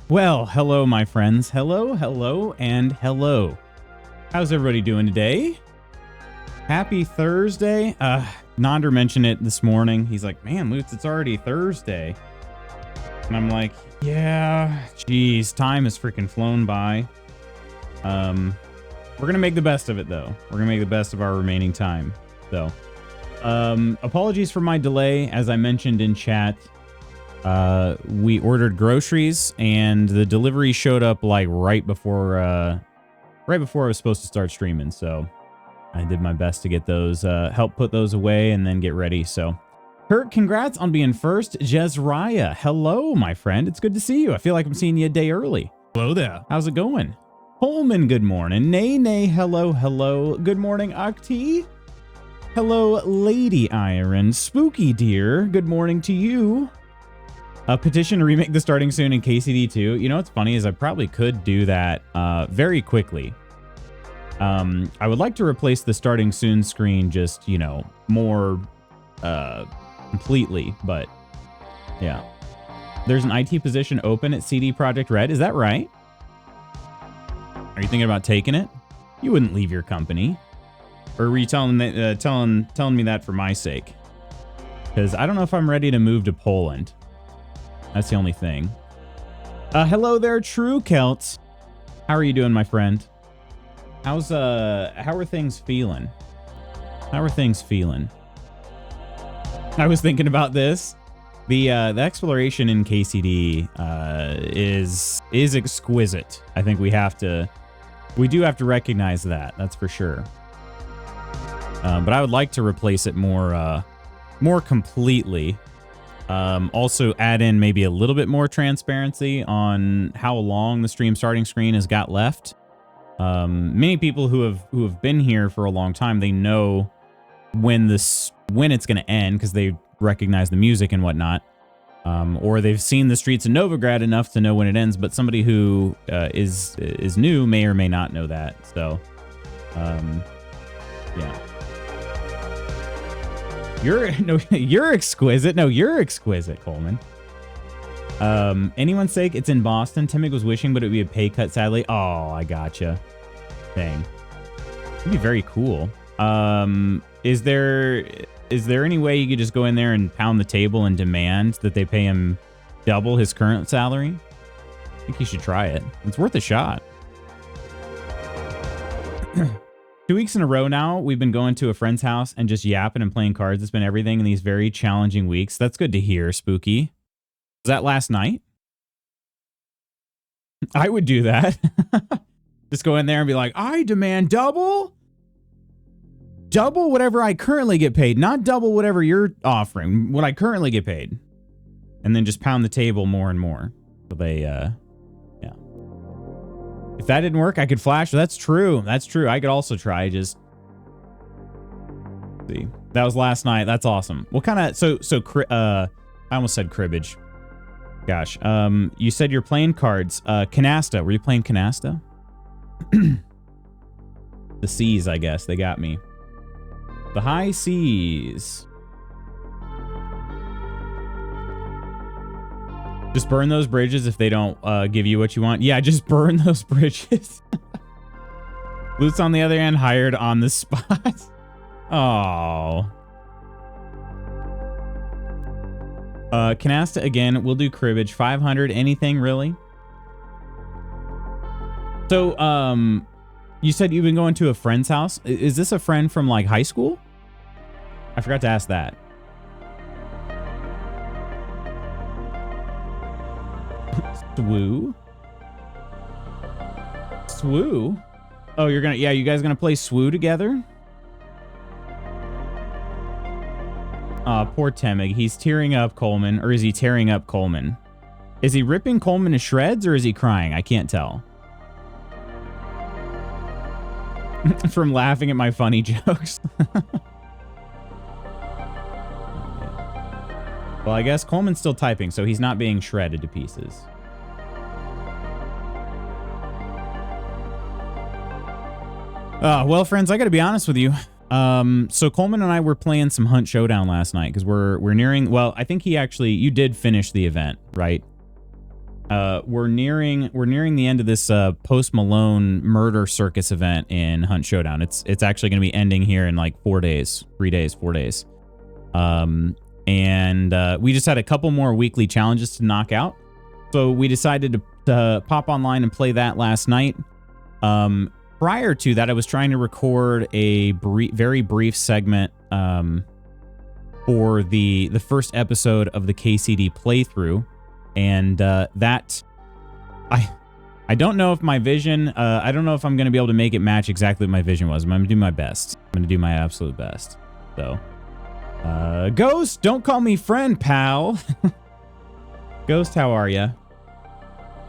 Well, hello, my friends. Hello, hello, and hello. How's everybody doing today? Happy Thursday. Nonder mentioned it this morning. He's like, man, Lutz, it's already Thursday. And I'm like, yeah, geez, time has freaking flown by. We're going to make the best of it, though. We're going to make the best of our remaining time. So, apologies for my delay. As I mentioned in chat, we ordered groceries and the delivery showed up like right before I was supposed to start streaming. So I did my best to get those, help put those away and then get ready. So Kurt, congrats on being first. Jezraya, hello, my friend. It's good to see you. I feel like I'm seeing you a day early. Hello there. How's it going? Holman, good morning. Nay, hello, hello. Good morning, Akti. Hello, Lady Iron. Spooky dear, good morning to you. A petition to remake the starting soon in KCD2. You know what's funny is I probably could do that very quickly. I would like to replace the starting soon screen just, you know, more completely, but yeah. There's an IT position open at CD Projekt Red. Is that right? Are you thinking about taking it? You wouldn't leave your company. Or were you telling me that for my sake? Because I don't know if I'm ready to move to Poland. That's the only thing. Hello there, True Celts. How are you doing, my friend? How are things feeling? How are things feeling? I was thinking about this. The exploration in KCD is exquisite. I think we do have to recognize that. That's for sure. But I would like to replace it more completely. Also add in maybe a little bit more transparency on how long the stream starting screen has got left. Many people who have been here for a long time, they know when it's going to end because they recognize the music and whatnot. Or they've seen the streets of Novigrad enough to know when it ends, but somebody who is new may or may not know that. So, yeah. You're exquisite. No, you're exquisite, Coleman. Anyone's sake, it's in Boston. Timig was wishing, but it would be a pay cut, sadly. Oh, I gotcha. Dang. It'd be very cool. Is there any way you could just go in there and pound the table and demand that they pay him double his current salary? I think you should try it. It's worth a shot. 2 weeks in a row now, we've been going to a friend's house and just yapping and playing cards. It's been everything in these very challenging weeks. That's good to hear, Spooky. Was that last night? I would do that. Just go in there and be like, I demand double whatever I currently get paid, not double whatever you're offering, what I currently get paid. And then just pound the table more and more. So they, yeah. If that didn't work, I could flash. That's true. That's true. I could also try. Just see. That was last night. That's awesome. What kind of I almost said cribbage. Gosh. You said you're playing cards. Canasta. Were you playing Canasta? The C's, I guess. They got me. The high C's. Just burn those bridges if they don't give you what you want. Yeah, just burn those bridges. Lutz, on the other hand, hired on the spot. Oh. Canasta again. We'll do cribbage. 500. Anything really? So, you said you've been going to a friend's house. Is this a friend from like high school? I forgot to ask that. Swoo? Swoo? Oh, you guys gonna play Swoo together? Poor Temig. He's tearing up Coleman, or is he tearing up Coleman? Is he ripping Coleman to shreds, or is he crying? I can't tell. From laughing at my funny jokes. Well, I guess Coleman's still typing, so he's not being shredded to pieces. Well, friends, I gotta be honest with you. So Coleman and I were playing some Hunt Showdown last night because we're nearing. Well, I think you did finish the event, right? we're nearing the end of this Post Malone Murder Circus event in Hunt Showdown. It's actually going to be ending here in like 4 days. We just had a couple more weekly challenges to knock out. So we decided to pop online and play that last night. Prior to that, I was trying to record a very brief segment for the first episode of the KCD playthrough. And that, I don't know if my vision, I don't know if I'm going to be able to make it match exactly what my vision was. I'm going to do my best. I'm going to do my absolute best. So, Ghost, don't call me friend, pal. Ghost, how are you?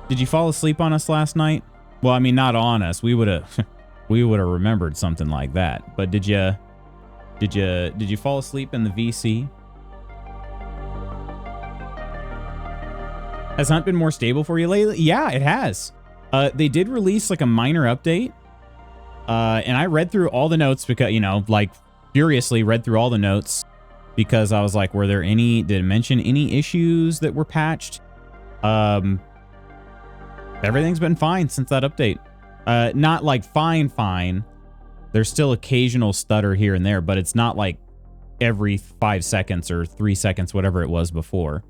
Did you fall asleep on us last night? Well, I mean, not on us. We would have remembered something like that. But did you fall asleep in the VC? Has Hunt been more stable for you lately? Yeah, it has. They did release like a minor update. And I read through all the notes because, you know, like furiously read through all the notes because I was like, did it mention any issues that were patched? Everything's been fine since that update. Not like fine. There's still occasional stutter here and there, but it's not like every 5 seconds or 3 seconds, whatever it was before.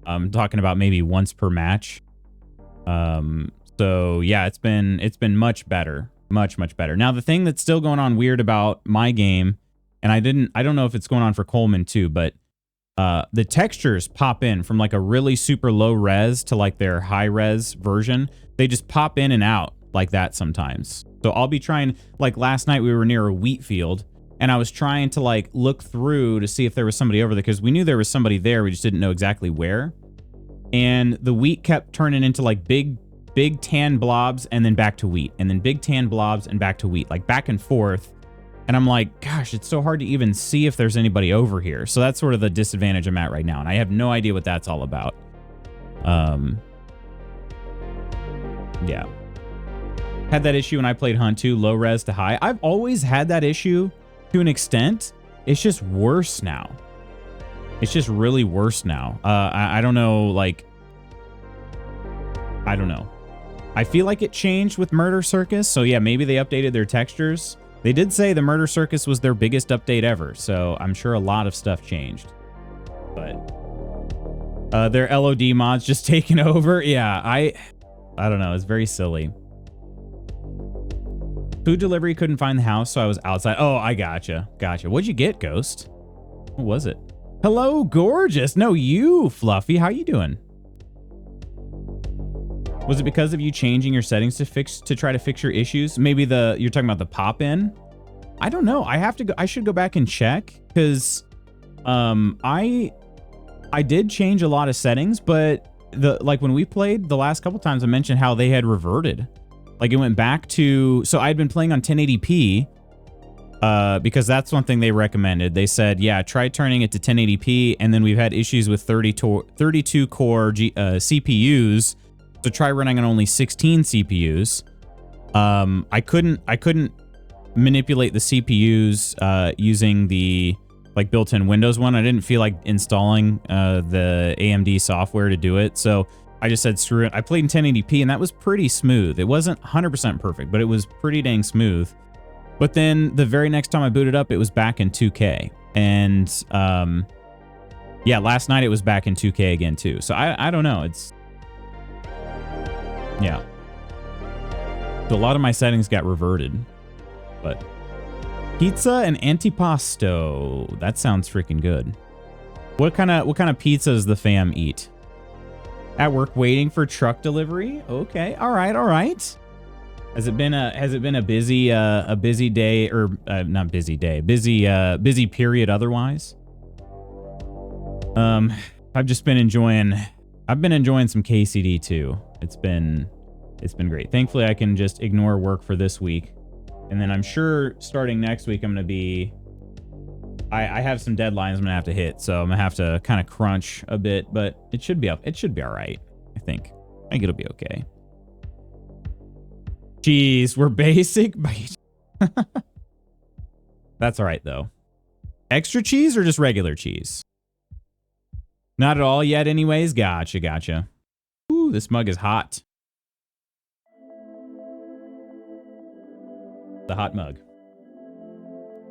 I'm talking about maybe once per match. So yeah, it's been much better. Much better. Now the thing that's still going on weird about my game, and I don't know if it's going on for Coleman too, but the textures pop in from like a really super low res to like their high res version. They just pop in and out like that sometimes. So I'll be trying, like last night we were near a wheat field and I was trying to like look through to see if there was somebody over there because we knew there was somebody there. We just didn't know exactly where. And the wheat kept turning into like big tan blobs and then back to wheat and then big tan blobs and back to wheat, like back and forth. And I'm like, gosh, it's so hard to even see if there's anybody over here. So that's sort of the disadvantage I'm at right now. And I have no idea what that's all about. Yeah. Had that issue when I played Hunt 2, low res to high. I've always had that issue to an extent. It's just worse now. It's just really worse now. I don't know, like... I don't know. I feel like it changed with Murder Circus. So yeah, maybe they updated their textures. They did say the Murder Circus was their biggest update ever. So I'm sure a lot of stuff changed. But... their LOD mod's just taken over. Yeah, I don't know. It's very silly. Food delivery couldn't find the house, so I was outside. Oh, I gotcha. What'd you get, Ghost? What was it? Hello, gorgeous. No, you, Fluffy. How you doing? Was it because of you changing your settings to try to fix your issues? Maybe you're talking about the pop-in? I don't know. I should go back and check because I did change a lot of settings, but like when we played the last couple times, I mentioned how they had reverted. Like it went back to, so I'd been playing on 1080p because that's one thing they recommended. They said, yeah, try turning it to 1080p. And then we've had issues with 32 core CPUs. So try running on only 16 CPUs. I couldn't manipulate the CPUs using the like built-in Windows one. I didn't feel like installing the AMD software to do it. So I just said, screw it. I played in 1080p and that was pretty smooth. It wasn't 100% perfect, but it was pretty dang smooth. But then the very next time I booted up, it was back in 2K. And yeah, last night it was back in 2K again too. So I don't know. It's, yeah. So a lot of my settings got reverted, but pizza and antipasto. That sounds freaking good. What kind of pizza does the fam eat? At work waiting for truck delivery. Okay. All right. Has it been a busy day or not busy day, busy period otherwise? I've been enjoying some KCD too. It's been great. Thankfully I can just ignore work for this week. And then I'm sure starting next week I'm going to be I have some deadlines I'm going to have to hit, so I'm going to have to kind of crunch a bit, but it should be all right, I think. I think it'll be okay. Cheese, we're basic. That's all right, though. Extra cheese or just regular cheese? Not at all yet anyways? Gotcha. Ooh, this mug is hot. The hot mug.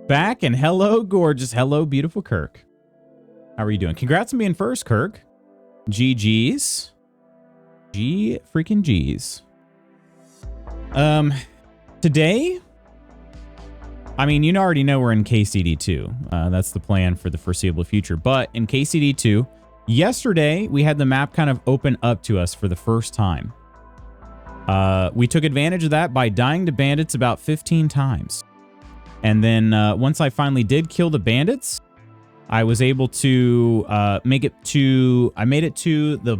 Back and hello, gorgeous. Hello, beautiful Kirk. How are you doing? Congrats on being first, Kirk. GG's. G freaking G's. Today, I mean, you already know we're in KCD2. That's the plan for the foreseeable future. But in KCD2, yesterday, we had the map kind of open up to us for the first time. We took advantage of that by dying to bandits about 15 times. And then once I finally did kill the bandits, I was able to I made it to the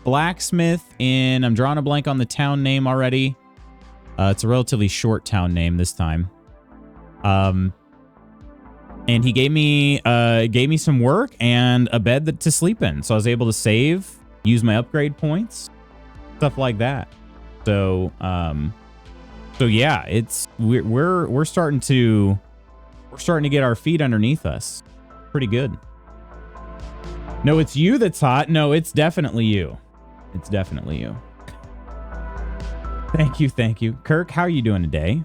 blacksmith in, I'm drawing a blank on the town name already. It's a relatively short town name this time. And he gave me some work and a bed to sleep in. So I was able to save, use my upgrade points, stuff like that. So yeah, it's we're starting to get our feet underneath us. Pretty good. No, it's you that's hot. No, it's definitely you. It's definitely you. Thank you. Kirk, how are you doing today?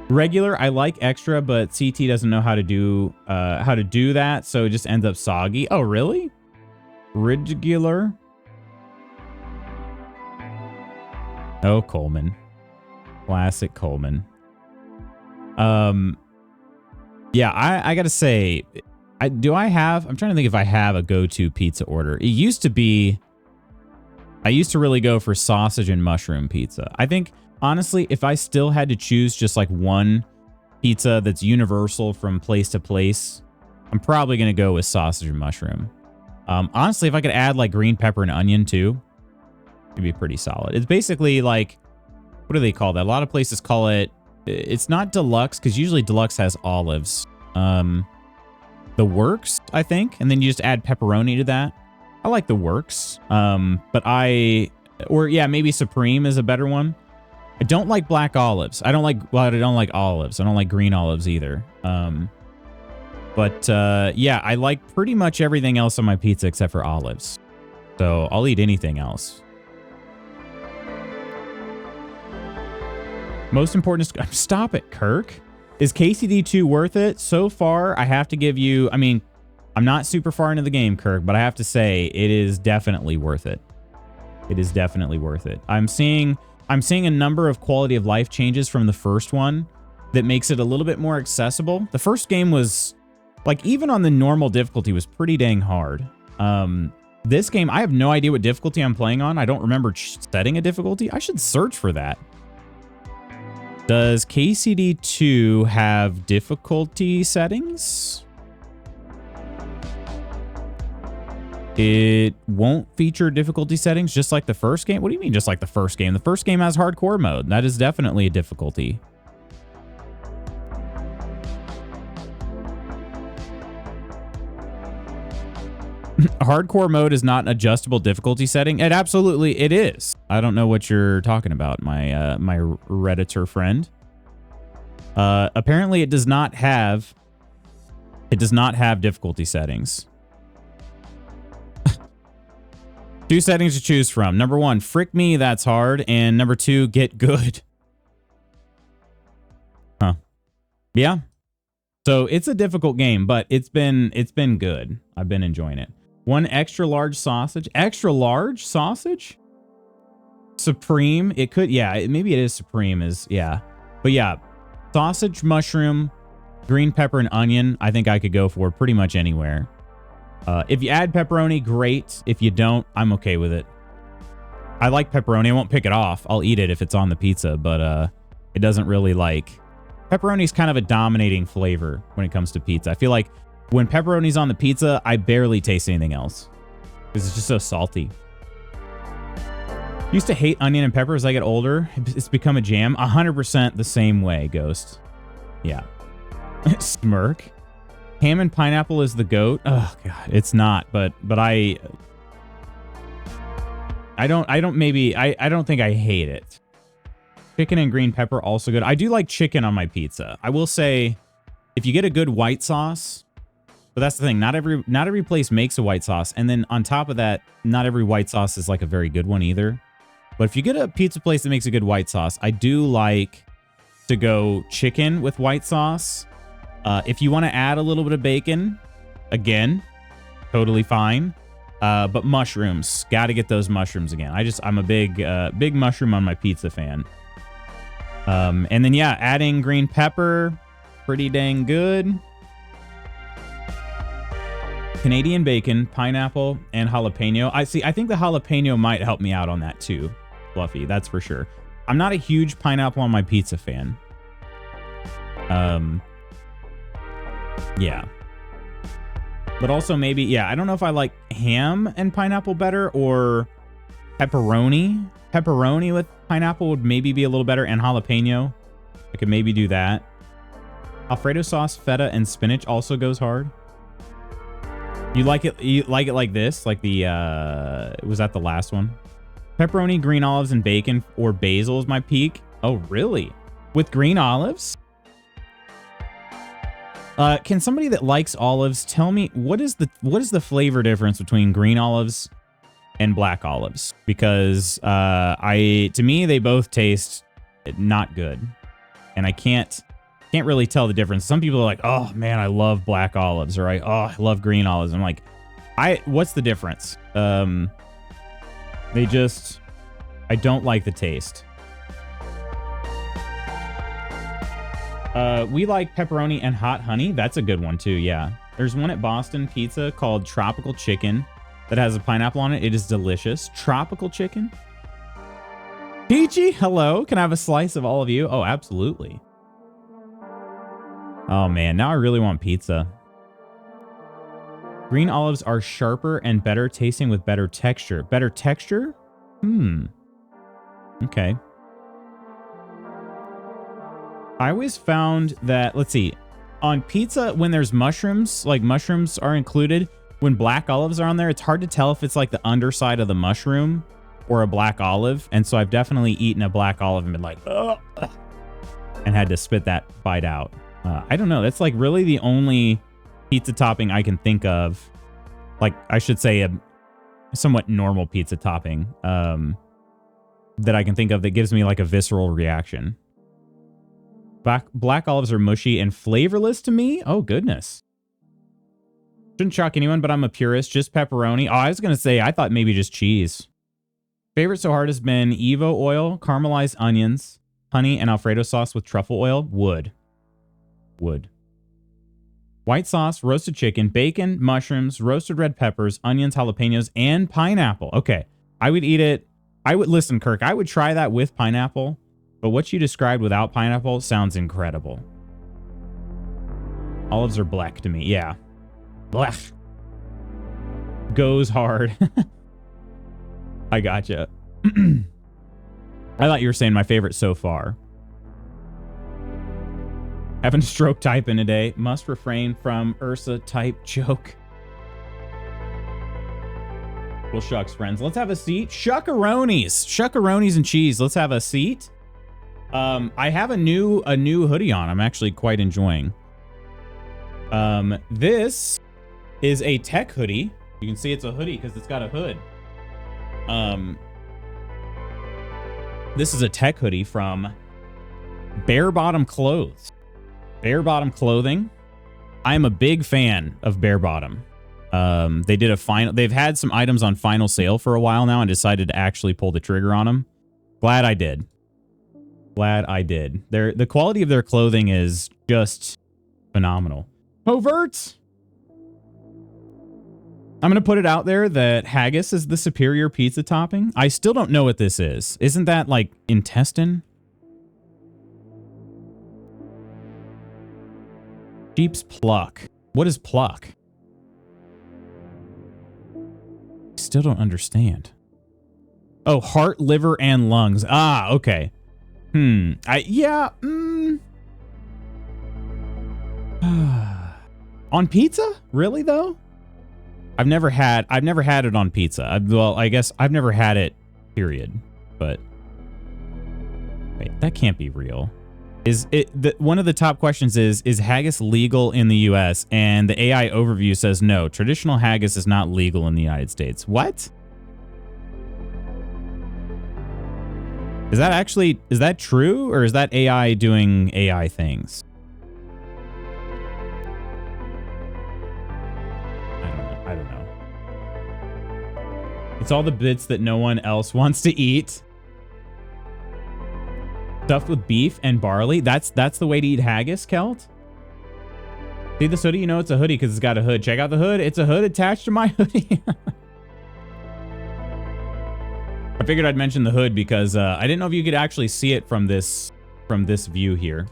Regular, I like extra, but CT doesn't know how to do that, so it just ends up soggy. Oh, really? Regular? Oh, Coleman. Classic Coleman. Yeah, I gotta say, I'm trying to think if I have a go-to pizza order. It used to be, I used to really go for sausage and mushroom pizza. I think, honestly, if I still had to choose just like one pizza that's universal from place to place, I'm probably gonna go with sausage and mushroom. Honestly, if I could add like green pepper and onion too, it'd be pretty solid. It's basically like, what do they call that? A lot of places call it, it's not deluxe, because usually deluxe has olives. The works, I think, and then you just add pepperoni to that. I like the works, but maybe Supreme is a better one. I don't like black olives. I don't like olives. I don't like green olives either. Yeah, I like pretty much everything else on my pizza except for olives. So I'll eat anything else. Most important is, stop it, Kirk. Is KCD2 worth it? So far, I have to give you, I mean, I'm not super far into the game, Kirk, but I have to say it is definitely worth it. It is definitely worth it. I'm seeing a number of quality of life changes from the first one that makes it a little bit more accessible. The first game was, like, even on the normal difficulty, was pretty dang hard. This game, I have no idea what difficulty I'm playing on. I don't remember setting a difficulty. I should search for that. Does KCD2 have difficulty settings? It won't feature difficulty settings just like the first game? What do you mean just like the first game? The first game has hardcore mode. That is definitely a difficulty. Hardcore mode is not an adjustable difficulty setting. It is. I don't know what you're talking about, my my Redditor friend. Apparently it does not have difficulty settings. 2 settings to choose from. Number 1, frick me, that's hard, and number 2, get good. Huh. Yeah. So it's a difficult game, but it's been good. I've been enjoying it. 1 extra large sausage. Extra large sausage? Supreme. It could, yeah, maybe it is Supreme yeah. But yeah, sausage, mushroom, green pepper, and onion, I think I could go for pretty much anywhere. If you add pepperoni, great. If you don't, I'm okay with it. I like pepperoni. I won't pick it off. I'll eat it if it's on the pizza, but it doesn't really like... Pepperoni is kind of a dominating flavor when it comes to pizza. I feel like when pepperoni's on the pizza, I barely taste anything else because it's just so salty. Used to hate onion and pepper as I get older. It's become a jam. 100% the same way, Ghost. Yeah. Smirk. Ham and pineapple is the goat. Oh god, it's not, but I don't think I hate it. Chicken and green pepper also good. I do like chicken on my pizza. I will say, if you get a good white sauce, But that's the thing. Not every place makes a white sauce. And then on top of that, not every white sauce is like a very good one either. But if you get a pizza place that makes a good white sauce, I do like to go chicken with white sauce. If you want to add a little bit of bacon, again, totally fine. But mushrooms, got to get those mushrooms again. I'm a big mushroom on my pizza fan. And then, yeah, adding green pepper, pretty dang good. Canadian bacon, pineapple, and jalapeno. I think the jalapeno might help me out on that too. Fluffy, that's for sure. I'm not a huge pineapple on my pizza fan. Yeah. But also maybe, yeah, I don't know if I like ham and pineapple better or pepperoni. Pepperoni with pineapple would maybe be a little better, and jalapeno. I could maybe do that. Alfredo sauce, feta, and spinach also goes hard. You like it like this? Like the, was that the last one? Pepperoni, green olives, and bacon or basil is my peak. Oh, really? With green olives? Can somebody that likes olives tell me what is the flavor difference between green olives and black olives? Because to me they both taste not good, and I can't really tell the difference. Some people are like, "Oh man, I love black olives," or I love green olives. I'm like, what's the difference? I don't like the taste. We like pepperoni and hot honey. That's a good one too, yeah. There's one at Boston Pizza called Tropical Chicken that has a pineapple on it. It is delicious. Tropical chicken. Peachy, hello. Can I have a slice of all of you? Oh, absolutely. Oh man, now I really want pizza. Green olives are sharper and better tasting with better texture. Better texture? Okay. I always found that, let's see, on pizza, when there's mushrooms, like mushrooms are included, when black olives are on there, it's hard to tell if it's like the underside of the mushroom or a black olive. And so I've definitely eaten a black olive and been like, ugh, and had to spit that bite out. I don't know. That's like really the only pizza topping I can think of. Like, I should say a somewhat normal pizza topping that I can think of that gives me like a visceral reaction. Black olives are mushy and flavorless to me. Oh, goodness. Shouldn't shock anyone, but I'm a purist. Just pepperoni. Oh, I was going to say, I thought maybe just cheese. Favorite so hard has been Evo oil, caramelized onions, honey, and Alfredo sauce with truffle oil. Wood. White sauce, roasted chicken, bacon, mushrooms, roasted red peppers, onions, jalapenos, and pineapple. Okay. I would eat it. Listen, Kirk, I would try that with pineapple. But what you described without pineapple sounds incredible. Olives are black to me. Yeah. Black. Goes hard. I gotcha. I thought you were saying my favorite so far. Having stroke type in today. Must refrain from Ursa type joke. Well, shucks, friends. Let's have a seat. Shuckaroonies. Shuckaroonies and cheese. Let's have a seat. I have a new hoodie on. I'm actually quite enjoying. This is a tech hoodie. You can see it's a hoodie because it's got a hood. This is a tech hoodie from Bare Bottom Clothes. Bare Bottom Clothing. I am a big fan of Bare Bottom. They've had some items on final sale for a while now and decided to actually pull the trigger on them. Glad I did. The quality of their clothing is just phenomenal. Covert! I'm going to put it out there that haggis is the superior pizza topping. I still don't know what this is. Isn't that like intestine? Sheep's pluck. What is pluck? Still don't understand. Oh, heart, liver, and lungs. Ah, okay. On pizza? Really though? I've never had it on pizza. Well, I guess I've never had it, period. But wait, that can't be real. One of the top questions is haggis legal in the US? And the AI overview says no, traditional haggis is not legal in the United States. What? Is that true, or is that AI doing AI things? I don't know. It's all the bits that no one else wants to eat. Stuffed with beef and barley. That's the way to eat haggis, Kelt. See this hoodie? You know it's a hoodie because it's got a hood. Check out the hood. It's a hood attached to my hoodie. I figured I'd mention the hood because I didn't know if you could actually see it from this view here.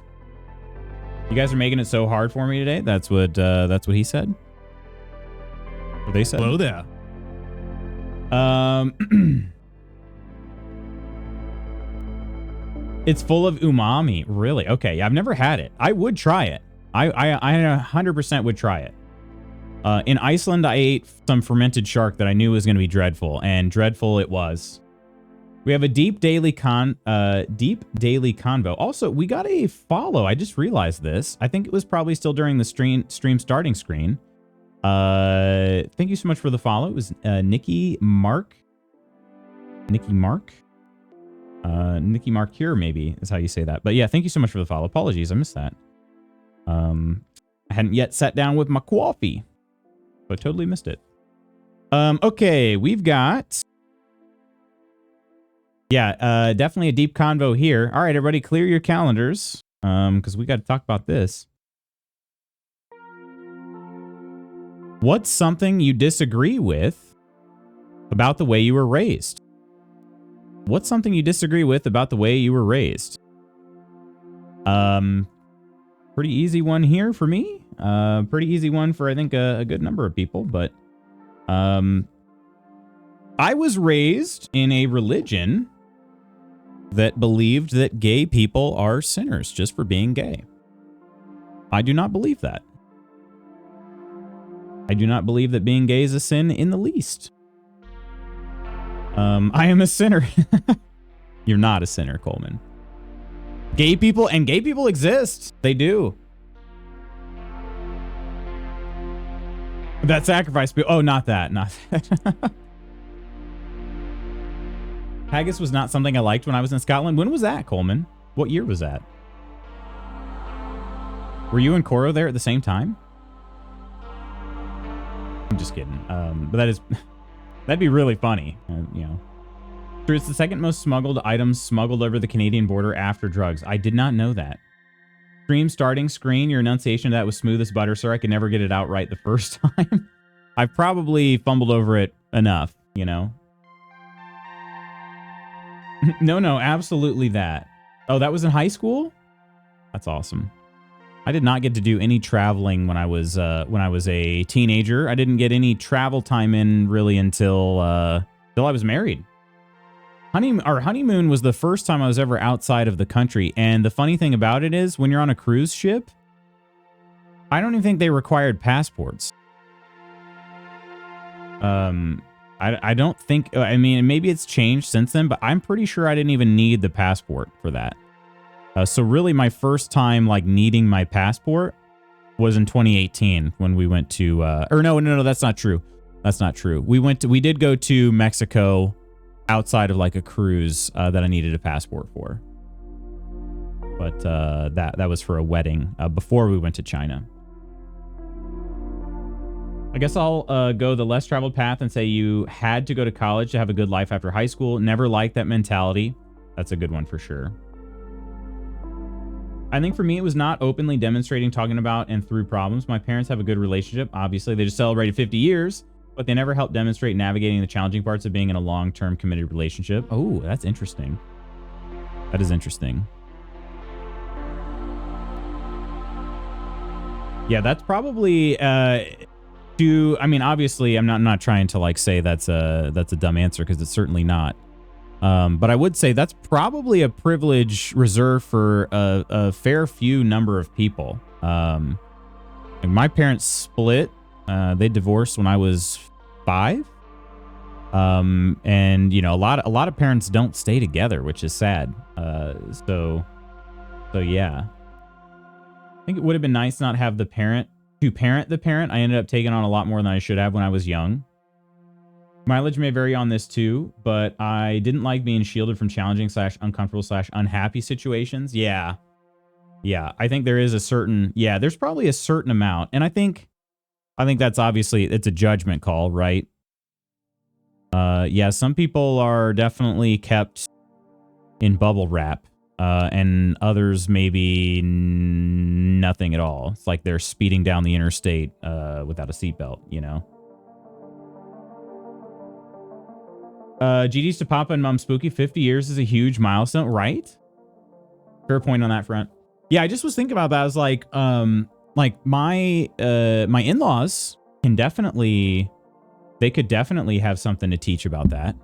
You guys are making it so hard for me today. That's what he said. What they said. Hello there. It's full of umami. Really? Okay. Yeah, I've never had it. I would try it. I 100% would try it. In Iceland, I ate some fermented shark that I knew was going to be dreadful, and dreadful it was. We have a deep daily convo. Also, we got a follow. I just realized this. I think it was probably still during the stream starting screen. Thank you so much for the follow. It was Nikki Mark. Nikki Mark here, maybe is how you say that. But yeah, thank you so much for the follow. Apologies, I missed that. I hadn't yet sat down with my coffee, but totally missed it. Okay, we've got... Yeah, definitely a deep convo here. All right, everybody, clear your calendars, because we got to talk about this. What's something you disagree with about the way you were raised? What's something you disagree with about the way you were raised? Pretty easy one here for me. Pretty easy one for, I think, a good number of people, but I was raised in a religion that believed that gay people are sinners just for being gay. I do not believe that. I do not believe that being gay is a sin in the least. I am a sinner. You're not a sinner, Coleman. Gay people exist. They do. That sacrifice. Oh, not that. Not that. Haggis was not something I liked when I was in Scotland. When was that, Coleman? What year was that? Were you and Coro there at the same time? I'm just kidding. But that'd be really funny. You know. It's the second most smuggled items smuggled over the Canadian border after drugs. I did not know that. Stream starting screen. Your enunciation of that was smooth as butter, sir. I could never get it out right the first time. I've probably fumbled over it enough, you know. No, absolutely that. Oh, that was in high school? That's awesome. I did not get to do any traveling when I was a teenager. I didn't get any travel time in really until I was married. Our honeymoon was the first time I was ever outside of the country. And the funny thing about it is when you're on a cruise ship, I don't even think they required passports. I don't think, I mean, maybe it's changed since then, but I'm pretty sure I didn't even need the passport for that. So really my first time like needing my passport was in 2018 when we went to, or no, that's not true. That's not true. We did go to Mexico outside of like a cruise that I needed a passport for. But that was for a wedding before we went to China. I guess I'll go the less traveled path and say you had to go to college to have a good life after high school. Never liked that mentality. That's a good one for sure. I think for me, it was not openly demonstrating, talking about, and through problems. My parents have a good relationship. Obviously, they just celebrated 50 years, but they never helped demonstrate navigating the challenging parts of being in a long-term committed relationship. Oh, that's interesting. That is interesting. Yeah, that's probably... I mean, obviously, I'm not trying to like say that's a dumb answer because it's certainly not. But I would say that's probably a privilege reserved for a fair few number of people. My parents split. They divorced when I was 5. And you know, a lot of parents don't stay together, which is sad. So So yeah. I think it would have been nice not have the parent to parent the parent. I ended up taking on a lot more than I should have when I was young. Mileage may vary on this too, but I didn't like being shielded from challenging / uncomfortable / unhappy situations. Yeah. Yeah. I think there is a certain, yeah, there's probably a certain amount. And I think that's obviously, it's a judgment call, right? Yeah, some people are definitely kept in bubble wrap, and others maybe nothing at all. It's like they're speeding down the interstate without a seatbelt, you know? GD's to Papa and Mom Spooky, 50 years is a huge milestone, right? Fair point on that front. Yeah, I just was thinking about that. I was like my in-laws can definitely, they could definitely have something to teach about that.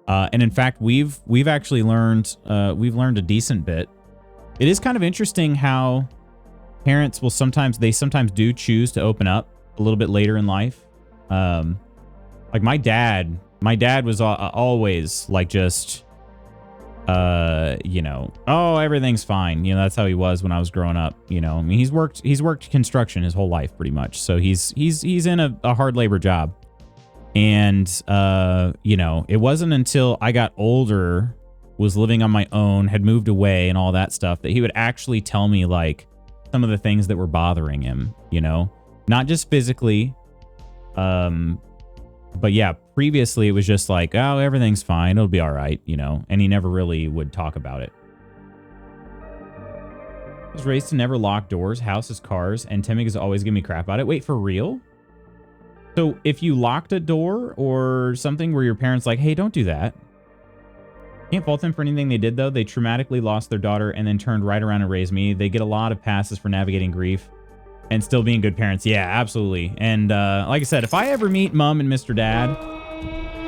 And in fact, we've actually learned, we've learned a decent bit. It is kind of interesting how parents will sometimes do choose to open up a little bit later in life. Like my dad was always like just, you know, oh, everything's fine. You know, that's how he was when I was growing up. You know, I mean, he's worked construction his whole life pretty much. So he's in a hard labor job. And, you know, it wasn't until I got older, was living on my own, had moved away and all that stuff, that he would actually tell me like some of the things that were bothering him, you know, not just physically, but yeah, previously it was just like, oh, everything's fine. It'll be all right, you know, and he never really would talk about it. I was raised to never lock doors, houses, cars, and Timmy is always giving me crap about it. Wait, for real? So if you locked a door or something where your parents like, hey, don't do that. Can't fault them for anything they did, though. They traumatically lost their daughter and then turned right around and raised me. They get a lot of passes for navigating grief and still being good parents. Yeah, absolutely. And like I said, if I ever meet Mom and Mr. Dad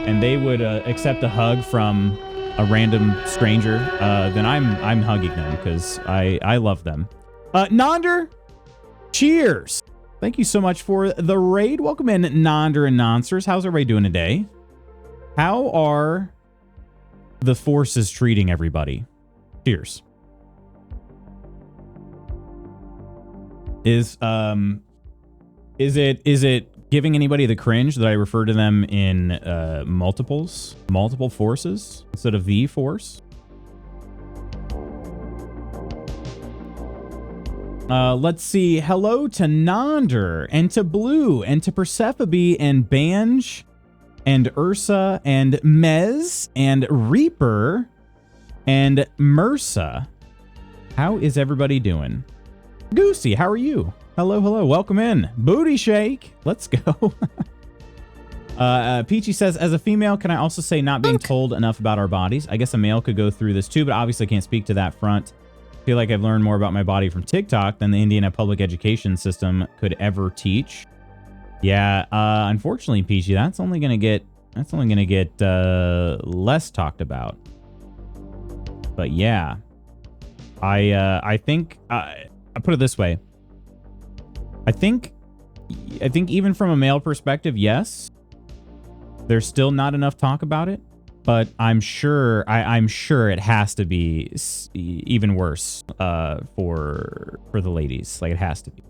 and they would accept a hug from a random stranger, then I'm hugging them because I love them. Nonder, cheers. Thank you so much for the raid. Welcome in, Nonder and Nonsters. How's everybody doing today? How are the forces treating everybody? Cheers. Is it giving anybody the cringe that I refer to them in multiple forces instead of the force? Let's see. Hello to Nonder and to Blue and to Persephone and Banj and Ursa and Mez and Reaper and Mursa. How is everybody doing? Goosey, how are you? Hello, hello. Welcome in. Booty shake. Let's go. Peachy says, as a female, can I also say not being told enough about our bodies? I guess a male could go through this too, but obviously can't speak to that front. Feel like I've learned more about my body from TikTok than the Indiana public education system could ever teach. Yeah, unfortunately, Peachy, that's only gonna get less talked about. But yeah, I think I put it this way. I think even from a male perspective, yes, there's still not enough talk about it. But I'm sure it has to be even worse for the ladies. Like, it has to be.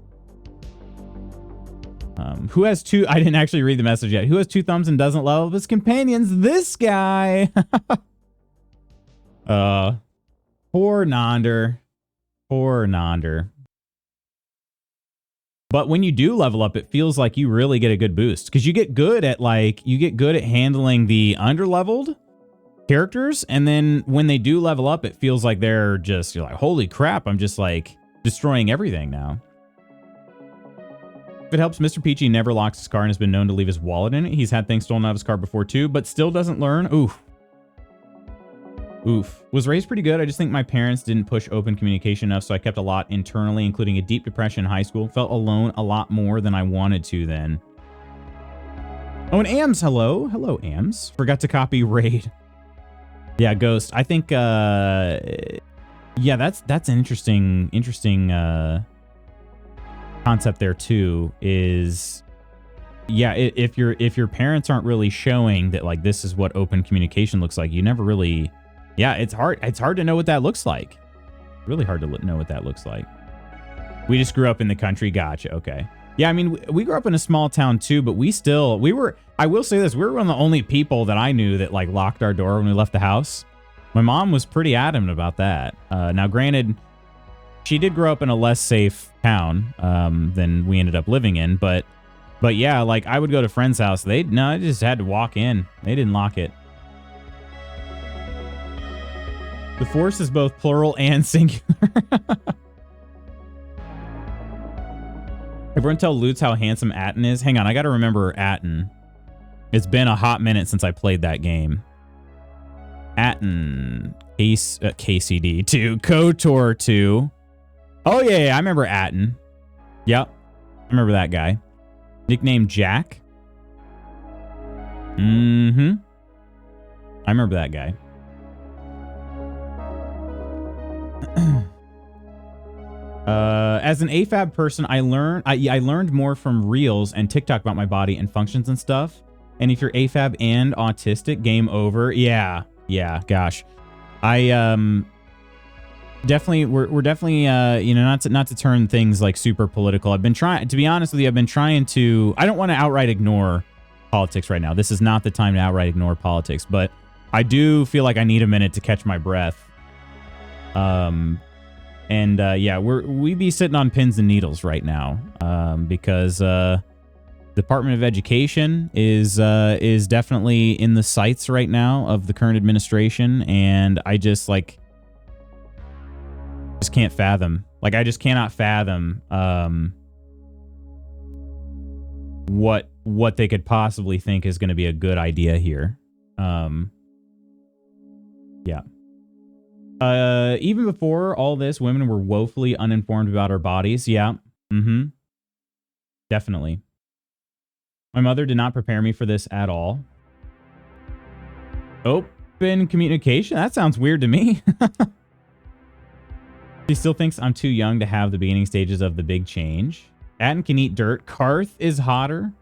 Who has two? I didn't actually read the message yet. Who has 2 thumbs and doesn't love his companions? This guy. Poor Nonder. Poor Nonder. But when you do level up, it feels like you really get a good boost because you get good at handling the underleveled characters, and then when they do level up, it feels like you're like, holy crap, I'm just like destroying everything now. If it helps, Mr. Peachy never locks his car and has been known to leave his wallet in it. He's had things stolen out of his car before too, but still doesn't learn. Oof. Was raised pretty good. I just think my parents didn't push open communication enough, so I kept a lot internally, including a deep depression in high school. Felt alone a lot more than I wanted to then. Oh, and Ams, hello. Hello, Ams. Forgot to copy raid. Yeah, Ghost. I think, yeah, that's an interesting concept there too. Is, yeah, if your parents aren't really showing that like this is what open communication looks like, you never really, yeah, it's hard to know what that looks like. Really hard to know what that looks like. We just grew up in the country. Gotcha. Okay. Yeah, I mean, we grew up in a small town too, but I will say this, we were one of the only people that I knew that like locked our door when we left the house. My mom was pretty adamant about that. Now, granted, she did grow up in a less safe town than we ended up living in, but yeah, like I would go to friends' house. I just had to walk in. They didn't lock it. The Force is both plural and singular. Everyone tell Lutz how handsome Atten is. Hang on, I got to remember Atten. It's been a hot minute since I played that game. Atten. KCD 2. KOTOR 2. Oh, yeah, I remember Atten. Yep. I remember that guy. Nickname Jack. Mm-hmm. I remember that guy. As an AFAB person, I learned more from Reels and TikTok about my body and functions and stuff. And if you're AFAB and autistic, game over. Yeah, gosh. I definitely we're definitely you know, not to turn things like super political. I've been trying, to be honest with you, I don't want to outright ignore politics right now. This is not the time to outright ignore politics, but I do feel like I need a minute to catch my breath. Yeah, we be sitting on pins and needles right now, because Department of Education is definitely in the sights right now of the current administration, and I just can't fathom. Like, I just cannot fathom what they could possibly think is going to be a good idea here. Yeah. Even before all this, women were woefully uninformed about our bodies. Yeah. Mm-hmm. Definitely. My mother did not prepare me for this at all. Open communication? That sounds weird to me. She still thinks I'm too young to have the beginning stages of the big change. Atten can eat dirt. Karth is hotter.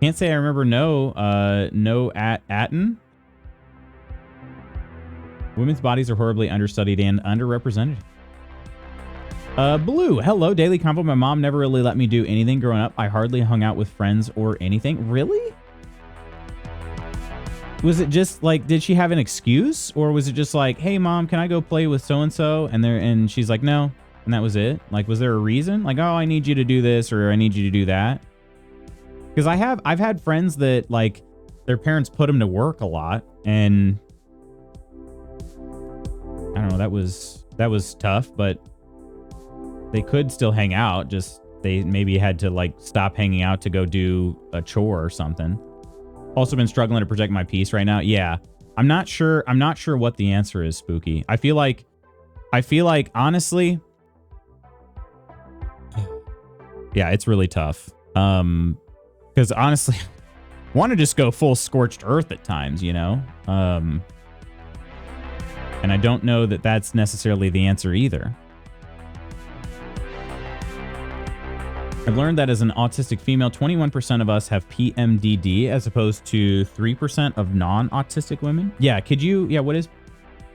Can't say I remember no Atten. Women's bodies are horribly understudied and underrepresented. Blue, hello, daily convo. My mom never really let me do anything growing up. I hardly hung out with friends or anything. Really? Was it just like, did she have an excuse? Or was it just like, hey mom, can I go play with so-and-so? And she's like, no. And that was it? Like, was there a reason? Like, oh, I need you to do this or I need you to do that. Because I've had friends that like their parents put them to work a lot, and I don't know, that was tough, but they could still hang out. Just they maybe had to like stop hanging out to go do a chore or something. Also been struggling to protect my peace right now. Yeah. I'm not sure what the answer is, Spooky. I feel like honestly, yeah, it's really tough. Because honestly, I want to just go full scorched earth at times, you know? And I don't know that that's necessarily the answer either. I've learned that as an autistic female, 21% of us have PMDD as opposed to 3% of non-autistic women. Yeah, what is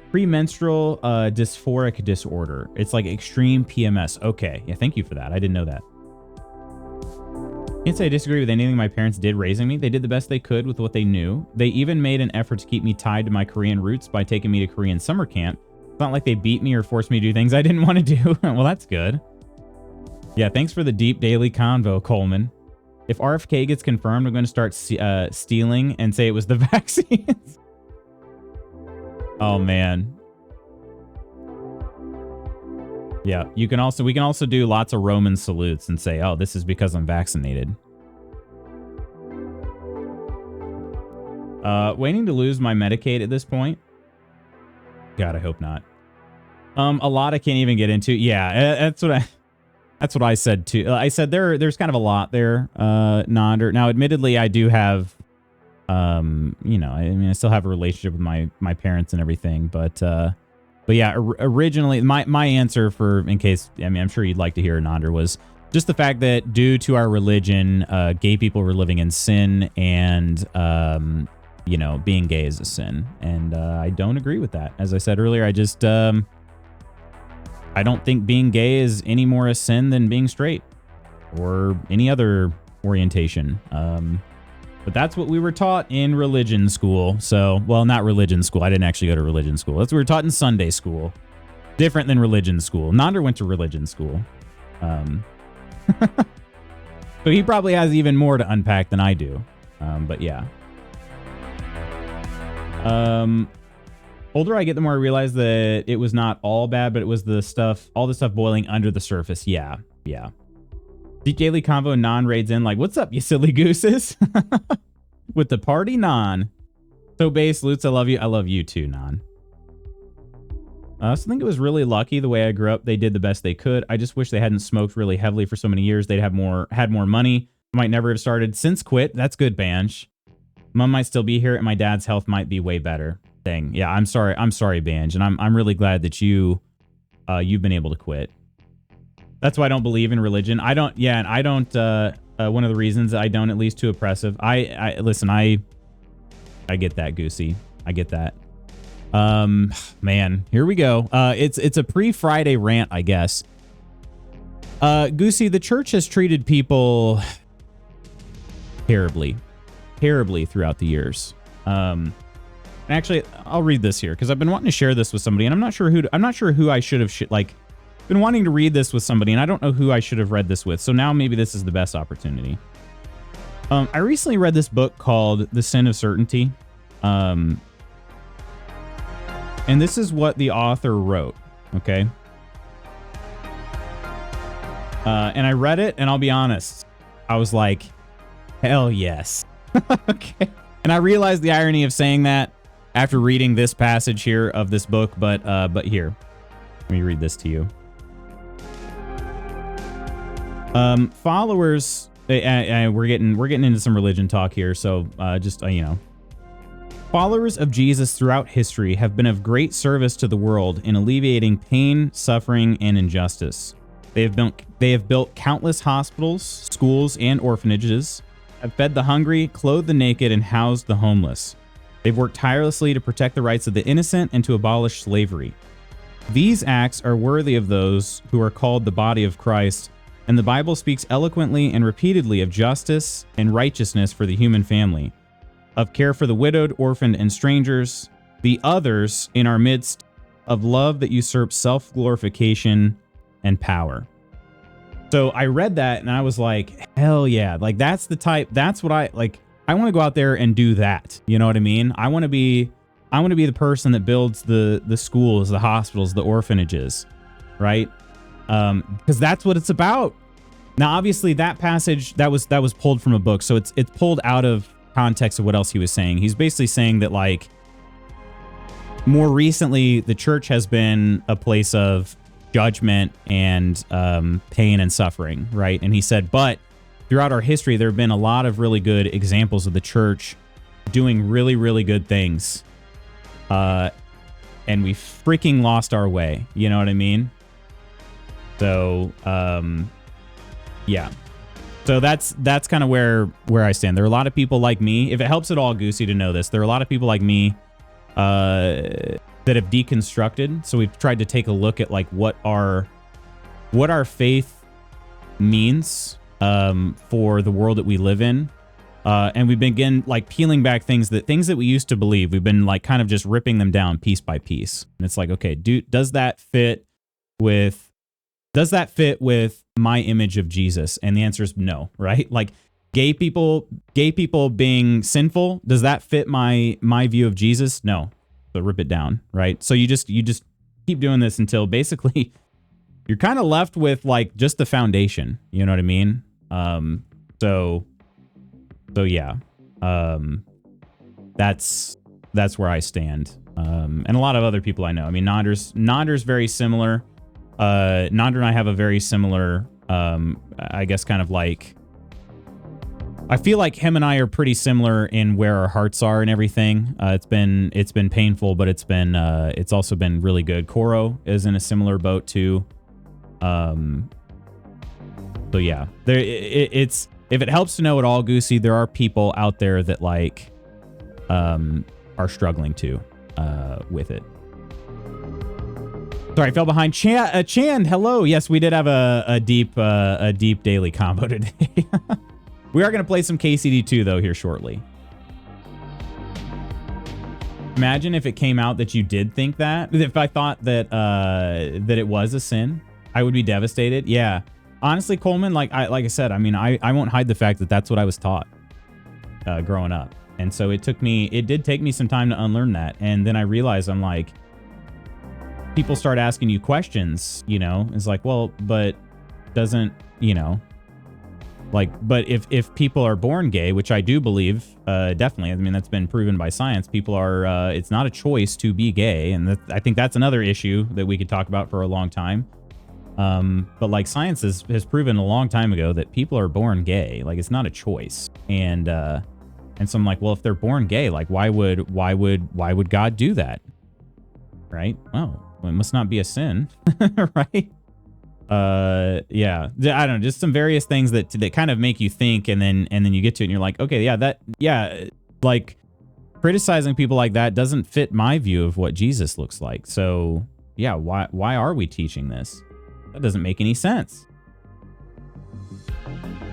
premenstrual dysphoric disorder? It's like extreme PMS. Okay, yeah, thank you for that. I didn't know that. Can't say I disagree with anything my parents did raising me. They did the best they could with what they knew. They even made an effort to keep me tied to my Korean roots by taking me to Korean summer camp. It's not like they beat me or forced me to do things I didn't want to do. Well, that's good. Yeah, thanks for the deep daily convo, Coleman. If RFK gets confirmed, I'm going to start stealing and say it was the vaccines. Oh, man. Yeah, we can also do lots of Roman salutes and say, oh, this is because I'm vaccinated. Waiting to lose my Medicaid at this point. God, I hope not. A lot I can't even get into. Yeah, that's what I said too. I said there's kind of a lot there, Nonder. Now, admittedly, I do have, you know, I mean, I still have a relationship with my parents and everything, but yeah, originally my answer for, in case, I mean, I'm sure you'd like to hear, Nonder, was just the fact that due to our religion, gay people were living in sin, and you know, being gay is a sin, and I don't agree with that. As I said earlier, I just I don't think being gay is any more a sin than being straight or any other orientation. But that's what we were taught in religion school. So, well, not religion school. I didn't actually go to religion school. That's what we were taught in Sunday school. Different than religion school. Nander went to religion school. So he probably has even more to unpack than I do. But yeah. Older I get, the more I realize that it was not all bad, but it was all the stuff boiling under the surface. Yeah. Yeah. Deep Daily Convo Non raids in like, what's up, you silly gooses? With the party Non. So base, Lutz, I love you. I love you too, Non. So I think it was really lucky the way I grew up. They did the best they could. I just wish they hadn't smoked really heavily for so many years. They'd had more money. Might never have started since quit. That's good, Banj. Mom might still be here and my dad's health might be way better. Dang. Yeah, I'm sorry, Banj. And I'm really glad that you've been able to quit. That's why I don't believe in religion. I don't, one of the reasons I don't, at least, too oppressive. Listen, I get that, Goosey. I get that. Man, here we go. It's a pre-Friday rant, I guess. Goosey, the church has treated people terribly throughout the years. Actually, I'll read this here because I've been wanting to share this with somebody, and I'm not sure who I should have been wanting to read this with somebody, and I don't know who I should have read this with. So now maybe this is the best opportunity. I recently read this book called The Sin of Certainty. And this is what the author wrote. Okay. And I read it, and I'll be honest, I was like, hell yes. Okay. And I realized the irony of saying that after reading this passage here of this book, but here, let me read this to you. Followers, we're getting into some religion talk here, so followers of Jesus throughout history have been of great service to the world in alleviating pain, suffering, and injustice. They have built countless hospitals, schools, and orphanages, have fed the hungry, clothed the naked, and housed the homeless. They've worked tirelessly to protect the rights of the innocent and to abolish slavery. These acts are worthy of those who are called the body of Christ, and the Bible speaks eloquently and repeatedly of justice and righteousness for the human family, of care for the widowed, orphaned, and strangers, the others in our midst, of love that usurps self-glorification and power. So I read that and I was like, hell yeah. Like that's what I like. I want to go out there and do that. You know what I mean? I want to be the person that builds the schools, the hospitals, the orphanages, right? Because that's what it's about. Now, obviously that passage that was pulled from a book. So it's pulled out of context of what else he was saying. He's basically saying that like more recently, the church has been a place of judgment and pain and suffering, right? And he said, but throughout our history, there have been a lot of really good examples of the church doing really, really good things. And we freaking lost our way. You know what I mean? So, yeah. So that's kind of where I stand. There are a lot of people like me. If it helps at all, Goosey, to know this, there are a lot of people like me that have deconstructed. So we've tried to take a look at like what our faith means for the world that we live in. And we begin like peeling back things that we used to believe. We've been like kind of just ripping them down piece by piece. And it's like, okay, does that fit with my image of Jesus? And the answer is no, right? Like gay people being sinful, does that fit my view of Jesus? No. So rip it down, right? So you just keep doing this until basically you're kind of left with like just the foundation. You know what I mean? So yeah. That's where I stand. And a lot of other people I know. I mean, Nander's very similar. Nander and I have a very similar, I guess, kind of like, I feel like him and I are pretty similar in where our hearts are and everything. It's been painful, but it's also been really good. Koro is in a similar boat too. So yeah, if it helps to know at all, Goosey, there are people out there that like, are struggling too, with it. Sorry, I fell behind. Chan, hello. Yes, we did have a deep daily combo today. We are going to play some KCD2 though here shortly. Imagine if it came out that you did think that. If I thought that that it was a sin, I would be devastated. Yeah, honestly, Coleman, like I said, I mean, I won't hide the fact that that's what I was taught growing up, and so it did take me some time to unlearn that, and then I realized I'm like, people start asking you questions, you know, it's like, well, but doesn't, you know, like, but if people are born gay, which I do believe, definitely, I mean, that's been proven by science, people are, it's not a choice to be gay. And I think that's another issue that we could talk about for a long time. But like science has proven a long time ago that people are born gay, like it's not a choice. And so I'm like, well, if they're born gay, like why would God do that? Right? Well, it must not be a sin, right? Yeah, I don't know, just some various things that kind of make you think, and then you get to it and you're like, okay, yeah, like criticizing people like that doesn't fit my view of what Jesus looks like. So yeah, why are we teaching this? That doesn't make any sense.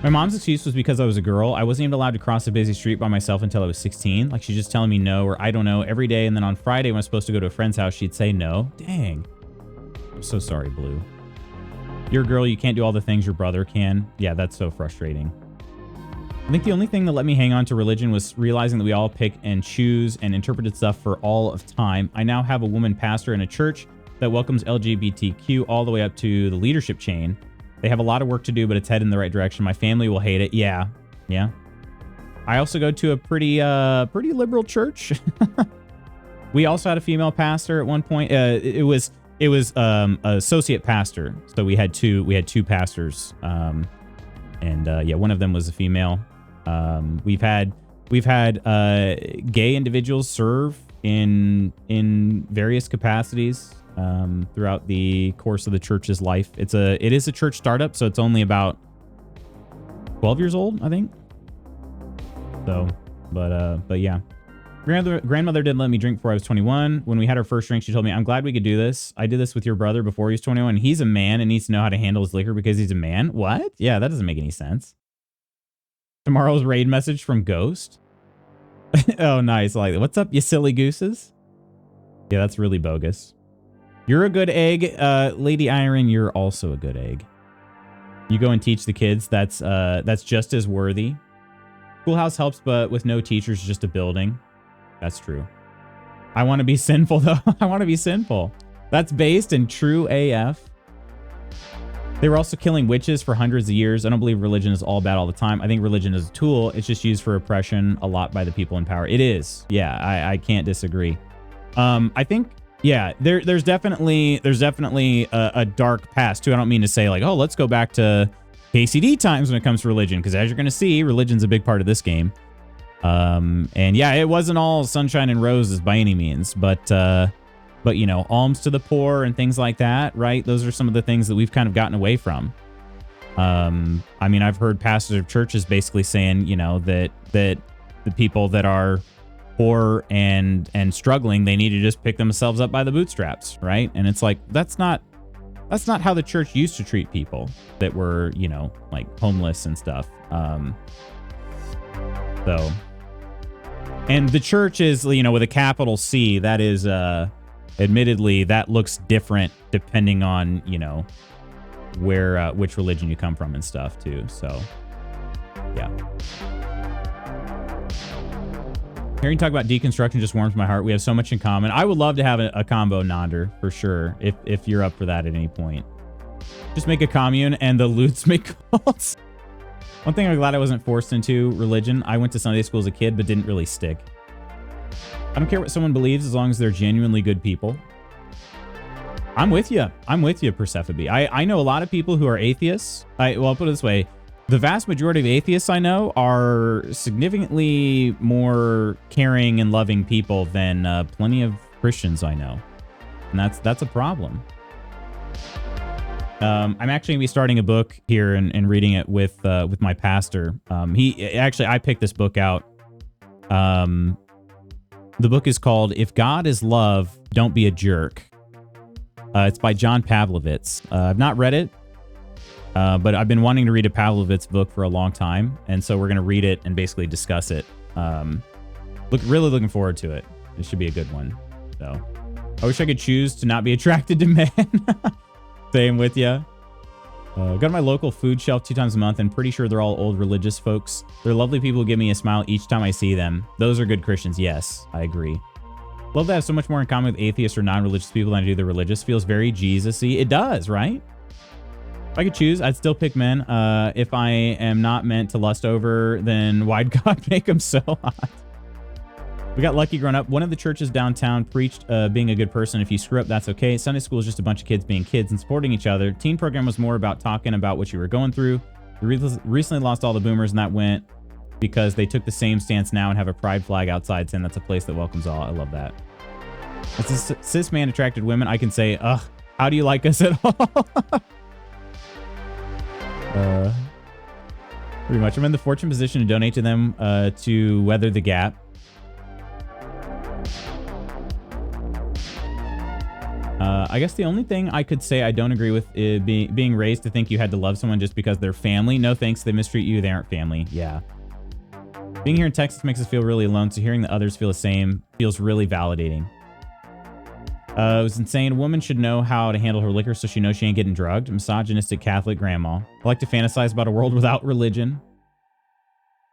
My mom's excuse was because I was a girl. I wasn't even allowed to cross a busy street by myself until I was 16. Like she's just telling me no, or I don't know, every day. And then on Friday when I was supposed to go to a friend's house, she'd say no. Dang. I'm so sorry, Blue. You're a girl, you can't do all the things your brother can. Yeah, that's so frustrating. I think the only thing that let me hang on to religion was realizing that we all pick and choose and interpreted stuff for all of time. I now have a woman pastor in a church that welcomes LGBTQ all the way up to the leadership chain. They have a lot of work to do, but it's headed in the right direction. My family will hate it. Yeah. I also go to a pretty liberal church. We also had a female pastor at one point. It was associate pastor. So we had two pastors. Yeah, one of them was a female. We've had gay individuals serve in various capacities throughout the course of the church's life. It is a church startup, so it's only about 12 years old, I think. So, but yeah. Grandmother didn't let me drink before I was 21. When we had our first drink, she told me, I'm glad we could do this. I did this with your brother before he was 21. He's a man and needs to know how to handle his liquor because he's a man. What? Yeah, that doesn't make any sense. Tomorrow's raid message from Ghost. Oh, nice. I like that. What's up, you silly gooses? Yeah, that's really bogus. You're a good egg. Lady Iron, you're also a good egg. You go and teach the kids. That's just as worthy. Schoolhouse helps, but with no teachers, just a building. That's true. I want to be sinful, though. I want to be sinful. That's based in true AF. They were also killing witches for hundreds of years. I don't believe religion is all bad all the time. I think religion is a tool. It's just used for oppression a lot by the people in power. It is. Yeah, I can't disagree. I think, yeah, there's definitely a dark past, too. I don't mean to say, like, oh, let's go back to KCD times when it comes to religion, because as you're going to see, religion's a big part of this game. And yeah, it wasn't all sunshine and roses by any means, but you know, alms to the poor and things like that, right? Those are some of the things that we've kind of gotten away from. I mean, I've heard pastors of churches basically saying, you know, that the people that are poor and struggling, they need to just pick themselves up by the bootstraps, right? And it's like, that's not how the church used to treat people that were, you know, like homeless and stuff. So, and the church is, you know, with a capital C, that is, admittedly, that looks different depending on, you know, where, which religion you come from and stuff too. So, yeah. Hearing you talk about deconstruction just warms my heart. We have so much in common. I would love to have a combo Nonder for sure. If you're up for that at any point, just make a commune and the loots make cults. One thing I'm glad I wasn't forced into religion. I went to Sunday school as a kid, but didn't really stick. I don't care what someone believes as long as they're genuinely good people. I'm with you. I'm with you, Persephone. I know a lot of people who are atheists. Well, I'll put it this way. The vast majority of atheists I know are significantly more caring and loving people than plenty of Christians I know. And that's a problem. I'm actually going to be starting a book here and reading it with my pastor. I picked this book out. The book is called If God is Love, Don't Be a Jerk. It's by John Pavlovitz. I've not read it, but I've been wanting to read a Pavlovitz book for a long time, and so we're going to read it and basically discuss it. Really looking forward to it. It should be a good one. So, I wish I could choose to not be attracted to men. Same with ya. Go to my local food shelf 2 times a month, and pretty sure they're all old religious folks. They're lovely people who give me a smile each time I see them. Those are good Christians. Yes, I agree. Love that I have so much more in common with atheists or non-religious people than I do the religious. Feels very Jesus-y. It does, right? If I could choose, I'd still pick men. If I am not meant to lust over, then why'd God make them so hot? We got lucky growing up. One of the churches downtown preached being a good person. If you screw up, that's okay. Sunday school is just a bunch of kids being kids and supporting each other. Teen program was more about talking about what you were going through. We recently lost all the boomers, and that went because they took the same stance now and have a pride flag outside saying that's a place that welcomes all. I love that. As a cis man attracted women, I can say, ugh, how do you like us at all? Pretty much. I'm in the fortunate position to donate to them to weather the gap. I guess the only thing I could say I don't agree with is being raised to think you had to love someone just because they're family. No thanks. They mistreat you. They aren't family. Yeah. Being here in Texas makes us feel really alone, so hearing that others feel the same feels really validating. It was insane. A woman should know how to handle her liquor so she knows she ain't getting drugged. Misogynistic Catholic grandma. I like to fantasize about a world without religion.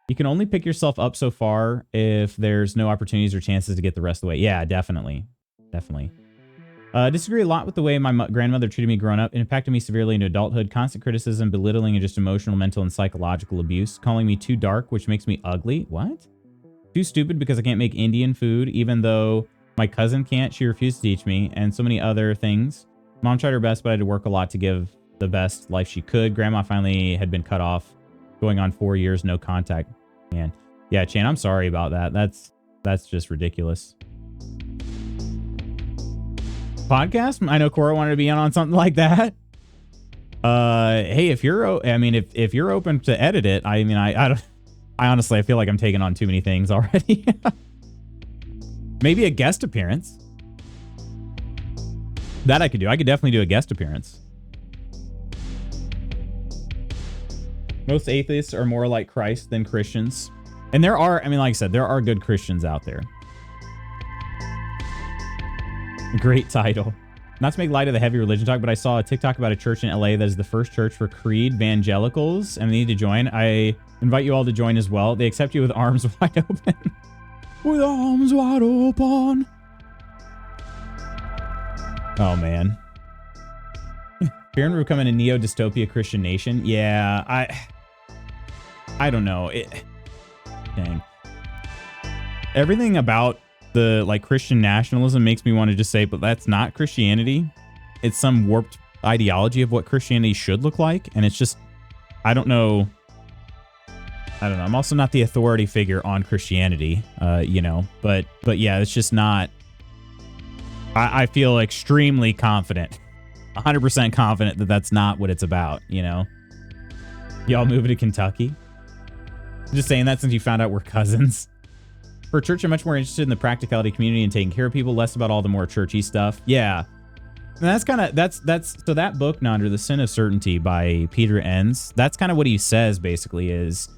You can only pick yourself up so far if there's no opportunities or chances to get the rest of the way. Yeah, definitely. Definitely. Disagree a lot with the way my grandmother treated me growing up. It impacted me severely into adulthood. Constant criticism, belittling, and just emotional, mental, and psychological abuse. Calling me too dark, which makes me ugly. What? Too stupid because I can't make Indian food, even though my cousin can't. She refused to teach me, and so many other things. Mom tried her best, but I had to work a lot to give the best life she could. Grandma finally had been cut off, going on 4 years, no contact. Man, yeah, Chan, I'm sorry about that. That's just ridiculous. Podcast? I know Cora wanted to be on something like that. Hey, if you're, I mean, if you're open to edit it, I mean, I honestly, I feel like I'm taking on too many things already. Maybe a guest appearance. That I could do. I could definitely do a guest appearance. Most atheists are more like Christ than Christians. And there are, I mean, like I said, there are good Christians out there. Great title. Not to make light of the heavy religion talk, but I saw a TikTok about a church in LA that is the first church for Creed evangelicals, and they need to join. I invite you all to join as well. They accept you with arms wide open. With arms wide open. Oh, man. Fearing we're becoming a neo-dystopia Christian nation. Yeah, I don't know. Dang. Everything about the like Christian nationalism makes me want to just say, but that's not Christianity. It's some warped ideology of what Christianity should look like. And it's just, I don't know. I'm also not the authority figure on Christianity, you know, but yeah, it's just not, I feel extremely confident, 100% confident that that's not what it's about, you know. Y'all moving to Kentucky? Just saying that since you found out we're cousins. For church, I'm much more interested in the practicality of community and taking care of people, less about all the more churchy stuff. Yeah. And that's kind of, so that book, Nonder, The Sin of Certainty by Peter Enns, that's kind of what he says basically is,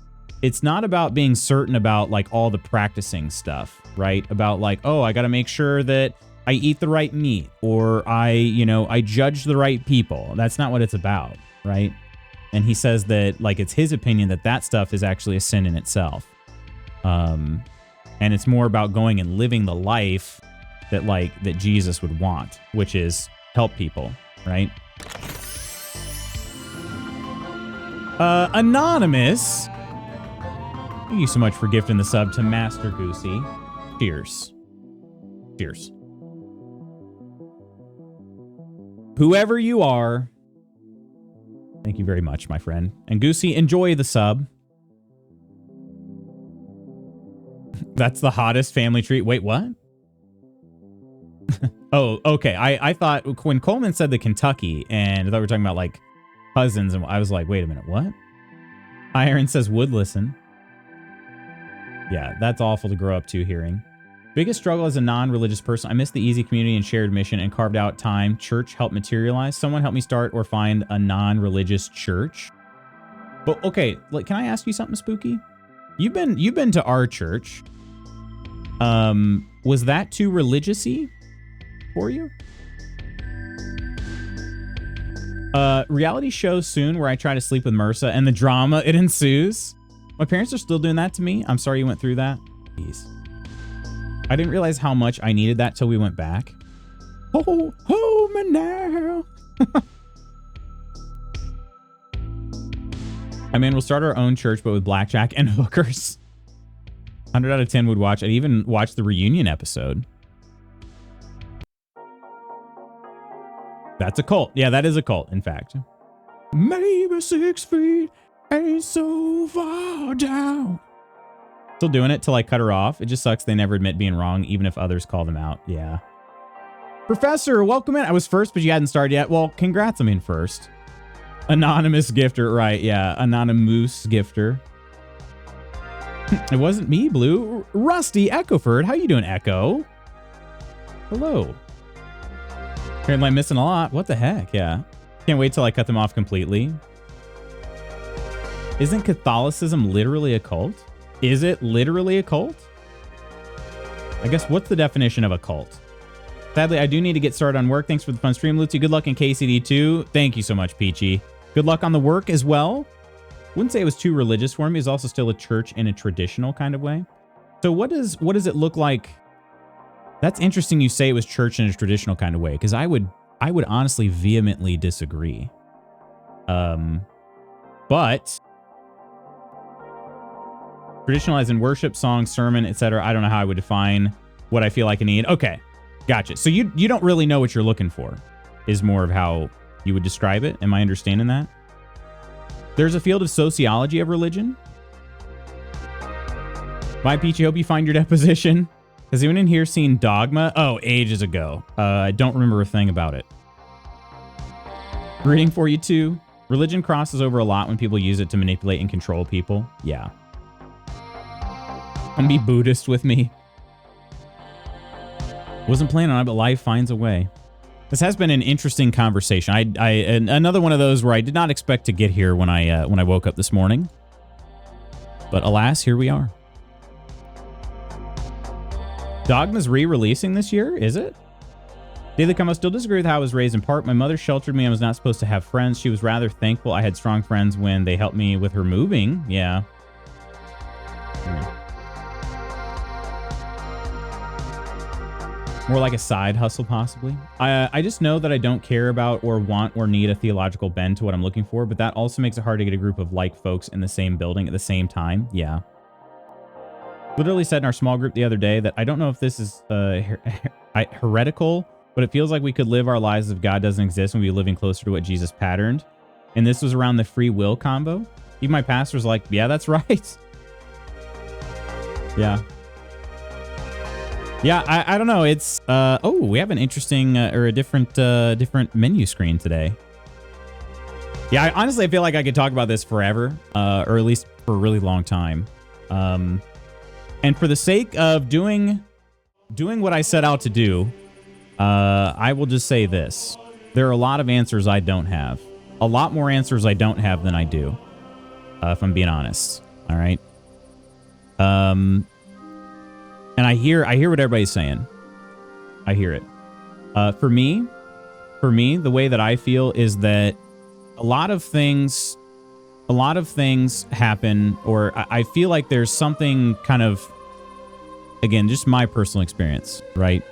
it's not about being certain about like all the practicing stuff, right? About like, oh, I got to make sure that I eat the right meat or I judge the right people. That's not what it's about, right? And he says that like, it's his opinion that that stuff is actually a sin in itself. And it's more about going and living the life that Jesus would want, which is help people, right? Anonymous. Thank you so much for gifting the sub to Master Goosey. Cheers. Cheers. Whoever you are, thank you very much, my friend. And Goosey, enjoy the sub. That's the hottest family tree. Wait, what? Oh, okay. I thought when Coleman said the Kentucky, and I thought we were talking about like cousins, and I was like, wait a minute, what? Iron says would listen. Yeah, that's awful to grow up to hearing. Biggest struggle as a non-religious person. I miss the easy community and shared mission and carved out time. Church helped materialize. Someone help me start or find a non-religious church. But okay, like, can I ask you something, Spooky? You've been to our church. Was that too religious-y for you? Reality show soon where I try to sleep with MRSA and the drama it ensues. My parents are still doing that to me. I'm sorry you went through that. Jeez. I didn't realize how much I needed that till we went back. Oh, me now. I mean, we'll start our own church, but with blackjack and hookers. 100 out of 10 would watch. I'd even watch the reunion episode. That's a cult. Yeah, that is a cult, in fact. Maybe 6 feet ain't so far down. Still doing it till I cut her off. It just sucks they never admit being wrong, even if others call them out. Yeah. Professor, welcome in. I was first, but you hadn't started yet. Well, congrats, I'm in first. Anonymous gifter, right, yeah. Anonymous gifter. It wasn't me, Blue. Rusty Echoford. How you doing, Echo? Hello. Apparently I'm missing a lot. What the heck, yeah. Can't wait till I cut them off completely. Isn't Catholicism literally a cult? Is it literally a cult? I guess what's the definition of a cult? Sadly, I do need to get started on work. Thanks for the fun stream, Lucy. Good luck in KCD too. Thank you so much, Peachy. Good luck on the work as well. Wouldn't say it was too religious for me. It's also still a church in a traditional kind of way. So what does it look like? That's interesting you say it was church in a traditional kind of way, because I would honestly vehemently disagree. But traditional as in worship, song, sermon, etc. I don't know how I would define what I feel like I need. Okay, gotcha. So you don't really know what you're looking for, is more of how you would describe it. Am I understanding that? There's a field of sociology of religion. Bye, Peachy. Hope you find your deposition. Has anyone in here seen Dogma? Oh, ages ago. I don't remember a thing about it. Reading for you too. Religion crosses over a lot when people use it to manipulate and control people. Yeah. Come be Buddhist with me. Wasn't planning on it, but life finds a way. This has been an interesting conversation. Another one of those where I did not expect to get here when I woke up this morning. But alas, here we are. Dogma's re-releasing this year, is it? Daily Come, I still disagree with how I was raised. In part, my mother sheltered me. I was not supposed to have friends. She was rather thankful I had strong friends when they helped me with her moving. Yeah. More like a side hustle, possibly. I just know that I don't care about or want or need a theological bend to what I'm looking for, but that also makes it hard to get a group of like folks in the same building at the same time. Yeah. Literally said in our small group the other day that I don't know if this is heretical, but it feels like we could live our lives if God doesn't exist and we'd be living closer to what Jesus patterned. And this was around the free will combo. Even my pastor's like, yeah, that's right. Yeah. Yeah, I don't know. It's, oh, we have an interesting or a different menu screen today. Yeah, honestly, I feel like I could talk about this forever, or at least for a really long time. And for the sake of doing what I set out to do, I will just say this. There are a lot of answers I don't have. A lot more answers I don't have than I do, if I'm being honest. All right. And I hear what everybody's saying. I hear it. For me, the way that I feel is that a lot of things happen, or I feel like there's something kind of, again, just my personal experience, right?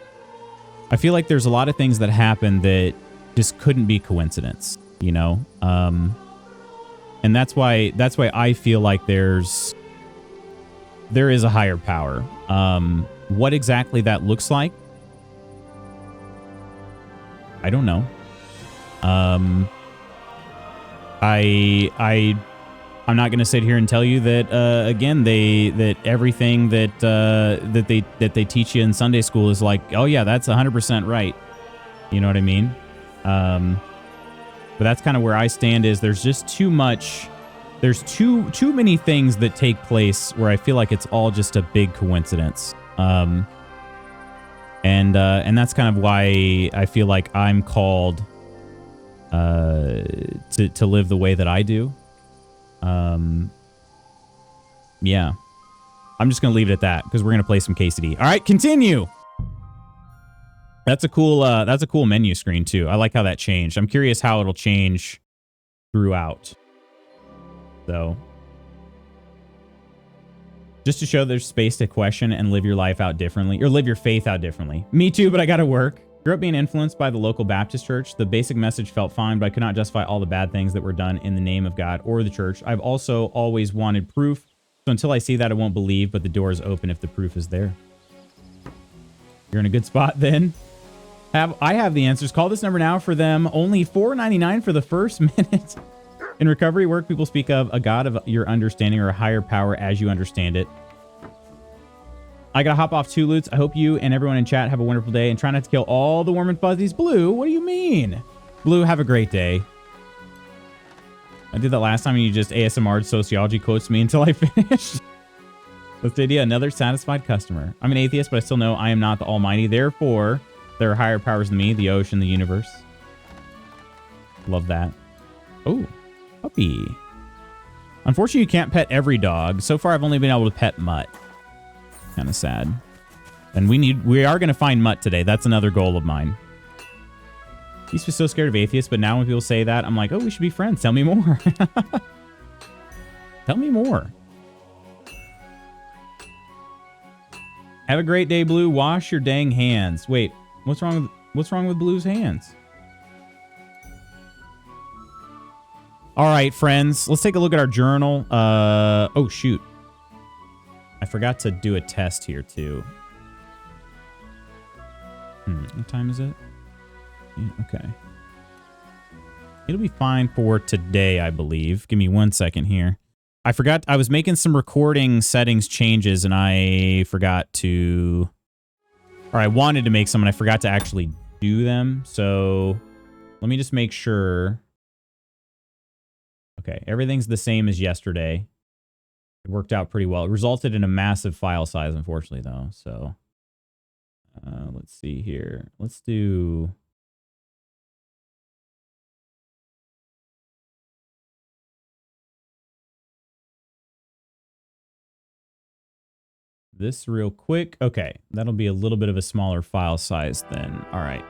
I feel like there's a lot of things that happen that just couldn't be coincidence, you know? And that's why I feel like there is a higher power. What exactly that looks like, I don't know. I'm not going to sit here and tell you that again that everything that they teach you in Sunday school is like, oh yeah, that's 100% right. You know what I mean? But that's kind of where I stand. Is there's just too much. There's too many things that take place where I feel like it's all just a big coincidence. And that's kind of why I feel like I'm called to live the way that I do. Yeah. I'm just going to leave it at that because we're going to play some KCD. All right, continue. That's a cool menu screen too. I like how that changed. I'm curious how it'll change throughout. So just to show there's space to question and live your life out differently, or live your faith out differently. Me too, but I got to work. Grew up being influenced by the local Baptist church. The basic message felt fine, but I could not justify all the bad things that were done in the name of God or the church. I've also always wanted proof. So until I see that, I won't believe, but the door is open if the proof is there. You're in a good spot then. I have the answers. Call this number now for them. Only $4.99 for the first minute. In recovery work, people speak of a God of your understanding or a higher power as you understand it. I gotta hop off 2 loots. I hope you and everyone in chat have a wonderful day and try not to kill all the warm and fuzzies. Blue, what do you mean? Blue, have a great day. I did that last time and you just ASMR'd sociology quotes me until I finished. That's the idea. Another satisfied customer. I'm an atheist, but I still know I am not the almighty. Therefore, there are higher powers than me, the ocean, the universe. Love that. Oh, puppy. Unfortunately, you can't pet every dog. So far, I've only been able to pet Mutt. Kind of sad. And we are going to find Mutt today. That's another goal of mine. I used to be so scared of atheists, but now when people say that, I'm like, oh, we should be friends. Tell me more. Tell me more. Have a great day, Blue. Wash your dang hands. Wait, what's wrong with Blue's hands? All right, friends, let's take a look at our journal. Oh, shoot. I forgot to do a test here, too. What time is it? Yeah, okay. It'll be fine for today, I believe. Give me 1 second here. I forgot. I was making some recording settings changes, and I forgot to... Or I wanted to make some, and I forgot to actually do them. So let me just make sure... Okay, everything's the same as yesterday. It worked out pretty well. It resulted in a massive file size, unfortunately, though. So let's see here. Let's do... this real quick. Okay, that'll be a little bit of a smaller file size then. All right.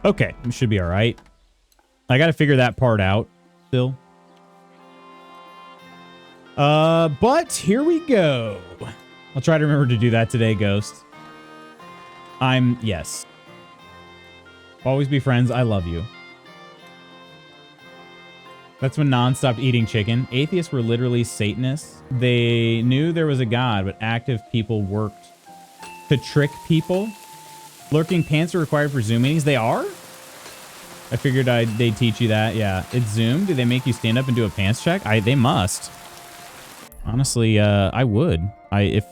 Okay, it should be all right. I got to figure that part out still. But here we go. I'll try to remember to do that today, Ghost. Yes. Always be friends. I love you. That's when Non stopped eating chicken. Atheists were literally Satanists. They knew there was a God, but active people worked to trick people. Lurking pants are required for Zoom meetings. They are? I figured they'd teach you that. Yeah. It's Zoom. Do they make you stand up and do a pants check? They must. Honestly, I would. I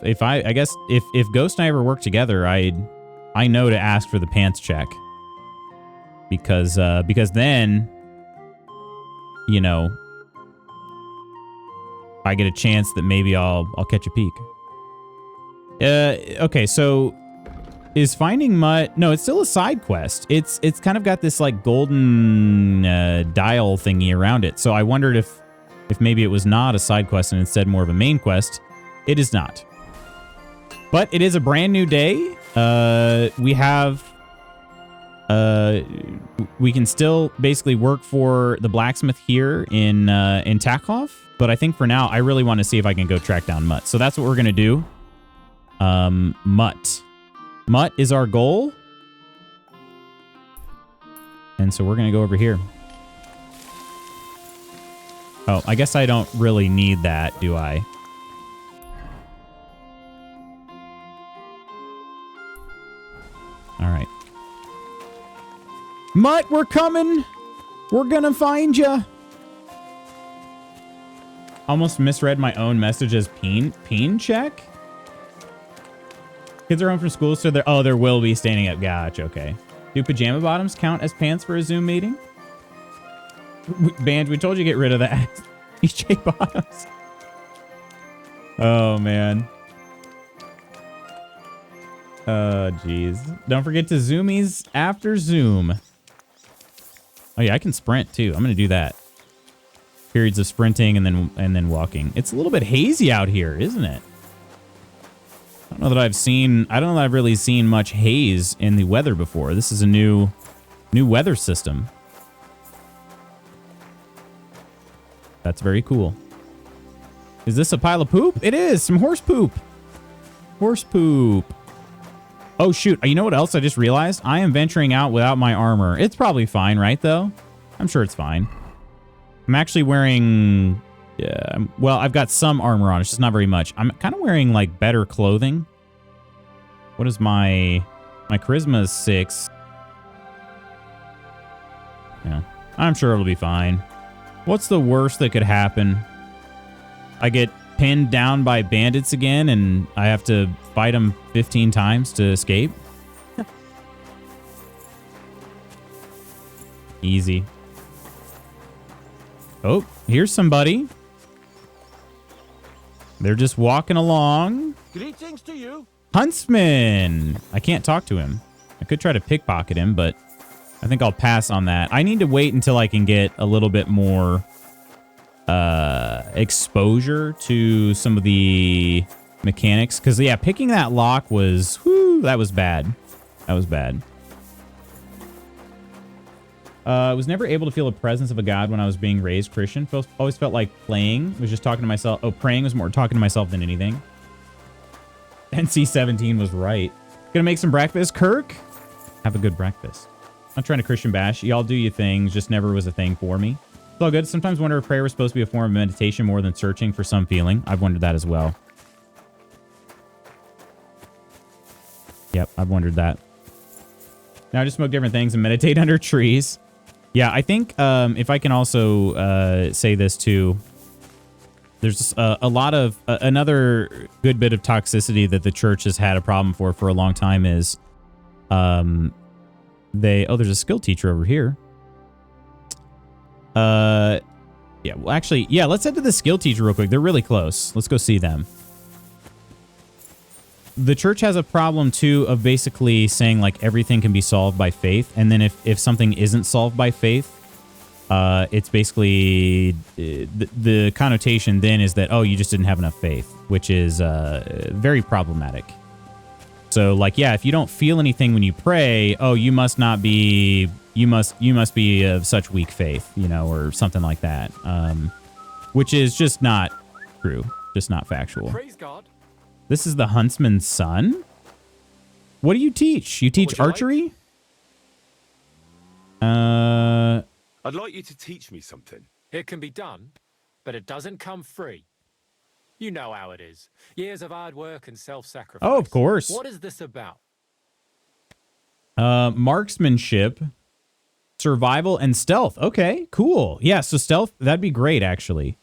guess if Ghost and I ever work together, I know to ask for the pants check. Because then, you know, I get a chance that maybe I'll catch a peek. Okay, so is finding Mutt? No, it's still a side quest. It's kind of got this like golden dial thingy around it. So I wondered if maybe it was not a side quest and instead more of a main quest. It is not. But it is a brand new day. We have... we can still basically work for the blacksmith here in Takhoff. But I think for now, I really want to see if I can go track down Mutt. So that's what we're going to do. Mutt. Mutt is our goal. And so we're going to go over here. Oh, I guess I don't really need that, do I? All right. Mutt, we're coming. We're gonna find you. Almost misread my own message as peen check. Kids are home from school, so there will be standing up. Gotcha, okay. Do pajama bottoms count as pants for a Zoom meeting? Band, we told you to get rid of that. PJ bottoms. Oh, man. Jeez. Don't forget to zoomies after zoom. Oh yeah, I can sprint too. I'm gonna do that. Periods of sprinting and then walking. It's a little bit hazy out here, isn't it? I don't know that I've really seen much haze in the weather before. This is a new weather system. That's very cool. Is this a pile of poop? It is some horse poop. Horse poop. Oh, shoot. You know what else I just realized? I am venturing out without my armor. It's probably fine, right, though? I'm sure it's fine. I'm actually wearing... Yeah, well, I've got some armor on. It's just not very much. I'm kind of wearing, like, better clothing. What is my... My charisma is 6. Yeah. I'm sure it'll be fine. What's the worst that could happen? I get pinned down by bandits again, and I have to fight them 15 times to escape. Easy. Oh, here's somebody. They're just walking along. Greetings to you. Huntsman. I can't talk to him. I could try to pickpocket him, but I think I'll pass on that. I need to wait until I can get a little bit more exposure to some of the mechanics. Because, yeah, picking that lock was... Whew, that was bad. That was bad. I was never able to feel the presence of a god when I was being raised Christian. Always felt like playing was just talking to myself. Oh, praying was more talking to myself than anything. NC-17 was right. Gonna make some breakfast, Kirk? Have a good breakfast. I'm trying to Christian bash. Y'all do your things, just never was a thing for me. It's all good. Sometimes wonder if prayer was supposed to be a form of meditation more than searching for some feeling. I've wondered that as well. Yep, I've wondered that. Now I just smoke different things and meditate under trees. Yeah, I think if I can also say this too, there's a lot of... another good bit of toxicity that the church has had a problem for a long time is... Oh, there's a skill teacher over here. Yeah, well, actually, yeah, let's head to the skill teacher real quick. They're really close. Let's go see them. The church has a problem, too, of basically saying, like, everything can be solved by faith. And then if something isn't solved by faith, it's basically... the connotation then is that, oh, you just didn't have enough faith, which is very problematic. So, like, yeah, if you don't feel anything when you pray, oh, you must not be... You must be of such weak faith, you know, or something like that. Which is just not true. Just not factual. Praise God. This is the huntsman's son? What do you teach? You teach archery? I'd like you to teach me something. It can be done, but it doesn't come free. You know how it is. Years of hard work and self-sacrifice. Oh, of course. What is this about? Marksmanship, survival, and stealth. Okay, cool. Yeah, so stealth, that'd be great, actually.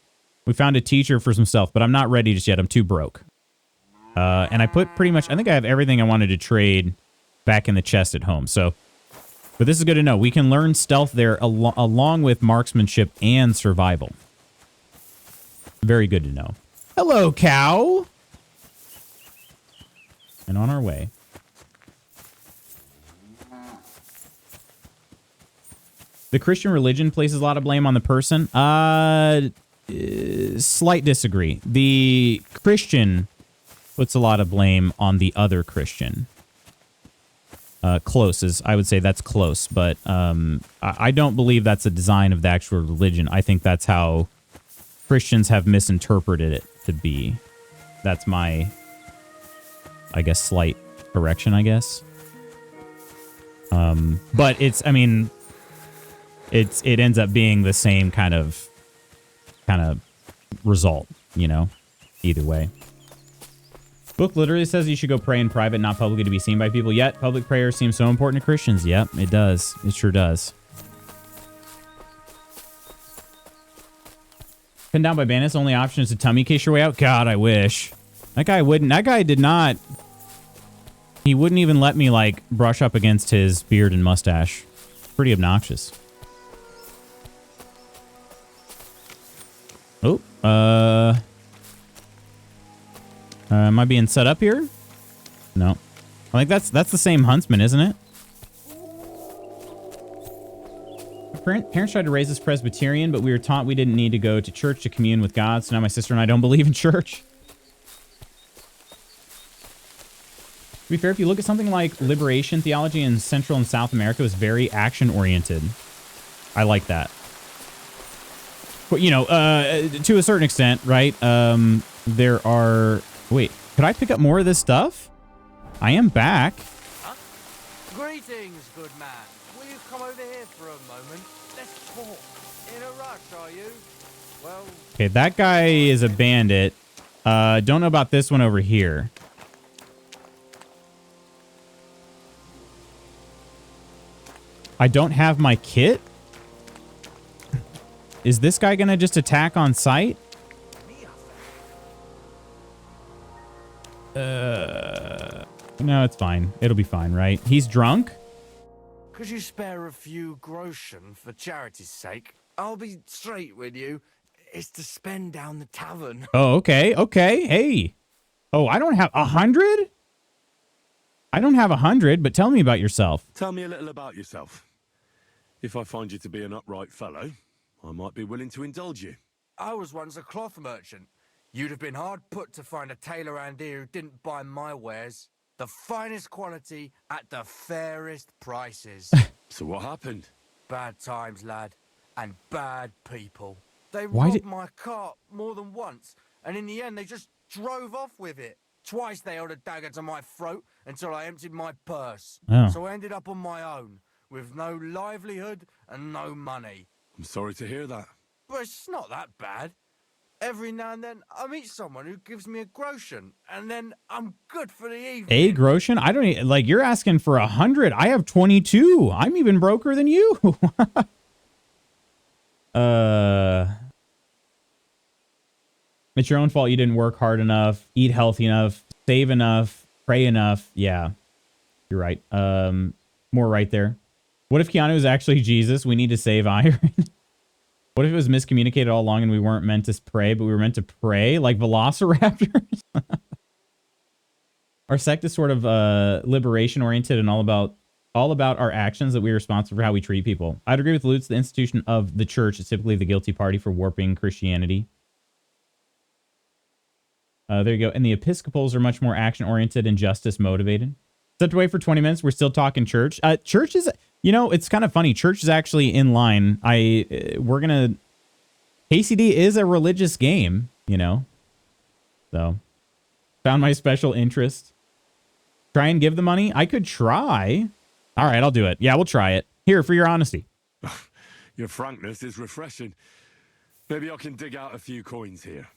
We found a teacher for some stealth, but I'm not ready just yet. I'm too broke. And I put pretty much... I think I have everything I wanted to trade back in the chest at home, so... But this is good to know. We can learn stealth there along with marksmanship and survival. Very good to know. Hello, cow! And on our way. The Christian religion places a lot of blame on the person. Slight disagree. The Christian puts a lot of blame on the other Christian. Close is, I would say that's close, but I don't believe that's a design of the actual religion. I think that's how Christians have misinterpreted it to be. That's my, I guess, slight correction, I guess. But it's, I mean, it ends up being the same kind of result, you know, either way. Book literally says you should go pray in private, not publicly to be seen by people. Yet, public prayer seems so important to Christians. Yep, it does. It sure does. Pinned down by bandits, only option is to tummy case your way out. God, I wish. That guy wouldn't. That guy did not. He wouldn't even let me, like, brush up against his beard and mustache. Pretty obnoxious. Oh, am I being set up here? No. I think that's the same huntsman, isn't it? Parents tried to raise us Presbyterian, but we were taught we didn't need to go to church to commune with God. So now my sister and I don't believe in church. To be fair, if you look at something like liberation theology in Central and South America, it was very action-oriented. I like that. But, you know, to a certain extent, right? There are... Wait, could I pick up more of this stuff? I am back. Huh? Greetings, good man. Will you come over here for a moment? Let's talk. In a rush, are you? Well... Okay, that guy is a bandit. Don't know about this one over here. I don't have my kit? Is this guy gonna just attack on sight? No, it's fine. It'll be fine, right? He's drunk? Could you spare a few groschen for charity's sake? I'll be straight with you. It's to spend down the tavern. Oh, okay. Okay. Hey. Oh, I don't have 100? I don't have 100, but tell me about yourself. Tell me a little about yourself. If I find you to be an upright fellow, I might be willing to indulge you. I was once a cloth merchant. You'd have been hard put to find a tailor around here who didn't buy my wares. The finest quality at the fairest prices. So what happened? Bad times, lad. And bad people. They Why robbed my cart more than once, and in the end they just drove off with it. Twice they held a dagger to my throat until I emptied my purse. Oh. So I ended up on my own, with no livelihood and no money. I'm sorry to hear that. But it's not that bad. Every now and then I meet someone who gives me a groschen, and then I'm good for the evening. A groschen? I don't like, you're asking for 100. I have 22. I'm even broker than you. It's your own fault you didn't work hard enough, eat healthy enough, save enough, pray enough. Yeah, you're right. More right there. What if Keanu is actually Jesus? We need to save iron. What if it was miscommunicated all along and we weren't meant to pray, but we were meant to pray like velociraptors? Our sect is sort of liberation oriented and all about our actions, that we're responsible for how we treat people. I'd agree with Lutz. The institution of the church is typically the guilty party for warping Christianity. There you go. And the Episcopals are much more action oriented and justice motivated. Stepped away for 20 minutes. We're still talking church. Church is, you know, it's kind of funny. Church is actually in line. KCD is a religious game, you know. So, found my special interest. Try and give the money? I could try. All right, I'll do it. Yeah, we'll try it. Here, for your honesty. Your frankness is refreshing. Maybe I can dig out a few coins here.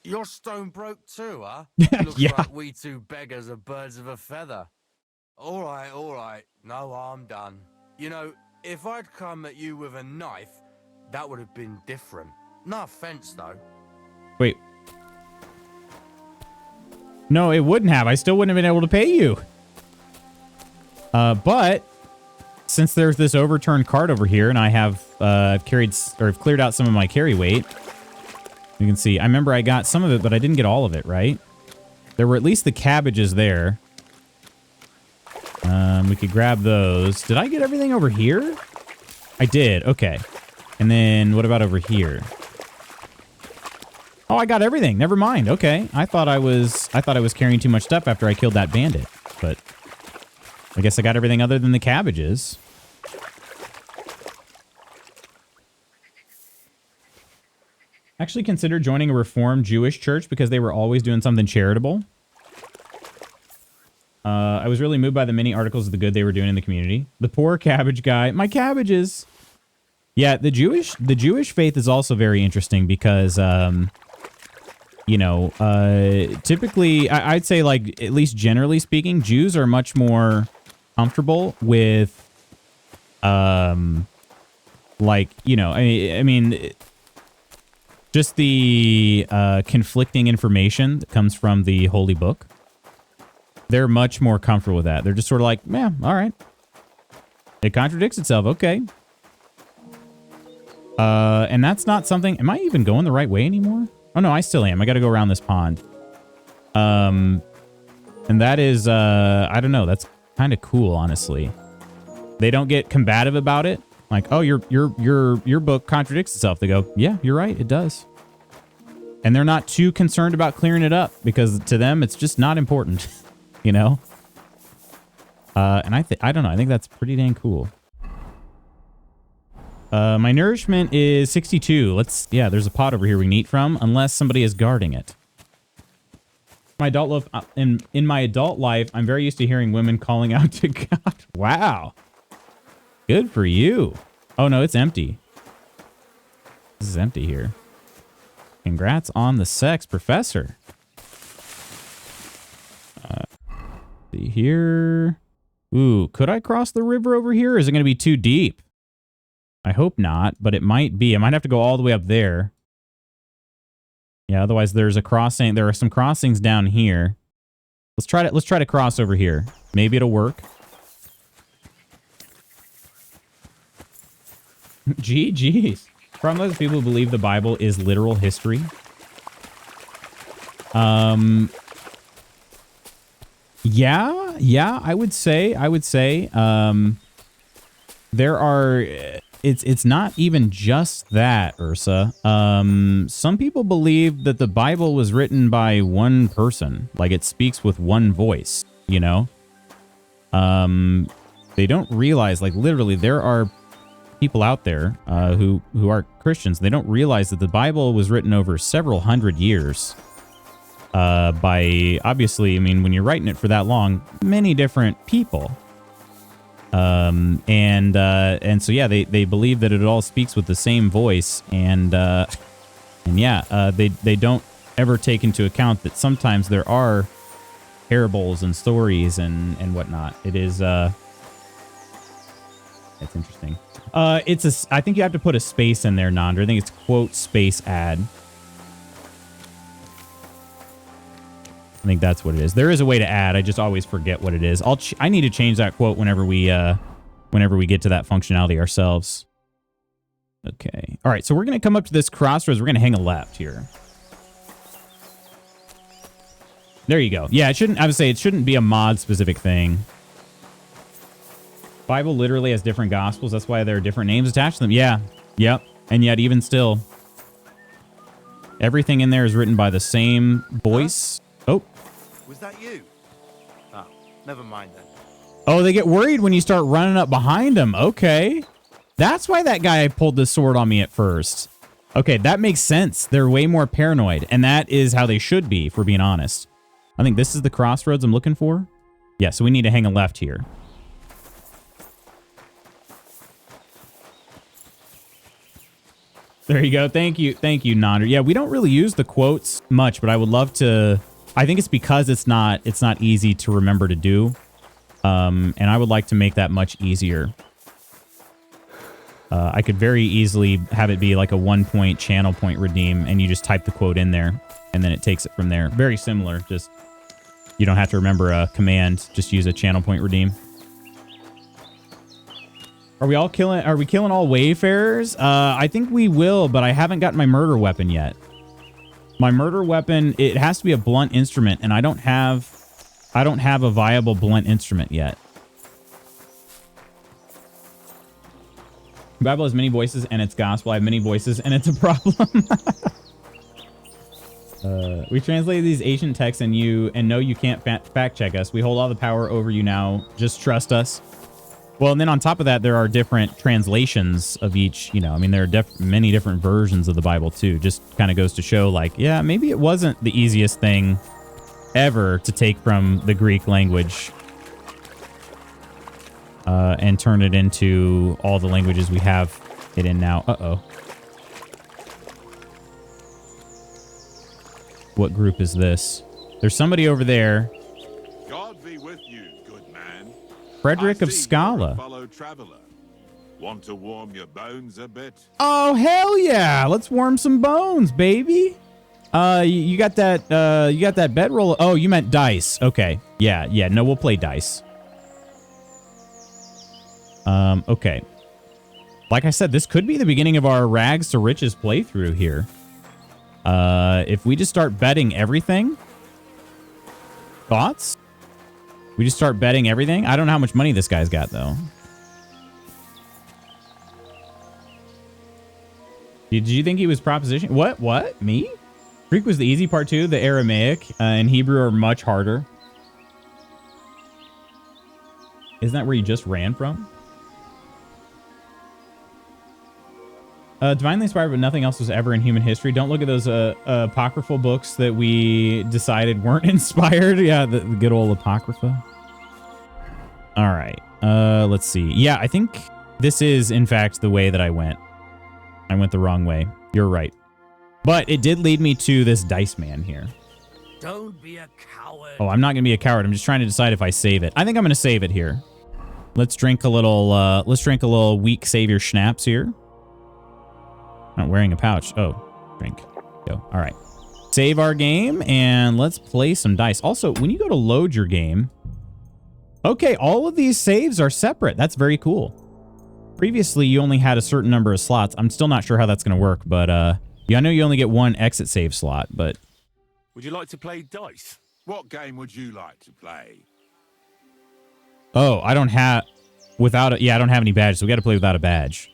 You're stone broke too, huh? Looks Yeah. like we two beggars are birds of a feather. All right. No harm done. You know, if I'd come at you with a knife, that would have been different. No offense, though. Wait. No, it wouldn't have. I still wouldn't have been able to pay you. But since there's this overturned cart over here, and I have I've cleared out some of my carry weight. You can see. I remember I got some of it, but I didn't get all of it, right? There were at least the cabbages there. We could grab those. Did I get everything over here? I did. Okay. And then what about over here? Oh, I got everything. Never mind. Okay. I thought I was carrying too much stuff after I killed that bandit, but I guess I got everything other than the cabbages. Actually considered joining a Reformed Jewish church because they were always doing something charitable. I was really moved by the many articles of the good they were doing in the community. The poor cabbage guy. My cabbages. Yeah, the Jewish faith is also very interesting because, you know, typically, I'd say, like, at least generally speaking, Jews are much more comfortable with, like, you know, I mean, just the conflicting information that comes from the Holy Book. They're much more comfortable with that. They're just sort of like, yeah, all right. It contradicts itself. Okay. And that's not something... Am I even going the right way anymore? Oh, no, I still am. I got to go around this pond. And that is, I don't know, that's kind of cool, honestly. They don't get combative about it. Like, oh, your book contradicts itself. They go, yeah, you're right, it does. And they're not too concerned about clearing it up because to them, it's just not important, you know? And I don't know, I think that's pretty dang cool. My nourishment is 62. Yeah, there's a pot over here we can eat from, unless somebody is guarding it. My adult life, in my adult life, I'm very used to hearing women calling out to God. Wow. Good for you. Oh, no, it's empty. This is empty here. Congrats on the sex, Professor. See here. Ooh, could I cross the river over here? Or is it going to be too deep? I hope not, but it might be. I might have to go all the way up there. Yeah, otherwise there's a crossing. There are some crossings down here. Let's try to cross over here. Maybe it'll work. GG's. From those people who believe the Bible is literal history. Yeah, I would say. There are. It's not even just that, Ursa. Some people believe that the Bible was written by one person, like it speaks with one voice, you know? They don't realize, like literally there are people out there who are Christians. They don't realize that the Bible was written over several hundred years by, obviously, I mean, when you're writing it for that long, many different people. And so, yeah, they believe that it all speaks with the same voice. And yeah, they don't ever take into account that sometimes there are parables and stories and whatnot. It is, it's interesting. I think you have to put a space in there, Nandra. I think it's quote space add. I think that's what it is. There is a way to add. I just always forget what it is. I need to change that quote whenever we get to that functionality ourselves. Okay. All right. So we're going to come up to this crossroads. We're going to hang a left here. There you go. Yeah, I would say it shouldn't be a mod specific thing. Bible literally has different gospels. That's why there are different names attached to them. Yeah. Yep. And yet even still, everything in there is written by the same voice. Oh. Was that you? Oh, never mind then. Oh, they get worried when you start running up behind them. Okay. That's why that guy pulled the sword on me at first. Okay, that makes sense. They're way more paranoid, and that is how they should be, if we're being honest. I think this is the crossroads I'm looking for. Yeah, so we need to hang a left here. There you go. Thank you, Nandra. Yeah, we don't really use the quotes much, but I would love to. I think it's because it's not easy to remember to do. And I would like to make that much easier. I could very easily have it be like a 1-point channel point redeem, and you just type the quote in there, and then it takes it from there. Very similar. Just you don't have to remember a command. Just use a channel point redeem. Are we killing all wayfarers? I think we will, but I haven't gotten my murder weapon yet. My murder weapon, it has to be a blunt instrument, and I don't have a viable blunt instrument yet. The Bible has many voices and it's gospel. I have many voices and it's a problem. We translated these ancient texts and know you can't fact check us. We hold all the power over you now. Just trust us. Well, and then on top of that, there are different translations of each, you know, I mean, there are many different versions of the Bible too. Just kind of goes to show like, yeah, maybe it wasn't the easiest thing ever to take from the Greek language and turn it into all the languages we have it in now. Uh-oh. What group is this? There's somebody over there. God be with you, good man. Frederick of Scala. Fellow traveler. Want to warm your bones a bit? Oh, hell yeah. Let's warm some bones, baby. You got that bedroll. Oh, you meant dice. Okay. Yeah. No, we'll play dice. Okay. Like I said, this could be the beginning of our rags to riches playthrough here. If we just start betting everything. Thoughts? We just start betting everything? I don't know how much money this guy's got, though. Did you think he was proposition? What? What? Me? Greek was the easy part, too. The Aramaic and Hebrew are much harder. Isn't that where you just ran from? Divinely inspired, but nothing else was ever in human history. Don't look at those apocryphal books that we decided weren't inspired. Yeah, the good old Apocrypha. All right. Let's see. Yeah, I think this is, in fact, the way that I went. I went the wrong way. You're right. But it did lead me to this dice man here. Don't be a coward. Oh, I'm not going to be a coward. I'm just trying to decide if I save it. I think I'm going to save it here. Let's drink a little weak savior schnapps here. Not wearing a pouch. Oh, drink. Go. All right. Save our game and let's play some dice. Also, when you go to load your game, okay, all of these saves are separate. That's very cool. Previously, you only had a certain number of slots. I'm still not sure how that's going to work, but yeah, I know you only get one exit save slot, but... Would you like to play dice? What game would you like to play? Oh, I don't have... Yeah, I don't have any badges, so we got to play without a badge.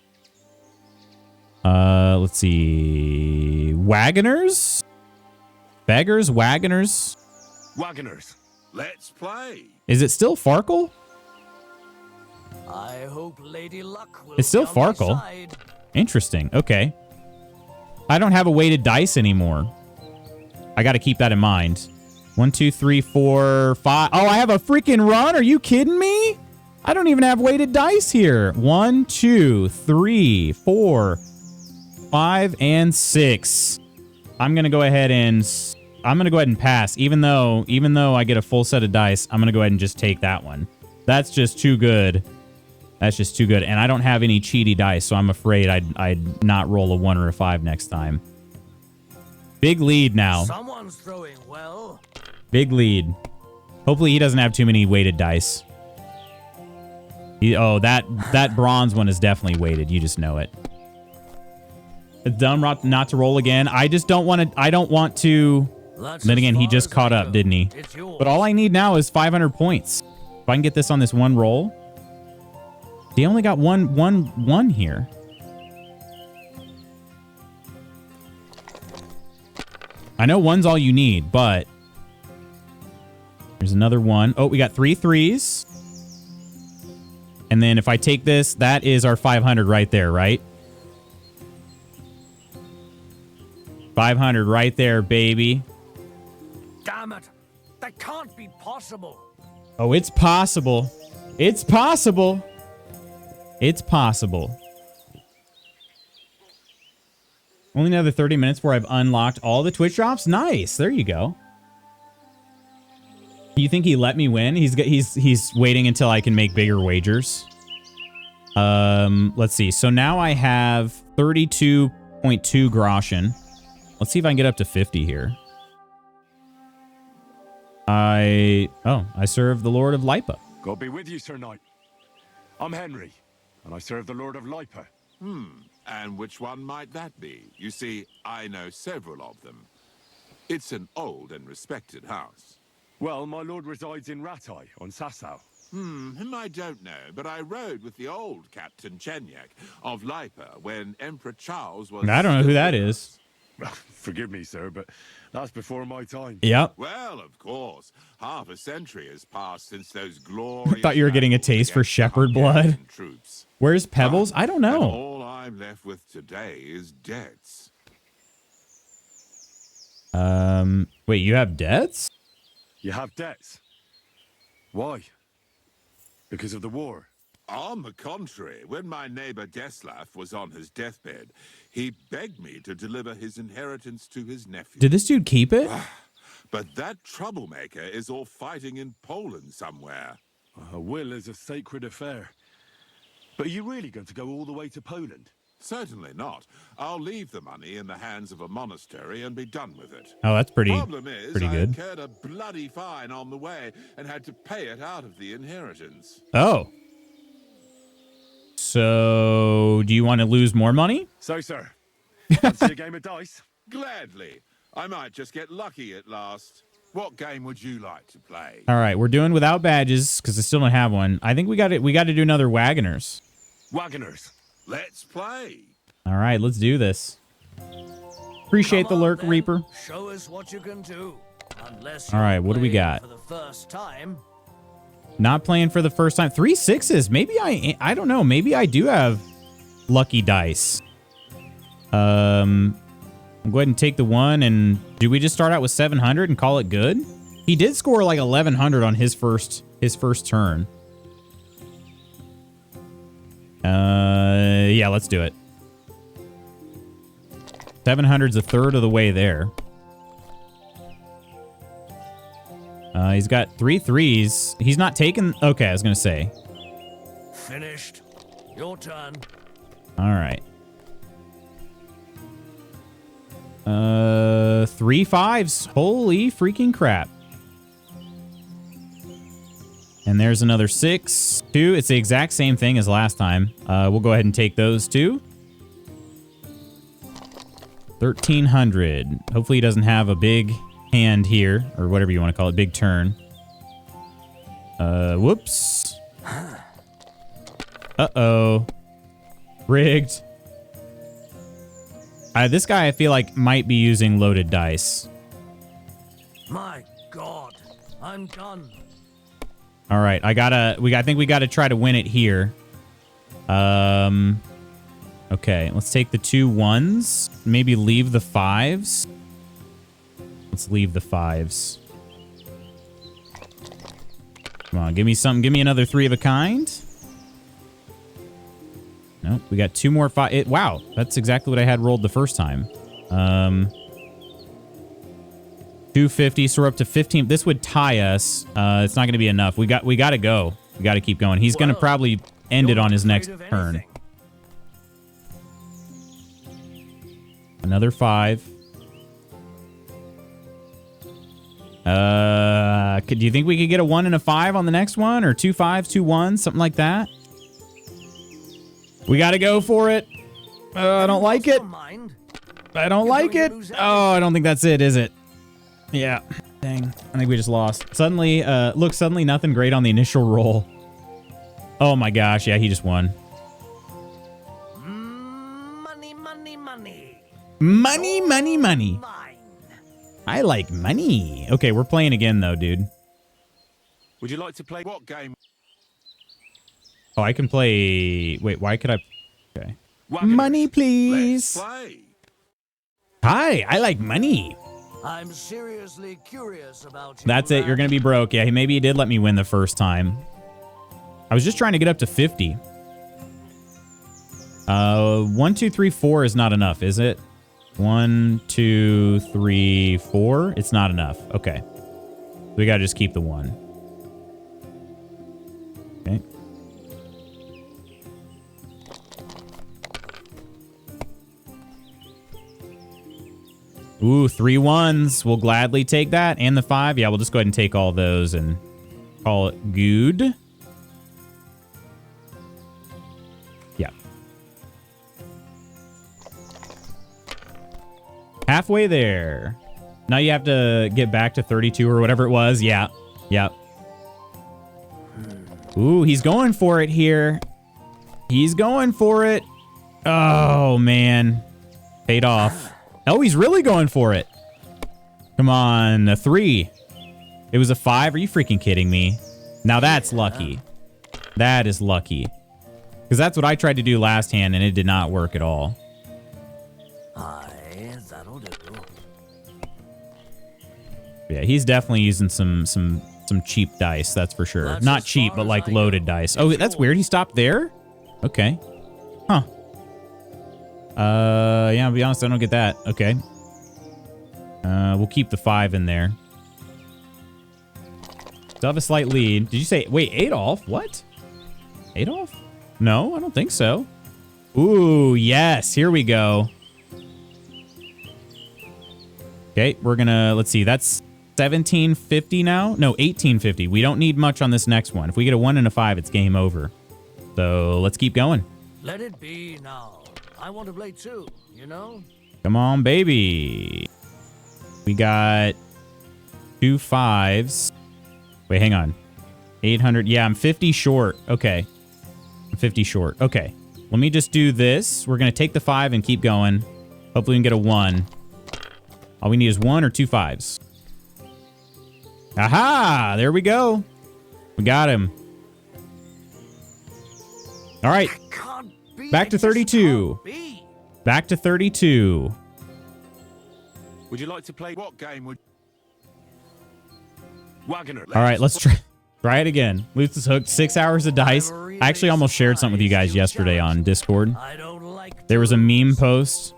Let's see... Wagoners? Beggars? Wagoners? Wagoners. Let's play. Is it still Farkle? I hope Lady Luck will It's still be on my Farkle. side. Interesting. Okay. I don't have a weighted dice anymore. I got to keep that in mind. 1, 2, 3, 4, 5. Oh, I have a freaking run. Are you kidding me? I don't even have weighted dice here. 1, 2, 3, 4, 5, and 6. I'm going to go ahead and pass. Even though I get a full set of dice, I'm going to go ahead and just take that one. That's just too good. That's just too good. And I don't have any cheaty dice, so I'm afraid I'd not roll a 1 or a 5 next time. Big lead now. Someone's throwing well. Big lead. Hopefully he doesn't have too many weighted dice. That bronze one is definitely weighted. You just know it. It's dumb not to roll again. I just don't want to. I don't want to. Then again, he just caught up, didn't he? But all I need now is 500 points. If I can get this on this one roll. He only got one here. I know one's all you need, but there's another one. Oh, we got 3 threes. And then if I take this, that is our 500 right there, right? 500 right there, baby. Damn it. That can't be possible. Oh, it's possible. It's possible. It's possible. Only another 30 minutes before I've unlocked all the Twitch drops. Nice. There you go. You think he let me win? He's waiting until I can make bigger wagers. Let's see. So now I have 32.2 groschen. Let's see if I can get up to 50 here. I serve the Lord of Lipa. God be with you, Sir Knight. I'm Henry, and I serve the Lord of Lipa. And which one might that be? You see, I know several of them. It's an old and respected house. Well, my lord resides in Ratai on Sasau. Him I don't know, but I rode with the old Captain Chenyak of Lipa when Emperor Charles was... I don't know who that is. Forgive me, sir, but that's before my time. Yep. Well, of course. Half a century has passed since those glorious... I thought you were getting a taste for shepherd blood. Troops. Where's Pebbles? I don't And know. all I'm left with today is debts. Wait, you have debts? You have debts. Why? Because of the war. On the contrary, when my neighbor Deslav was on his deathbed, he begged me to deliver his inheritance to his nephew. Did this dude keep it? But that troublemaker is all fighting in Poland somewhere. A will is a sacred affair. But are you really going to go all the way to Poland? Certainly not. I'll leave the money in the hands of a monastery and be done with it. Oh, that's pretty Problem is, I good. incurred a bloody fine on the way and had to pay it out of the inheritance. Oh. So, do you want to lose more money? So, sir, fancy a game of dice? Gladly. I might just get lucky at last. What game would you like to play? All right, we're doing without badges because I still don't have one. I think we got it. We got to do another Wagoners. Wagoners. Let's play. All right, let's do this. Appreciate the lurk, Reaper. Show us what you can do. Unless All right, what do we got? For the first time. Not playing for the first time. 3 6s. Maybe I don't know. Maybe I do have lucky dice. I'll go ahead and take the 1. And do we just start out with 700 and call it good? He did score like 1100 on his first turn. Yeah, let's do it. 700's a third of the way there. He's got 3 3s. He's not taking... Okay, I was going to say. Finished. Your turn. All right. 3 5s. Holy freaking crap. And there's another 6, 2. It's the exact same thing as last time. We'll go ahead and take those 2. 1300. Hopefully he doesn't have a big hand here, or whatever you want to call it, big turn. Whoops. Uh-oh. Rigged. This guy, I feel like, might be using loaded dice. My God, I'm done. All right, I think we gotta try to win it here. Okay, let's take the 2 1s. Maybe leave the 5s. Let's leave the 5s. Come on, give me something. Give me another 3 of a kind. Nope, we got 2 more 5. Wow, that's exactly what I had rolled the first time. 250, so we're up to 15. This would tie us. It's not going to be enough. We got to go. We got to keep going. He's going to probably end it on his next turn. Another 5. Do you think we could get a 1 and a 5 on the next one, or 2 5s, 2 1s, something like that? We got to go for it. I don't like it. I don't like it. Oh, I don't think that's it, is it? Yeah. Dang. I think we just lost. Suddenly, look, suddenly nothing great on the initial roll. Oh my gosh. Yeah, he just won. Money, money, money. Money, money, money. Mine. I like money. Okay, we're playing again, though, dude. Would you like to play what game? Oh, I can play... Wait, why could I... Okay. Wagoners. Money, please. Let's play. Hi, I like money. I'm seriously curious about you. That's it. You're going to be broke. Yeah, maybe he did let me win the first time. I was just trying to get up to 50. 1, 2, 3, 4 is not enough, is it? 1, 2, 3, 4. It's not enough. Okay. We got to just keep the 1. Okay. Ooh, 3 1s. We'll gladly take that. And the 5. Yeah, we'll just go ahead and take all those and call it good. Yeah. Halfway there. Now you have to get back to 32 or whatever it was. Yeah. Yep. Ooh, he's going for it here. He's going for it. Oh, man. Paid off. Oh, he's really going for it. Come on, a 3. It was a 5. Are you freaking kidding me? Now that's lucky. That is lucky. Because that's what I tried to do last hand, and it did not work at all. Aye, that'll do. Yeah, he's definitely using some cheap dice, that's for sure. That's Not cheap, but like loaded dice. Oh, that's weird. He stopped there? Okay. Huh. Yeah, I'll be honest, I don't get that. Okay. We'll keep the 5 in there. Still have a slight lead. Did you say... Wait, Adolf? What? Adolf? No, I don't think so. Ooh, yes. Here we go. Okay, we're gonna... Let's see. That's 1750 now? No, 1850. We don't need much on this next one. If we get a 1 and a 5, it's game over. So let's keep going. Let it be now. I want to play too, you know? Come on, baby. We got 2 5s. Wait, hang on. 800. Yeah, I'm 50 short. Okay. I'm 50 short. Okay. Let me just do this. We're going to take the 5 and keep going. Hopefully we can get a 1. All we need is 1 or 2 5s. Aha! There we go. We got him. All right. Back to 32. Back to 32. Would you like to play? What game would... Wagoner. All right, let's try it again. Luke's is hooked. 6 hours of dice. I actually almost shared something with you guys yesterday on Discord. There was a meme post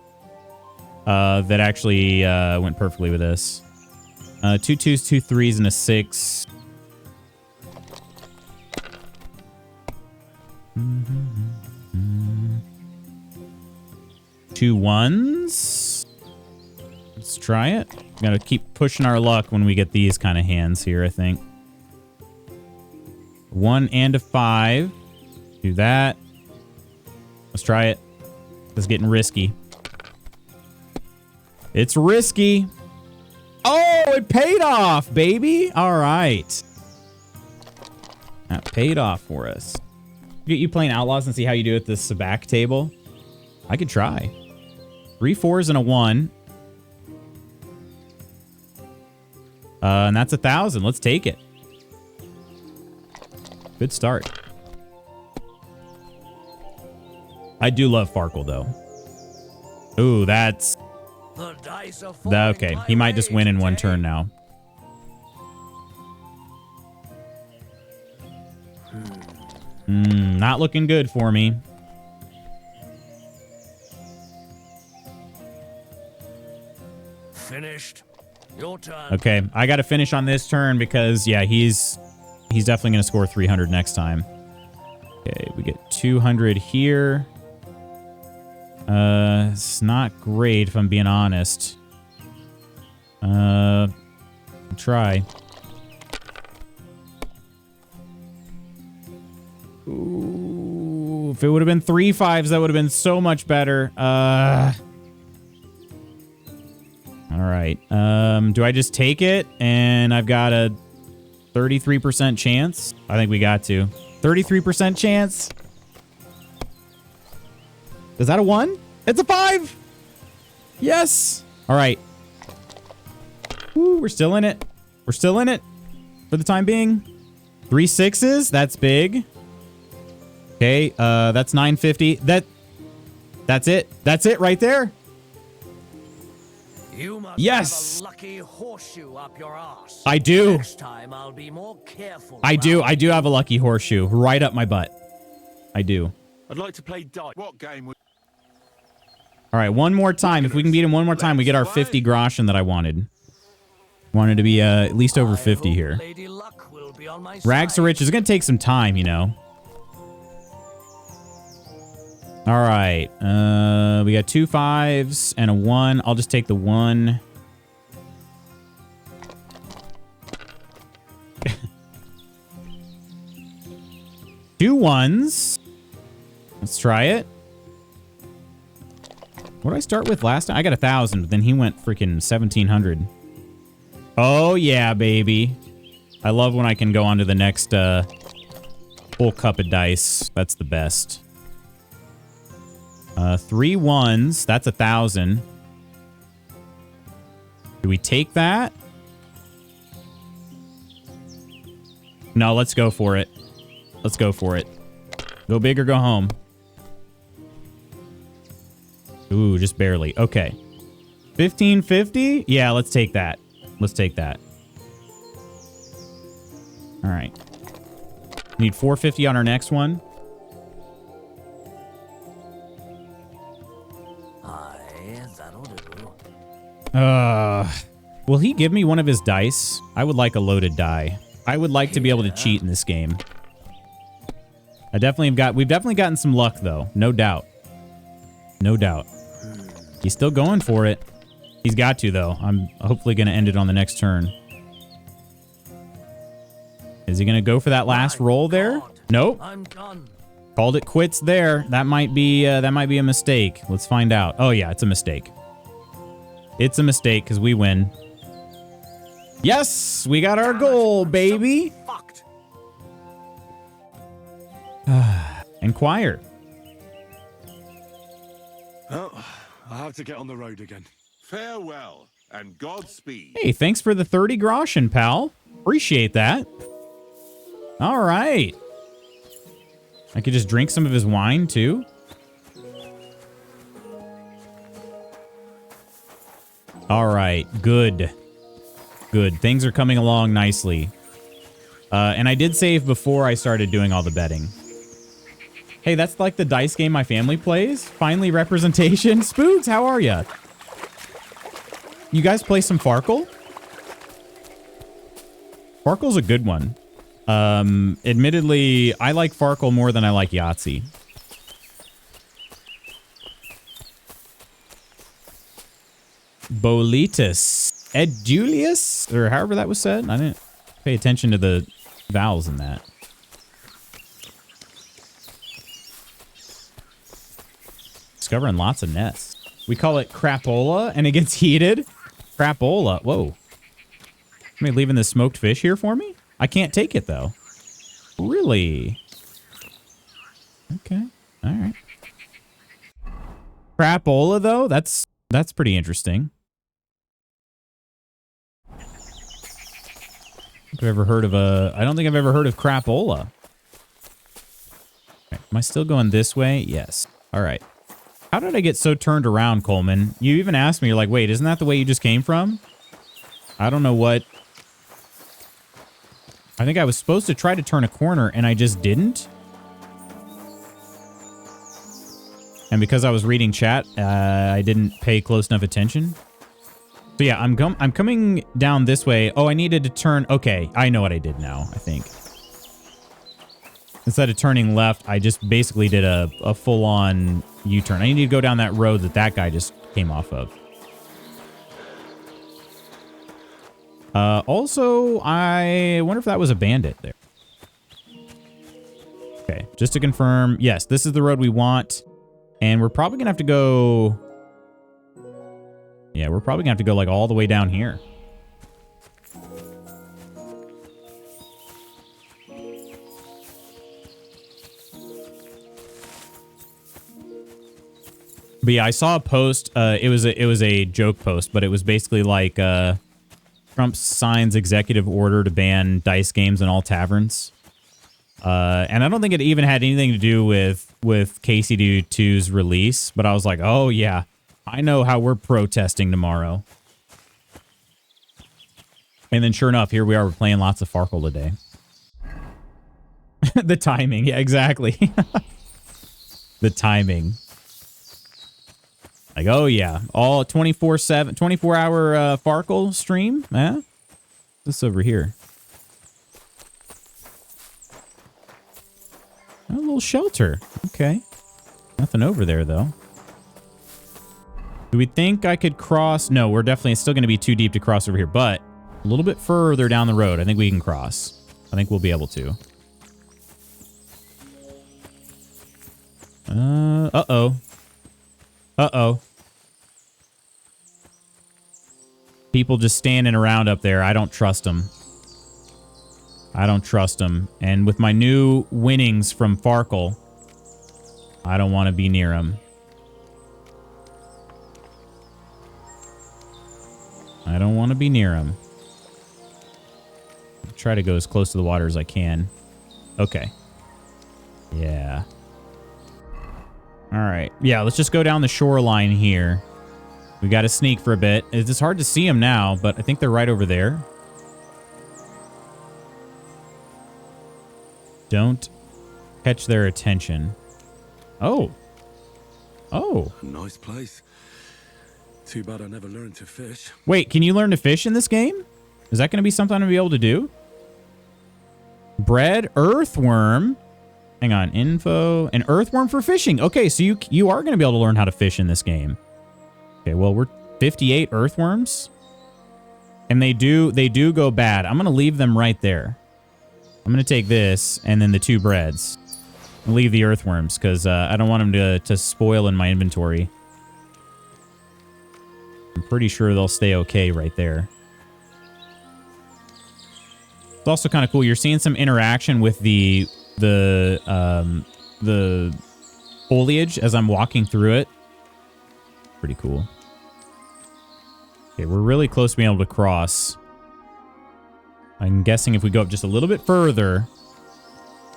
that actually went perfectly with this. 2 2s, 2 3s, and a 6. Two 1s. Let's try it. Gotta keep pushing our luck when we get these kind of hands here, I think. 1 and a 5. Do that. Let's try it. This is getting risky. It's risky. Oh, it paid off, baby. All right. That paid off for us. Get you playing Outlaws and see how you do at this Sabak table. I could try. 3 4s and a 1. And that's 1,000. Let's take it. Good start. I do love Farkle, though. Ooh, that's... Okay, he might just win in one turn now. Not looking good for me. Finished. Your turn. Okay, I got to finish on this turn because, yeah, he's definitely going to score 300 next time. Okay, we get 200 here. It's not great if I'm being honest. I'll try. Ooh, if it would have been 3 5s, that would have been so much better. All right. Do I just take it? And I've got a 33% chance. I think we got to. 33% chance. Is that a 1? It's a 5. Yes. All right. Woo, we're still in it. We're still in it for the time being. 3 6s. That's big. Okay. That's 950. That's it. That's it right there. You must yes. have a lucky horseshoe up your ass. I do. Next time I'll be more careful. I do. I do have a lucky horseshoe right up my butt. I do. I'd like to play dice. What game would... All right, one more time. If we can beat him one more time, we get our 50 groschen that I wanted. Wanted to be at least over 50 here. Lady Luck will be on my Rags to side. riches. It's going to take some time, you know. All right. We got 2 5s and a 1. I'll just take the 1. Two 1s. Let's try it. What did I start with last time? I got 1,000, but then he went freaking 1,700. Oh, yeah, baby. I love when I can go on to the next full cup of dice. That's the best. 3 1s. That's 1,000. Do we take that? No, let's go for it. Let's go for it. Go big or go home. Ooh, just barely. Okay. 1,550? Yeah, let's take that. Let's take that. All right. Need 450 on our next one. Will he give me one of his dice? I would like a loaded die. I would like to be able to cheat in this game. We've definitely gotten some luck though. No doubt. No doubt. He's still going for it. He's got to though. I'm hopefully going to end it on the next turn. Is he going to go for that last roll there? Nope. I'm done. Called it quits there. That might be a mistake. Let's find out. Oh yeah, it's a mistake. It's a mistake because we win. Yes, we got our goal, baby. Fucked. Inquire. Oh, I have to get on the road again. Farewell and Godspeed. Hey, thanks for the 30 groschen, pal. Appreciate that. All right. I could just drink some of his wine, too. All right. Good. Good. Things are coming along nicely. And I did save before I started doing all the betting. Hey, that's like the dice game my family plays. Finally, representation. Spooks, how are ya? You guys play some Farkle? Farkle's a good one. Admittedly, I like Farkle more than I like Yahtzee. Bolitus. Edulius? Or however that was said. I didn't pay attention to the vowels in that. Discovering lots of nests. We call it crapola, and it gets heated. Crapola. Whoa. Somebody leaving this smoked fish here for me? I can't take it, though. Really? Okay. All right. Crapola, though? That's pretty interesting. I don't think I've ever heard of crapola. Okay. Am I still going this way? Yes. All right. How did I get so turned around, Coleman? You even asked me, you're like, wait, isn't that the way you just came from? I don't know what. I think I was supposed to try to turn a corner and I just didn't. And because I was reading chat, I didn't pay close enough attention. So yeah, I'm coming down this way. Oh, I needed to turn. Okay, I know what I did now, I think. Instead of turning left, I just basically did a full-on U-turn. I need to go down that road that guy just came off of. Also, I wonder if that was a bandit there. Okay, just to confirm. Yes, this is the road we want. And we're probably going to have to go... Yeah, we're probably going to have to go like all the way down here. But yeah, I saw a post. It was a joke post, but it was basically like Trump signs executive order to ban dice games in all taverns. And I don't think it even had anything to do with KCD2's release, but I was like, oh yeah, I know how we're protesting tomorrow. And then sure enough, here we are, we're playing lots of Farkle today. The timing, yeah, exactly. The timing. Like, oh yeah, all 24/7, 24-hour Farkle stream, yeah? This over here. A little shelter. Okay. Nothing over there, though. Do we think I could cross? No, we're definitely still going to be too deep to cross over here, but a little bit further down the road, I think we can cross. I think we'll be able to. Uh-oh. Uh-oh. People just standing around up there. I don't trust them. I don't trust them. And with my new winnings from Farkle, I don't want to be near them. I don't want to be near them. Try to go as close to the water as I can. Okay. Yeah. All right. Yeah, let's just go down the shoreline here. We got to sneak for a bit. It's hard to see them now, but I think they're right over there. Don't catch their attention. Oh. Oh. Nice place. Too bad I never learned to fish. Wait, can you learn to fish in this game? Is that going to be something I'm going to be able to do? Bread, earthworm. Hang on, info. An earthworm for fishing. Okay, so you are going to be able to learn how to fish in this game. Okay, well, we're 58 earthworms. And they do go bad. I'm going to leave them right there. I'm going to take this and then the 2 breads. And leave the earthworms because I don't want them to spoil in my inventory. I'm pretty sure they'll stay okay right there. It's also kind of cool. You're seeing some interaction with the foliage as I'm walking through it. Pretty cool. Okay, we're really close to being able to cross. I'm guessing if we go up just a little bit further,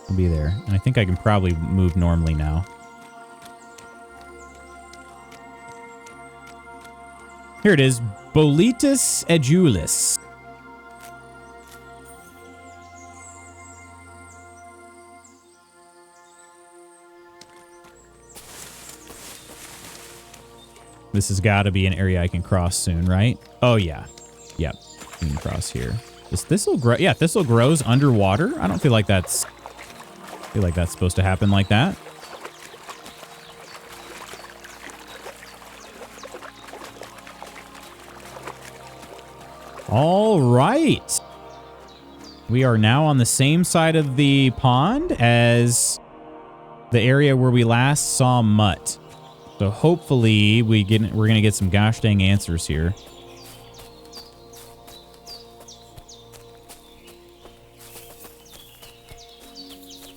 we'll be there. And I think I can probably move normally now. Here it is. Boletus edulis. This has got to be an area I can cross soon, right? Oh, yeah. Yep. You can cross here. This thistle grow. Yeah, thistle grows underwater. I don't feel like that's supposed to happen like that. All right. We are now on the same side of the pond as the area where we last saw Mutt. So hopefully we're going to get some gosh dang answers here.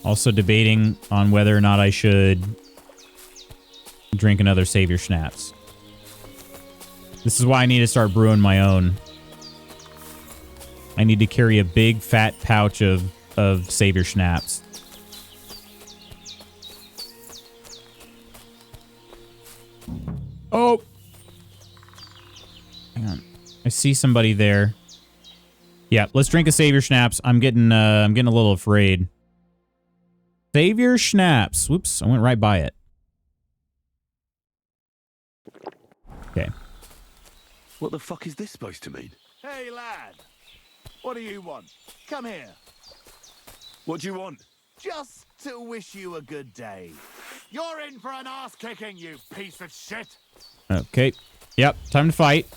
Also debating on whether or not I should drink another Savior Schnapps. This is why I need to start brewing my own. I need to carry a big fat pouch of Savior Schnapps. Oh! Hang on. I see somebody there. Yeah, let's drink a Savior Schnapps. I'm getting a little afraid. Savior Schnapps. Whoops, I went right by it. Okay. What the fuck is this supposed to mean? Hey, lad. What do you want? Come here. What do you want? Just to wish you a good day. You're in for an ass-kicking, you piece of shit. Okay. Yep, time to fight.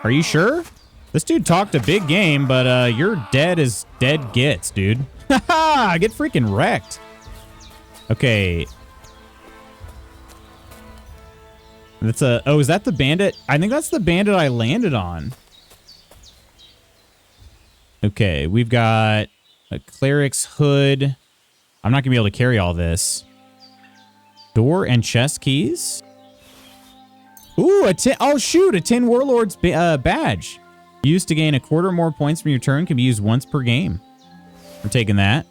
Are you sure? This dude talked a big game, but you're dead as dead gets, dude. Haha, get freaking wrecked. Okay. That's a... Oh, is that the bandit? I think that's the bandit I landed on. Okay, we've got a cleric's hood. I'm not going to be able to carry all this. Door and chest keys. Ooh, oh, shoot, a Tin Warlord's badge. Used to gain a quarter more points from your turn. Can be used once per game. We're taking that.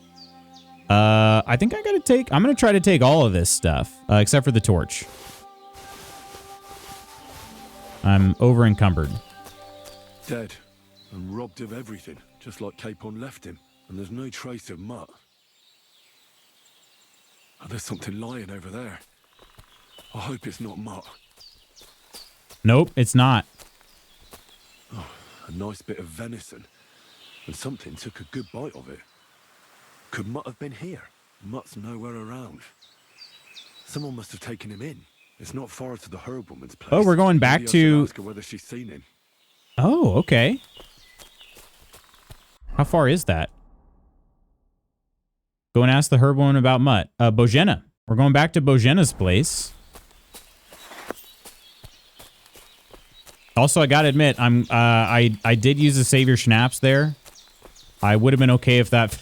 I think I'm going to try to take all of this stuff, except for the torch. I'm over encumbered. Dead and robbed of everything, just like Capon left him. And there's no trace of Mutt. Oh, there's something lying over there. I hope it's not Mutt. Nope, it's not. Oh, a nice bit of venison. And something took a good bite of it. Could Mutt have been here? Mutt's nowhere around. Someone must have taken him in. It's not far to the herb-woman's place. Oh, we're going back Maybe I to... should ask her whether she's seen him. Oh, okay. How far is that? Go and ask the herb woman about Mutt. Bojena. We're going back to Bojena's place. Also, I gotta admit, I did use the Savior Schnapps there. I would have been okay if that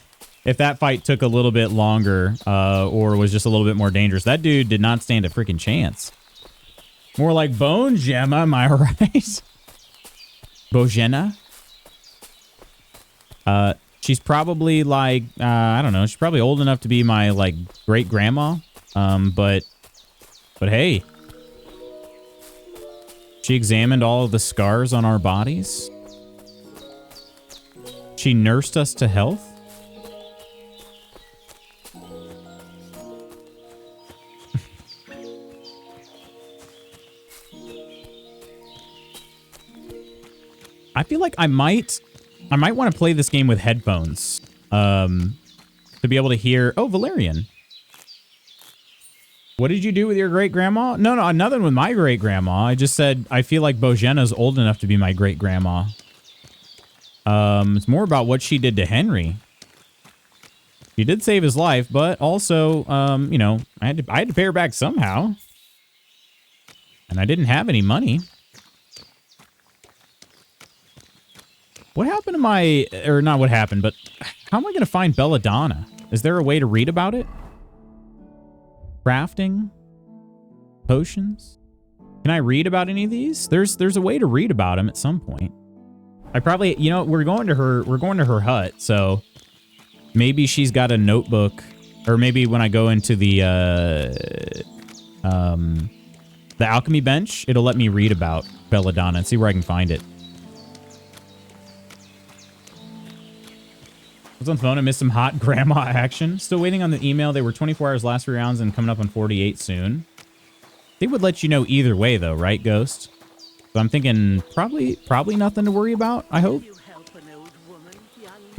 fight took a little bit longer, or was just a little bit more dangerous. That dude did not stand a freaking chance. More like Bone Gemma, am I right? Bojena? She's probably like, I don't know. She's probably old enough to be my, like, great-grandma. But hey. She examined all of the scars on our bodies. She nursed us to health. I feel like I might want to play this game with headphones, to be able to hear. Oh, Valerian. What did you do with your great-grandma? No, nothing with my great-grandma. I just said I feel like Bojena's old enough to be my great-grandma. It's more about what she did to Henry. She did save his life, but also, you know, I had to pay her back somehow. And I didn't have any money. What happened to my... Or not what happened, but how am I going to find Belladonna? Is there a way to read about it? Crafting? Potions? Can I read about any of these? There's a way to read about them at some point. I probably... You know, we're going to her hut, so... Maybe she's got a notebook... Or maybe when I go into the alchemy bench, it'll let me read about Belladonna and see where I can find it. I was on the phone. I missed some hot grandma action. Still waiting on the email. They were 24 hours last 3 rounds and coming up on 48 soon. They would let you know either way, though, right, Ghost? So I'm thinking probably nothing to worry about, I hope.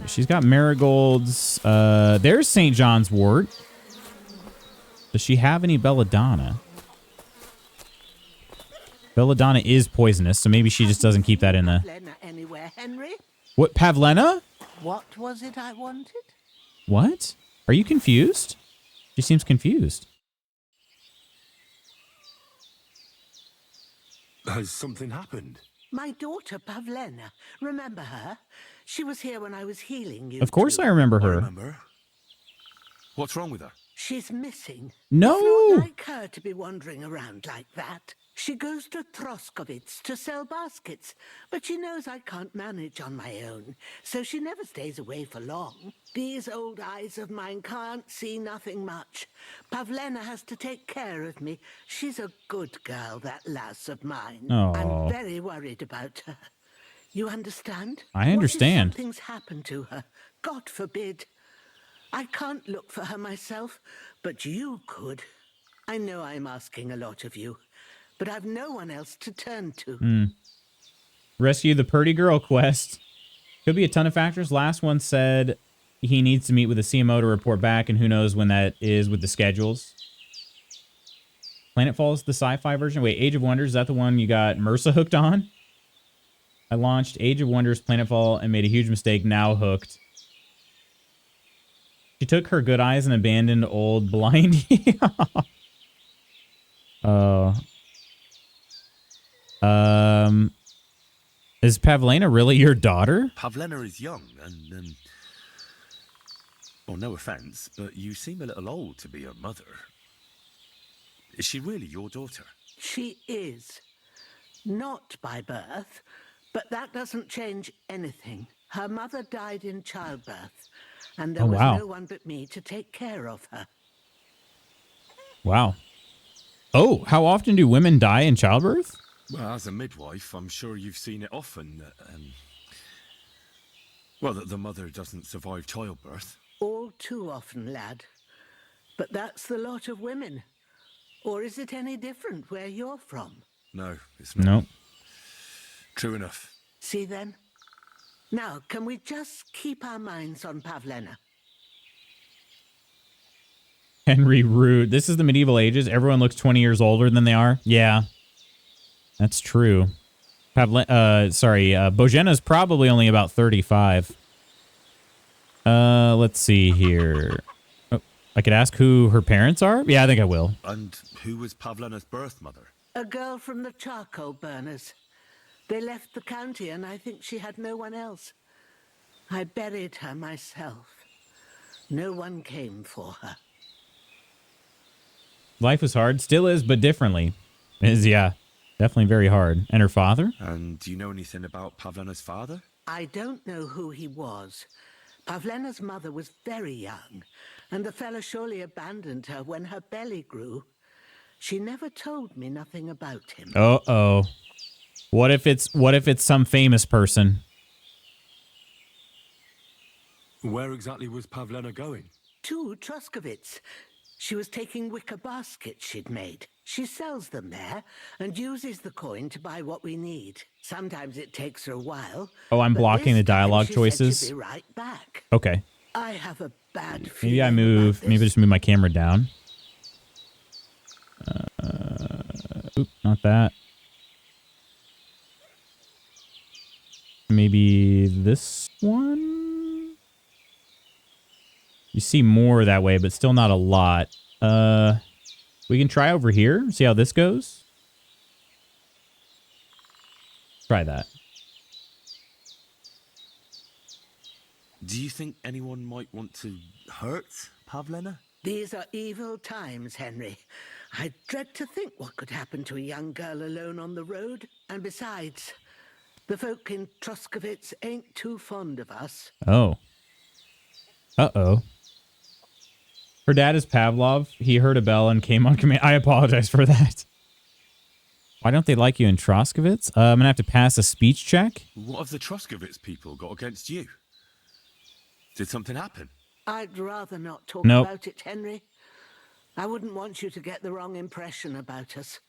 She's got marigolds. There's St. John's wort. Does she have any belladonna? Belladonna is poisonous, so maybe she just doesn't keep that in the... Anywhere, Henry? What, Pavlena? What was it I wanted? What? Are you confused? She seems confused. Has something happened? My daughter, Pavlena. Remember her? She was here when I was healing you. Of course I remember her. I remember. What's wrong with her? She's missing. No! It's not like her to be wandering around like that. She goes to Troskovitz to sell baskets, but she knows I can't manage on my own, so she never stays away for long. These old eyes of mine can't see nothing much. Pavlena has to take care of me. She's a good girl, that lass of mine. Oh. I'm very worried about her. You understand? I understand. What if something's happened to her? God forbid. I can't look for her myself, but you could. I know I'm asking a lot of you, but I've no one else to turn to. Rescue the Purdy Girl quest. Could be a ton of factors. Last one said he needs to meet with the CMO to report back, and who knows when that is with the schedules. Planetfall is the sci-fi version. Wait, Age of Wonders, is that the one you got MRSA hooked on? I launched Age of Wonders Planetfall and made a huge mistake. Now hooked. She took her good eyes and abandoned old blind. Is Pavlena really your daughter? Pavlena is young and, well, no offense, but you seem a little old to be her mother. Is she really your daughter? She is. Not by birth, but that doesn't change anything. Her mother died in childbirth, and there was no one but me to take care of her. Wow. Oh, how often do women die in childbirth? Well, as a midwife, I'm sure you've seen it often. Well, that the mother doesn't survive childbirth. All too often, lad. But that's the lot of women. Or is it any different where you're from? No, it's not. No. True enough. See then? Now, can we just keep our minds on Pavlena? Henry Rude. This is the medieval ages. Everyone looks 20 years older than they are. Yeah. That's true. Bojena's probably only about 35. Let's see here. Oh, I could ask who her parents are? Yeah, I think I will. And who was Pavlena's birth mother? A girl from the charcoal burners. They left the county and I think she had no one else. I buried her myself. No one came for her. Life was hard. Still is, but differently. Yeah, definitely very hard. And her father? And do you know anything about Pavlena's father? I don't know who he was. Pavlena's mother was very young, and the fella surely abandoned her when her belly grew. She never told me nothing about him. Uh-oh. What if it's some famous person? Where exactly was Pavlena going? To Troskovitz. She was taking wicker baskets she'd made. She sells them there and uses the coin to buy what we need. Sometimes it takes her a while. Oh, I'm blocking the dialogue choices. She'll be right back. Okay. I have a bad feeling. Maybe I move. Maybe I just move my camera down. Oop, not that. Maybe this one? You see more that way, but still not a lot. We can try over here. See how this goes. Try that. Do you think anyone might want to hurt Pavlena? These are evil times, Henry. I dread to think what could happen to a young girl alone on the road. And besides, the folk in Troskovitz ain't too fond of us. Oh. Uh-oh. Her dad is Pavlov. He heard a bell and came on command. I apologize for that. Why don't they like you in Troskovitz? I'm going to have to pass a speech check. What have the Troskovitz people got against you? Did something happen? I'd rather not talk Nope. about it, Henry. I wouldn't want you to get the wrong impression about us.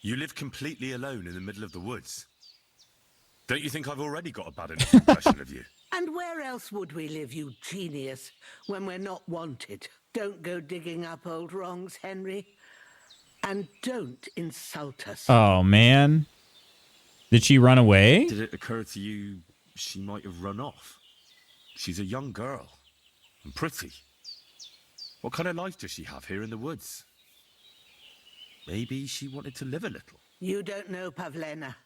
You live completely alone in the middle of the woods. Don't you think I've already got a bad enough impression of you? And where else would we live, you genius, when we're not wanted? Don't go digging up old wrongs, Henry. And don't insult us. Oh, man. Did she run away? Did it occur to you she might have run off? She's a young girl. And pretty. What kind of life does she have here in the woods? Maybe she wanted to live a little. You don't know Pavlena.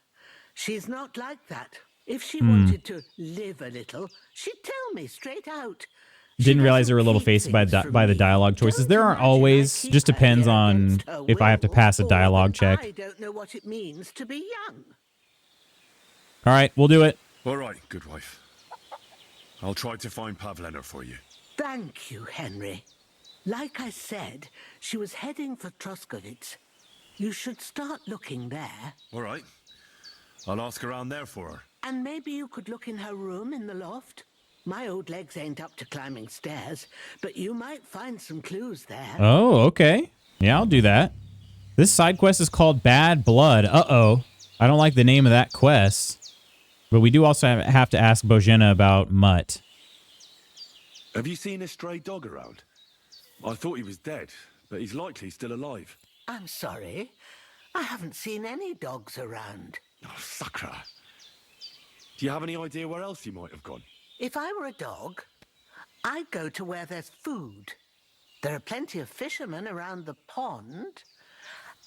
She's not like that. If she wanted to live a little, she'd tell me straight out. Didn't realize they were a little faced by the dialogue choices. There aren't always. Just depends on if I have to pass a dialogue check. I don't know what it means to be young. All right, we'll do it. All right, good wife. I'll try to find Pavlena for you. Thank you, Henry. Like I said, she was heading for Troskovitz. You should start looking there. All right. I'll ask around there for her. And maybe you could look in her room in the loft. My old legs ain't up to climbing stairs, but you might find some clues there. Oh, okay. Yeah, I'll do that. This side quest is called Bad Blood. Uh-oh. I don't like the name of that quest. But we do also have to ask Bozhena about Mutt. Have you seen a stray dog around? I thought he was dead, but he's likely still alive. I'm sorry. I haven't seen any dogs around. Oh, Sakra. Do you have any idea where else he might have gone? If I were a dog, I'd go to where there's food. There are plenty of fishermen around the pond,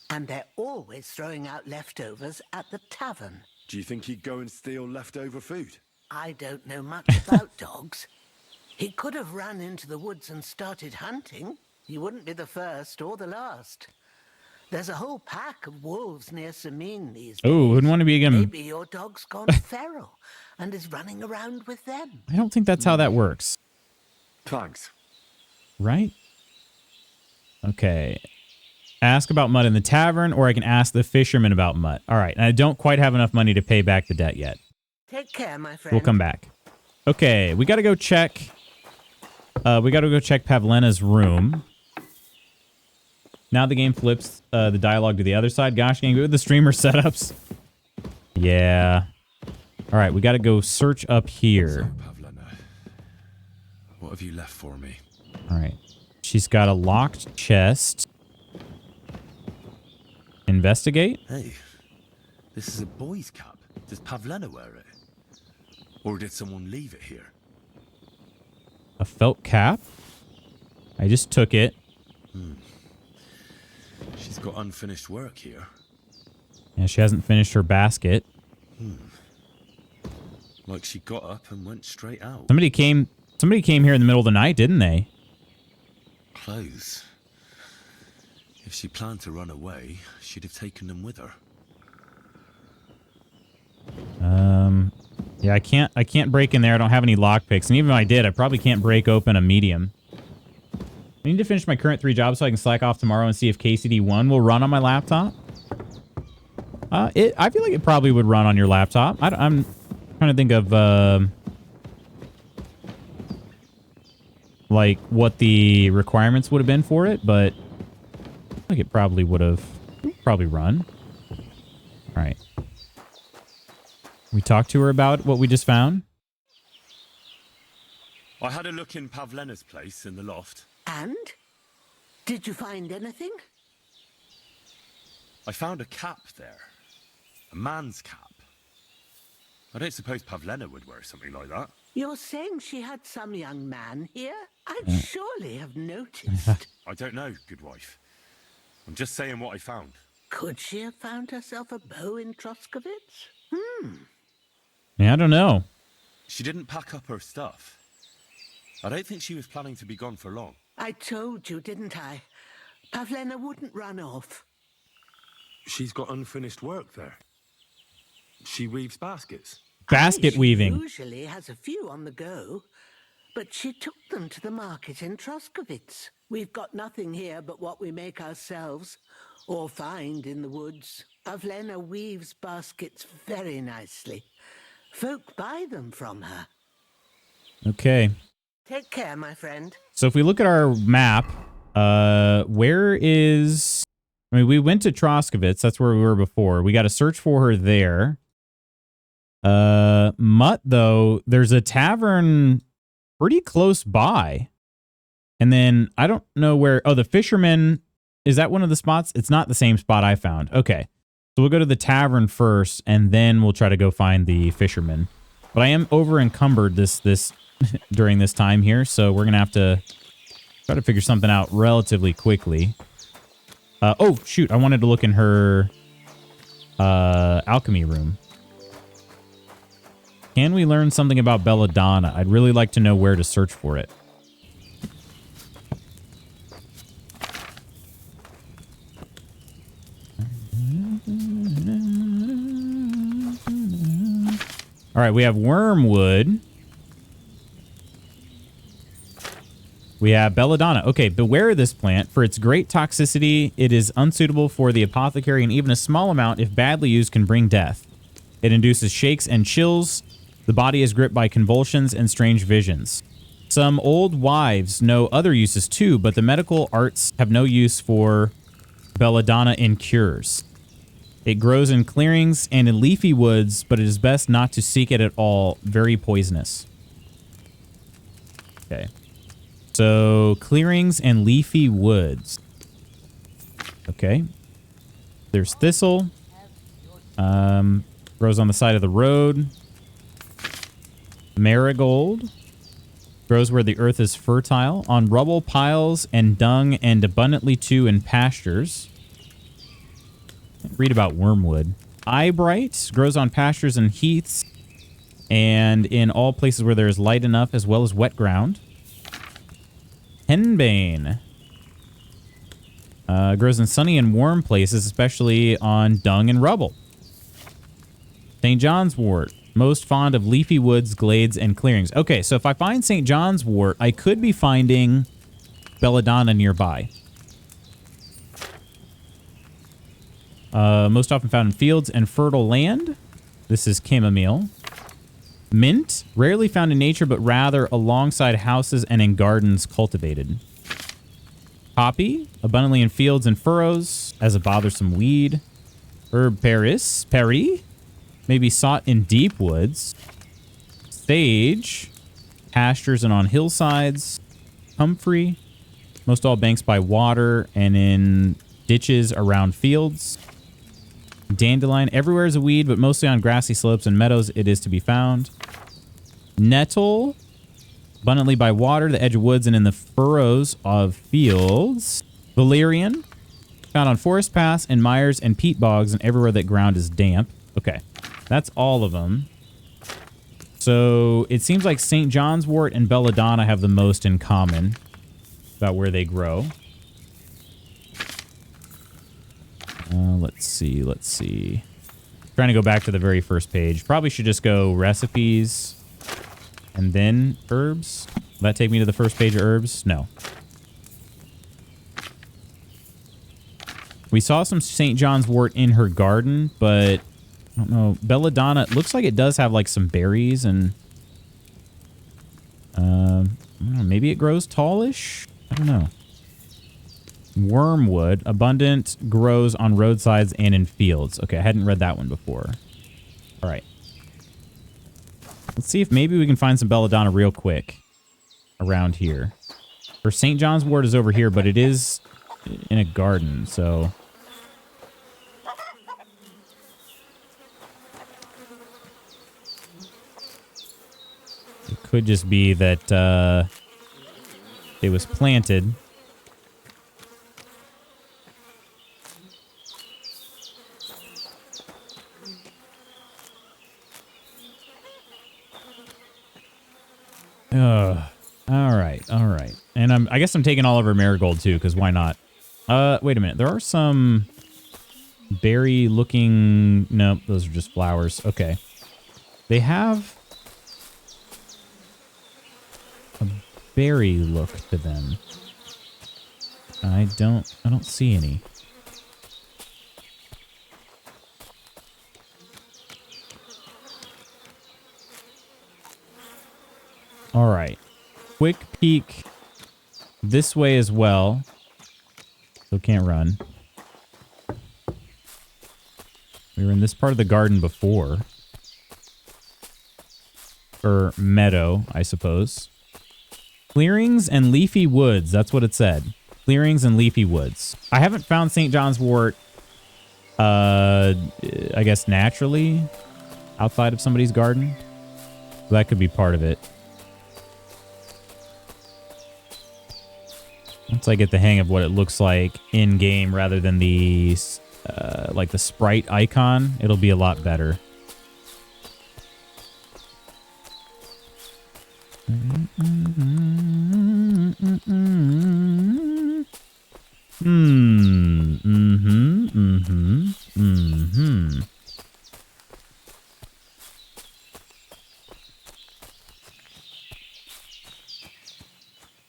and they're always throwing out leftovers at the tavern. Do you think he'd go and steal leftover food? I don't know much about dogs. He could have run into the woods and started hunting. He wouldn't be the first or the last. There's a whole pack of wolves near Samin these days. Ooh, wouldn't want to be again. Maybe your dog's gone feral and is running around with them. I don't think that's how that works. Thanks. Right? Okay. Ask about Mutt in the tavern, or I can ask the fisherman about Mutt. All right. And I don't quite have enough money to pay back the debt yet. Take care, my friend. We'll come back. Okay. We got to go check. Pavlena's room. Now the game flips the dialogue to the other side. Gosh, getting good with the streamer setups. Yeah. All right. We got to go search up here. So, Pavlena, what have you left for me? All right. She's got a locked chest. Investigate? Hey, this is a boy's cap. Does Pavlena wear it? Or did someone leave it here? A felt cap? I just took it. She's got unfinished work here. Yeah, she hasn't finished her basket. Like she got up and went straight out. Somebody came here in the middle of the night, didn't they? Clothes. If she planned to run away, she'd have taken them with her. Yeah, I can't break in there. I don't have any lockpicks. And even if I did, I probably can't break open a medium. I need to finish my current 3 jobs so I can slack off tomorrow and see if KCD1 will run on my laptop. I feel like it probably would run on your laptop. I'm trying to think of like what the requirements would have been for it, but I think it probably would have run. All right. We talked to her about what we just found. I had a look in Pavlena's place in the loft. And? Did you find anything? I found a cap there. A man's cap. I don't suppose Pavlena would wear something like that. You're saying she had some young man here? I'd surely have noticed. I don't know, good wife. I'm just saying what I found. Could she have found herself a beau in Troskovitz? Yeah, I don't know. She didn't pack up her stuff. I don't think she was planning to be gone for long. I told you, didn't I? Pavlena wouldn't run off. She's got unfinished work there. She weaves baskets. Basket She weaving. usually has a few on the go, but she took them to the market in Troskovitz. We've got nothing here but what we make ourselves or find in the woods. Pavlena weaves baskets very nicely. Folk buy them from her. Okay. Take care, my friend. So if we look at our map, where is... I mean, we went to Troskovitz. That's where we were before. We got to search for her there. Mutt, though, there's a tavern pretty close by. And then I don't know where... Oh, the Fisherman... Is that one of the spots? It's not the same spot I found. Okay. So we'll go to the tavern first, and then we'll try to go find the Fisherman. But I am over encumbered this during this time here, so we're going to have to try to figure something out relatively quickly. Oh, shoot. I wanted to look in her alchemy room. Can we learn something about Belladonna? I'd really like to know where to search for it. All right, we have wormwood. We have belladonna. Okay, beware this plant. For its great toxicity, it is unsuitable for the apothecary, and even a small amount, if badly used, can bring death. It induces shakes and chills. The body is gripped by convulsions and strange visions. Some old wives know other uses too, but the medical arts have no use for belladonna in cures. It grows in clearings and in leafy woods, but it is best not to seek it at all. Very poisonous. Okay. So, clearings and leafy woods. Okay. There's thistle. Grows on the side of the road. Marigold. Grows where the earth is fertile. On rubble piles and dung, and abundantly too in pastures. Read about wormwood. Eyebright grows on pastures and heaths, and in all places where there is light enough, as well as wet ground. Henbane grows in sunny and warm places, especially on dung and rubble. St. John's wort, most fond of leafy woods, glades, and clearings. Okay, so if I find St. John's wort, I could be finding belladonna nearby. Most often found in fields and fertile land. This is chamomile. Mint, rarely found in nature, but rather alongside houses and in gardens cultivated. Poppy, abundantly in fields and furrows as a bothersome weed. Herb Paris, may be sought in deep woods. Sage, pastures and on hillsides. Comfrey, most all banks by water and in ditches around fields. Dandelion, everywhere is a weed, but mostly on grassy slopes and meadows it is to be found. Nettle, abundantly by water, the edge of woods and in the furrows of fields. Valerian, found on forest paths and mires and peat bogs and everywhere that ground is damp. Okay, that's all of them. So it seems like St. John's wort and belladonna have the most in common about where they grow. Let's see. Trying to go back to the very first page. Probably should just go recipes and then herbs. Will that take me to the first page of herbs? No. We saw some St. John's wort in her garden, but I don't know. Belladonna, it looks like it does have like some berries and I don't know, maybe it grows tallish? I don't know. Wormwood, abundant, grows on roadsides and in fields. Okay, I hadn't read that one before. All right. Let's see if maybe we can find some belladonna real quick around here. For St. John's wort is over here, but it is in a garden, so... It could just be that it was planted. All right, all right. And I guess I'm taking all of our marigold too, because why not? Wait a minute. There are some berry-looking... Nope, those are just flowers. Okay. They have a berry look to them. I don't see any. All right. Quick peek this way as well. Still can't run. We were in this part of the garden before. Or meadow, I suppose. Clearings and leafy woods. That's what it said. Clearings and leafy woods. I haven't found St. John's wort, I guess naturally, outside of somebody's garden. That could be part of it. Once I get the hang of what it looks like in-game rather than the, like the sprite icon, it'll be a lot better.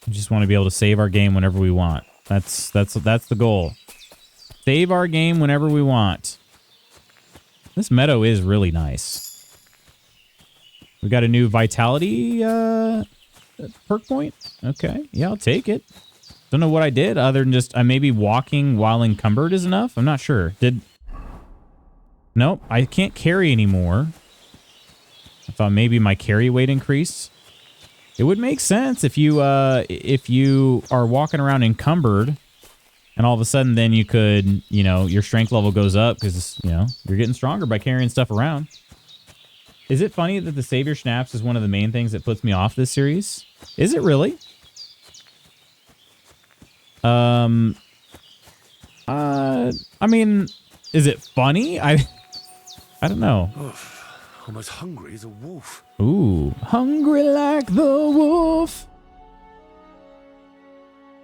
We just want to be able to save our game whenever we want. That's the goal. Save our game whenever we want. This meadow is really nice. We got a new vitality perk point. Okay, yeah, I'll take it. Don't know what I did other than just maybe walking while encumbered is enough. I'm not sure. Nope, I can't carry anymore. I thought maybe my carry weight increased. It would make sense if you are walking around encumbered, and all of a sudden then you could, your strength level goes up because you're getting stronger by carrying stuff around. Is it funny that the Savior Schnapps is one of the main things that puts me off this series? Is it really? I mean, is it funny? I don't know. I'm as hungry as a wolf. Ooh, hungry like the wolf.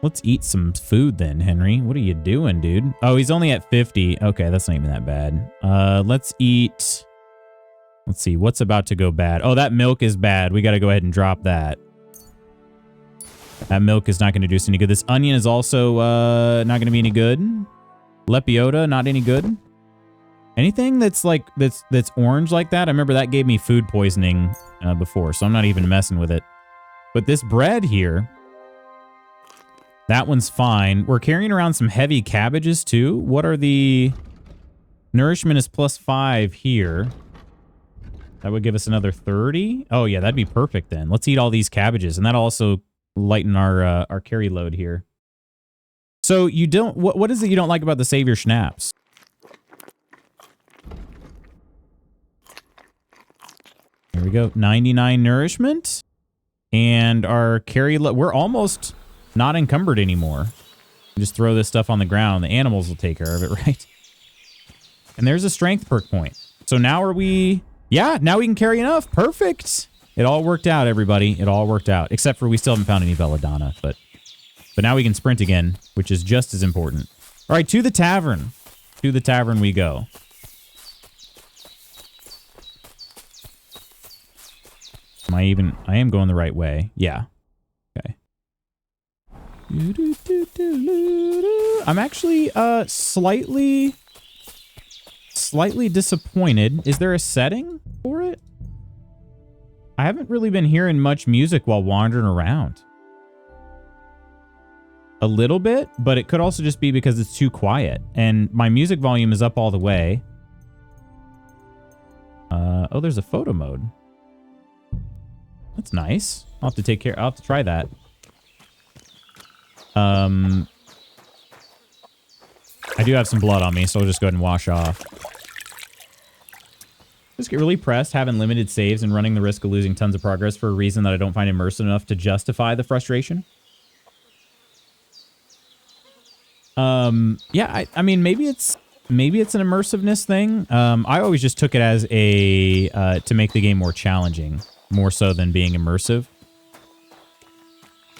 Let's eat some food then, Henry. What are you doing, dude? Oh, he's only at 50. Okay, that's not even that bad. Let's eat. Let's see, what's about to go bad? Oh, that milk is bad. We got to go ahead and drop that. That milk is not going to do us any good. This onion is also not going to be any good. Lepiota, not any good. Anything that's like that's orange like that, I remember that gave me food poisoning before, so I'm not even messing with it. But this bread here, that one's fine. We're carrying around some heavy cabbages too. What are the... Nourishment is +5 here. That would give us another 30. Oh yeah, that'd be perfect then. Let's eat all these cabbages, and that'll also lighten our carry load here. So you don't... What is it you don't like about the Savior Schnapps? There we go. 99 nourishment. And our carry load... We're almost not encumbered anymore. Just throw this stuff on the ground. The animals will take care of it, right? And there's a strength perk point. So now are we... Yeah, now we can carry enough. Perfect. It all worked out, everybody. It all worked out. Except for we still haven't found any belladonna. But now we can sprint again, which is just as important. All right, to the tavern. To the tavern we go. I am going the right way. Yeah. Okay. I'm actually slightly disappointed. Is there a setting for it? I haven't really been hearing much music while wandering around. A little bit, but it could also just be because it's too quiet. And my music volume is up all the way. Oh, there's a photo mode. That's nice. I'll have to try that. I do have some blood on me, so I'll just go ahead and wash off. Just get really pressed, having limited saves and running the risk of losing tons of progress for a reason that I don't find immersive enough to justify the frustration. Yeah, I mean, maybe it's an immersiveness thing. I always just took it as a to make the game more challenging, more so than being immersive.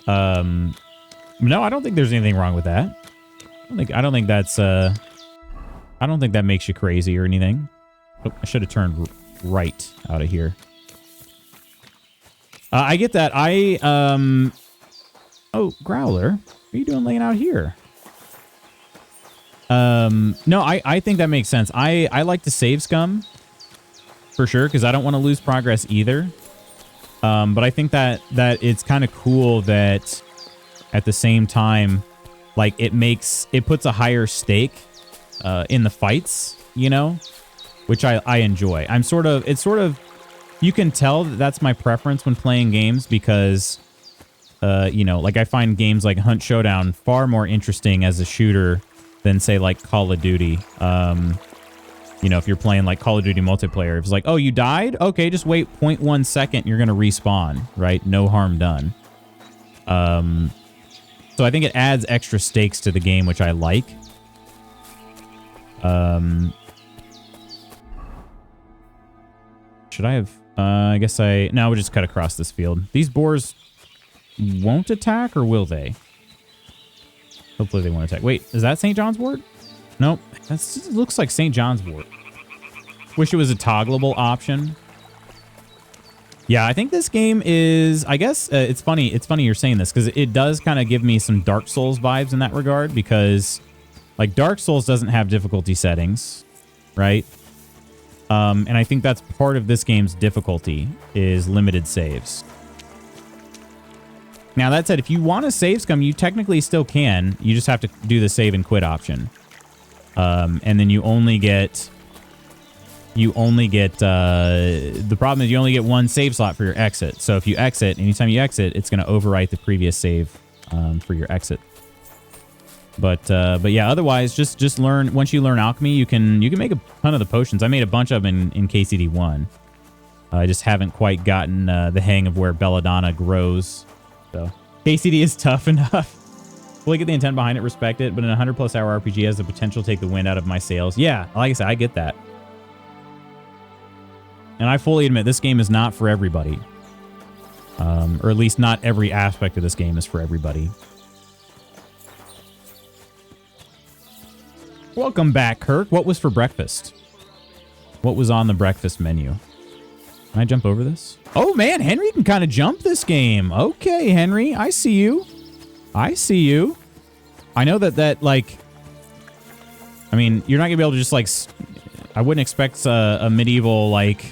No, I don't think there's anything wrong with that. I don't think that's I don't think that makes you crazy or anything. Oh, I should have turned right out of here. I get that. Oh, Growler, what are you doing laying out here? No, I think that makes sense. I like to save scum for sure because I don't want to lose progress either. But I think that it's kind of cool that at the same time, like it puts a higher stake in the fights, you know, which I enjoy. You can tell that that's my preference when playing games because, you know, like I find games like Hunt Showdown far more interesting as a shooter than say like Call of Duty. You know, if you're playing like Call of Duty multiplayer, if it's like, oh, you died? Okay, just wait 0.1 second. You're going to respawn, right? No harm done. So I think it adds extra stakes to the game, which I like. Should I have... I guess no, we'll just cut across this field. These boars won't attack, or will they? Hopefully they won't attack. Wait, is that St. John's wort? Nope. That looks like St. John's wort. Wish it was a toggleable option. Yeah, I think this game is... I guess it's funny. It's funny you're saying this, because it does kind of give me some Dark Souls vibes in that regard, because like Dark Souls doesn't have difficulty settings, right? And I think that's part of this game's difficulty, is limited saves. Now, that said, if you want to save scum, you technically still can. You just have to do the save and quit option. And then you only get... the problem is you only get one save slot for your exit. So if you exit, anytime you exit, it's going to overwrite the previous save for your exit. But yeah, otherwise, just learn. Once you learn alchemy, you can make a ton of the potions. I made a bunch of them in KCD1. I just haven't quite gotten the hang of where belladonna grows. So KCD is tough enough. Fully get the intent behind it, respect it, but an 100+ hour RPG has the potential to take the wind out of my sails. Yeah, like I said, I get that. And I fully admit this game is not for everybody. Or at least not every aspect of this game is for everybody. Welcome back, Kirk. What was for breakfast? What was on the breakfast menu? Can I jump over this? Oh, man, Henry can kind of jump this game. Okay, Henry, I see you. I see you. I know that like... I mean, you're not going to be able to just, like... I wouldn't expect a medieval, like,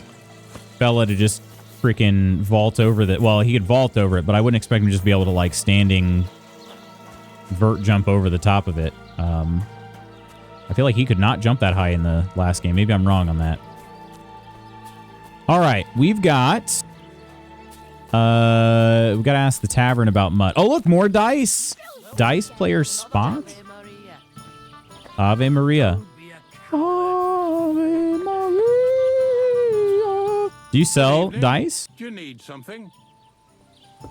fella to just freaking vault over that. Well, he could vault over it, but I wouldn't expect him to just be able to, like, standing vert jump over the top of it. I feel like he could not jump that high in the last game. Maybe I'm wrong on that. All right, we've got to ask the tavern about mud. Oh, look, more dice. Dice player spot. Ave Maria. Ave Maria. Do you sell dice? Do you need something?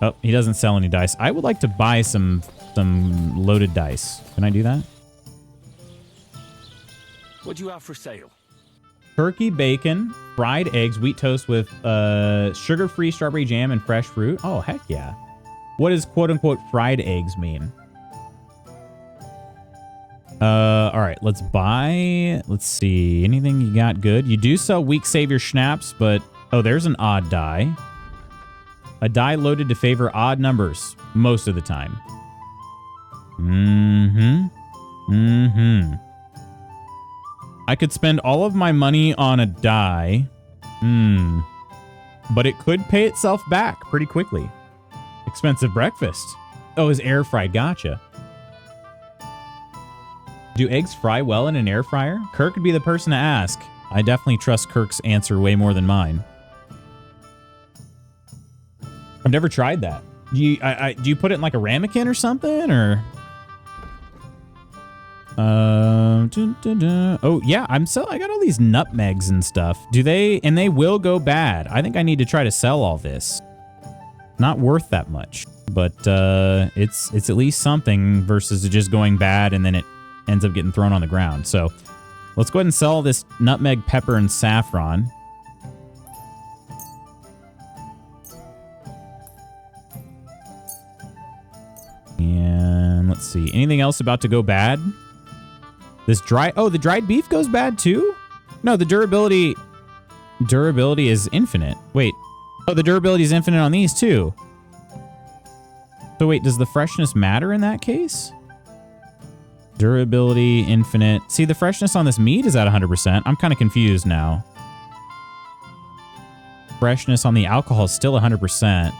Oh, he doesn't sell any dice. I would like to buy some loaded dice. Can I do that? What do you have for sale? Turkey, bacon, fried eggs, wheat toast with sugar-free strawberry jam and fresh fruit. Oh, heck yeah. What does quote-unquote fried eggs mean? All right, let's buy... Let's see. Anything you got good? You do sell weak savior schnapps, but... Oh, there's an odd die. A die loaded to favor odd numbers most of the time. I could spend all of my money on a die. But it could pay itself back pretty quickly. Expensive breakfast. Oh, is air fried. Gotcha. Do eggs fry well in an air fryer? Kirk would be the person to ask. I definitely trust Kirk's answer way more than mine. I've never tried that. Do you put it in like a ramekin or something, or? Oh yeah, I got all these nutmegs and stuff. And they will go bad. I think I need to try to sell all this. Not worth that much, but it's at least something versus it just going bad and then it ends up getting thrown on the ground. So let's go ahead and sell this nutmeg, pepper, and saffron. Let's see. Anything else about to go bad? This the dried beef goes bad too? No, the durability is infinite. Wait. Oh, the durability is infinite on these too. So wait, does the freshness matter in that case? Durability, infinite. See, the freshness on this meat is at 100%. I'm kind of confused now. Freshness on the alcohol is still 100%.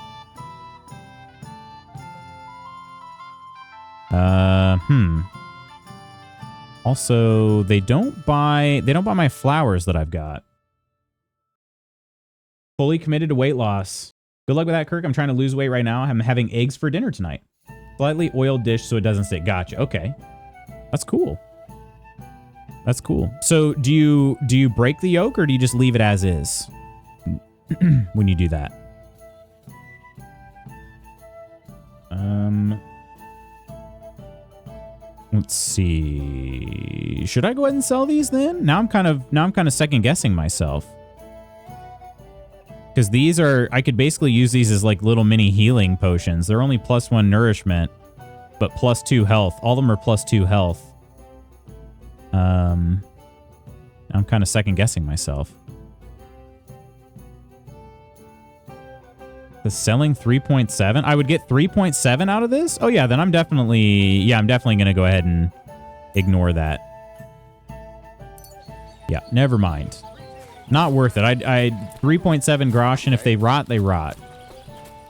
Also, they don't buy my flowers that I've got. Fully committed to weight loss. Good luck with that, Kirk. I'm trying to lose weight right now. I'm having eggs for dinner tonight. Slightly oiled dish so it doesn't stick. Gotcha. Okay. That's cool. That's cool. So do you break the yolk or do you just leave it as is when you do that? Let's see. Should I go ahead and sell these then? Now I'm kind of second guessing myself. Because these are, I could basically use these as like little mini healing potions. They're only +1 nourishment, but +2 health. All of them are +2 health. I'm kind of second guessing myself. The selling 3.7. I would get 3.7 out of this. Oh yeah, then I'm definitely going to go ahead and ignore that. Yeah, never mind. Not worth it. I 3.7 grosh, and if they rot, they rot.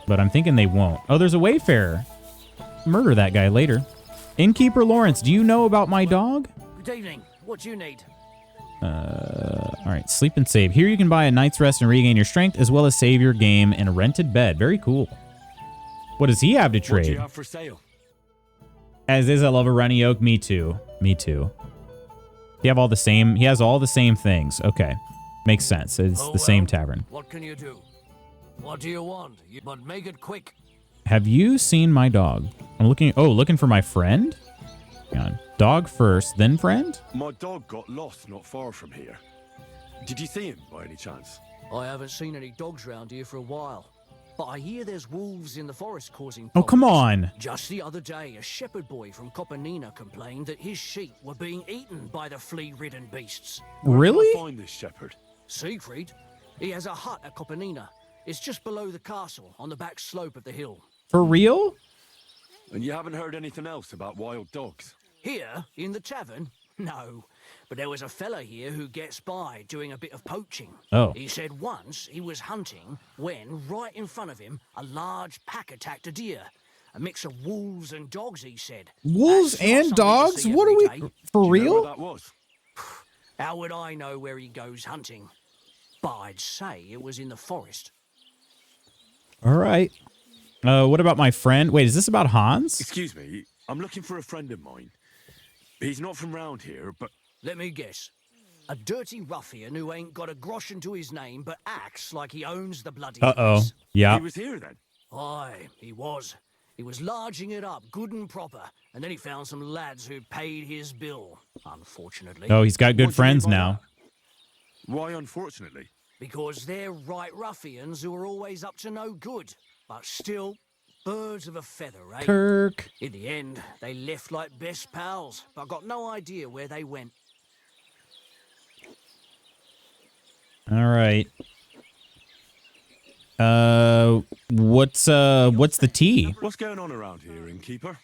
But I'm thinking they won't. Oh, there's a wayfarer. Murder that guy later. Innkeeper Lawrence, do you know about my dog? Good evening. What do you need? All right, sleep and save. Here you can buy a night's rest and regain your strength, as well as save your game in a rented bed. Very cool. What does he have to trade? What do you have for sale? As is, I love a runny oak. Me too. Me too. He have all the same. He has all the same things. Okay, makes sense. It's the same tavern. What can you do? What do you want? But make it quick. Have you seen my dog? I'm looking. Oh, looking for my friend. Hang on. Dog first, then friend? My dog got lost not far from here. Did you see him by any chance? I haven't seen any dogs round here for a while, but I hear there's wolves in the forest causing Oh, problems. come on. Just the other day, a shepherd boy from Copenina complained that his sheep were being eaten by the flea-ridden beasts. Really? Where did I find this shepherd? Siegfried, he has a hut at Copenina. It's just below the castle, on the back slope of the hill. For real? And you haven't heard anything else about wild dogs? Here, in the tavern? No. But there was a fella here who gets by doing a bit of poaching. Oh. He said once he was hunting when, right in front of him, a large pack attacked a deer. A mix of wolves and dogs, he said. Wolves That's not and something to dogs? see What are every we... day. For Do you know real? where that was? How would I know where he goes hunting? But I'd say it was in the forest. All right. What about my friend? Wait, is this about Hans? Excuse me, I'm looking for a friend of mine. He's not from round here, but... Let me guess. A dirty ruffian who ain't got a groschen to his name but acts like he owns the bloody Uh-oh. place. Yeah. He was here then? Aye, he was. He was larging it up, good and proper, and then he found some lads who paid his bill, unfortunately. Oh, he's got What good do you friends mean by now. that? Why, unfortunately? Because they're right ruffians who are always up to no good, but still, birds of a feather, eh? Kirk. In the end, they left like best pals, but got no idea where they went. All right. What's the tea? What's going on around here, innkeeper?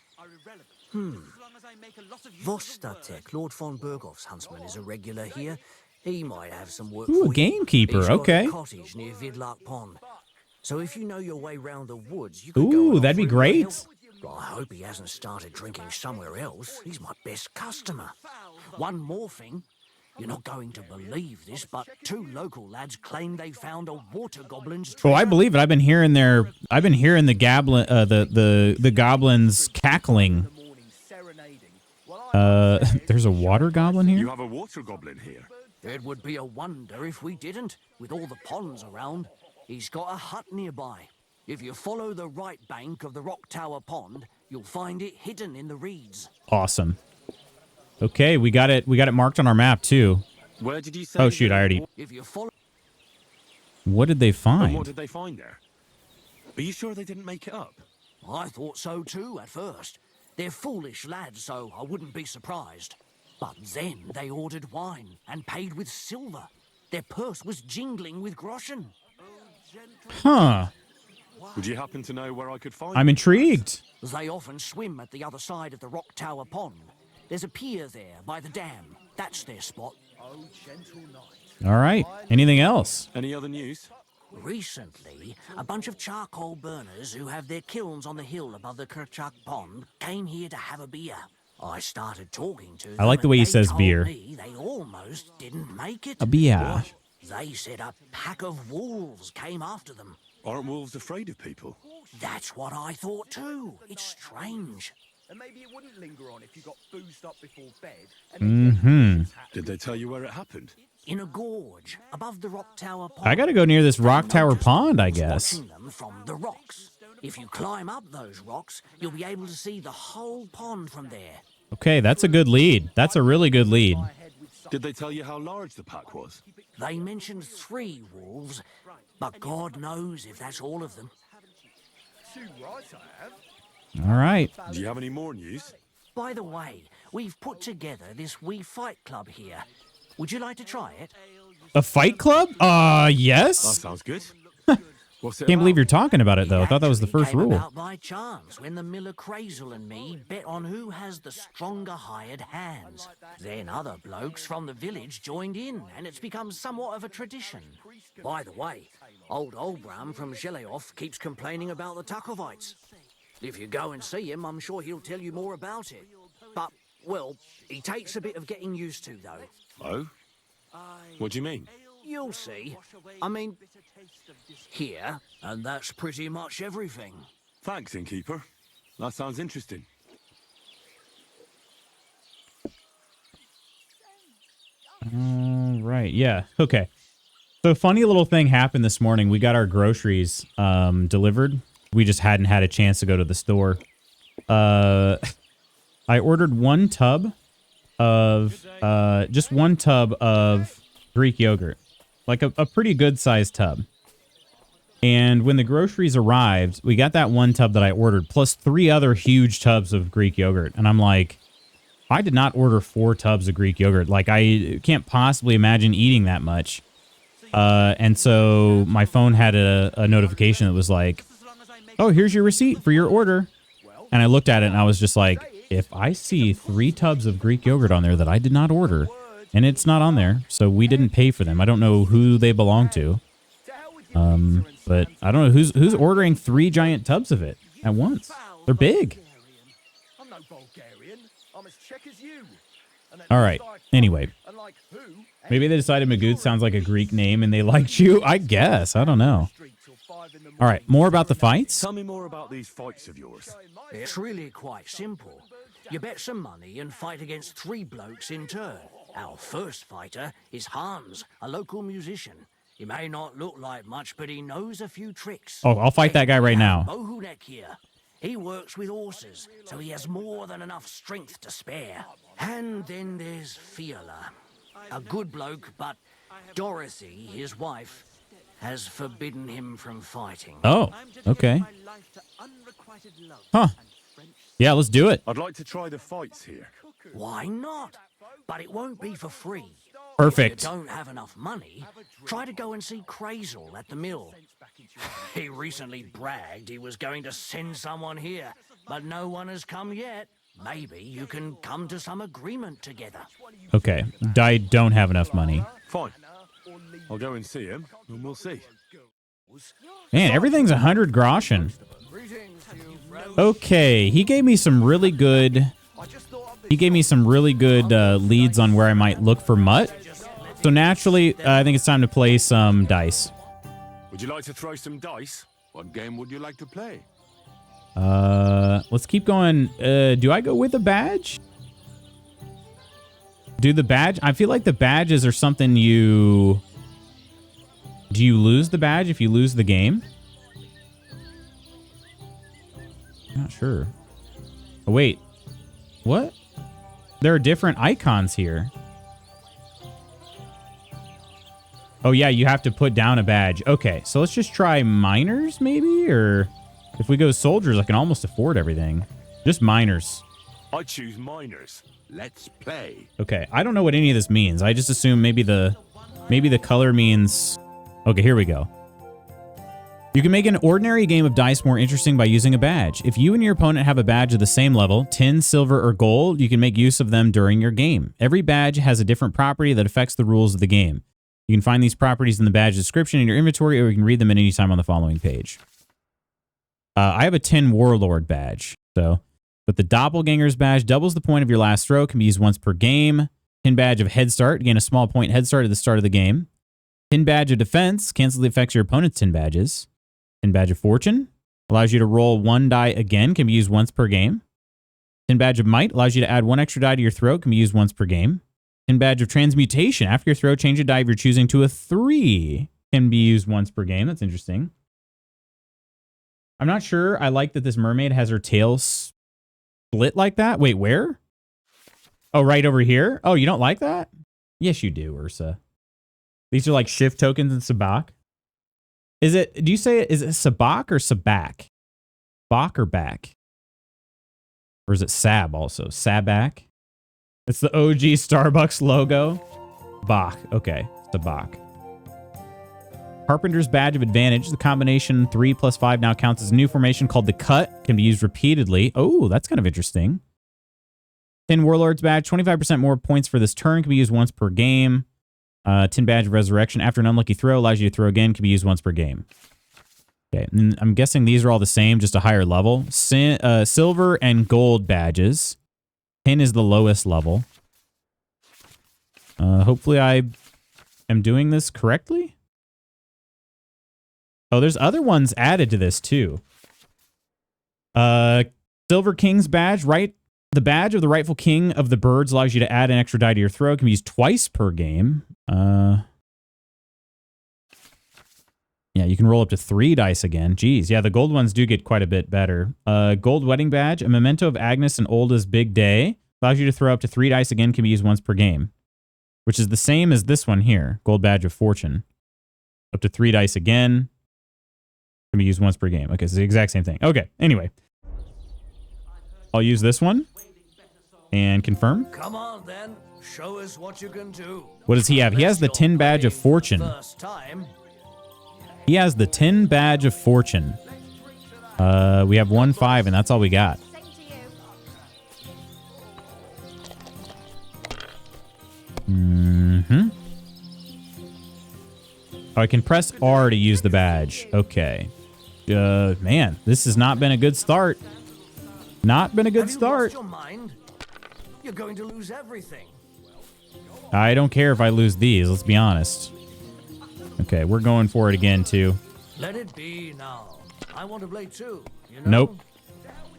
Vostatek, Lord von Berghoff's huntsman, is a regular here. He might have some work Ooh, for a gamekeeper, He's got okay. a cottage near Vidlark Pond. So if you know your way round the woods, you could go Ooh, and that'd be offer him my great. help. Well, I hope he hasn't started drinking somewhere else. He's my best customer. One more thing. You're not going to believe this, but 2 local lads claim they found a water goblin's treasure. Oh, I believe it. I've been hearing the goblin, the goblins cackling. There's a water goblin You here. have a water goblin here. It would be a wonder if we didn't, with all the ponds around. He's got a hut nearby. If you follow the right bank of the Rock Tower Pond, you'll find it hidden in the reeds. Awesome. Okay, we got it. We got it marked on our map too. Where did you say... Oh shoot, I already. If you follow... What did they And find? what did they find there? Are you sure they didn't make it up? I thought so too at first. They're foolish lads, so I wouldn't be surprised. But then they ordered wine and paid with silver. Their purse was jingling with groschen. Huh. Would you happen to know where I could find I'm them? intrigued. They often swim at the other side of the Rock Tower Pond. There's a pier there by the dam. That's their spot. All right. Anything else? Any other news? Recently, a bunch of charcoal burners who have their kilns on the hill above the Kerchak Pond came here to have a beer. I started talking to them. I like the way he says beer. They almost didn't make it. A beer. They said a pack of wolves came after them. Aren't wolves afraid of people? That's what I thought too. It's strange. And maybe it wouldn't linger on if you got boozed up before bed. Mm-hmm. Did they tell you where it happened? In a gorge above the Rock Tower Pond. I gotta go near this Rock Tower Noticed Pond, I wolves guess. watching them from the rocks. If you climb up those rocks, you'll be able to see the whole pond from there. Okay, that's a good lead. That's a really good lead. Did they tell you how large the pack was? They mentioned 3 wolves, but God knows if that's all of them. All right. Do you have any more news? By the way, we've put together this wee fight club here. Would you like to try it? A fight club? That Yes. sounds good. What's it Can't believe about? you're talking about it, though. I thought that was the actually first came rule. about by chance when the miller Crazel and me bet on who has the stronger hired hands. Then other blokes from the village joined in, and it's become somewhat of a tradition. By the way, old Olbram from Zheleov keeps complaining about the Takovites. If you go and see him, I'm sure he'll tell you more about it. But, well, he takes a bit of getting used to, though. Oh? What do you mean? You'll see. I mean, here, and that's pretty much everything. Thanks, innkeeper. That sounds interesting. Right. Yeah. Okay. So funny little thing happened this morning. We got our groceries delivered. We just hadn't had a chance to go to the store. I ordered one tub of just one tub of Greek yogurt, like a pretty good sized tub. And when the groceries arrived, we got that one tub that I ordered plus 3 other huge tubs of Greek yogurt. And I'm like, I did not order 4 tubs of Greek yogurt. Like, I can't possibly imagine eating that much. And so my phone had a notification that was like, oh, here's your receipt for your order. And I looked at it and I was just like, if I see 3 tubs of Greek yogurt on there that I did not order, and it's not on there, so we didn't pay for them. I don't know who they belong to. But I don't know who's ordering 3 giant tubs of it at once. They're big. I'm no Bulgarian. I'm as Czech as you. All right. Anyway, maybe they decided Magooth sounds like a Greek name and they liked you. I guess. I don't know. All right. More about the fights? Tell me more about these fights of yours. It's really quite simple. You bet some money and fight against 3 blokes in turn. Our first fighter is Hans, a local musician. He may not look like much, but he knows a few tricks. Oh, I'll fight that guy right now. Bohunek here. He works with horses, so he has more than enough strength to spare. And then there's Fiala, a good bloke, but Dorothy, his wife, has forbidden him from fighting. Oh, okay. Huh. Yeah, let's do it. I'd like to try the fights here. Why not? But it won't be for free. Perfect. If you don't have enough money, try to go and see Crazel at the mill. He recently bragged he was going to send someone here, but no one has come yet. Maybe you can come to some agreement together. Okay. I don't have enough money. Fine. I'll go and see him, and we'll see. Man, everything's 100 groschen. Okay, he gave me some really good... leads on where I might look for mutt. So naturally, I think it's time to play some dice. Would you like to throw some dice? What game would you like to play? Let's keep going. Do I go with a badge? Do the badge? I feel like the badges are something you... Do you lose the badge if you lose the game? I'm not sure. Oh, wait. What? There are different icons here. Oh, yeah, you have to put down a badge. Okay, so let's just try miners, maybe? Or if we go soldiers, I can almost afford everything. Just miners. I choose miners. Let's play. Okay, I don't know what any of this means. I just assume maybe the color means... Okay, here we go. You can make an ordinary game of dice more interesting by using a badge. If you and your opponent have a badge of the same level, tin, silver, or gold, you can make use of them during your game. Every badge has a different property that affects the rules of the game. You can find these properties in the badge description in your inventory, or you can read them at any time on the following page. I have a tin warlord badge, so... But the Doppelganger's badge doubles the point of your last throw, can be used once per game. Tin badge of Head Start, gain a small point head start at the start of the game. Tin badge of Defense, cancels the effects of your opponent's tin badges. Tin badge of Fortune, allows you to roll 1 die again, can be used once per game. Tin badge of Might, allows you to add 1 extra die to your throw, can be used once per game. Tin badge of Transmutation, after your throw, change a die if you're choosing to a 3, can be used once per game. That's interesting. I'm not sure I like that this mermaid has her tail split like that. Wait, where? Oh, right over here? Oh, you don't like that? Yes, you do, Ursa. These are like shift tokens in Sabak. Is it, do you say, is it Sabak or Sabak? Bak or back? Or is it Sab also? Sabak? It's the OG Starbucks logo. Bach. Okay, Sabak. Carpenter's Badge of Advantage. The combination 3 plus 5 now counts as a new formation called the Cut. Can be used repeatedly. Oh, that's kind of interesting. Tin Warlord's Badge. 25% more points for this turn. Can be used once per game. Tin Badge of Resurrection. After an unlucky throw, allows you to throw again. Can be used once per game. Okay, and I'm guessing these are all the same, just a higher level. Silver and gold badges. Tin is the lowest level. Hopefully I am doing this correctly. Oh, there's other ones added to this too. Silver King's badge, right? The badge of the rightful king of the birds allows you to add an extra die to your throw. It can be used twice per game. Yeah, you can roll up to 3 dice again. Jeez, yeah, the gold ones do get quite a bit better. Gold wedding badge, a memento of Agnes and Olda's big day. Allows you to throw up to 3 dice again, can be used once per game. Which is the same as this one here. Gold badge of fortune. Up to 3 dice again. Can be used once per game. Okay, it's the exact same thing. Okay, anyway. I'll use this one. And confirm. Come on, then. Show us what you can do. What does he have? He has the tin badge of fortune. He has the tin badge of fortune. We have 1-5, and that's all we got. Mm-hmm. Oh, I can press R to use the badge. Okay. Man, this has not been a good start. Not been a good start. Have you lost your mind? You're going to lose everything. I don't care if I lose these, let's be honest. Okay, we're going for it again, too. Let it be now. I want to play too, you know? Nope.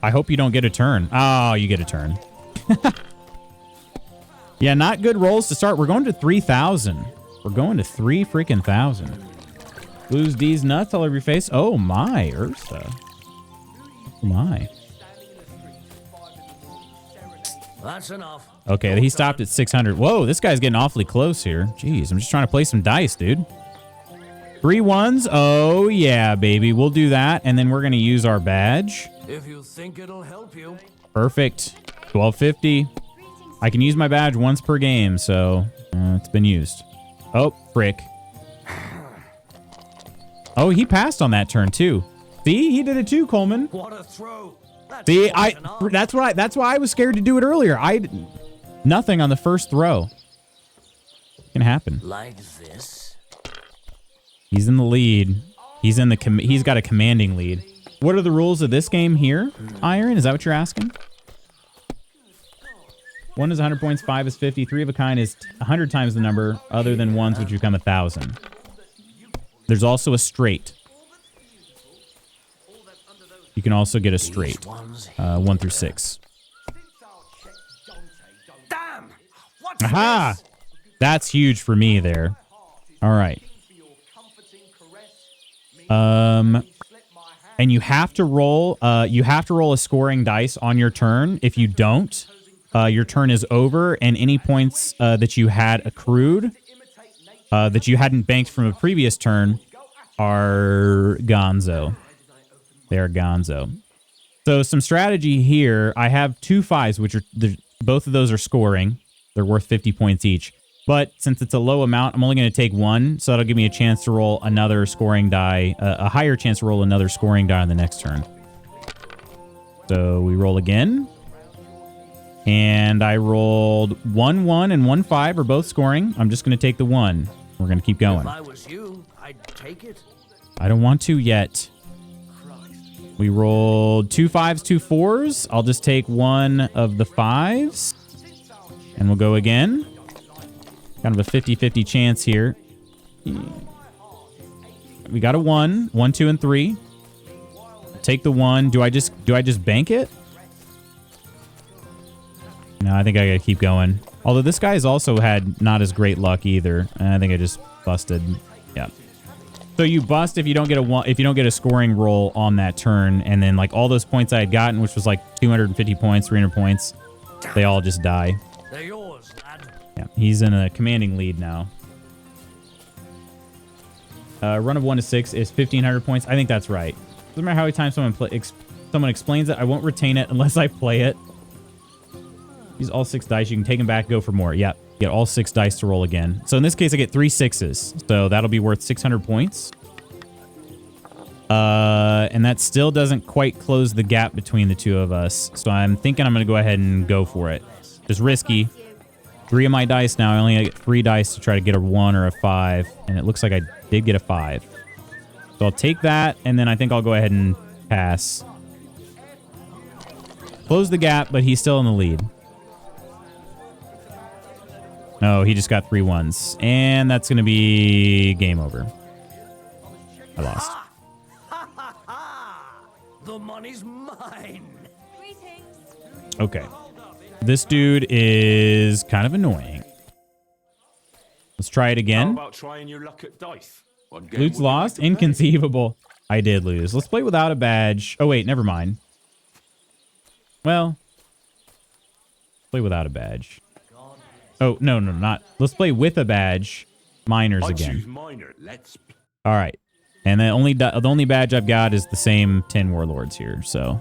I hope you don't get a turn. Oh, you get a turn. Yeah, not good rolls to start. We're going to 3,000. We're going to 3 freaking thousand. Lose D's nuts all over your face. Oh my, Ursa. Oh my. That's enough. Okay, he stopped at 600. Whoa, this guy's getting awfully close here. Jeez, I'm just trying to play some dice, dude. 3 1s. Oh yeah, baby. We'll do that, and then we're gonna use our badge. If you think it'll help you. Perfect. 1250. I can use my badge once per game, so it's been used. Oh, frick. Oh, he passed on that turn too. See, he did it too, Coleman. What a throw. See, that's why I was scared to do it earlier. Nothing on the first throw. Can happen. Like this. He's in the lead. He's got a commanding lead. What are the rules of this game here, Iron? Is that what you're asking? 1 is 100 points, 5 is 50, 3 of a kind is 100 times the number, other than 1s, which become 1,000. There's also a straight. You can also get a straight. 1 through 6. Damn! What's Aha! That's huge for me there. All right. And you have to roll a scoring dice on your turn. If you don't, your turn is over, and any points that you had accrued that you hadn't banked from a previous turn are gonzo. They're gonzo. So some strategy here. I have 2 5s, which are both of those are scoring. They're worth 50 points each. But since it's a low amount, I'm only going to take 1. So that'll give me a chance to roll another scoring die, a higher chance to roll another scoring die on the next turn. So we roll again. And I rolled 1 1 and 1 5 are both scoring. I'm just going to take the 1. We're going to keep going. If I was you, I'd take it. I don't want to yet. We rolled 2 5s, 2 4s. I'll just take 1 of the 5s. And we'll go again. Kind of a 50-50 chance here. We got a 1. 1, 2, and 3. Take the 1. Do I just bank it? No, I think I gotta keep going. Although this guy's also had not as great luck either. And I think I just busted. Yeah. So you bust if you don't get a scoring roll on that turn, and then like all those points I had gotten, which was like 250 points, 300 points, they all just die. They're yours, lad. Yeah, he's in a commanding lead now. Run of 1 to 6 is 1,500 points. I think that's right. Doesn't matter how many times someone explains it, I won't retain it unless I play it. Use all 6 dice. You can take them back, go for more. Yep. Get all 6 dice to roll again. So in this case, I get 3 6s. So that'll be worth 600 points. And that still doesn't quite close the gap between the two of us. So I'm thinking I'm going to go ahead and go for it. Just risky. 3 of my dice now. I only get 3 dice to try to get a 1 or a 5. And it looks like I did get a 5. So I'll take that, and then I think I'll go ahead and pass. Close the gap, but he's still in the lead. No, he just got 3 1s. And that's going to be game over. I lost. The money's mine. Okay. This dude is kind of annoying. Let's try it again. How about trying your luck at dice? One game Loot's would be lost. better than Inconceivable. I did lose. Let's play without a badge. Oh, wait. Never mind. Well, play without a badge. Oh, no, not. Let's play with a badge. Miners I again. choose minor. Let's. All right. And the only badge I've got is the same 10 warlords here. So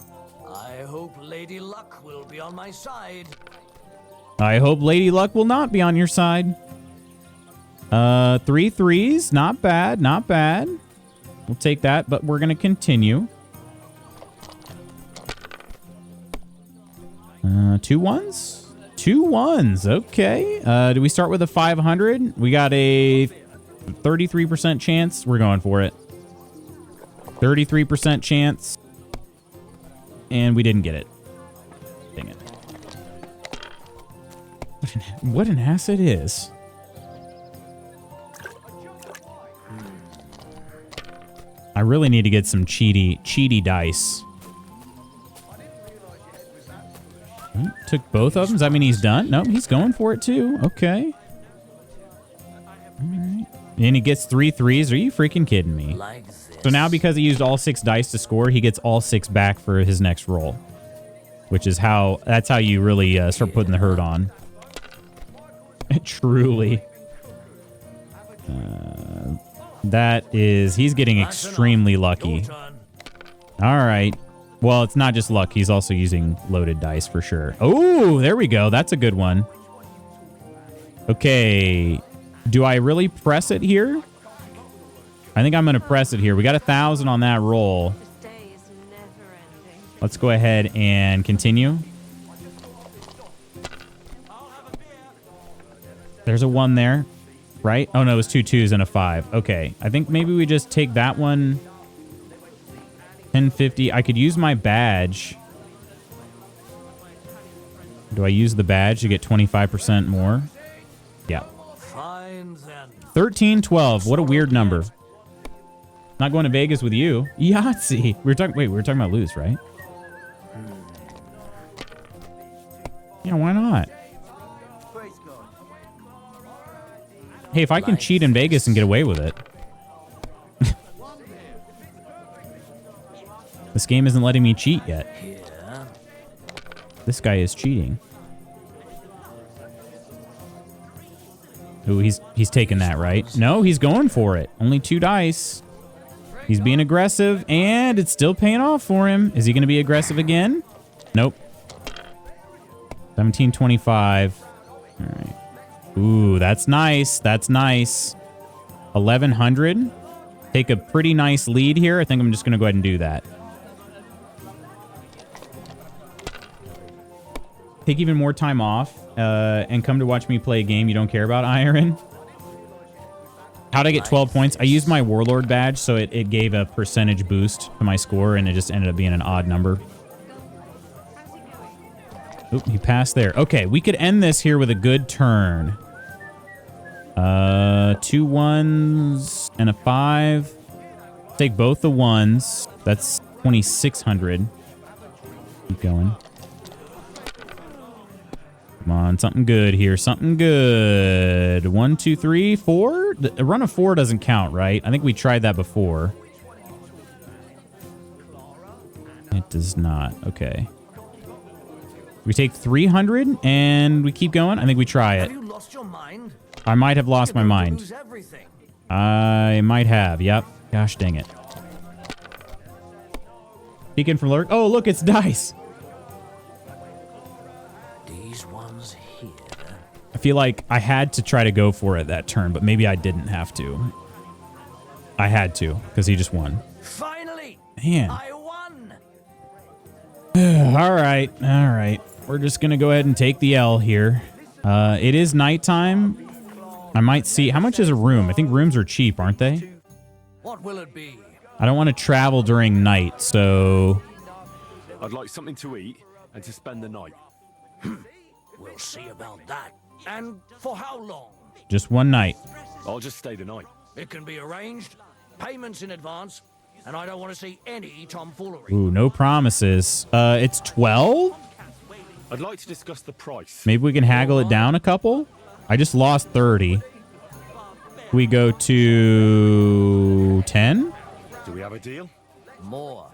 I hope Lady Luck will be on my side. I hope Lady Luck will not be on your side. 3 3s. Not bad. Not bad. We'll take that, but we're going to continue. 2 1s? 2 1s. Okay. Do we start with a 500? We got a 33% chance. We're going for it. 33% chance. And we didn't get it. Dang it. What an ass it is. I really need to get some cheaty dice. Took both of them. Does that mean he's done? No, he's going for it too. Okay. All right. And he gets 3 3s. Are you freaking kidding me? Like this. So now because he used all 6 dice to score, he gets all 6 back for his next roll. Which is that's how you really start putting the hurt on. Truly. He's getting extremely lucky. All right. Well, it's not just luck. He's also using loaded dice for sure. Oh, there we go. That's a good one. Okay. Do I really press it here? I think I'm going to press it here. We got 1,000 on that roll. Let's go ahead and continue. There's a 1 there, right? Oh, no, it was 2 2s and a 5. Okay. I think maybe we just take that one. 1050. I could use my badge. Do I use the badge to get 25% more? Yeah. 1312. What a weird number. Not going to Vegas with you. Yahtzee. We were talking about loose, right? Yeah, why not? Hey, if I can cheat in Vegas and get away with it. This game isn't letting me cheat yet. This guy is cheating. Ooh, he's taking that, right? No, he's going for it. Only 2 dice. He's being aggressive, and it's still paying off for him. Is he going to be aggressive again? Nope. 1725. All right. Ooh, that's nice. That's nice. 1100. Take a pretty nice lead here. I think I'm just going to go ahead and do that. Take even more time off and come to watch me play a game you don't care about, Iron. How'd I get 12 points? I used my Warlord badge, so it gave a percentage boost to my score, and it just ended up being an odd number. Oop, he passed there. Okay, we could end this here with a good turn. 2 1s and a 5. Take both the 1s. That's 2,600. Keep going. Come on, something good here. Something good. 1, 2, 3, 4. A run of 4 doesn't count, right? I think we tried that before. It does not. Okay. We take 300 and we keep going. I think we try it. Have you lost your mind? I might have lost my mind. Lose everything. I might have. Yep. Gosh dang it. Peeking from lurk. Oh, look, it's dice. These ones here. I feel like I had to try to go for it that turn, but maybe I didn't have to. I had to, because he just won. Finally! Man. I won! All right. All right. We're just going to go ahead and take the L here. It is nighttime. I might see... How much is a room? I think rooms are cheap, aren't they? What will it be? I don't want to travel during night, so... I'd like something to eat and to spend the night. We'll see about that. And for how long? Just one night. I'll just stay the night. It can be arranged. Payments in advance. And I don't want to see any tomfoolery. Ooh, no promises. It's 12? I'd like to discuss the price. Maybe we can haggle it down a couple? I just lost 30. We go to 10? Do we have a deal? More.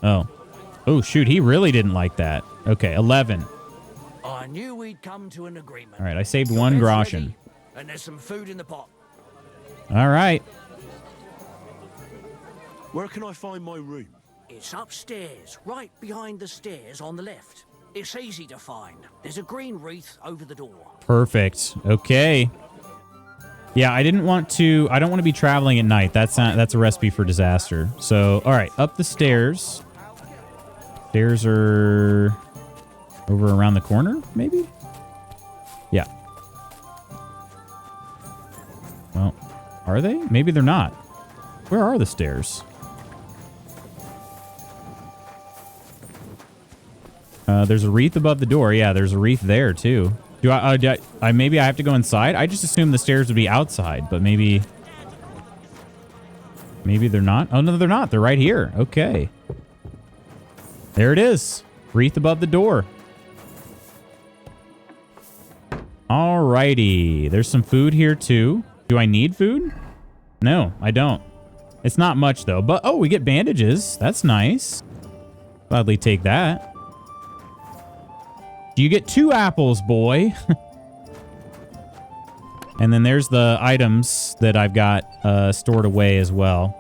Oh. Oh, shoot. He really didn't like that. Okay, 11. I knew we'd come to an agreement. All right, I saved 1 groschen. And there's some food in the pot. All right. Where can I find my room? It's upstairs, right behind the stairs on the left. It's easy to find. There's a green wreath over the door. Perfect. Okay. Yeah, I don't want to be traveling at night. That's a recipe for disaster. So, all right, up the stairs. Stairs are over around the corner, maybe? Yeah. Well, are they? Maybe they're not. Where are the stairs? There's a wreath above the door. Yeah, there's a wreath there, too. Do I maybe I have to go inside? I just assumed the stairs would be outside, but maybe they're not. Oh, no, they're not. They're right here. Okay. There it is. Wreath above the door. Alrighty. There's some food here, too. Do I need food? No, I don't. It's not much, though. But, oh, we get bandages. That's nice. Gladly take that. You get 2 apples, boy. And then there's the items that I've got stored away as well.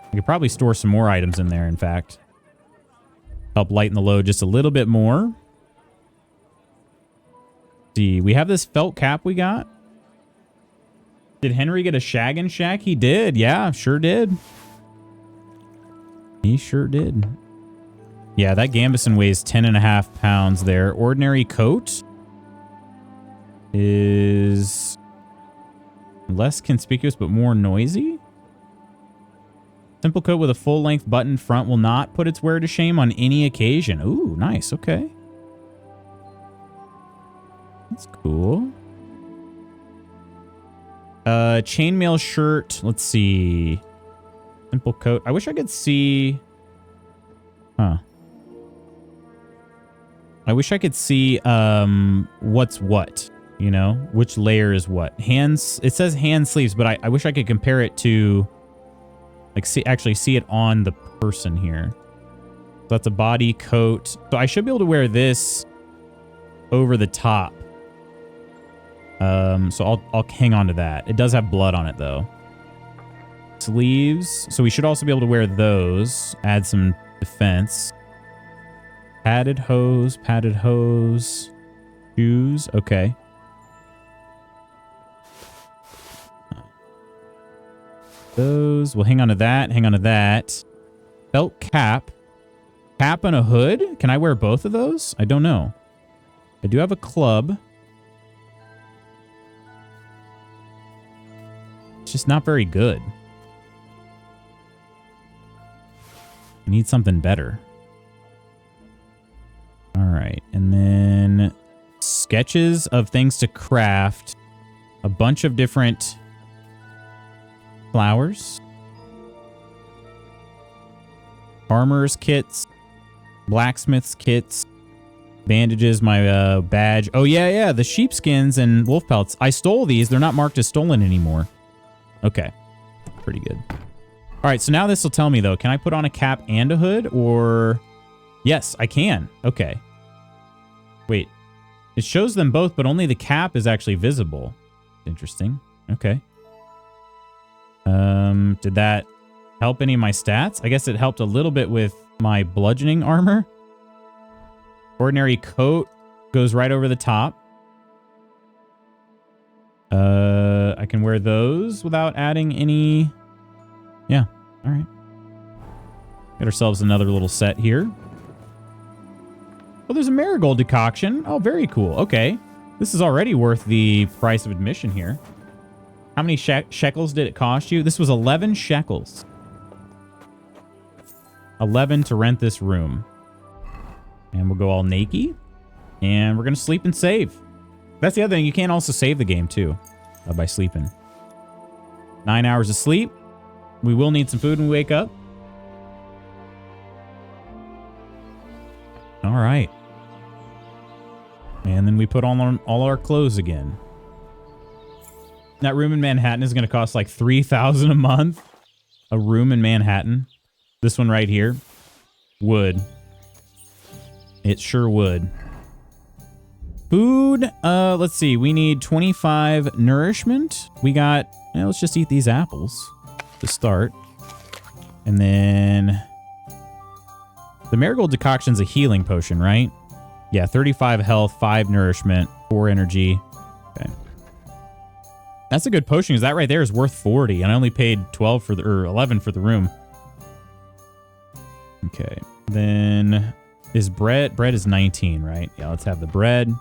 I could probably store some more items in there, in fact. Help lighten the load just a little bit more. See, we have this felt cap we got. Did Henry get a shag and shack? He did. Yeah, sure did. He sure did. Yeah, that Gambison weighs 10.5 pounds there. Ordinary coat is less conspicuous but more noisy. Simple coat with a full-length button front will not put its wearer to shame on any occasion. Ooh, nice. Okay. That's cool. Chainmail shirt. Let's see. Simple coat. I wish I could see... Huh. I wish I could see what's what, you know, which layer is what. Hands, it says hand sleeves, but I wish I could compare it to, like, actually see it on the person here. So that's a body coat. So I should be able to wear this over the top. So I'll hang on to that. It does have blood on it, though. Sleeves. So we should also be able to wear those. Add some defense. Padded hose. Padded hose. Shoes. Okay. Those. We'll hang on to that. Hang on to that. Felt cap. Cap and a hood? Can I wear both of those? I don't know. I do have a club. It's just not very good. I need something better. All right. And then sketches of things to craft. A bunch of different flowers. Farmer's kits. Blacksmith's kits. Bandages, my badge. Oh, yeah. The sheepskins and wolf pelts. I stole these. They're not marked as stolen anymore. Okay. Pretty good. All right, so now this will tell me, though. Can I put on a cap and a hood? Or... Yes, I can. Okay. Wait. It shows them both, but only the cap is actually visible. Interesting. Okay. Did that help any of my stats? I guess it helped a little bit with my bludgeoning armor. Ordinary coat goes right over the top. I can wear those without adding any... Yeah, all right. Get ourselves another little set here. Oh, there's a marigold decoction. Oh, very cool. Okay. This is already worth the price of admission here. How many shekels did it cost you? This was 11 shekels. 11 to rent this room. And we'll go all naked. And we're going to sleep and save. That's the other thing. You can also save the game, too, by sleeping. 9 hours of sleep. We will need some food when we wake up. All right. And then we put on all our clothes again. That room in Manhattan is going to cost like $3,000 a month. A room in Manhattan. This one right here. Would. It sure would. Food. Let's see. We need 25 nourishment. We got... let's just eat these apples to start. And then... The marigold decoction's a healing potion, right? Yeah, 35 health, 5 nourishment, 4 energy. Okay. That's a good potion, because that right there is worth 40, and I only paid 12 for the, or 11 for the room. Okay. Then is bread is 19, right? Yeah, let's have the bread.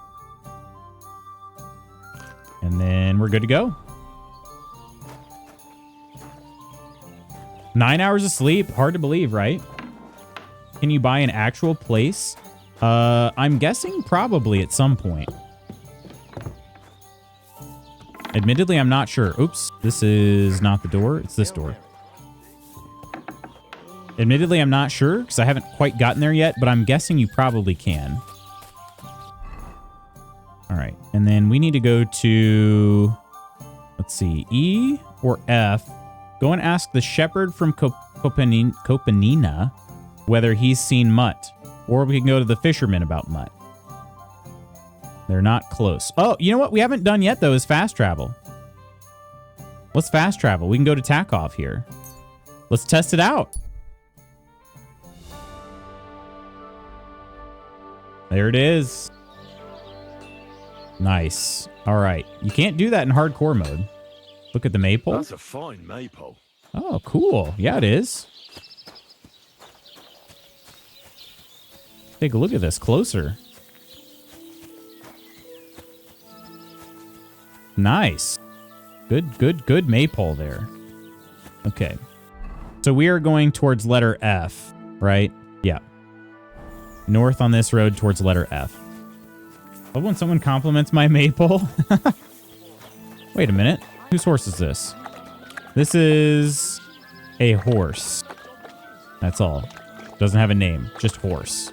And then we're good to go. 9 hours of sleep. Hard to believe, right? Can you buy an actual place? I'm guessing probably at some point. Admittedly, I'm not sure. Oops, this is not the door. It's this door. Admittedly, I'm not sure because I haven't quite gotten there yet, but I'm guessing you probably can. All right. And then we need to go to, let's see, E or F. Go and ask the shepherd from Copenina whether he's seen Mutt. Or we can go to the fisherman about Mutt. They're not close. Oh, you know what we haven't done yet, though, is fast travel. Let's fast travel. We can go to Takeoff here. Let's test it out. There it is. Nice. All right. You can't do that in hardcore mode. Look at the maypole. That's a fine maypole. Oh, cool. Yeah, it is. Take a look at this closer. Nice. Good maypole there. Okay. So we are going towards letter F, right? Yeah. North on this road towards letter F. Love when someone compliments my maypole. Wait a minute. Whose horse is this? This is a horse. That's all. Doesn't have a name. Just horse.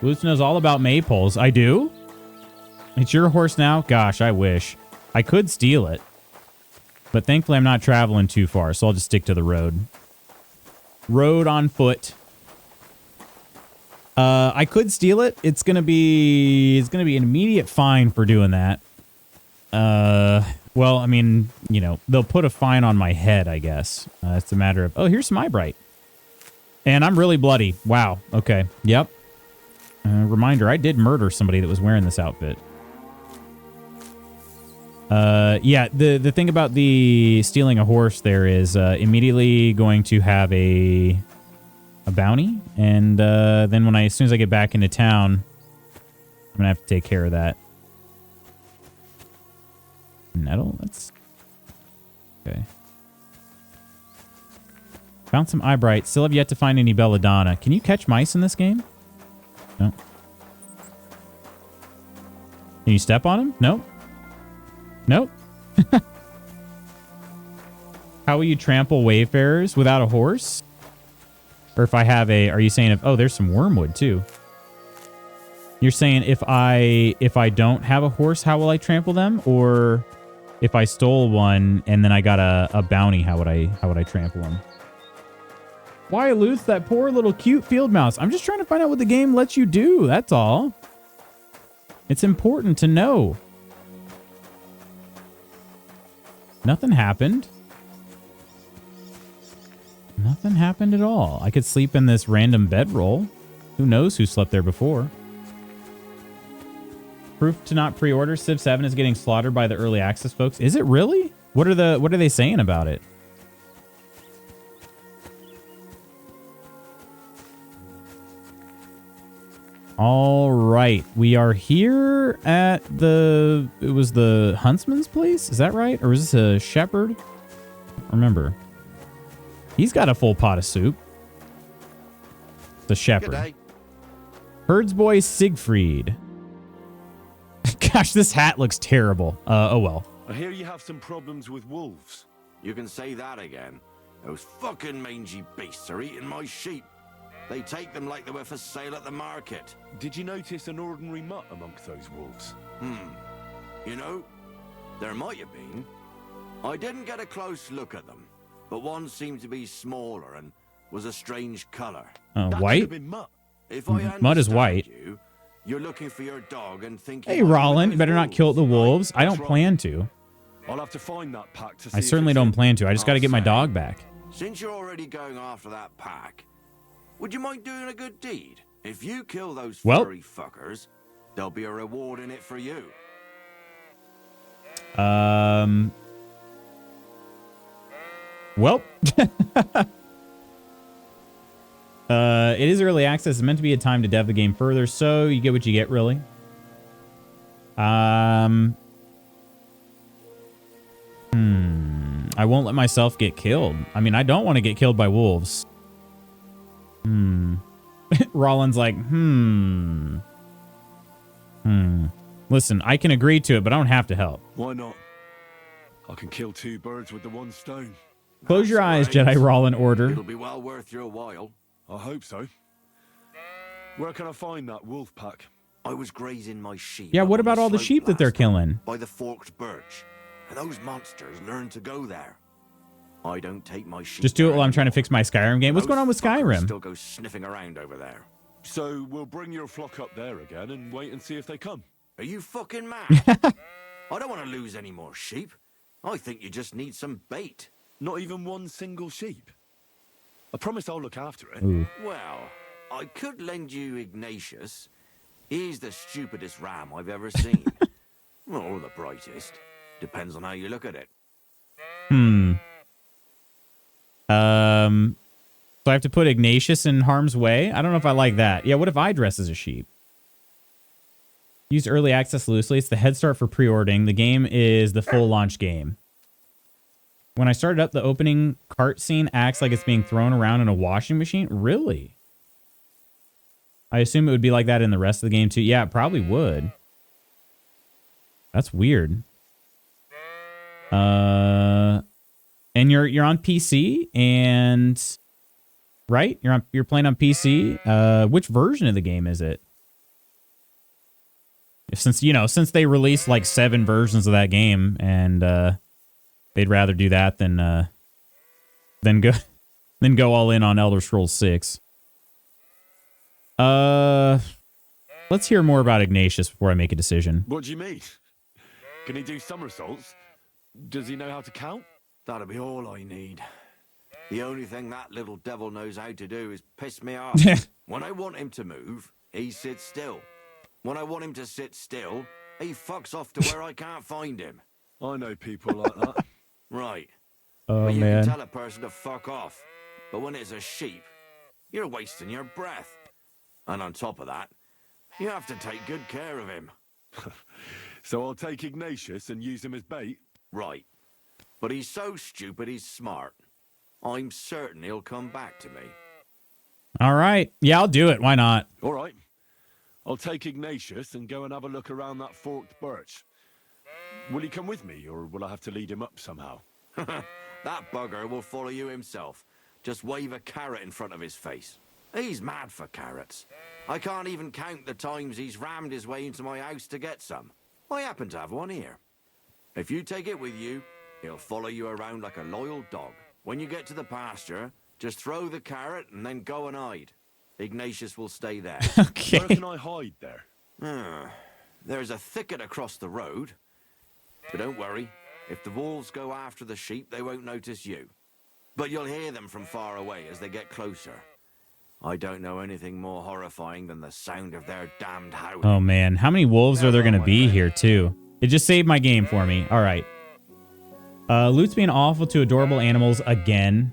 Boots knows all about maypoles. I do? It's your horse now? Gosh, I wish. I could steal it. But thankfully I'm not traveling too far, so I'll just stick to the road. Road on foot. I could steal it. It's gonna be an immediate fine for doing that. Well, I mean, you know, they'll put a fine on my head, I guess. It's a matter of, oh, here's some eyebright. And I'm really bloody. Wow. Okay. Yep. Reminder, I did murder somebody that was wearing this outfit. Yeah, the thing about the stealing a horse there is immediately going to have a bounty. And then when as soon as I get back into town, I'm going to have to take care of that. Nettle? That's... Okay. Found some eyebright. Still have yet to find any belladonna. Can you catch mice in this game? No. Can you step on them? Nope. Nope. How will you trample wayfarers without a horse? Or if I have a... Are you saying... Oh, there's some wormwood, too. You're saying if I don't have a horse, how will I trample them? Or if I stole one and then I got a bounty, how would I trample them? Why, Luth, that poor little cute field mouse? I'm just trying to find out what the game lets you do. That's all. It's important to know. Nothing happened. Nothing happened at all. I could sleep in this random bedroll. Who knows who slept there before? Proof to not pre-order. Civ 7 is getting slaughtered by the early access folks. Is it really? What are they saying about it? All right. We are here at it was the huntsman's place? Is that right? Or is this a shepherd? Remember. He's got a full pot of soup. The shepherd. Herdsboy Siegfried. Gosh, this hat looks terrible. Oh well. I hear you have some problems with wolves. You can say that again. Those fucking mangy beasts are eating my sheep. They take them like they were for sale at the market. Did you notice an ordinary mutt amongst those wolves? You know, there might have been. I didn't get a close look at them, but one seemed to be smaller and was a strange color. White? Mutt. If I Mutt is white. You're looking for your dog and think. Hey, Rollin, you better not kill the wolves. I don't plan to. I'll have to find that pack to see. I certainly don't plan to. I just got to get my dog back. Since you're already going after that pack, would you mind doing a good deed? If you kill those furry fuckers, there'll be a reward in it for you. Well. It is early access. It's meant to be a time to dev the game further, so you get what you get, really. I won't let myself get killed. I mean, I don't want to get killed by wolves. Rollin's like, Listen, I can agree to it, but I don't have to help. Why not? I can kill two birds with the one stone. Close your eyes, Jedi Rollin order. It'll be well worth your while. I hope so. Where can I find that wolf pack? I was grazing my sheep. Yeah, what about all the sheep that they're killing? By the forked birch. And those monsters learn to go there. I don't take my sheep. Just do it while I'm trying to fix my Skyrim game. What's going on with Skyrim? Still go sniffing around over there. So we'll bring your flock up there again and wait and see if they come. Are you fucking mad? I don't want to lose any more sheep. I think you just need some bait. Not even one single sheep. I promise I'll look after it. Ooh. Well, I could lend you Ignatius. He's the stupidest ram I've ever seen. Or the brightest. Depends on how you look at it. So I have to put Ignatius in harm's way? I don't know if I like that. Yeah, what if I dress as a sheep? Use early access loosely. It's the head start for pre-ordering. The game is the full launch game. When I started up, the opening cart scene acts like it's being thrown around in a washing machine. Really? I assume it would be like that in the rest of the game too. Yeah, it probably would. That's weird. And you're on PC and right? You're playing on PC. Which version of the game is it? Since they released like 7 versions of that game, and they'd rather do that than go all in on Elder Scrolls 6. Let's hear more about Ignatius before I make a decision. What do you mean? Can he do somersaults? Does he know how to count? That'll be all I need. The only thing that little devil knows how to do is piss me off. When I want him to move, he sits still. When I want him to sit still, he fucks off to where I can't find him. I know people like that. Right. Oh, But you man. can tell a person to fuck off. But when it's a sheep, you're wasting your breath. And on top of that, you have to take good care of him. So I'll take Ignatius and use him as bait? Right. But he's so stupid he's smart. I'm certain he'll come back to me. All right. Yeah, I'll do it. Why not? All right. I'll take Ignatius and go and have a look around that forked birch. Will he come with me, or will I have to lead him up somehow? That bugger will follow you himself. Just wave a carrot in front of his face. He's mad for carrots. I can't even count the times he's rammed his way into my house to get some. I happen to have one here. If you take it with you, he'll follow you around like a loyal dog. When you get to the pasture, just throw the carrot and then go and hide. Ignatius will stay there. Okay. Where can I hide there? There's a thicket across the road. But don't worry, if the wolves go after the sheep, they won't notice you. But you'll hear them from far away as they get closer. I don't know anything more horrifying than the sound of their damned howling. Oh, man. How many wolves are there going to be here, too? It just saved my game for me. All right. Loot's being awful to adorable animals again.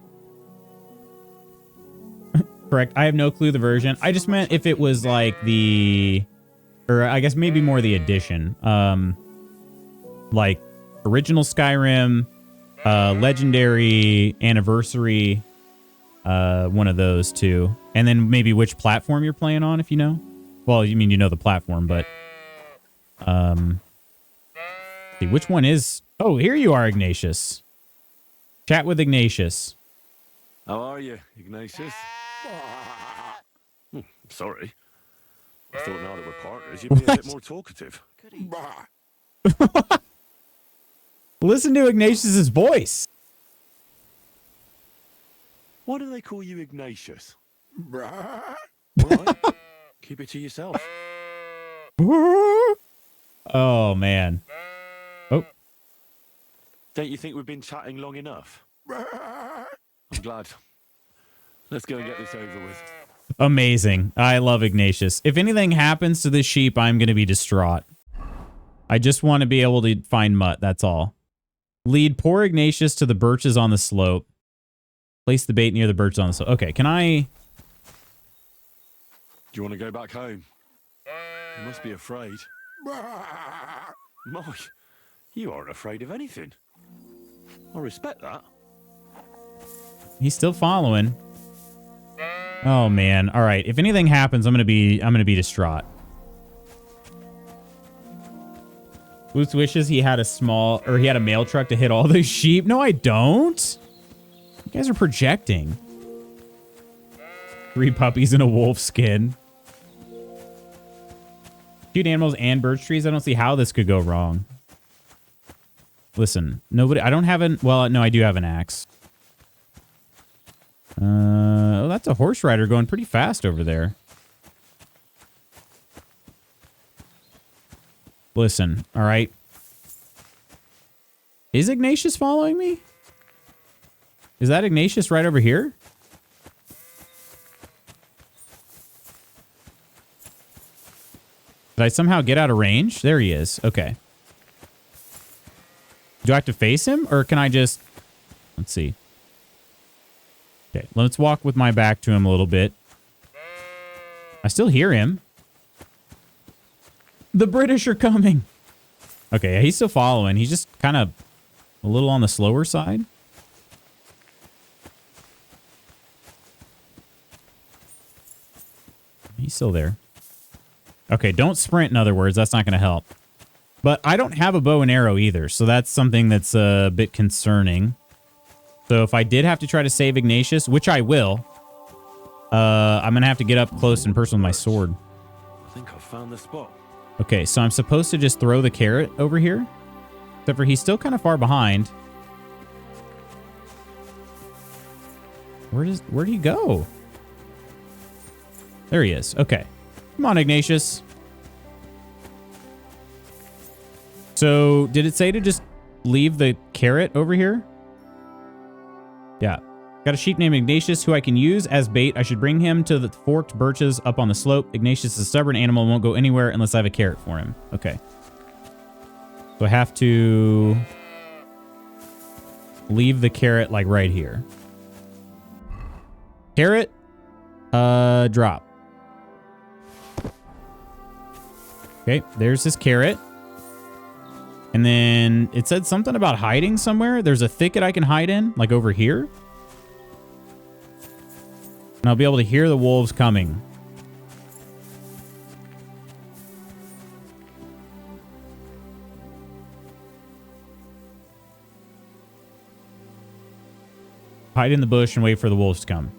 Correct. I have no clue the version. I just meant if it was like the... Or I guess maybe more the edition. Like original Skyrim, legendary, anniversary, one of those two. And then maybe which platform you're playing on, if you know. Well, you mean you know the platform, but... see, which one is... Oh, here you are, Ignatius. Chat with Ignatius. How are you, Ignatius? Sorry. I thought now that we're partners, you'd be a bit more talkative. Listen to Ignatius's voice. Why do they call you Ignatius? All right. Keep it to yourself. Oh, man. Oh. Don't you think we've been chatting long enough? I'm glad. Let's go and get this over with. Amazing. I love Ignatius. If anything happens to this sheep, I'm going to be distraught. I just want to be able to find Mutt. That's all. Lead poor Ignatius to the birches on the slope. Place the bait near the birches on the slope. Okay, can I... Do you want to go back home? You must be afraid. Mike, you aren't afraid of anything. I respect that. He's still following. Oh man. All right. If anything happens, I'm gonna be distraught. Boots wishes he had a mail truck to hit all those sheep. No, I don't. You guys are projecting. 3 puppies in a wolf skin. Cute animals and birch trees. I don't see how this could go wrong. Listen, I don't have an, well, no, I do have an axe. Oh, that's a horse rider going pretty fast over there. Listen, all right. Is Ignatius following me? Is that Ignatius right over here? Did I somehow get out of range? There he is. Okay. Do I have to face him, or can I just... Let's see. Okay, let's walk with my back to him a little bit. I still hear him. The British are coming. Okay, he's still following. He's just kind of a little on the slower side. He's still there. Okay, don't sprint, in other words. That's not going to help. But I don't have a bow and arrow either, so that's something that's a bit concerning. So if I did have to try to save Ignatius, which I will, I'm going to have to get up close and personal with my sword. I think I found the spot. Okay, so I'm supposed to just throw the carrot over here. Except for he's still kind of far behind. Where'd he go? There he is. Okay. Come on, Ignatius. So did it say to just leave the carrot over here? Yeah. Got a sheep named Ignatius who I can use as bait. I should bring him to the forked birches up on the slope. Ignatius is a stubborn animal and won't go anywhere unless I have a carrot for him. Okay. So I have to leave the carrot like right here. Carrot. Drop. Okay, there's this carrot. And then it said something about hiding somewhere. There's a thicket I can hide in, like over here. And I'll be able to hear the wolves coming. Hide in the bush and wait for the wolves to come.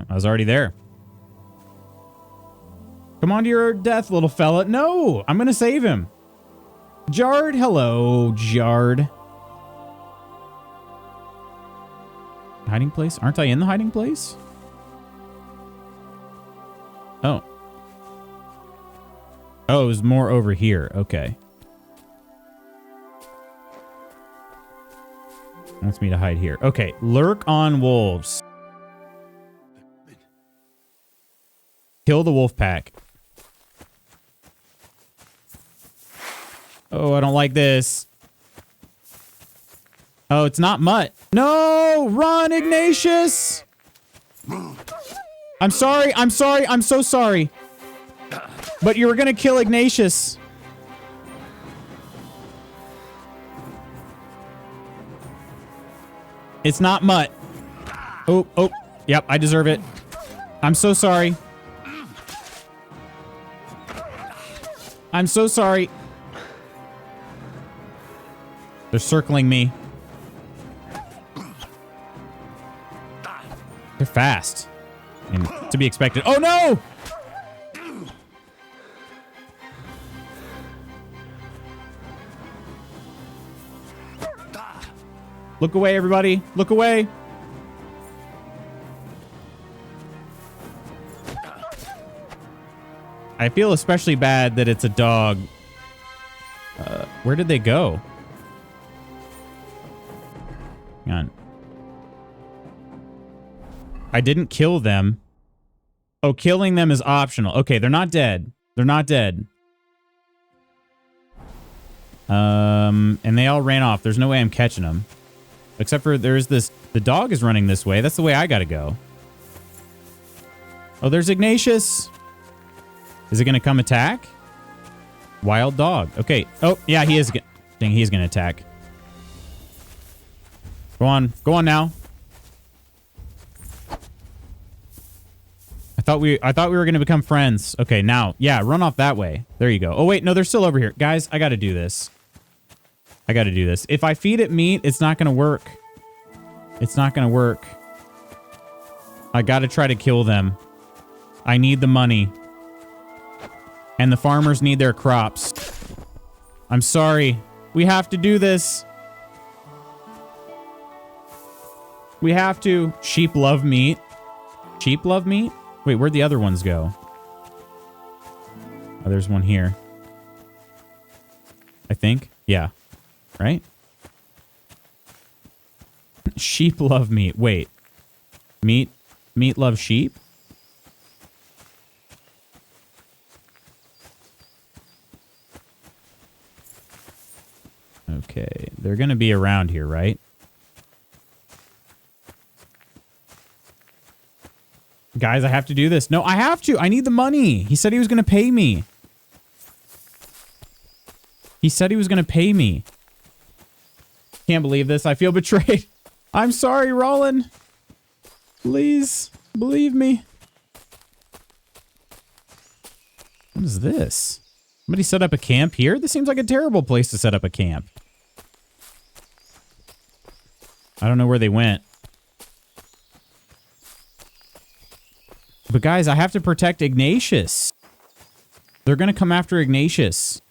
I was already there. Come on to your death, little fella. No, I'm going to save him. Jard, hello, Jard. Hiding place? Aren't I in the hiding place? Oh. Oh, it was more over here. Okay. Wants me to hide here. Okay, lurk on wolves. Kill the wolf pack. Oh, I don't like this. Oh, it's not Mutt. No! Run, Ignatius! I'm sorry. I'm sorry. I'm so sorry. But you were going to kill Ignatius. It's not Mutt. Oh, oh. Yep, I deserve it. I'm so sorry. I'm so sorry. They're circling me. They're fast. And to be expected. Oh, no! Look away, everybody. Look away. I feel especially bad that it's a dog. Where did they go? Hang on. I didn't kill them. Oh, killing them is optional. Okay, they're not dead. They're not dead. And they all ran off. There's no way I'm catching them. Except for there's this... The dog is running this way. That's the way I gotta go. Oh, there's Ignatius. Is it gonna come attack? Wild dog. Okay. Oh, yeah, he is. Dang, he's gonna attack. Go on. Go on now. I thought we were gonna become friends. Okay, now. Yeah, run off that way. There you go. Oh, wait. No, they're still over here. Guys, I gotta do this. I gotta do this. If I feed it meat, it's not gonna work. It's not gonna work. I gotta try to kill them. I need the money. And the farmers need their crops. I'm sorry. We have to do this. We have to. Sheep love meat. Sheep love meat? Wait, where'd the other ones go? Oh, there's one here. I think. Yeah. Right? Sheep love meat. Wait. Meat love sheep? Okay. They're going to be around here, right? Guys, I have to do this. No, I have to. I need the money. He said he was going to pay me. He said he was going to pay me. Can't believe this. I feel betrayed. I'm sorry, Roland. Please, believe me. What is this? Somebody set up a camp here? This seems like a terrible place to set up a camp. I don't know where they went. But guys, I have to protect Ignatius. They're going to come after Ignatius.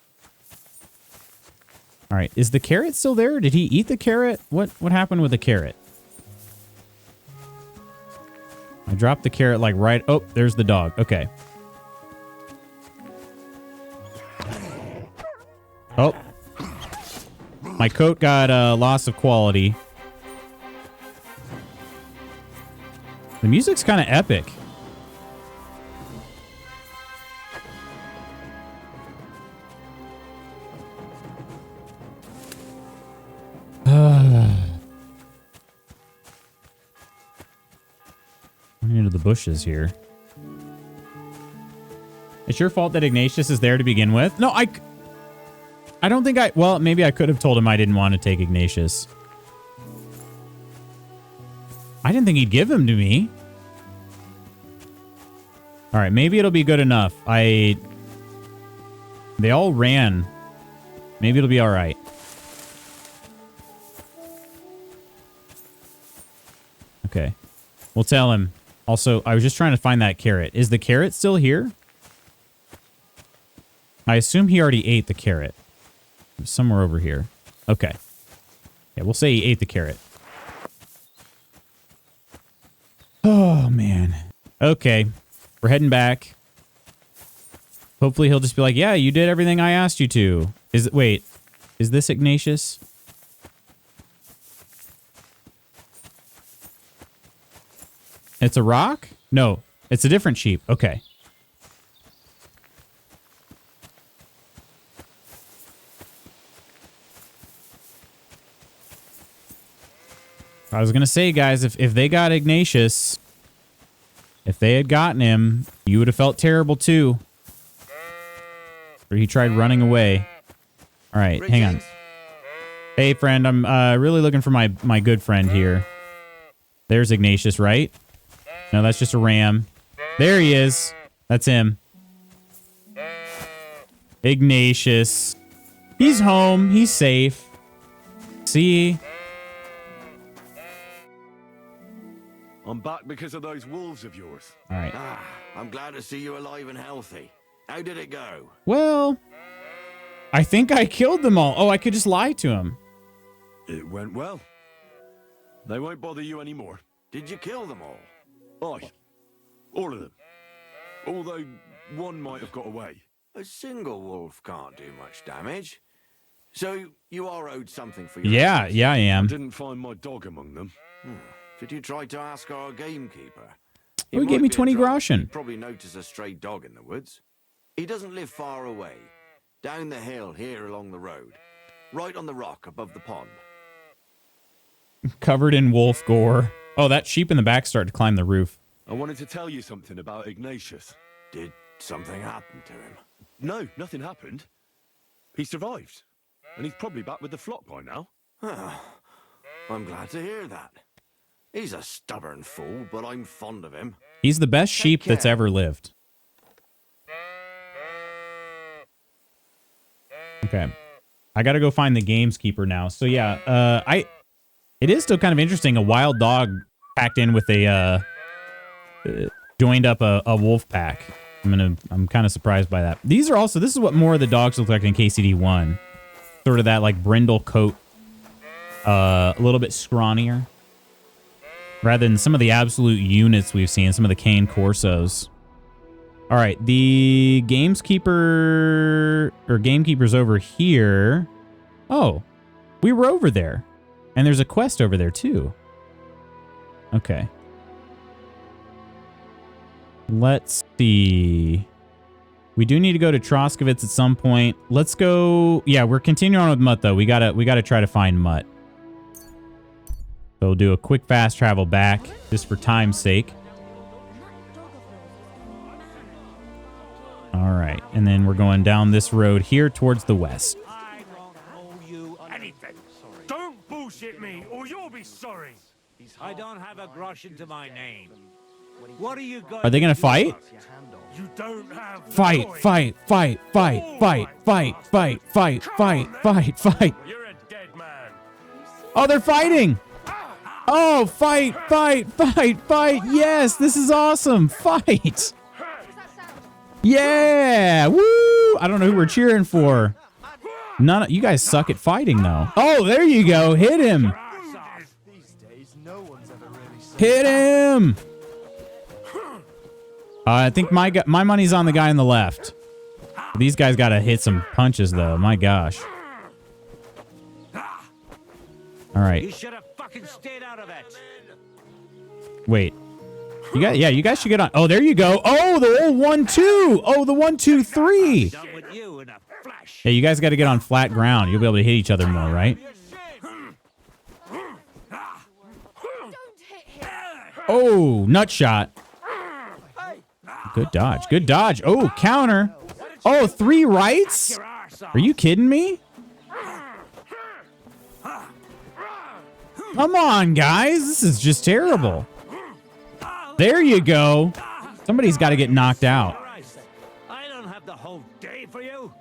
All right. Is the carrot still there? Did he eat the carrot? What happened with the carrot? I dropped the carrot like right... Oh, there's the dog. Okay. Oh. My coat got loss of quality. The music's kind of epic. Into the bushes here. It's your fault that Ignatius is there to begin with. No, I don't think well, maybe I could have told him I didn't want to take Ignatius. I didn't think he'd give him to me. All right, maybe it'll be good enough. They all ran. Maybe it'll be all right. Okay. We'll tell him. Also, I was just trying to find that carrot. Is the carrot still here? I assume he already ate the carrot. It was somewhere over here. Okay. Yeah, we'll say he ate the carrot. Oh, man. Okay. We're heading back. Hopefully he'll just be like, yeah, you did everything I asked you to. Wait, is this Ignatius? It's a rock? No, it's a different sheep. Okay. I was going to say, guys, if they got Ignatius, if they had gotten him, you would have felt terrible too. Or he tried running away. All right, hang on. Hey, friend, I'm really looking for my good friend here. There's Ignatius, right? No, that's just a ram. There he is. That's him. Ignatius. He's home. He's safe. See? I'm back because of those wolves of yours. All right. Ah, I'm glad to see you alive and healthy. How did it go? Well, I think I killed them all. Oh, I could just lie to him. It went well. They won't bother you anymore. Did you kill them all? Aye. All of them. Although one might have got away. A single wolf can't do much damage. So you are owed something for your Yeah, efforts. yeah, I am. Didn't find my dog among them. Did you try to ask our gamekeeper? Oh, he gave me 20 groschen. He'd probably notice a stray dog in the woods. He doesn't live far away. Down the hill here along the road. Right on the rock above the pond. Covered in wolf gore. Oh, that sheep in the back started to climb the roof. I wanted to tell you something about Ignatius. Did something happen to him? No, nothing happened. He survived. And he's probably back with the flock by now. I'm glad to hear that. He's a stubborn fool, but I'm fond of him. He's the best sheep that's ever lived. Okay. I got to go find the gameskeeper now. So yeah, it is still kind of interesting. A wild dog packed in with a joined up a wolf pack. I'm kind of surprised by that. These are also, this is what more of the dogs look like in KCD1. Sort of that like brindle coat, a little bit scrawnier, rather than some of the absolute units we've seen, some of the cane Corsos. All right, the gamekeeper's over here. Oh, we were over there. And there's a quest over there too. Okay. Let's see. We do need to go to Troskovitz at some point. Let's go. Yeah, we're continuing on with Mutt though. We gotta try to find Mutt. So we'll do a quick fast travel back just for time's sake. All right, and then we're going down this road here towards the west. I don't owe you anything. Don't bullshit me, or you'll be sorry. I don't have a grosh into my name. What are you going? Are they gonna fight? You don't have the Fight, choice. fight, fight, fight, fight, fight, fight, fight, fight, fight, fight. You're a dead man. Oh, they're fighting. Oh, fight, fight, fight, fight. Yes, this is awesome. Fight. Yeah. Woo. I don't know who we're cheering for. You guys suck at fighting, though. Oh, there you go. Hit him. Hit him. I think my money's on the guy on the left. These guys got to hit some punches, though. My gosh. All right. You should have fucking stayed out of it. Wait. You guys should get on. Oh, there you go. Oh, the old 1-2. Oh, the 1-2-3. Done with you in a flash. Yeah, you guys got to get on flat ground. You'll be able to hit each other more, right? Oh, nut shot. Good dodge. Good dodge. Oh, counter. Oh, 3 rights? Are you kidding me? Come on, guys. This is just terrible. There you go. Somebody's got to get knocked out. I don't have the whole day for you.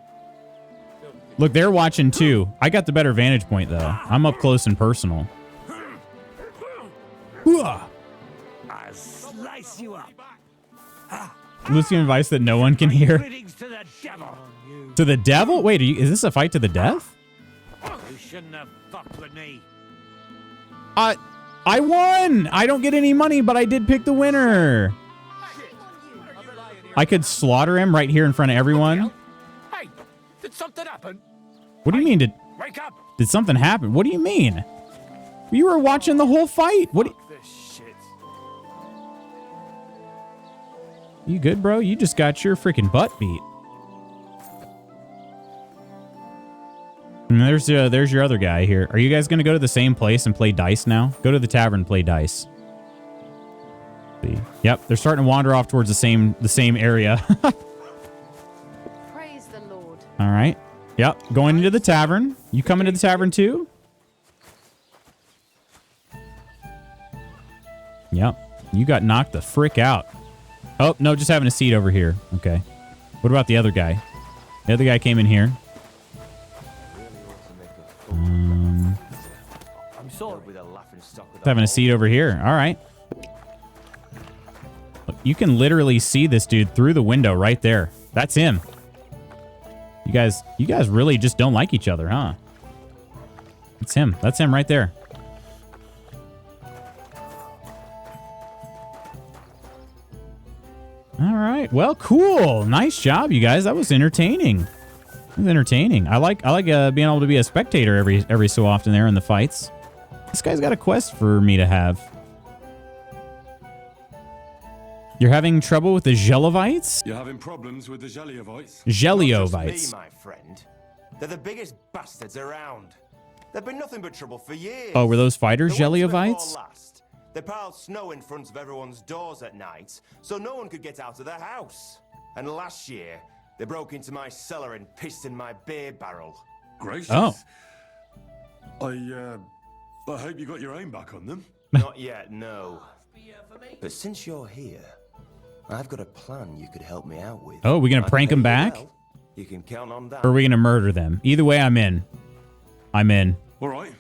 Look, they're watching too. I got the better vantage point, though. I'm up close and personal. I'll slice you up. Lucian advice that no one can hear. Greetings to the devil. To the devil? Wait, is this a fight to the death? You shouldn't have fucked with me. I won! I don't get any money, but I did pick the winner. I could slaughter him right here in front of everyone. Hey, did something happen? What do you mean? Wake up! Did something happen? What do you mean? You were watching the whole fight. What? You good, bro? You just got your freaking butt beat. And there's your other guy here. Are you guys gonna go to the same place and play dice now? Go to the tavern, play dice. See. Yep, they're starting to wander off towards the same area. Praise the Lord. All right. Yep, going into the tavern. You coming to the tavern too? Yep. You got knocked the frick out. Oh, no, just having a seat over here. Okay. What about the other guy? The other guy came in here. I'm sorry. With a laughing stock with Having a seat over here. All right. Look, you can literally see this dude through the window right there. That's him. You guys really just don't like each other, huh? That's him. That's him right there. All right. Well, cool. Nice job, you guys. That was entertaining. It was entertaining. I like being able to be a spectator every so often there in the fights. This guy's got a quest for me to have. You're having trouble with the Jellovites? You're having problems with the Jeliovites? Jeliovites. Me, my friend. They're the biggest bastards around. They've been nothing but trouble for years. Oh, were those fighters The ones Jeliovites? before last, they piled snow in front of everyone's doors at night, so no one could get out of their house. And last year, they broke into my cellar and pissed in my beer barrel. Gracious. Oh. I hope you got your aim back on them. Not yet, no. But since you're here, I've got a plan you could help me out with. Oh, we're going to prank them back? Well, you can count on that. Or are we going to murder them? Either way, I'm in. I'm in. All right.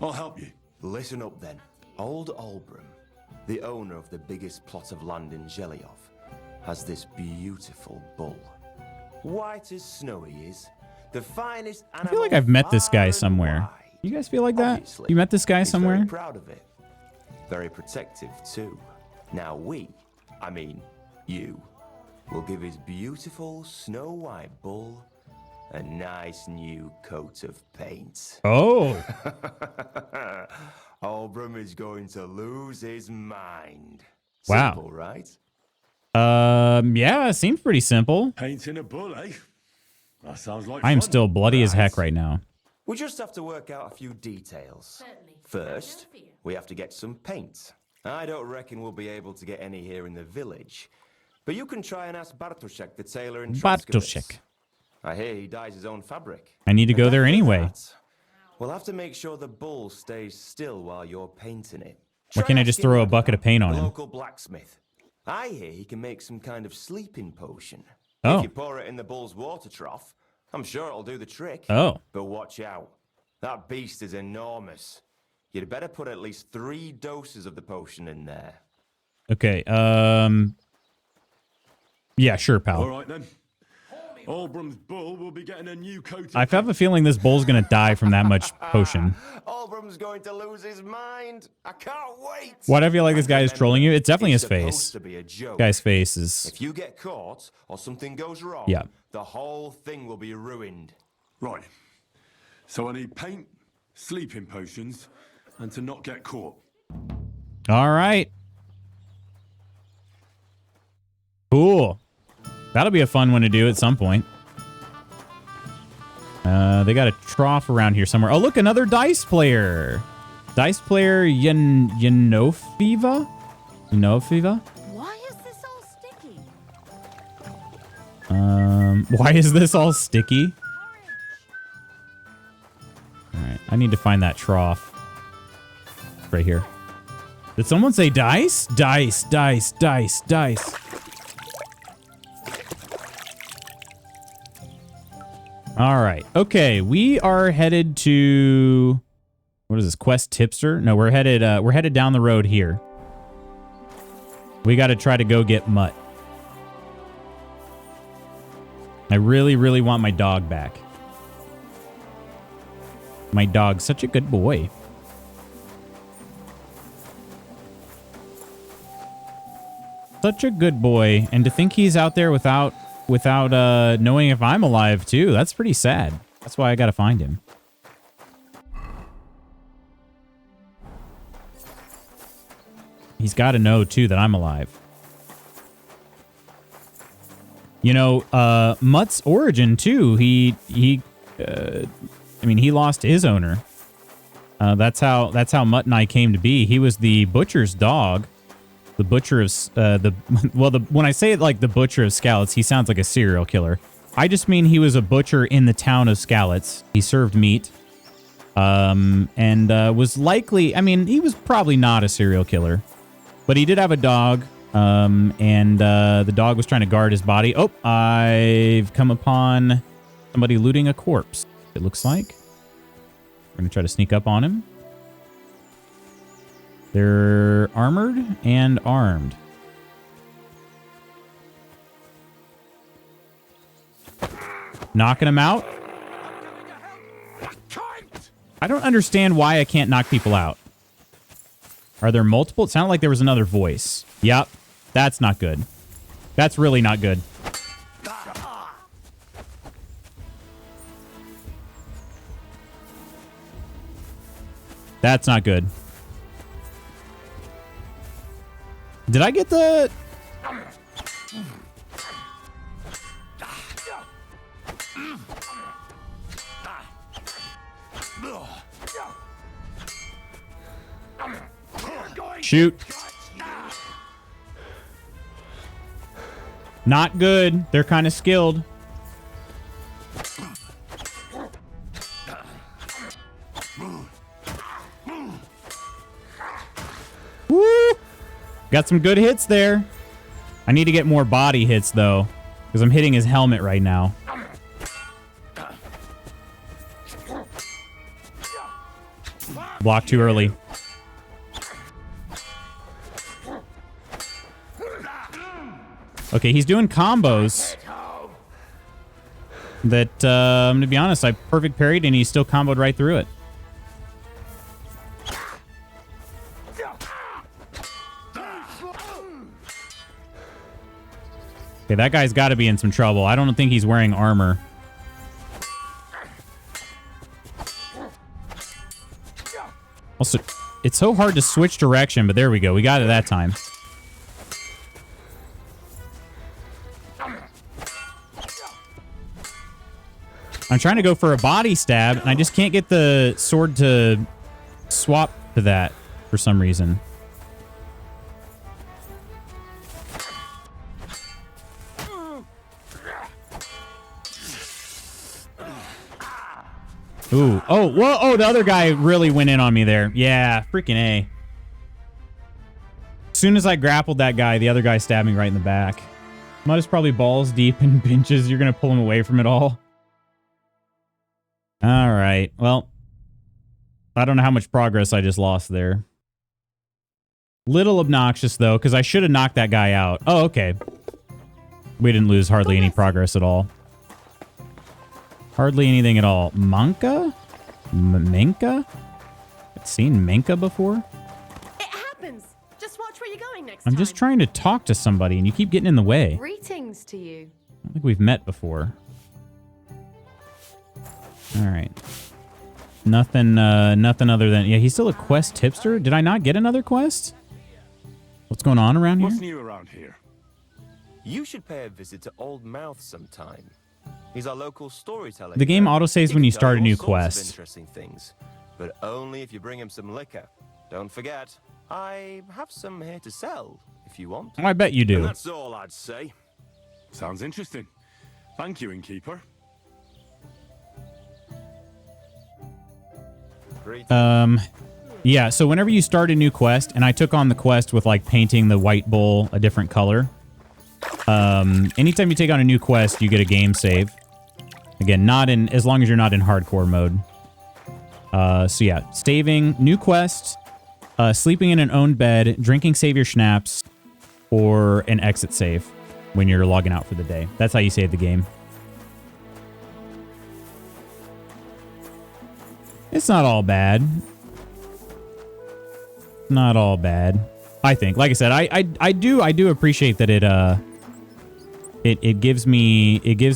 I'll help you. Listen up then. Old Albram, the owner of the biggest plot of land in Zhelyov, has this beautiful bull. White as snow he is. The finest animal. I feel like I've met this guy far and somewhere. wide. You guys feel like that? Obviously, You met this guy he's somewhere? Very proud of it. Very protective too. Now you, will give his beautiful snow white bull a nice new coat of paint. Oh. Albram is going to lose his mind. Wow. Simple, right? Yeah, it seems pretty simple. Painting a bull, eh? That sounds like I am fun. still bloody as heck right now. We just have to work out a few details. First, we have to get some paint. I don't reckon we'll be able to get any here in the village. But you can try and ask Bartoszek, the tailor in Troskowitz. Bartoszek. I hear he dyes his own fabric. I need to go there anyway. We'll have to make sure the bull stays still while you're painting it. Why can't I just throw a bucket of paint on The him? local blacksmith. I hear he can make some kind of sleeping potion. Oh. If you pour it in the bull's water trough, I'm sure it'll do the trick. Oh. But watch out. That beast is enormous. You'd better put at least 3 doses of the potion in there. Okay, yeah, sure, pal. All right, then. Albram's bull will be getting a new coat of I have a feeling this bull's going to die from that much potion. Albram's going to lose his mind. I can't wait. Why do I feel like this guy is trolling you? It's definitely his It's supposed face. to be a joke. Guy's face is... If you get caught or something goes wrong, Yeah. the whole thing will be ruined. Right. So I need paint, sleeping potions, and to not get caught. All right. Cool. That'll be a fun one to do at some point. They got a trough around here somewhere. Oh, look, another dice player. Dice player Yanofiva? Yanofiva? Why is this all sticky? Why is this all sticky? All right, I need to find that trough. Right here. Did someone say dice? Dice, dice, dice, dice. All right. Okay, we are headed to... What is this? Quest Tipster? No, we're headed down the road here. We got to try to go get Mutt. I really, really want my dog back. My dog's such a good boy. Such a good boy. And to think he's out there without knowing if I'm alive too, that's pretty sad. That's why I gotta find him. He's got to know too that I'm alive. You know, Mutt's origin too. He lost his owner. That's how Mutt and I came to be. He was the butcher's dog. The butcher of when I say it like the butcher of Skalitz, he sounds like a serial killer. I just mean he was a butcher in the town of Skalitz. He served meat, and was likely. I mean, he was probably not a serial killer, but he did have a dog, and the dog was trying to guard his body. Oh, I've come upon somebody looting a corpse. It looks like we're gonna try to sneak up on him. They're armored and armed. Knocking them out. I don't understand why I can't knock people out. Are there multiple? It sounded like there was another voice. Yep. That's not good. That's really not good. That's not good. Did I get the... Shoot. Not good. They're kind of skilled. Woo! Got some good hits there. I need to get more body hits, though, because I'm hitting his helmet right now. Block too early. Okay, he's doing combos that, to be honest, I perfect parried and he still comboed right through it. Okay, that guy's got to be in some trouble. I don't think he's wearing armor. Also, it's so hard to switch direction, but there we go. We got it that time. I'm trying to go for a body stab, and I just can't get the sword to swap to that for some reason. Ooh. Oh, whoa. Oh, the other guy really went in on me there. Yeah, freaking A. As soon as I grappled that guy, the other guy stabbed me right in the back. Mutt is probably balls deep in pinches. You're going to pull him away from it all. All right. Well, I don't know how much progress I just lost there. Little obnoxious, though, because I should have knocked that guy out. Oh, okay. We didn't lose hardly any progress at all. Hardly anything at all. Manka? Menka? I've seen Menka before. It happens. Just watch where you're going next I'm just trying to talk to somebody, and you keep getting in the way. Greetings to you. I think we've met before. All right. Nothing other than... Yeah, he's still a quest tipster. Did I not get another quest? What's going on around here? What's new around here? You should pay a visit to Old Mouth sometime. He's our local storyteller. The game autosaves when you can tell start a all new sorts of quest. Interesting things, but only if you bring him some liquor. Don't forget, I have some here to sell if you want. I bet you do. And that's all I'd say. Sounds interesting. Thank you, innkeeper. Yeah, so whenever you start a new quest, and I took on the quest with like painting the white bowl a different color. Anytime you take on a new quest, you get a game save. Again, not in, as long as you're not in hardcore mode. So yeah, saving, new quest, sleeping in an owned bed, drinking savior schnapps, or an exit save when you're logging out for the day. That's how you save the game. It's not all bad. Not all bad, I think. Like I said, I do appreciate that it gives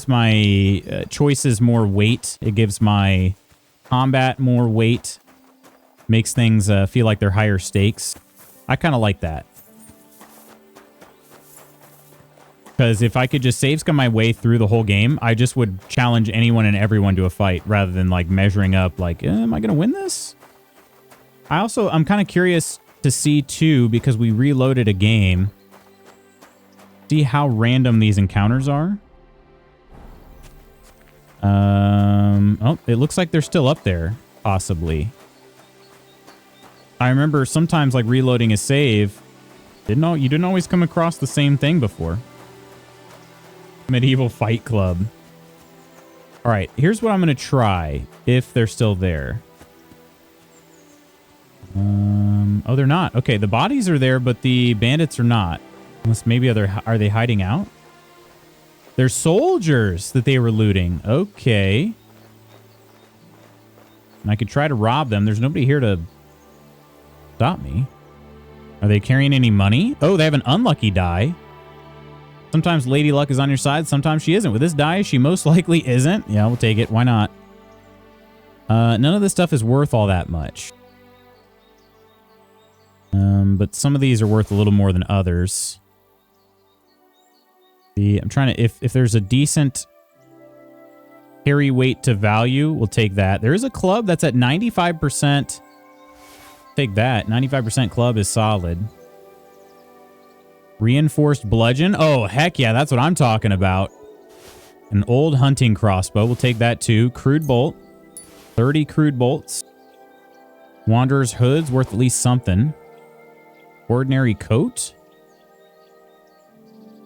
my choices more weight. It gives my combat more weight. Makes things feel like they're higher stakes. I kind of like that. Because if I could just save scum my way through the whole game, I just would challenge anyone and everyone to a fight rather than like measuring up like, am I going to win this? I'm kind of curious to see too, because we reloaded a game. See how random these encounters are. Oh, it looks like they're still up there, possibly. I remember sometimes like reloading a save, you didn't always come across the same thing before. Medieval Fight Club. All right, here's what I'm going to try if they're still there. Oh, they're not. Okay, the bodies are there, but the bandits are not. Unless maybe are they hiding out? They're soldiers that they were looting. Okay. And I could try to rob them. There's nobody here to stop me. Are they carrying any money? Oh, they have an unlucky die. Sometimes Lady Luck is on your side. Sometimes she isn't. With this die, she most likely isn't. Yeah, we'll take it. Why not? None of this stuff is worth all that much. But some of these are worth a little more than others. I'm trying to... If there's a decent carry weight to value, we'll take that. There is a club that's at 95%. Take that. 95% club is solid. Reinforced bludgeon. Oh, heck yeah. That's what I'm talking about. An old hunting crossbow. We'll take that too. Crude bolt. 30 crude bolts. Wanderer's hood's worth at least something. Ordinary coat.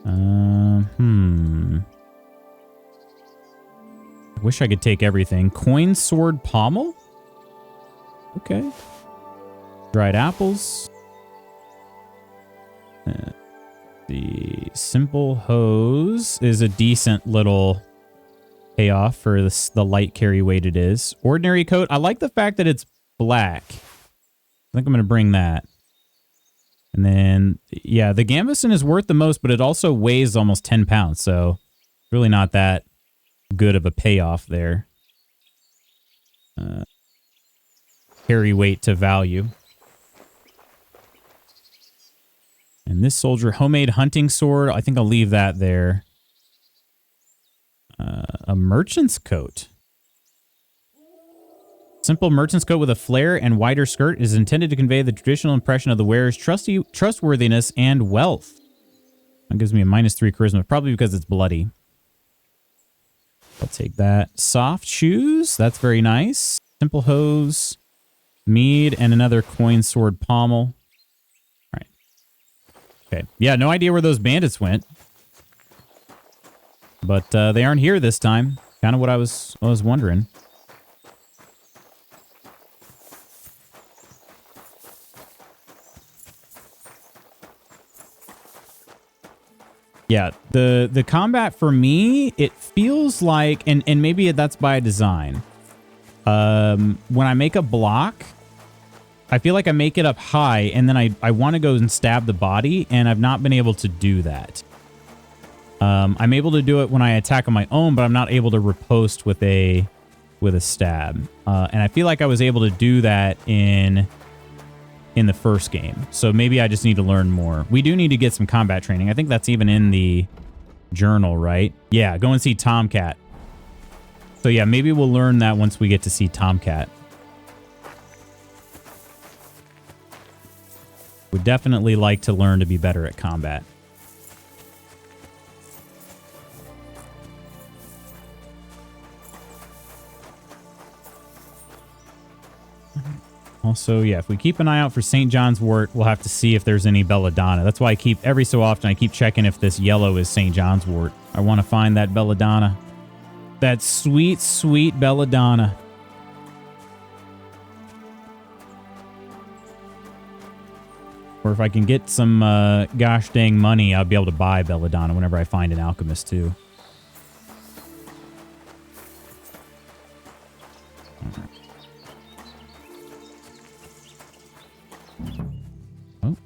I wish I could take everything. Coin sword pommel. Okay. Dried apples. The simple hose is a decent little payoff for the light carry weight it is. Ordinary coat. I like the fact that it's black. I think I'm going to bring that. And then, yeah, the gambeson is worth the most, but it also weighs almost 10 pounds. So really not that good of a payoff there. Carry weight to value. And this soldier, homemade hunting sword. I think I'll leave that there. A merchant's coat. Simple merchant's coat with a flare and wider skirt is intended to convey the traditional impression of the wearer's trustworthiness and wealth. That gives me a -3 charisma, probably because it's bloody. I'll take that. Soft shoes. That's very nice. Simple hose. Mead and another coin sword pommel. All right. Okay. Yeah, no idea where those bandits went. But they aren't here this time. Kind of what I was wondering. Yeah, the combat for me, it feels like, and maybe that's by design. When I make a block, I feel like I make it up high, and then I want to go and stab the body, and I've not been able to do that. I'm able to do it when I attack on my own, but I'm not able to riposte with a with a stab. And I feel like I was able to do that in the first game. So maybe I just need to learn more. We do need to get some combat training. I think that's even in the journal, right? Yeah, go and see Tomcat. So yeah, maybe we'll learn that once we get to see Tomcat. Would definitely like to learn to be better at combat. Also, yeah, if we keep an eye out for St. John's wort, we'll have to see if there's any belladonna. That's why I keep, every so often, I keep checking if this yellow is St. John's wort. I want to find that belladonna. That sweet, sweet belladonna. Or if I can get some gosh dang money, I'll be able to buy belladonna whenever I find an alchemist too. Oh.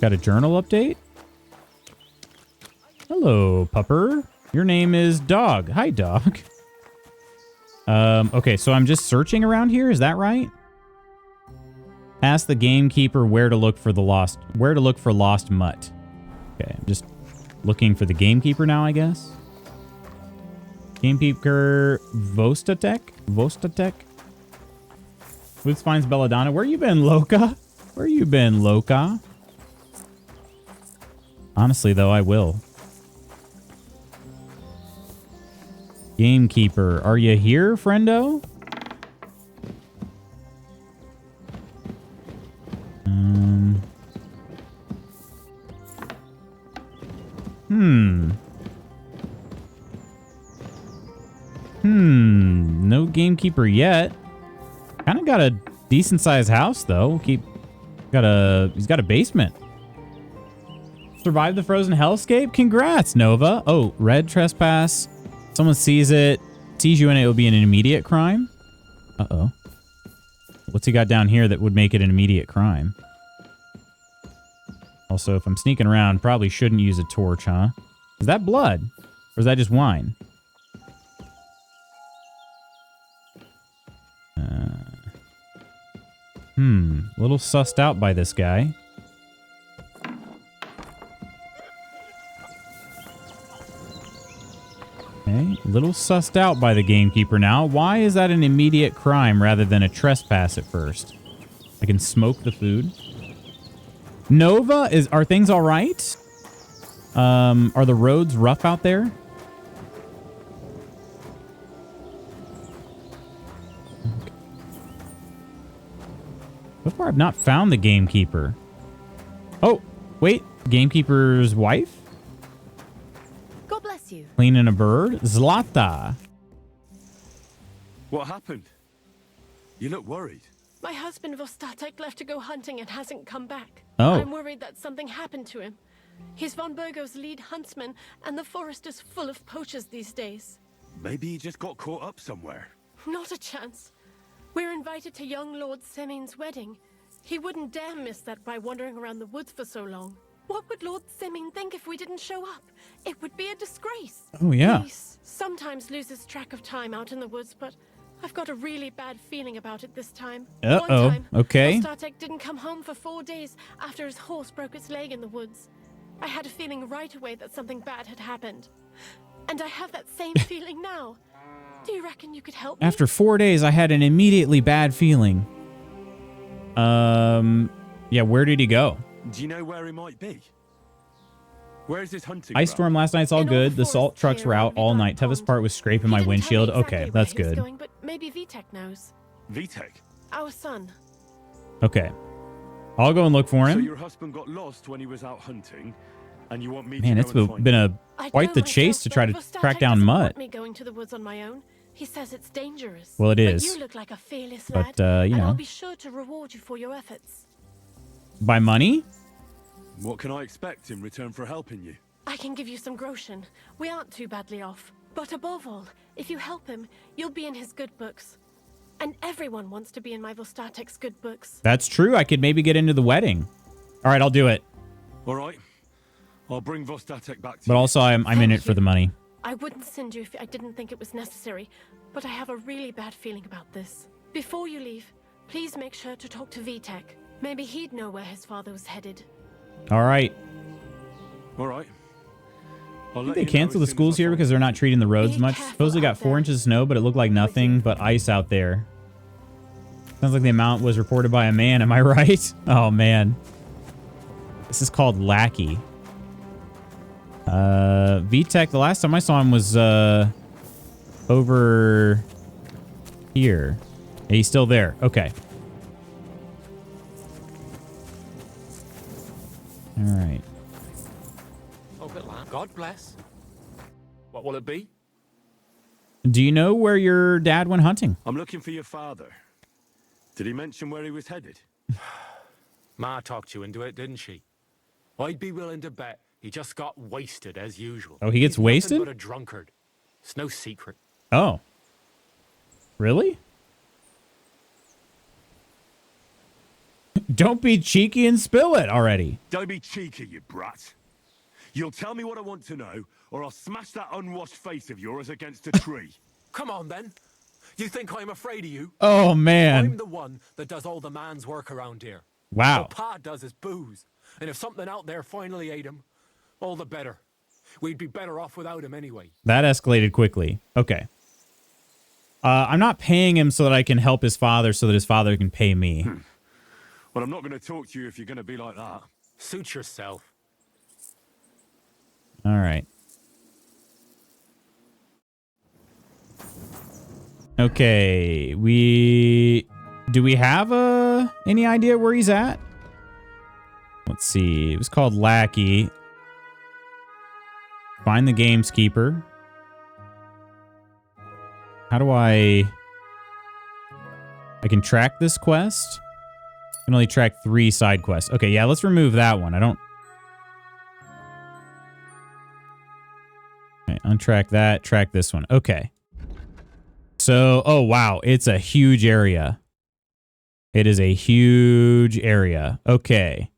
Got a journal update? Hello, pupper. Your name is Dog. Hi, Dog. Okay, so I'm just searching around here, is that right? Ask the gamekeeper where to look for lost mutt. Okay, I'm just looking for the gamekeeper now, I guess. Gamekeeper Vostatek? Boots finds belladonna. Where you been, Loca? Where you been, Loca? Honestly, though, I will. Gamekeeper, are you here, friendo? No gamekeeper yet. Kind of got a decent sized house though. He's got a basement. Survived the frozen hellscape? Congrats, Nova. Oh, red trespass. Someone sees you in it, it would be an immediate crime. Uh-oh. What's he got down here that would make it an immediate crime? Also, if I'm sneaking around, probably shouldn't use a torch, huh? Is that blood? Or is that just wine? A little sussed out by this guy. Okay, a little sussed out by the gamekeeper now. Why is that an immediate crime rather than a trespass at first? I can smoke the food. Nova, are things all right? Are the roads rough out there? So far, I've not found the gamekeeper. Oh, wait. Gamekeeper's wife? God bless you. Cleaning a bird? Zlata. What happened? You look worried. My husband Vostatek left to go hunting and hasn't come back. Oh. I'm worried that something happened to him. He's von Burgo's lead huntsman, and the forest is full of poachers these days. Maybe he just got caught up somewhere. Not a chance. We're invited to young Lord Semin's wedding. He wouldn't dare miss that by wandering around the woods for so long. What would Lord Semin think if we didn't show up? It would be a disgrace. Oh, yeah. He sometimes loses track of time out in the woods, but I've got a really bad feeling about it this time. Uh-oh. One time, Okay. Vostatek didn't come home for 4 days after his horse broke its leg in the woods. I had a feeling right away that something bad had happened. And I have that same feeling now. Do you reckon you could help me? After 4 days, I had an immediately bad feeling. Yeah, where did he go? Do you know where he might be? Where is his hunting Ice storm last night's all In all good. the The salt forest trucks here were out around all Midland night. Toughest Pond. part was scraping He my didn't tell me windshield. exactly Okay, where that's he was good. going, but maybe Vitek knows. Vitek? Our son. Okay. I'll go and look for So him. your husband got lost when he was out hunting, and you want me Man, to it's go and find been him? quite the chase to try to track down Mutt. Want me going to the woods on my own. He says it's dangerous. Well, it is. But you look like a fearless But, lad, you and know. I'll be sure to reward you for your efforts. By money? What can I expect in return for helping you? I can give you some groschen. We aren't too badly off. But above all, if you help him, you'll be in his good books. And everyone wants to be in my Vostatek's good books. That's true. I could maybe get into the wedding. All right, I'll do it. All right. I'll bring Vostatek back to But you. also, I'm in it for the money. I wouldn't send you if I didn't think it was necessary. but I have a really bad feeling about this. Before you leave, please make sure to talk to Vitek. Maybe he'd know where his father was headed. All right. All right. I think they canceled the schools here because they're not treating the roads much. Supposedly got 4 inches of snow, but it looked like nothing but ice out there. Sounds like the amount was reported by a man. Am I right? Oh, man. This is called Lackey. Vitek, the last time I saw him was over here. Yeah, he's still there. Okay. All right. God bless. What will it be? Do you know where your dad went hunting? I'm looking for your father. Did he mention where he was headed? Ma talked you into it, didn't she? I'd be willing to bet he just got wasted as usual. Oh, he gets He's wasted? nothing but a drunkard. It's no secret. Oh. Really? Don't be cheeky and spill it already. Don't be cheeky, you brat. You'll tell me what I want to know, or I'll smash that unwashed face of yours against a tree. Come on, then. You think I'm afraid of you? Oh, man. I'm the one that does all the man's work around here. Wow. All Pa does is booze. And if something out there finally ate him, all the better. We'd be better off without him anyway. That escalated quickly. Okay. I'm not paying him so that I can help his father so that his father can pay me. Well, I'm not going to talk to you if you're going to be like that. Suit yourself. All right. Okay. Do we have any idea where he's at? Let's see. It was called Lackey. Find the gameskeeper. How do I can track this quest? I can only track 3 side quests. Okay, yeah, let's remove that one. Okay, untrack that, track this one. Okay. So, oh wow, it's a huge area. It is a huge area. Okay.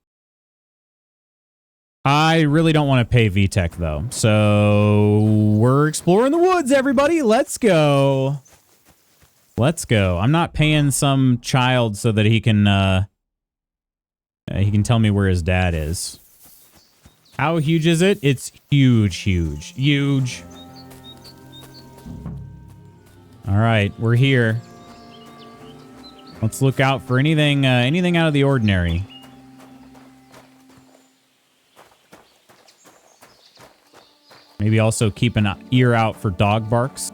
I really don't want to pay VTech though. So we're exploring the woods, everybody. Let's go. Let's go. I'm not paying some child so that he can tell me where his dad is. How huge is it? It's huge, huge, huge. All right, we're here. Let's look out for anything out of the ordinary. Maybe also keep an ear out for dog barks.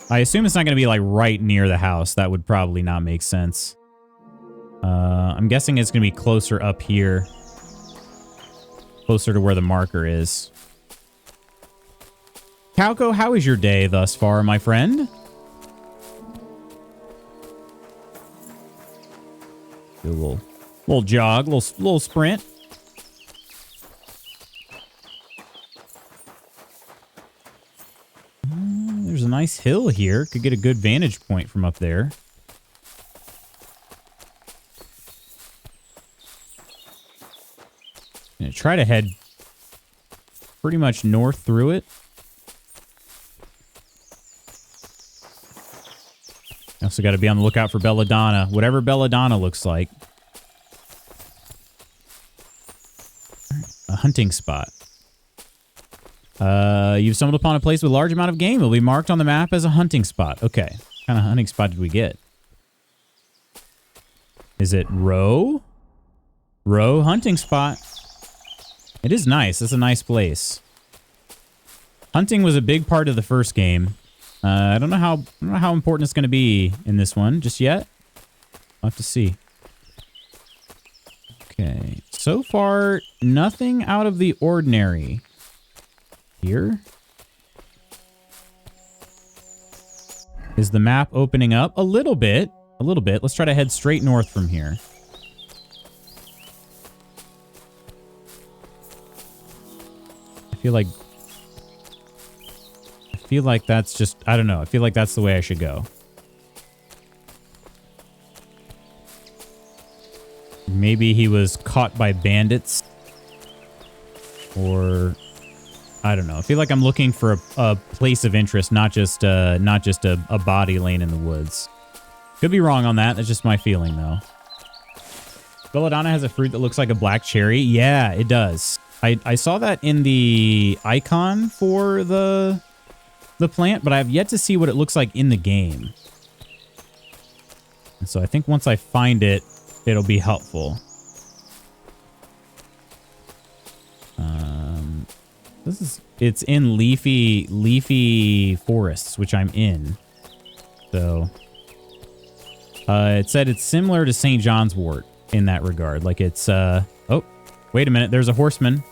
I assume it's not going to be like right near the house. That would probably not make sense. I'm guessing it's going to be closer up here. Closer to where the marker is. Calco, how is your day thus far, my friend? Do a little jog, little sprint. There's a nice hill here. Could get a good vantage point from up there. And try to head pretty much north through it. Also got to be on the lookout for Belladonna. Whatever Belladonna looks like. A hunting spot. You've stumbled upon a place with a large amount of game. It will be marked on the map as a hunting spot. Okay. What kind of hunting spot did we get? Is it Row? Row hunting spot. It is nice. It's a nice place. Hunting was a big part of the first game. I don't know how important it's going to be in this one just yet. I'll have to see. Okay. So far, nothing out of the ordinary. Here? Is the map opening up? A little bit. A little bit. Let's try to head straight north from here. I feel like that's just, I don't know. I feel like that's the way I should go. Maybe he was caught by bandits. Or I don't know. I feel like I'm looking for a place of interest, not just a body laying in the woods. Could be wrong on that. That's just my feeling, though. Belladonna has a fruit that looks like a black cherry. Yeah, it does. I saw that in the icon for the plant, but I have yet to see what it looks like in the game. And so I think once I find it, it'll be helpful. It's in leafy forests, which I'm in. So it said it's similar to St. John's wort in that regard. Like it's oh, wait a minute, there's a horseman.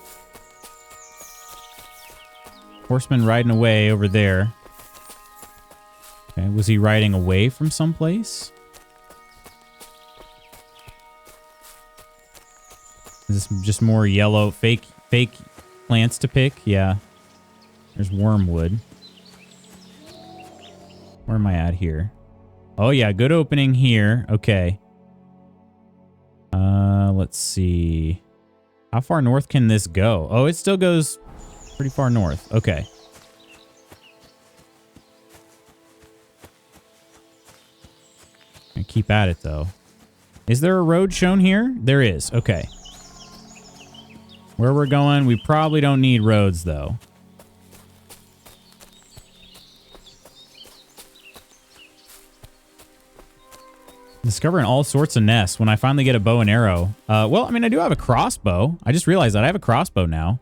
Horseman riding away over there. Okay, was he riding away from someplace? Is this just more yellow fake plants to pick? Yeah. There's wormwood. Where am I at here? Oh yeah, good opening here. Okay. Let's see. How far north can this go? Oh, it still goes pretty far north. Okay. I keep at it though. Is there a road shown here? There is. Okay. Where we're going, we probably don't need roads though. Discovering all sorts of nests when I finally get a bow and arrow. Well, I mean, I do have a crossbow. I just realized that I have a crossbow now.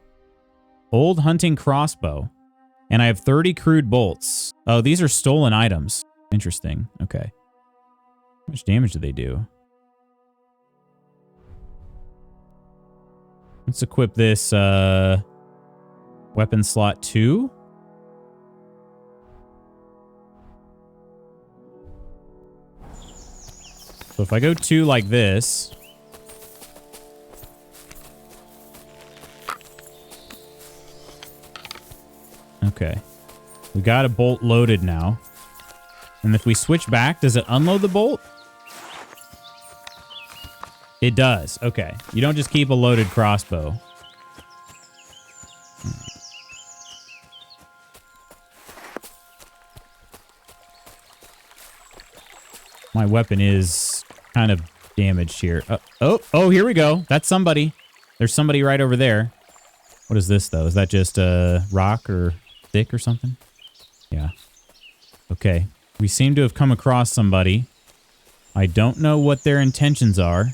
Old hunting crossbow. And I have 30 crude bolts. Oh, these are stolen items. Interesting. Okay. How much damage do they do? Let's equip this weapon slot 2. So if I go 2 like this. Okay. We got a bolt loaded now. And if we switch back, does it unload the bolt? It does. Okay. You don't just keep a loaded crossbow. My weapon is kind of damaged here. Oh, here we go. That's somebody. There's somebody right over there. What is this, though? Is that just a rock or stick or something? Yeah. Okay. We seem to have come across somebody. I don't know what their intentions are.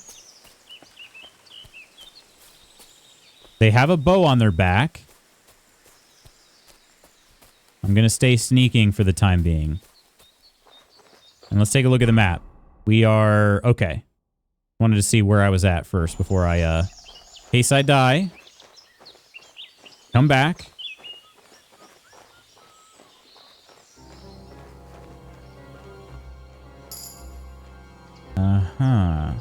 They have a bow on their back. I'm going to stay sneaking for the time being. And let's take a look at the map. We are... Okay. Wanted to see where I was at first before I, in case I die. Come back. Uh-huh.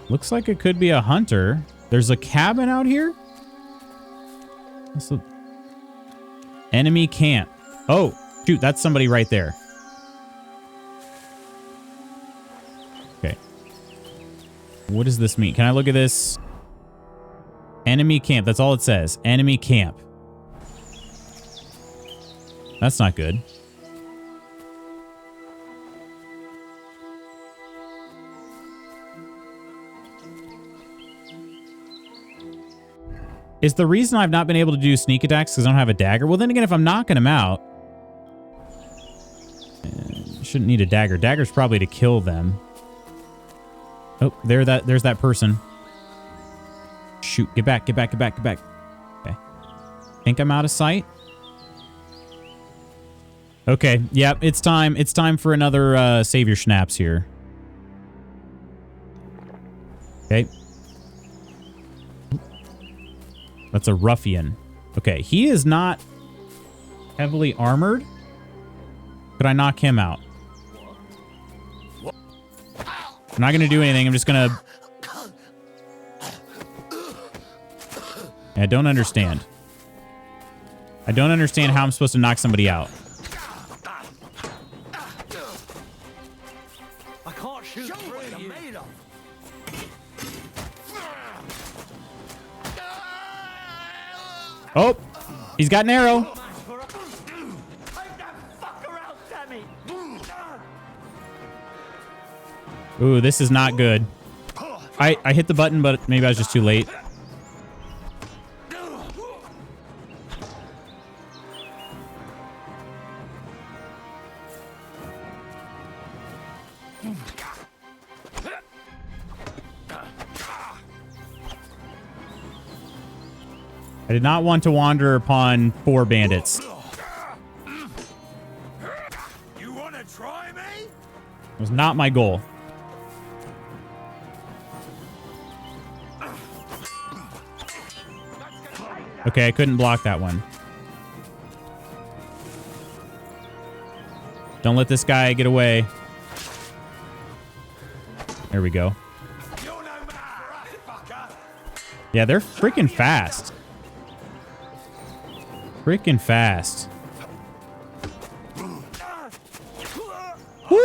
Looks like it could be a hunter. There's a cabin out here? Enemy camp. Oh, shoot, that's somebody right there. Okay. What does this mean? Can I look at this? Enemy camp. That's all it says. Enemy camp. That's not good. Is the reason I've not been able to do sneak attacks because I don't have a dagger? Well, then again, if I'm knocking them out, shouldn't need a dagger. Dagger's probably to kill them. Oh, there's that person. Shoot, get back, get back, get back, get back. Okay. Think I'm out of sight? Okay, yep, it's time. It's time for another save your schnapps here. Okay. That's a ruffian. Okay, he is not heavily armored. Could I knock him out? I'm not going to do anything. I'm just going to... I don't understand. I don't understand how I'm supposed to knock somebody out. I can't shoot through you. Oh! He's got an arrow. Ooh, this is not good. I hit the button, but maybe I was just too late. I did not want to wander upon 4 bandits. You want to try me? It was not my goal. Okay, I couldn't block that one. Don't let this guy get away. There we go. Yeah, they're freaking fast. Freaking fast. Woo!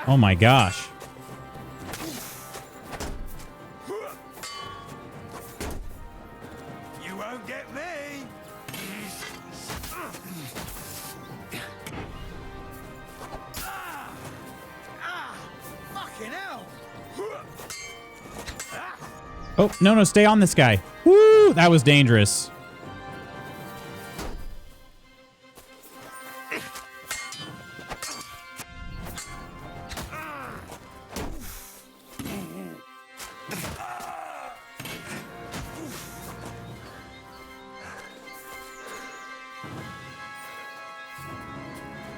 Oh my gosh. You won't get me. Fucking hell. Oh, no, stay on this guy. Woo! That was dangerous.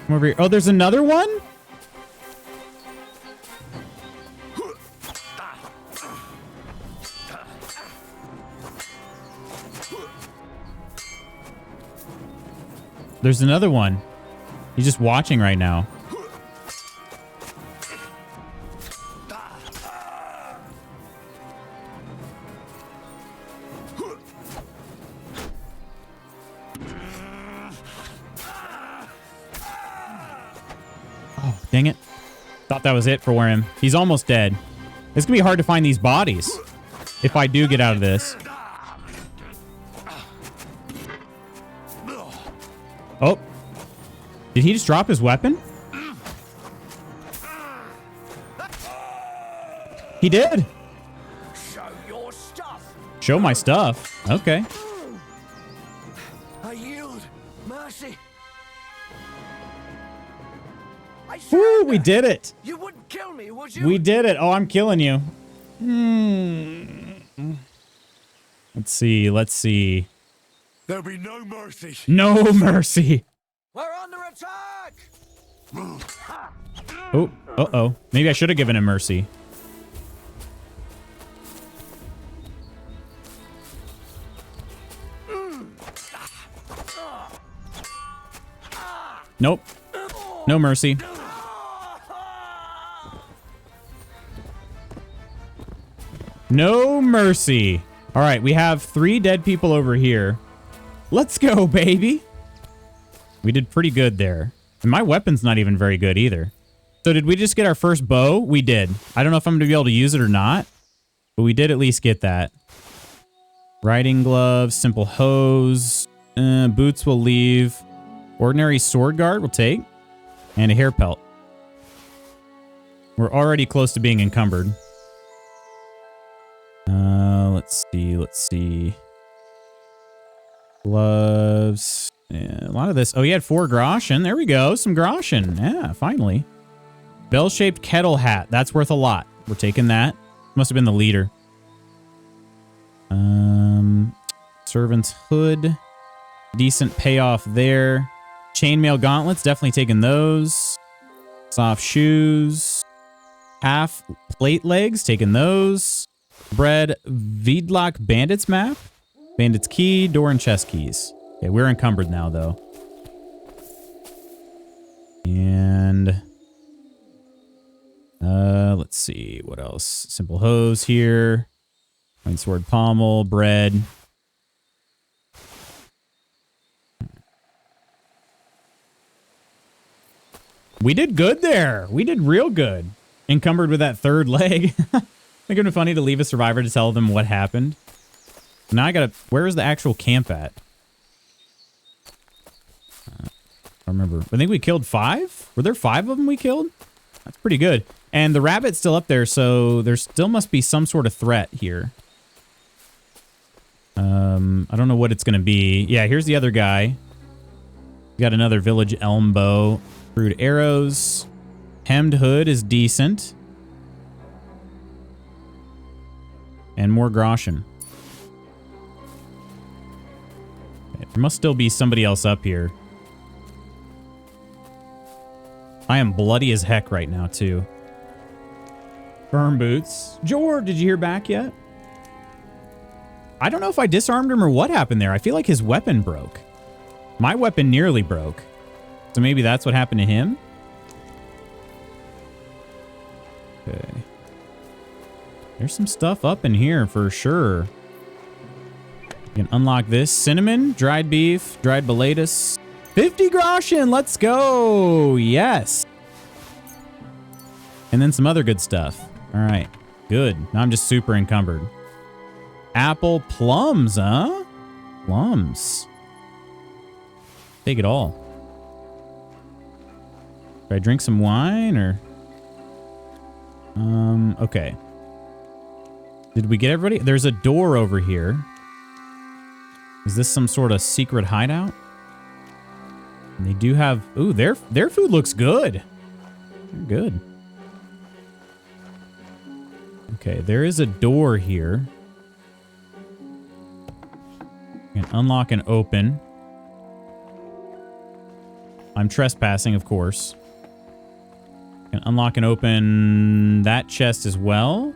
Come over here. Oh, there's another one? There's another one. He's just watching right now. Oh, dang it. Thought that was it for him. He's almost dead. It's going to be hard to find these bodies if I do get out of this. Oh. Did he just drop his weapon? He did. Show your stuff. Show my stuff. Okay. I yield. Mercy. Woo, we did it. You wouldn't kill me, would you? We did it. Oh, I'm killing you. Let's see. Let's see. There'll be no mercy. No mercy. We're under attack. Oh, uh-oh. Maybe I should have given him mercy. Nope. No mercy. No mercy. All right, we have 3 dead people over here. Let's go, baby. We did pretty good there. And my weapon's not even very good either. So did we just get our first bow? We did. I don't know if I'm going to be able to use it or not, but we did at least get that. Riding gloves, simple hose, boots will leave. Ordinary sword guard will take. And a hair pelt. We're already close to being encumbered. Let's see. Gloves. Yeah, a lot of this. Oh, you had 4 groschen. There we go. Some groschen. Yeah, finally. Bell-shaped kettle hat. That's worth a lot. We're taking that. Must have been the leader. Servant's hood. Decent payoff there. Chainmail gauntlets. Definitely taking those. Soft shoes. Half plate legs. Taking those. Bread. Vidlak bandits map. Bandits key. Door and chest keys. Okay, we're encumbered now, though. And let's see what else. Simple hose here. Point sword pommel, bread. We did good there. We did real good. Encumbered with that 3rd leg. Think it'd be funny to leave a survivor to tell them what happened. Now I gotta... Where is the actual camp at? I remember. I think we killed 5? Were there 5 of them we killed? That's pretty good. And the rabbit's still up there, so there still must be some sort of threat here. I don't know what it's gonna be. Yeah, here's the other guy. We got another village elm bow. Crude arrows. Hemmed hood is decent. And more groschen. Okay, there must still be somebody else up here. I am bloody as heck right now, too. Firm boots. Jor, did you hear back yet? I don't know if I disarmed him or what happened there. I feel like his weapon broke. My weapon nearly broke. So maybe that's what happened to him? Okay. There's some stuff up in here for sure. You can unlock this. Cinnamon, dried beef, dried belatus. 50 groschen, let's go. Yes. And then some other good stuff. All right, good. Now I'm just super encumbered. Apple plums, huh? Plums. Take it all. Should I drink some wine or? Okay. Did we get everybody? There's a door over here. Is this some sort of secret hideout? And they do have... Ooh, their food looks good. They're good. Okay, there is a door here. You can unlock and open. I'm trespassing, of course. You can unlock and open that chest as well.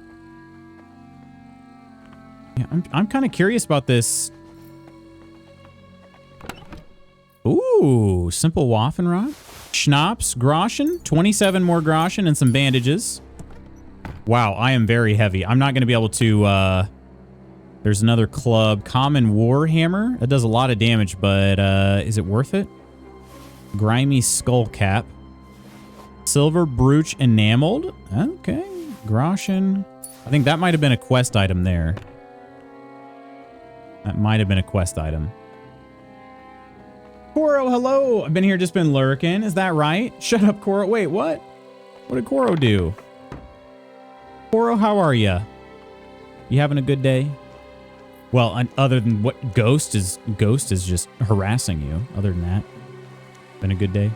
Yeah, I'm kind of curious about this. Ooh, simple Waffenrod. Schnapps, groschen, 27 more groschen and some bandages. Wow, I am very heavy. I'm not going to be able to... There's another club. Common Warhammer. That does a lot of damage, but is it worth it? Grimy Skull Cap. Silver Brooch Enameled. Okay. Groschen. I think that might have been a quest item there. That might have been a quest item. Koro, hello. I've been here, just been lurking. Is that right? Shut up, Koro. Wait, what? What did Koro do? Koro, how are ya? You having a good day? Well, other than what Ghost is just harassing you. Other than that, been a good day.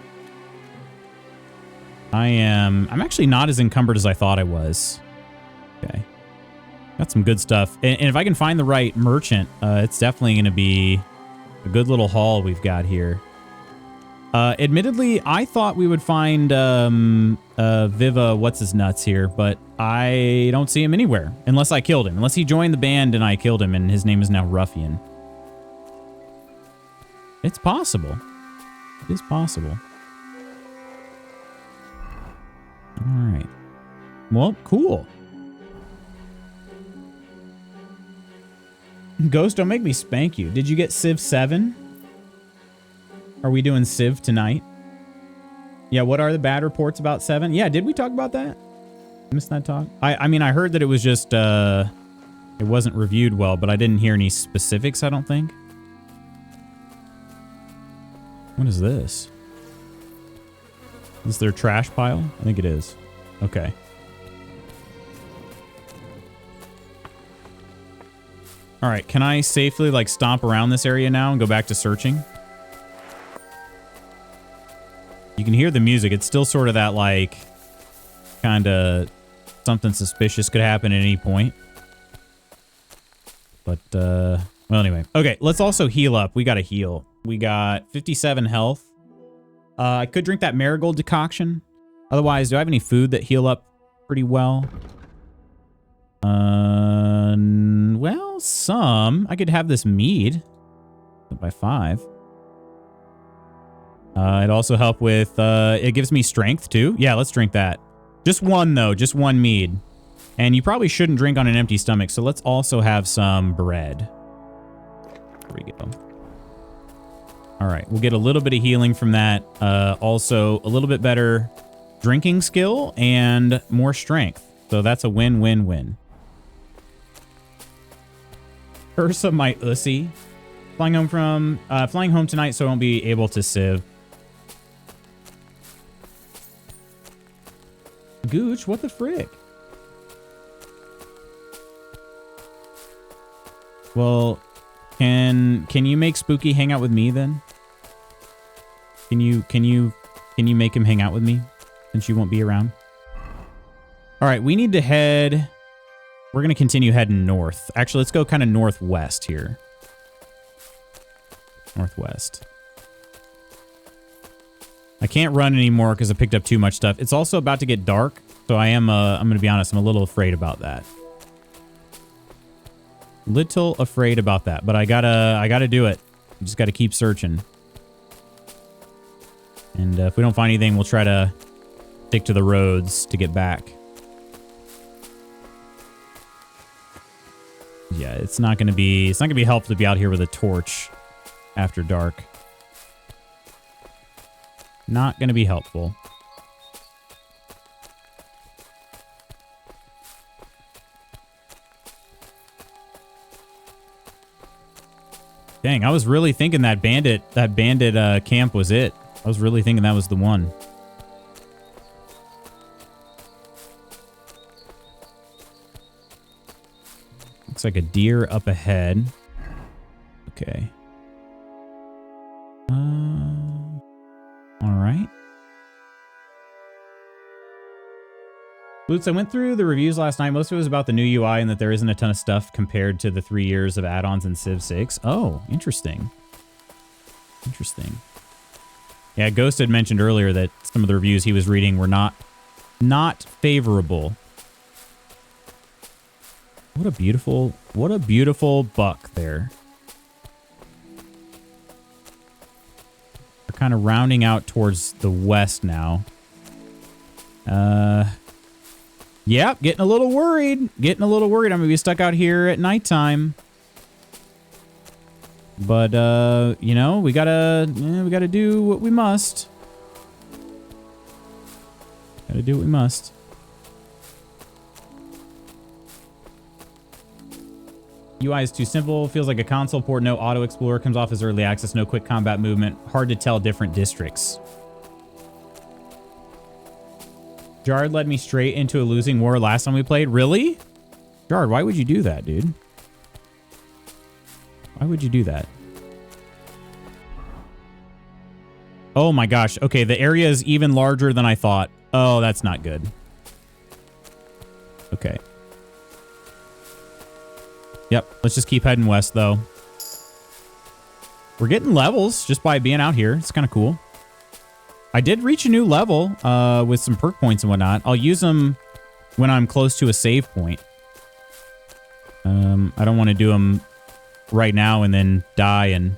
I'm actually not as encumbered as I thought I was. Okay. Got some good stuff. And if I can find the right merchant, it's definitely going to be a good little haul we've got here. Admittedly, I thought we would find Viva what's-his-nuts here, but I don't see him anywhere. Unless I killed him. Unless he joined the band and I killed him and his name is now Ruffian. It's possible. It is possible. Alright. Well, cool. Ghost, don't make me spank you. Did you get Civ 7? Are we doing Civ tonight? Yeah, what are the bad reports about 7? Yeah, did we talk about that? Missed that talk? I mean, I heard that it was just, it wasn't reviewed well, but I didn't hear any specifics, I don't think. What is this? Is this their trash pile? I think it is. Okay. All right, can I safely, like, stomp around this area now and go back to searching? You can hear the music. It's still sort of that, like, kind of something suspicious could happen at any point. But, well, anyway. Okay, let's also heal up. We got to heal. We got 57 health. I could drink that marigold decoction. Otherwise, do I have any food that heal up pretty well? Well, some. I could have this mead. By 5. It also help with, it gives me strength too. Yeah, let's drink that. Just one though, just one mead. And you probably shouldn't drink on an empty stomach, so let's also have some bread. There we go. All right, we'll get a little bit of healing from that. Also, a little bit better drinking skill and more strength. So that's a win-win-win. Ursa, my ussy. Flying home tonight, so I won't be able to sieve. Gooch, what the frick? Well, can you make Spooky hang out with me then? Can you make him hang out with me since you won't be around? All right, we need to head. We're gonna continue heading north. Actually, let's go kind of northwest here. Northwest. I can't run anymore because I picked up too much stuff. It's also about to get dark, so I'm gonna be honest, I'm a little afraid about that. Little afraid about that, but I gotta do it. Just gotta keep searching. And if we don't find anything, we'll try to stick to the roads to get back. Yeah, it's not gonna be helpful to be out here with a torch after dark. Not gonna be helpful. Dang, I was really thinking that bandit camp was it. I was really thinking that was the one. Looks like a deer up ahead. Okay. All right. Lutz, I went through the reviews last night. Most of it was about the new UI and that there isn't a ton of stuff compared to the 3 years of add-ons in Civ 6. Oh, interesting. Interesting. Yeah, Ghost had mentioned earlier that some of the reviews he was reading were not favorable. What a beautiful buck there. We're kind of rounding out towards the west now. Yep, getting a little worried. I'm gonna be stuck out here at nighttime. But you know, we gotta do what we must. Gotta do what we must. UI is too simple. Feels like a console port. No auto explorer. Comes off as early access. No quick combat movement. Hard to tell different districts. Jard led me straight into a losing war last time we played. Really? Jard, why would you do that, dude? Why would you do that? Oh my gosh. Okay, the area is even larger than I thought. Oh, that's not good. Okay. Yep, let's just keep heading west, though. We're getting levels just by being out here. It's kind of cool. I did reach a new level with some perk points and whatnot. I'll use them when I'm close to a save point. I don't want to do them right now and then die and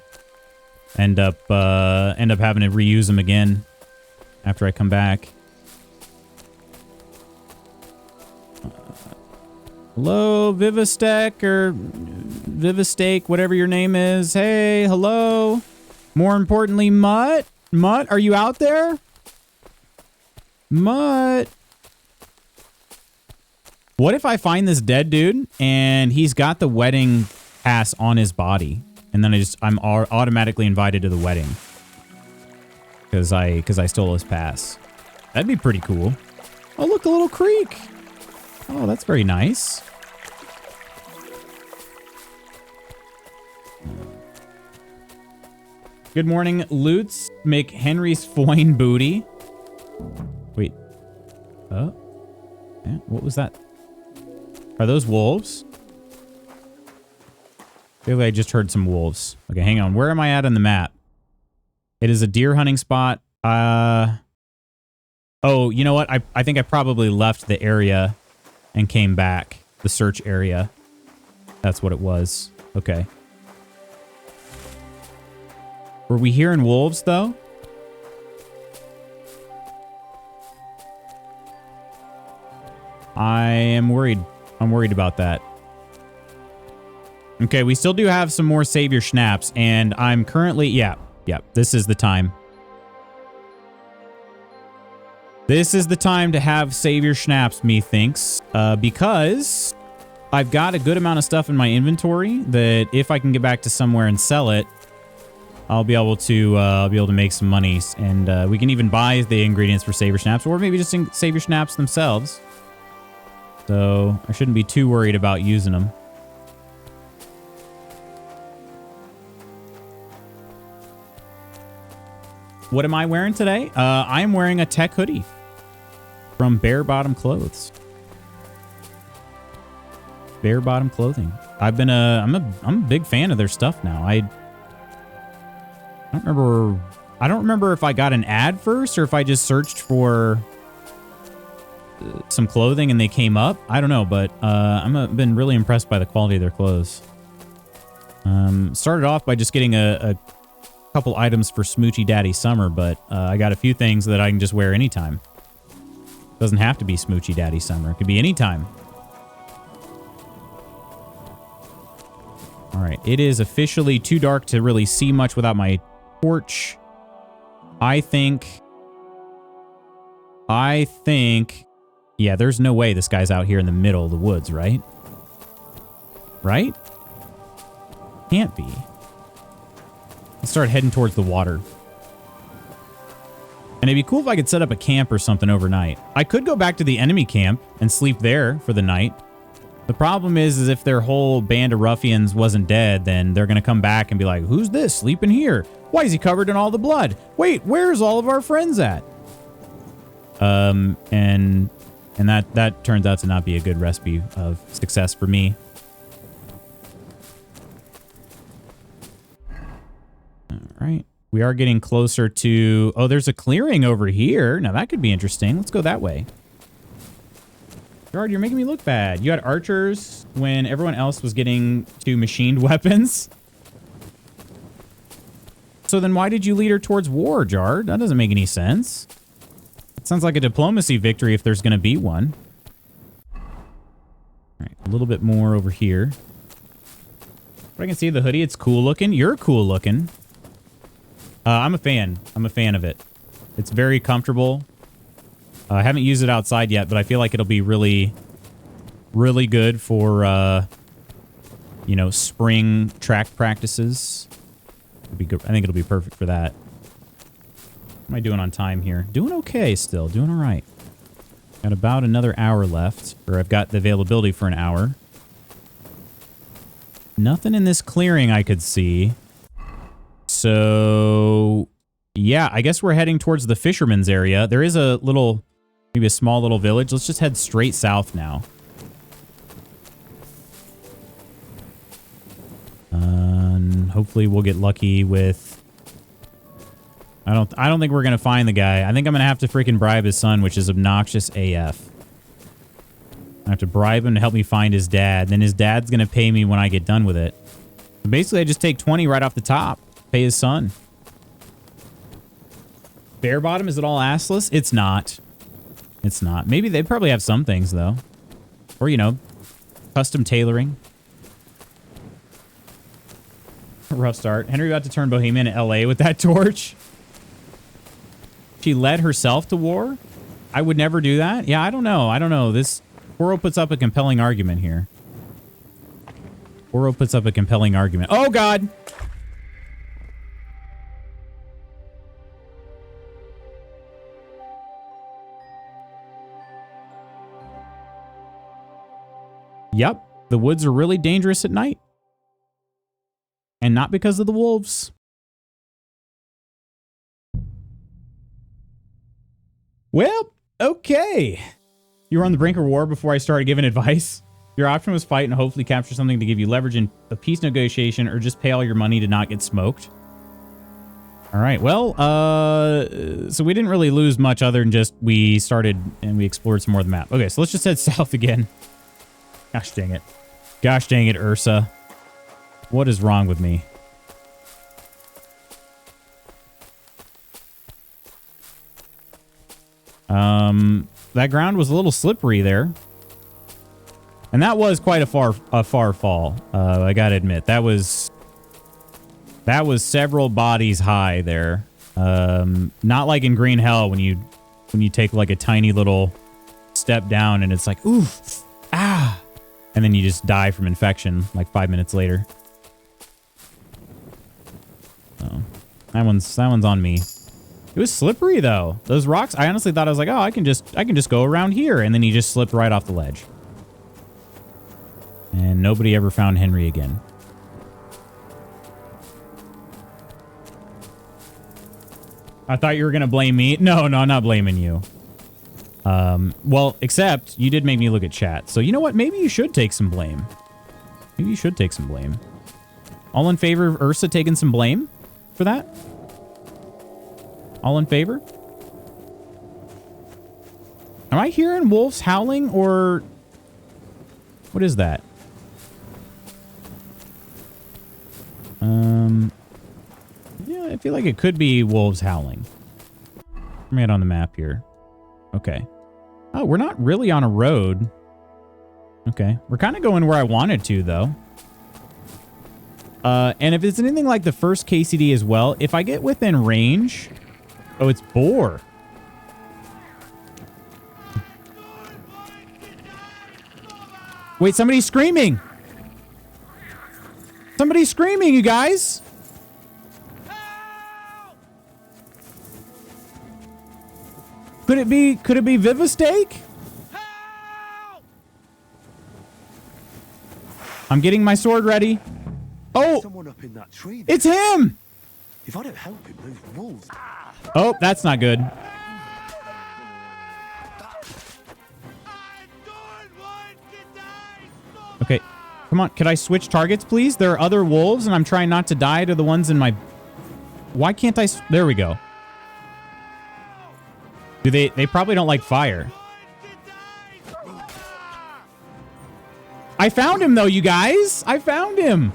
end up having to reuse them again after I come back. Hello, Vivistec or Vivistake, whatever your name is. Hey, hello. More importantly, Mutt. Mutt, are you out there? Mutt. What if I find this dead dude and he's got the wedding pass on his body, and then I'm automatically invited to the wedding because I stole his pass? That'd be pretty cool. Oh, look, a little creek. Oh, that's very nice. Good morning, Lutz. McHenry's Foyne booty. Wait. Oh. Yeah, what was that? Are those wolves? I feel like I just heard some wolves. Okay, hang on. Where am I at on the map? It is a deer hunting spot. Oh, you know what? I think I probably left the area and came back. The search area. That's what it was. Okay. Were we hearing wolves, though? I am worried. I'm worried about that. Okay, we still do have some more Savior Schnaps, and I'm currently... Yeah, this is the time. This is the time to have Savior Schnaps, methinks, because I've got a good amount of stuff in my inventory that if I can get back to somewhere and sell it, I'll be able to make some money, and we can even buy the ingredients for Saber Schnapps, or maybe just Saber Schnapps themselves. So I shouldn't be too worried about using them. What am I wearing today? I'm wearing a tech hoodie from Bare Bottom Clothes. Bare Bottom Clothing. I'm a big fan of their stuff now. I don't remember if I got an ad first or if I just searched for some clothing and they came up. I don't know, but I've been really impressed by the quality of their clothes. Started off by just getting a couple items for Smoochy Daddy Summer, but I got a few things that I can just wear anytime. Doesn't have to be Smoochy Daddy Summer. It could be anytime. All right, it is officially too dark to really see much without my torch. I think, yeah, there's no way this guy's out here in the middle of the woods, right? Right? Can't be. Let's start heading towards the water. And it'd be cool if I could set up a camp or something overnight. I could go back to the enemy camp and sleep there for the night. The problem is if their whole band of ruffians wasn't dead, then they're going to come back and be like, who's this sleeping here? Why is he covered in all the blood? Wait, where's all of our friends at? And that turns out to not be a good recipe of success for me. All right. We are getting closer to... Oh, there's a clearing over here. Now, that could be interesting. Let's go that way. Gerard, you're making me look bad. You had archers when everyone else was getting to machined weapons. So then why did you lead her towards war, Jard? That doesn't make any sense. It sounds like a diplomacy victory if there's going to be one. All right, a little bit more over here. But I can see the hoodie. It's cool looking. You're cool looking. I'm a fan. I'm a fan of it. It's very comfortable. I haven't used it outside yet, but I feel like it'll be really, really good for, you know, spring track practices. It'll be good. I think it'll be perfect for that. What am I doing on time here? Doing okay still. Doing all right. Got about another hour left, or I've got the availability for an hour. Nothing in this clearing I could see. So, yeah, I guess we're heading towards the fisherman's area. There is a little... Maybe a small little village. Let's just head straight south now. And hopefully we'll get lucky with... I don't think we're going to find the guy. I think I'm going to have to freaking bribe his son, which is obnoxious AF. I have to bribe him to help me find his dad. Then his dad's going to pay me when I get done with it. So basically, I just take 20 right off the top. Pay his son. Bare bottom, is it all assless? It's not. It's not. Maybe they probably have some things, though. Or, you know, custom tailoring. Rough start. Henry about to turn Bohemian in LA with that torch. She led herself to war? I would never do that. Yeah, I don't know. I don't know. This Oro puts up a compelling argument here. Oro puts up a compelling argument. Oh, God! Yep, the woods are really dangerous at night. And not because of the wolves. Well, okay. You were on the brink of war before I started giving advice. Your option was fight and hopefully capture something to give you leverage in a peace negotiation, or just pay all your money to not get smoked. All right, well, so we didn't really lose much other than just we started and we explored some more of the map. Okay, so let's just head south again. Gosh dang it. Gosh dang it, Ursa. What is wrong with me? That ground was a little slippery there. And that was quite a far fall. I gotta admit, that was several bodies high there. Not like in Green Hell when you take like a tiny little step down and it's like, oof, ah. And then you just die from infection like 5 minutes later. Oh, that one's on me. It was slippery though. Those rocks, I honestly thought I was like, oh, I can just go around here, and then he just slipped right off the ledge. And nobody ever found Henry again. I thought you were gonna blame me. No, I'm not blaming you. Well, except you did make me look at chat. So you know what? Maybe you should take some blame. Maybe you should take some blame. All in favor of Ursa taking some blame for that? All in favor? Am I hearing wolves howling, or what is that? Yeah, I feel like it could be wolves howling. Let me get on the map here. Okay. Oh, we're not really on a road. Okay. We're kind of going where I wanted to, though. And if it's anything like the first KCD as well, if I get within range... Oh, it's boar. Wait, somebody's screaming. Somebody's screaming, you guys. Could it be Vivastake? I'm getting my sword ready. Oh, Someone up in that tree. it's him. If I don't help him, those wolves. Oh, that's not good. Okay, come on. Could I switch targets, please? There are other wolves, and I'm trying not to die to the ones in my... Why can't I... There we go. Do they probably don't like fire. I found him, though, you guys. I found him.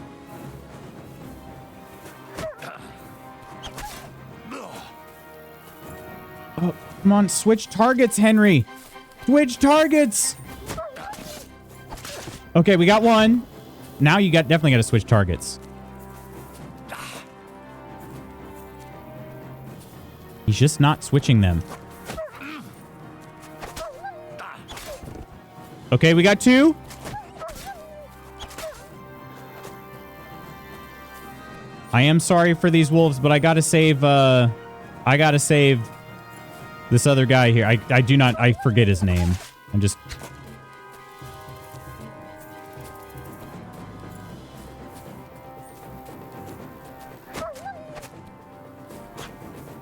Oh, come on. Switch targets, Henry. Switch targets. Okay, we got one. Now you definitely got to switch targets. He's just not switching them. Okay, we got two. I am sorry for these wolves, but I gotta save this other guy here. I forget his name. I'm just...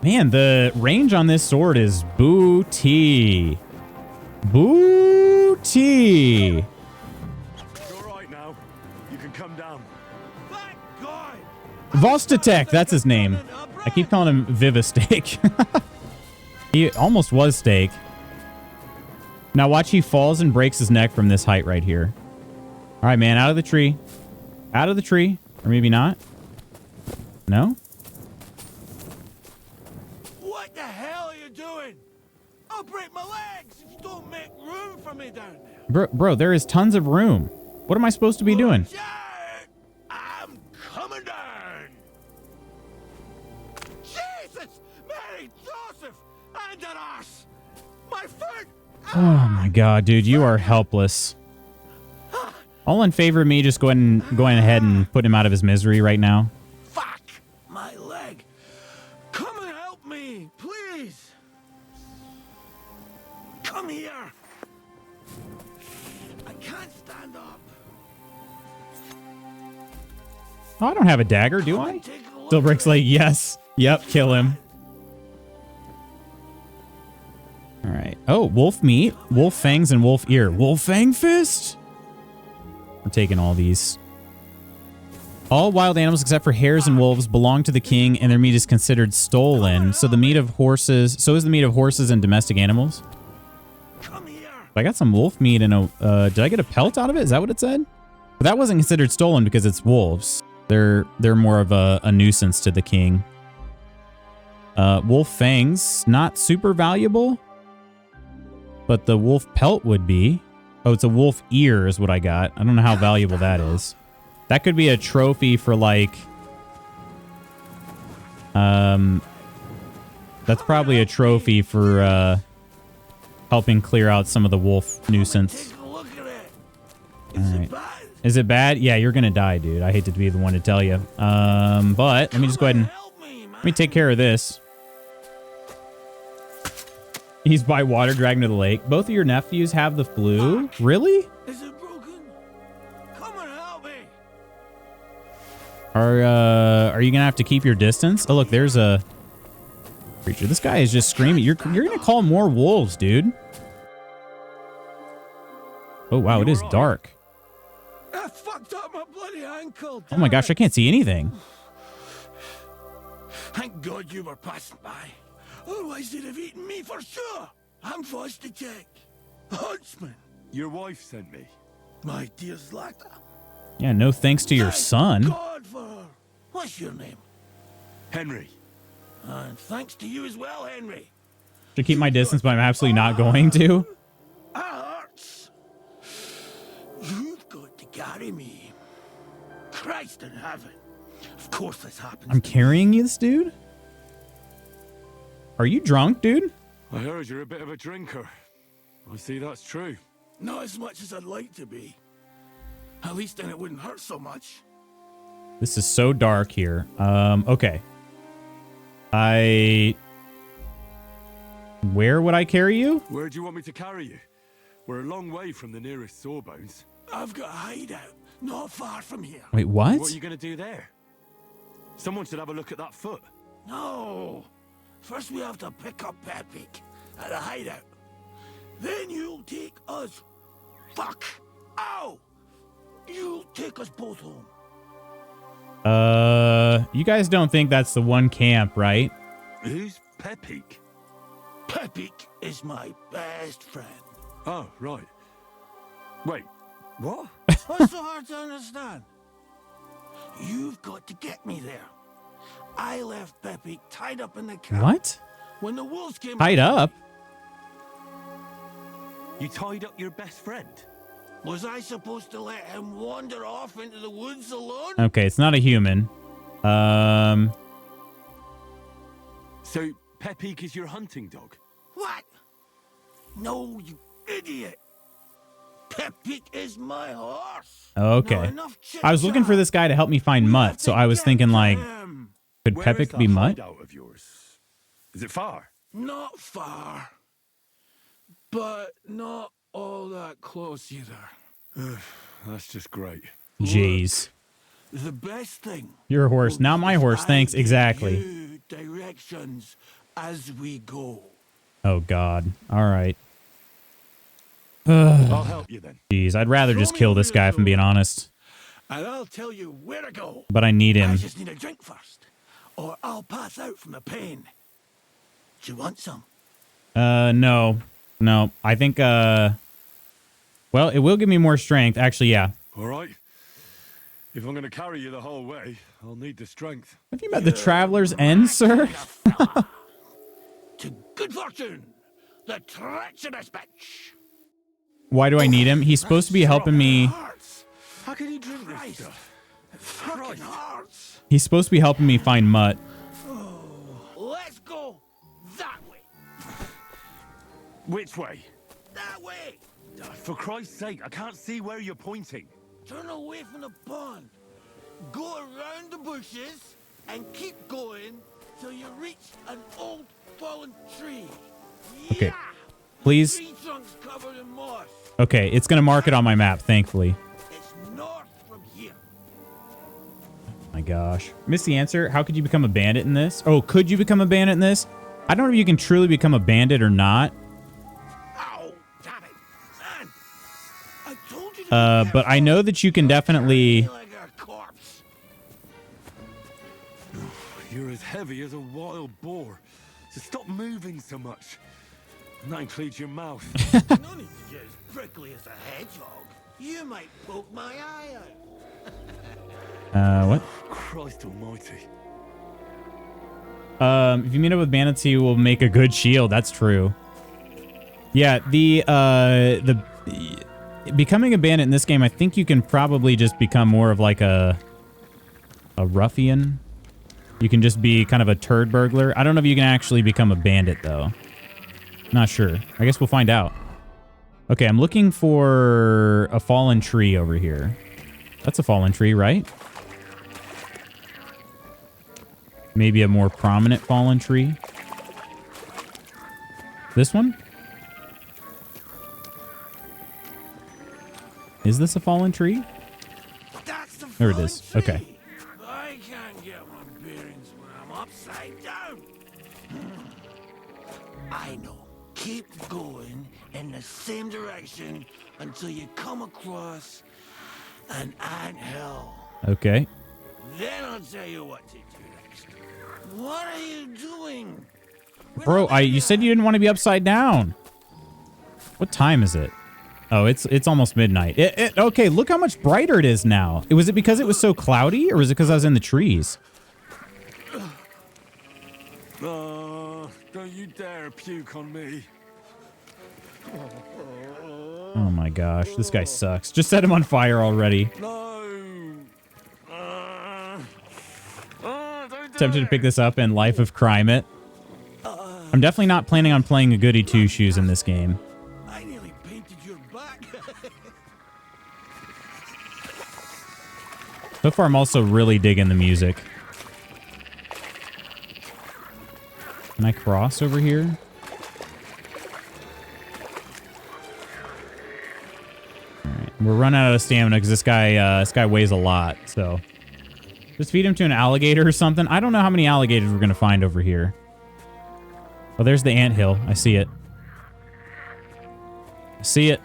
Man, the range on this sword is booty. Booty. You're right now. You can come down. Vostatek, that's his name. I keep calling him Vivastake. He almost was steak. Now watch, he falls and breaks his neck from this height right here. All right, man, out of the tree. Out of the tree. Or maybe not. No? What the hell are you doing? I'll break my legs if you don't make room for me down there. Bro, there is tons of room. What am I supposed to be doing? I'm coming down. Jesus, Mary, Joseph, and an arse. My foot. Oh my god, dude, you are helpless. All in favor of me just going ahead and put him out of his misery right now. Fuck my leg. Come and help me, please. Come here. I can't stand up. Oh, I don't have a dagger, do I? Silbrick's like, yes. Yep, kill him. All right. Oh, wolf meat, wolf fangs, and wolf ear. Wolf fang fist? We're taking all these. All wild animals except for hares and wolves belong to the king, and their meat is considered stolen. So the meat of horses, so is the meat of horses and domestic animals. I got some wolf meat and a, did I get a pelt out of it? Is that what it said? But that wasn't considered stolen because it's wolves. They're more of a nuisance to the king. Wolf fangs, not super valuable, but the wolf pelt would be. Oh, it's a wolf ear is what I got. I don't know how valuable that is. That could be a trophy for like... That's probably a trophy for helping clear out some of the wolf nuisance. All right. Is it bad? Yeah, you're gonna die, dude. I hate to be the one to tell you. But let me just go ahead and let me take care of this. He's by water, dragging to the lake. Both of your nephews have the flu? Really? Is it broken? Come and help me. Are you gonna have to keep your distance? Oh, look, there's a creature. This guy is just screaming. You're gonna call more wolves, dude. Oh wow, it is dark. I fucked up my bloody ankle. Oh my gosh, I can't see anything. Thank God you were passing by. Otherwise they'd have eaten me for sure. I'm forced to check. Huntsman. Your wife sent me. My dear Zlata. Yeah, no thanks to your son. God for her. What's your name? Henry. And thanks to you as well, Henry. To keep my distance, but I'm absolutely not going to. That hurts. You've got to carry me. Christ in heaven. Of course this happens. I'm carrying you, this dude? Are you drunk, dude? I heard you're a bit of a drinker. I see that's true. Not as much as I'd like to be. At least then it wouldn't hurt so much. This is so dark here. Okay. Where would I carry you? Where do you want me to carry you? We're a long way from the nearest sawbones. I've got a hideout, not far from here. Wait, what? What are you going to do there? Someone should have a look at that foot. No. First we have to pick up Peppy at a hideout. Then you'll take us. Fuck. Ow. You'll take us both home. You guys don't think that's the one camp, right? Who's Peppy? Peppy is my best friend. Oh, right. Wait, what? What's so hard to understand? You've got to get me there. I left Peppy tied up in the camp. What? When the wolves came. Tied up? You tied up your best friend? Was I supposed to let him wander off into the woods alone? Okay, it's not a human. So, Peppy is your hunting dog? What? No, you idiot. Peppy is my horse. Okay. I was looking for this guy to help me find Mutt, so I was thinking like, could Peppy be Mutt? Of yours? Is it far? Not far. But not all that close either. That's just great. Jeez. The best thing. Your horse, not my horse. Thanks. Exactly. Directions as we go. Oh God. All right. I'll help you then. Jeez, I'd rather just kill this guy if I'm being honest. And I'll tell you where to go. But I need him. I just need a drink first, or I'll pass out from the pain. Do you want some? No. No. I think, well, it will give me more strength. Actually, yeah. All right. If I'm going to carry you the whole way, I'll need the strength. Have you met the Traveler's End, sir? To good fortune, the treacherous bitch. Why do I need him? He's supposed to be helping me. How can you drink this stuff? Fucking hearts. He's supposed to be helping me find Mutt. Let's go that way. Which way? That way. For Christ's sake, I can't see where you're pointing. Turn away from the pond. Go around the bushes and keep going till you reach an old fallen tree. Okay. Yeah. Please. Tree trunks covered in moss. Okay, it's going to mark it on my map, thankfully. It's north from here. My gosh. Missed the answer. How could you become a bandit in this? Oh, could you become a bandit in this? I don't know if you can truly become a bandit or not. Ow, damn it. Man, I told you to But I know that you can definitely... like a corpse. You're as heavy as a wild boar. So stop moving so much. And that includes your mouth. No need to get as prickly as a hedgehog. You might poke my eye out. What? Christ almighty. If you meet up with bandits, you will make a good shield. That's true. Yeah, the becoming a bandit in this game, I think you can probably just become more of like a ruffian. You can just be kind of a turd burglar. I don't know if you can actually become a bandit though. Not sure. I guess we'll find out. Okay, I'm looking for a fallen tree over here. That's a fallen tree, right? Maybe a more prominent fallen tree. This one? Is this a fallen tree? There it is. Okay. I can't get my bearings when I'm upside down. I know. Keep going in the same direction until you come across an anthill. Okay. Then I'll tell you what to do next. What are you doing? Bro, you said you didn't want to be upside down. What time is it? Oh, it's almost midnight. Okay, look how much brighter it is now. Was it because it was so cloudy, or was it because I was in the trees? Don't you dare puke on me. Oh my gosh, this guy sucks. Just set him on fire already. Tempted to pick this up and Life of Crime it. I'm definitely not planning on playing a goody two-shoes in this game. I nearly painted your back. So far, I'm also really digging the music. Can I cross over here? Alright, we're running out of stamina because this guy weighs a lot, so... Just feed him to an alligator or something. I don't know how many alligators we're going to find over here. Oh, there's the anthill. I see it. I see it.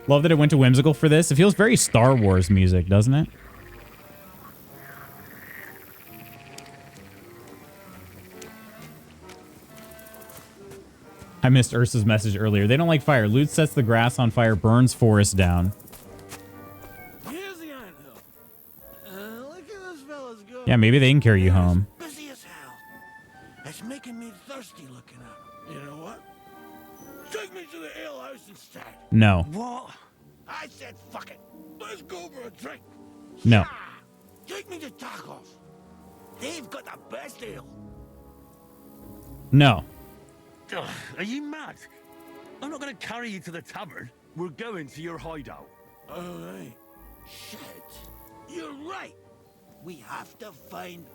Love that it went to whimsical for this. It feels very Star Wars music, doesn't it? I missed Ursa's message earlier. They don't like fire. Loot sets the grass on fire, burns forest down. Here's the anthill. Look at this fella's go. Yeah, maybe they can carry you home. Busy as hell. It's making me thirsty looking at him. You know what? Take me to the ale house instead. No. What? I said fuck it. Let's go for a drink. No. Yeah. Take me to tacos. They've got the best ale. No. Ugh, are you mad? I'm not going to carry you to the tavern. We're going to your hideout. All right. Shit. You're right. We have to find...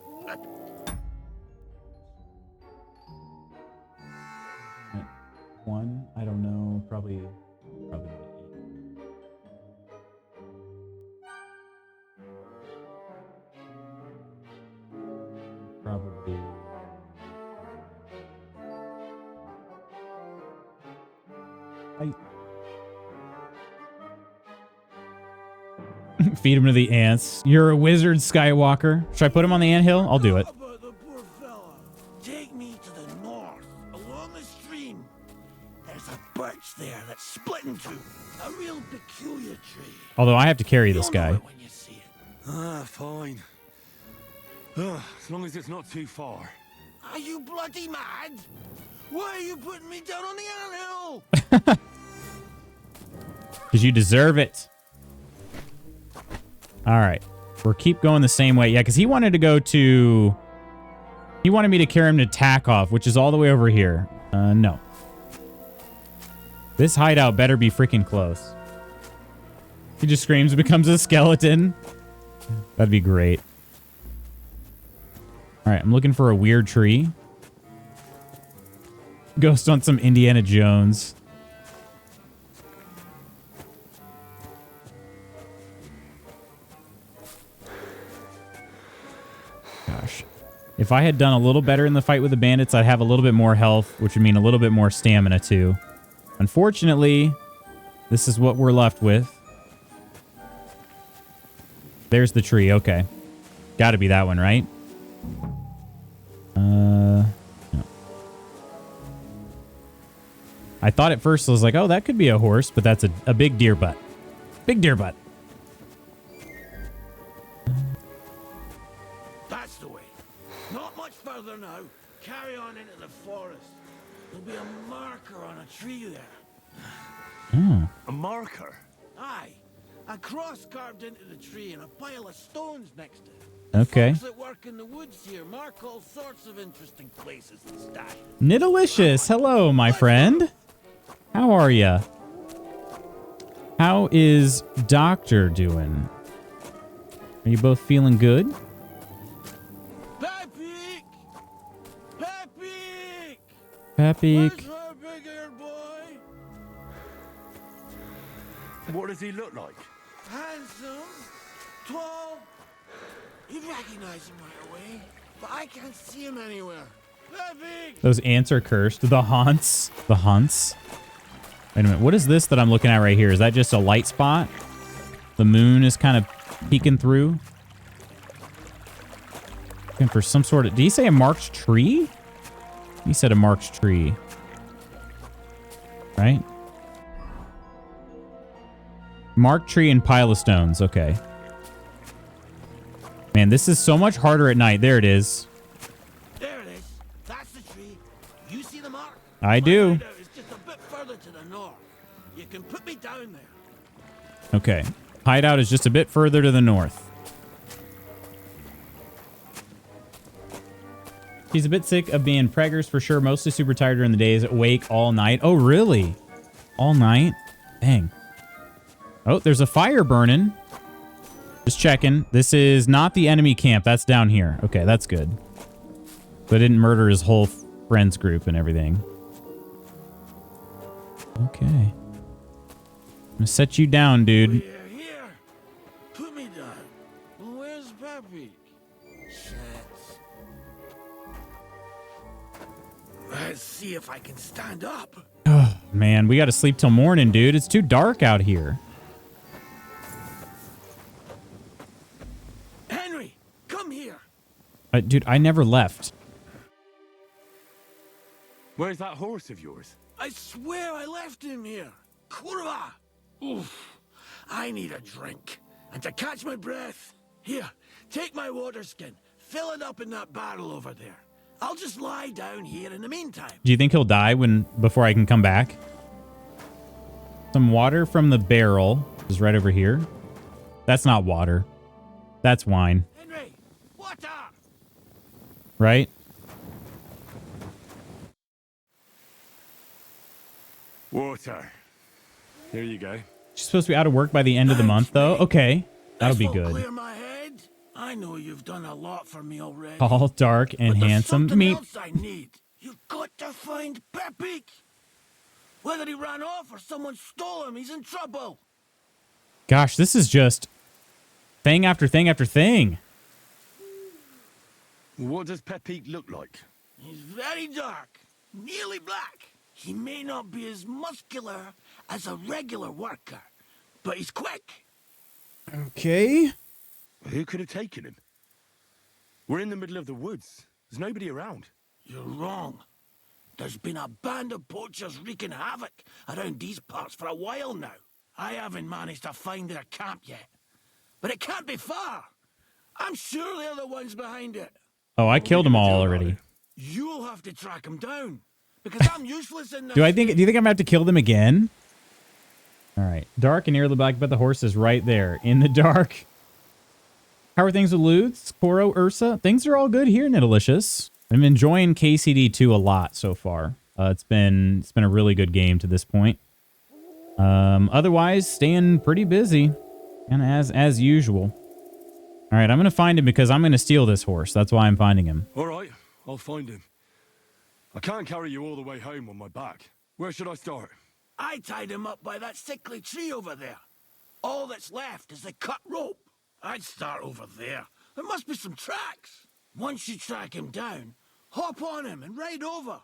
One, I don't know, probably. Feed him to the ants. You're a wizard, Skywalker. Should I put him on the anthill? I'll do it. The poor fella. Take me to the north, along the stream. There's a birch there that's split in two. A real peculiar tree. Although I have to carry this guy. When you see it. Fine. As long as it's not too far. Are you bloody mad? Why are you putting me down on the anthill? Because you deserve it. All right. We'll keep going the same way. Yeah, because he wanted to go to... He wanted me to carry him to Tackhoff, which is all the way over here. No. This hideout better be freaking close. He just screams and becomes a skeleton. That'd be great. All right, I'm looking for a weird tree. Ghost on some Indiana Jones. Gosh. If I had done a little better in the fight with the bandits, I'd have a little bit more health, which would mean a little bit more stamina too. Unfortunately, this is what we're left with. There's the tree. Okay. Got to be that one, right? No. I thought at first I was like, oh, that could be a horse, but that's a big deer butt. Big deer butt. That's the way. Not much further now. Carry on into the forest. There'll be a marker on a tree there. Oh. A marker? Aye. A cross carved into the tree and a pile of stones next to it. Okay. Folks that work in the woods here mark all sorts of interesting places to stash. Nidalicious, hello, my friend. How are ya? How is Doctor doing? Are you both feeling good? Papik! Papik! Papik. Where's our big-eared boy? What does he look like? Handsome, tall. You'd recognize him right away, but I can't see him anywhere. Papik! Those ants are cursed. The haunts. The haunts. Wait a minute. What is this that I'm looking at right here? Is that just a light spot? The moon is kind of peeking through. Looking for some sort of... Did he say a marked tree? He said a marked tree. Right? Marked tree and pile of stones. Okay. Man, this is so much harder at night. There it is. There it is. That's the tree. You see the mark? I do. It's just a bit further to the north. You can put me down there. Okay. Hideout is just a bit further to the north. She's a bit sick of being preggers for sure. Mostly super tired during the days. Awake all night. Oh, really? All night? Dang. Oh, there's a fire burning. Just checking. This is not the enemy camp. That's down here. Okay, that's good. So I didn't murder his whole friends group and everything. Okay. I'm gonna set you down, dude. Here. Put me down. Well, where's Papik? Shit. Let's see if I can stand up. Oh, man, we gotta sleep till morning, dude. It's too dark out here. Henry, come here. Dude, I never left. Where's that horse of yours? I swear I left him here. Kurwa. Oof. I need a drink. And to catch my breath. Here, take my water skin. Fill it up in that barrel over there. I'll just lie down here in the meantime. Do you think he'll die before I can come back? Some water from the barrel is right over here. That's not water. That's wine. Henry, water! Right? Water. Here you go. She's supposed to be out of work by the end of the month, though. Okay. That'll be good. Clear my head. I know you've done a lot for me already. Tall, dark, and handsome. Something else I need. You've got to find Papik. Whether he ran off or someone stole him, he's in trouble. Gosh, this is just thing after thing after thing. What does Papik look like? He's very dark, nearly black. He may not be as muscular as a regular worker, but he's quick. Okay. Who could have taken him? We're in the middle of the woods. There's nobody around. You're wrong. There's been a band of poachers wreaking havoc around these parts for a while now. I haven't managed to find their camp yet. But it can't be far. I'm sure they're the ones behind it. Oh, I killed them all already. You'll have to track them down. Because I'm useless in this. Do you think I'm gonna have to kill them again? All right. Dark and nearly black, but the horse is right there in the dark. How are things with Lutz, Koro, Ursa? Things are all good here, Nidalicious. I'm enjoying KCD 2 a lot so far. It's been a really good game to this point. Otherwise, staying pretty busy, and as usual. All right, I'm gonna find him because I'm gonna steal this horse. That's why I'm finding him. All right, I'll find him. I can't carry you all the way home on my back. Where should I start? I tied him up by that sickly tree over there. All that's left is the cut rope. I'd start over there. There must be some tracks. Once you track him down, hop on him and ride over.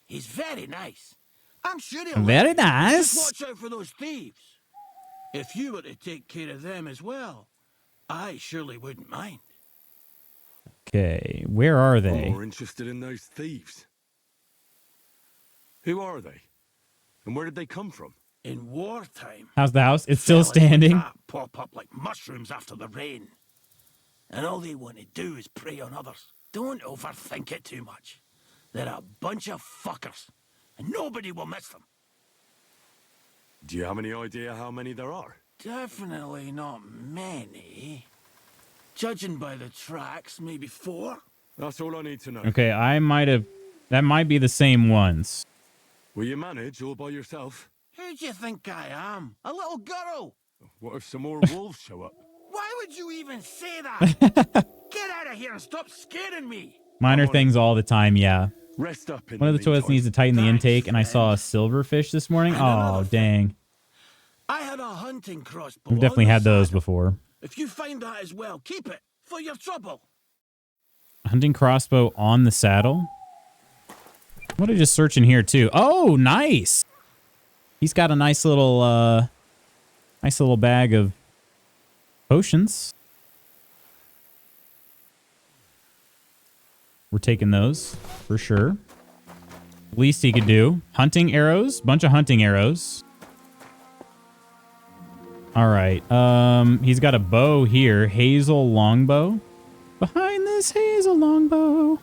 He's very nice. I'm sure he'll Very nice. Just watch out for those thieves. If you were to take care of them as well, I surely wouldn't mind. Okay, where are I'm they? more interested in those thieves. Who are they? And where did they come from? In wartime, How's the house? It's still fellas like standing. that pop up like mushrooms after the rain. And all they want to do is prey on others. Don't overthink it too much. They're a bunch of fuckers, and nobody will miss them. Do you have any idea how many there are? Definitely not many. Judging by the tracks, maybe 4. That's all I need to know. Okay, I might have... That might be the same ones. Will you manage all by yourself? Who do you think I am? A little girl? What if some more wolves show up? Why would you even say that? Get out of here and stop scaring me. Minor things all the time, yeah. Rest up in One of the toilets needs to tighten the intake, and I saw a silverfish this morning. Oh, dang. I had a hunting crossbow. We've definitely had those before. If you find that as well, keep it for your trouble. Hunting crossbow on the saddle. What did I just search in here too? Oh, nice. He's got a nice little bag of potions. We're taking those for sure. Least he could do. Hunting arrows, bunch of hunting arrows. All right. He's got a bow here, hazel longbow. Behind this hazel longbow.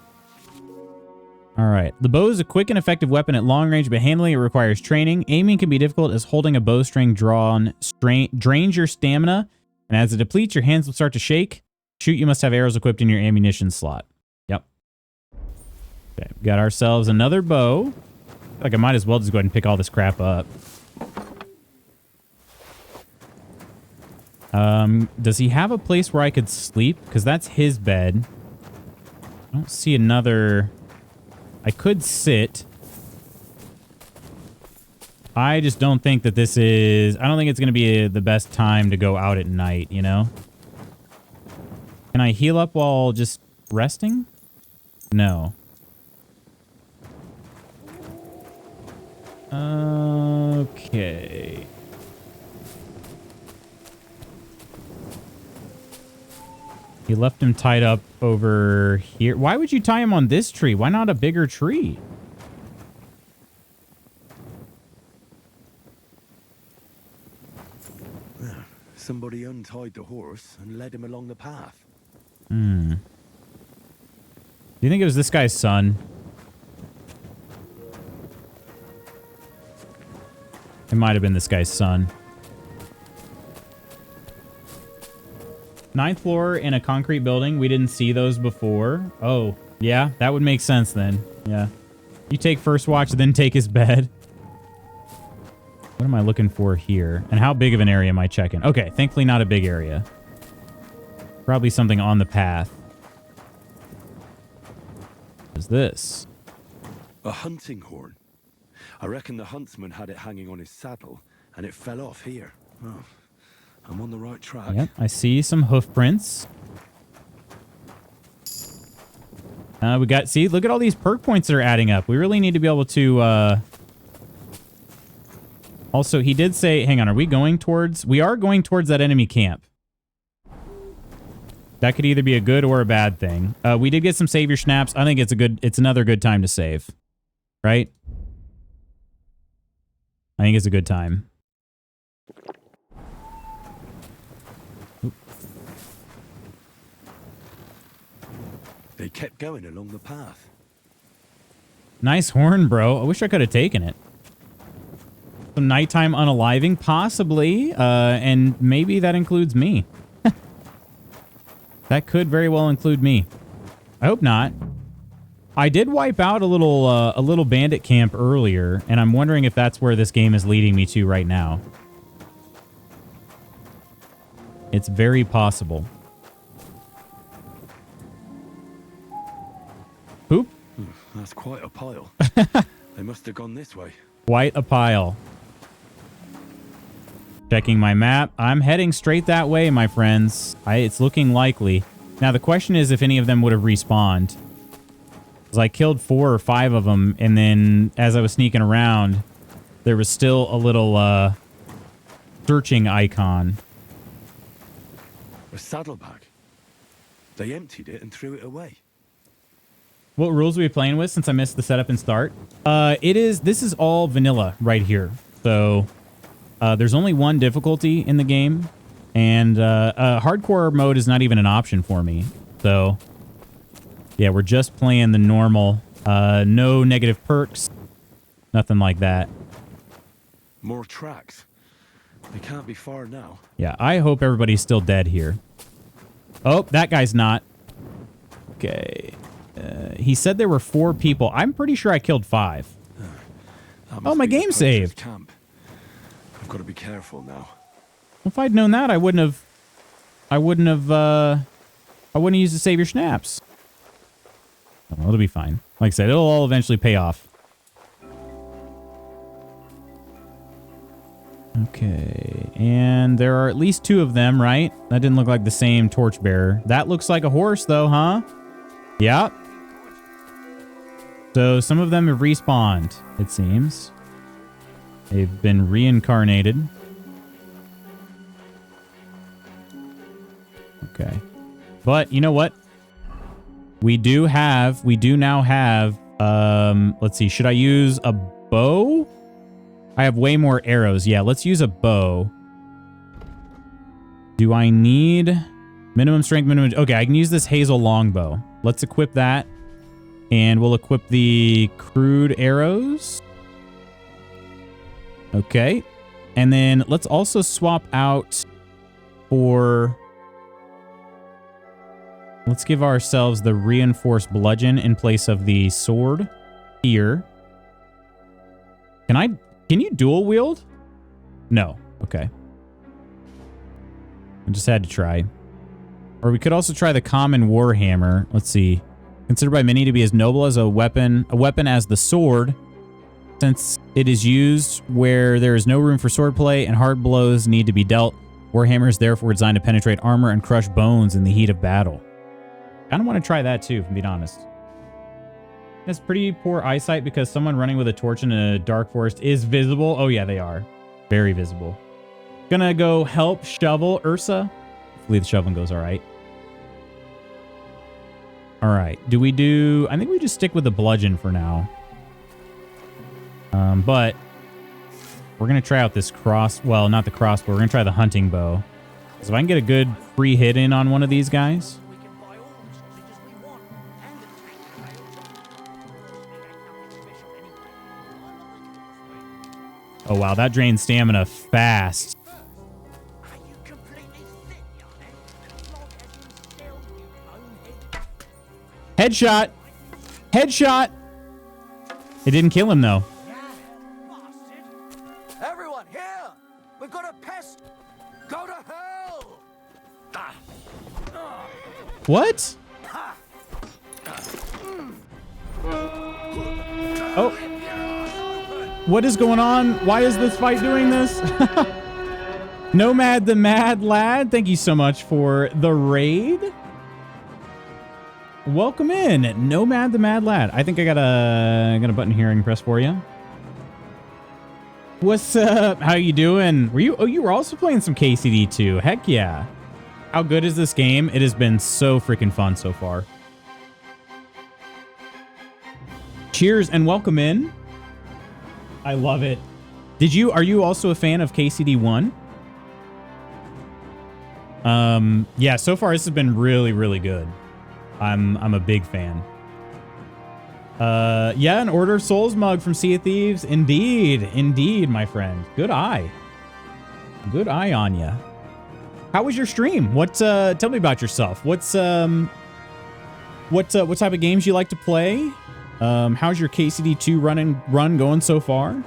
All right. The bow is a quick and effective weapon at long range, but handling it requires training. Aiming can be difficult as holding a bowstring drawn drains your stamina, and as it depletes, your hands will start to shake. Shoot, you must have arrows equipped in your ammunition slot. Yep. Okay, got ourselves another bow. Like I might as well just go ahead and pick all this crap up. Does he have a place where I could sleep? Because that's his bed. I don't see another... I could sit. I just don't think that this is... I don't think it's going to be the best time to go out at night, you know? Can I heal up while just resting? No. Okay. He left him tied up over here. Why would you tie him on this tree? Why not a bigger tree? Somebody untied the horse and led him along the path. Hmm. Do you think it was this guy's son? It might have been this guy's son. 9th floor in a concrete building. We didn't see those before. Oh, yeah, that would make sense then. Yeah. You take first watch, then take his bed. What am I looking for here? And how big of an area am I checking? Okay, thankfully not a big area. Probably something on the path. What is this? A hunting horn. I reckon the huntsman had it hanging on his saddle, and it fell off here. Oh, I'm on the right track. Yep, I see some hoof prints. We got, see, look at all these perk points that are adding up. We really need to be able to, also, he did say, hang on, are we going towards, we are going towards that enemy camp. That could either be a good or a bad thing. We did get some savior snaps. I think it's another good time to save. Right? I think it's a good time. They kept going along the path. Nice horn, bro. I wish I could have taken it. Some nighttime unaliving, possibly. And maybe that includes me. That could very well include me. I hope not. I did wipe out a little bandit camp earlier, and I'm wondering if that's where this game is leading me to right now. It's very possible. Poop? That's quite a pile. They must have gone this way. Quite a pile. Checking my map. I'm heading straight that way, my friends. It's looking likely. Now, the question is if any of them would have respawned. Because I killed 4 or 5 of them, and then as I was sneaking around, there was still a little searching icon. A saddlebag. They emptied it and threw it away. What rules are we playing with since I missed the setup and start? This is all vanilla right here. So there's only one difficulty in the game, and hardcore mode is not even an option for me. So yeah, we're just playing the normal, no negative perks, nothing like that. More tracks. They can't be far now. Yeah, I hope everybody's still dead here. Oh, that guy's not. Okay. He said there were 4 people. I'm pretty sure I killed 5. Oh, my game saved. Camp. I've got to be careful now. If I'd known that, I wouldn't have used the save your snaps. Oh, it'll be fine. Like I said, it'll all eventually pay off. Okay, and there are at least 2 of them, right? That didn't look like the same torchbearer. That looks like a horse, though, huh? Yep. So some of them have respawned, it seems. They've been reincarnated. Okay. But you know what? We do now have, let's see, should I use a bow? I have way more arrows. Yeah, let's use a bow. Do I need minimum strength, minimum? Okay, I can use this hazel longbow. Let's equip that. And we'll equip the crude arrows. Okay. And then let's also swap out for... Let's give ourselves the reinforced bludgeon in place of the sword here. Can you dual wield? No. Okay. I just had to try. Or we could also try the common warhammer. Let's see. Considered by many to be as noble as a weapon as the sword, since it is used where there is no room for swordplay and hard blows need to be dealt. Warhammer is therefore designed to penetrate armor and crush bones in the heat of battle. I kind of want to try that too, if I'm being honest. That's pretty poor eyesight because someone running with a torch in a dark forest is visible. Oh yeah, they are. Very visible. Gonna go help shovel Ursa. Hopefully the shoveling goes all right. All right. I think we just stick with the bludgeon for now. But we're going to try out this well, not the crossbow. We're going to try the hunting bow. So if I can get a good free hit in on one of these guys. Oh, wow. That drains stamina fast. Headshot. Headshot. It didn't kill him, though. Everyone here! We've got a pest! Go to hell! What? Oh. What is going on? Why is this fight doing this? Nomad the Mad Lad, thank you so much for the raid. Welcome in, Nomad the Mad Lad. I think I got a button here I can press for you. What's up? How you doing? You were also playing some KCD too. Heck yeah. How good is this game? It has been so freaking fun so far. Cheers and welcome in. I love it. Are you also a fan of KCD 1? Yeah, so far this has been really, really good. I'm a big fan. Yeah, an Order of Souls mug from Sea of Thieves. Indeed, my friend. Good eye. Good eye on ya. How was your stream? Tell me about yourself. What type of games you like to play? How's your KCD 2 run going so far?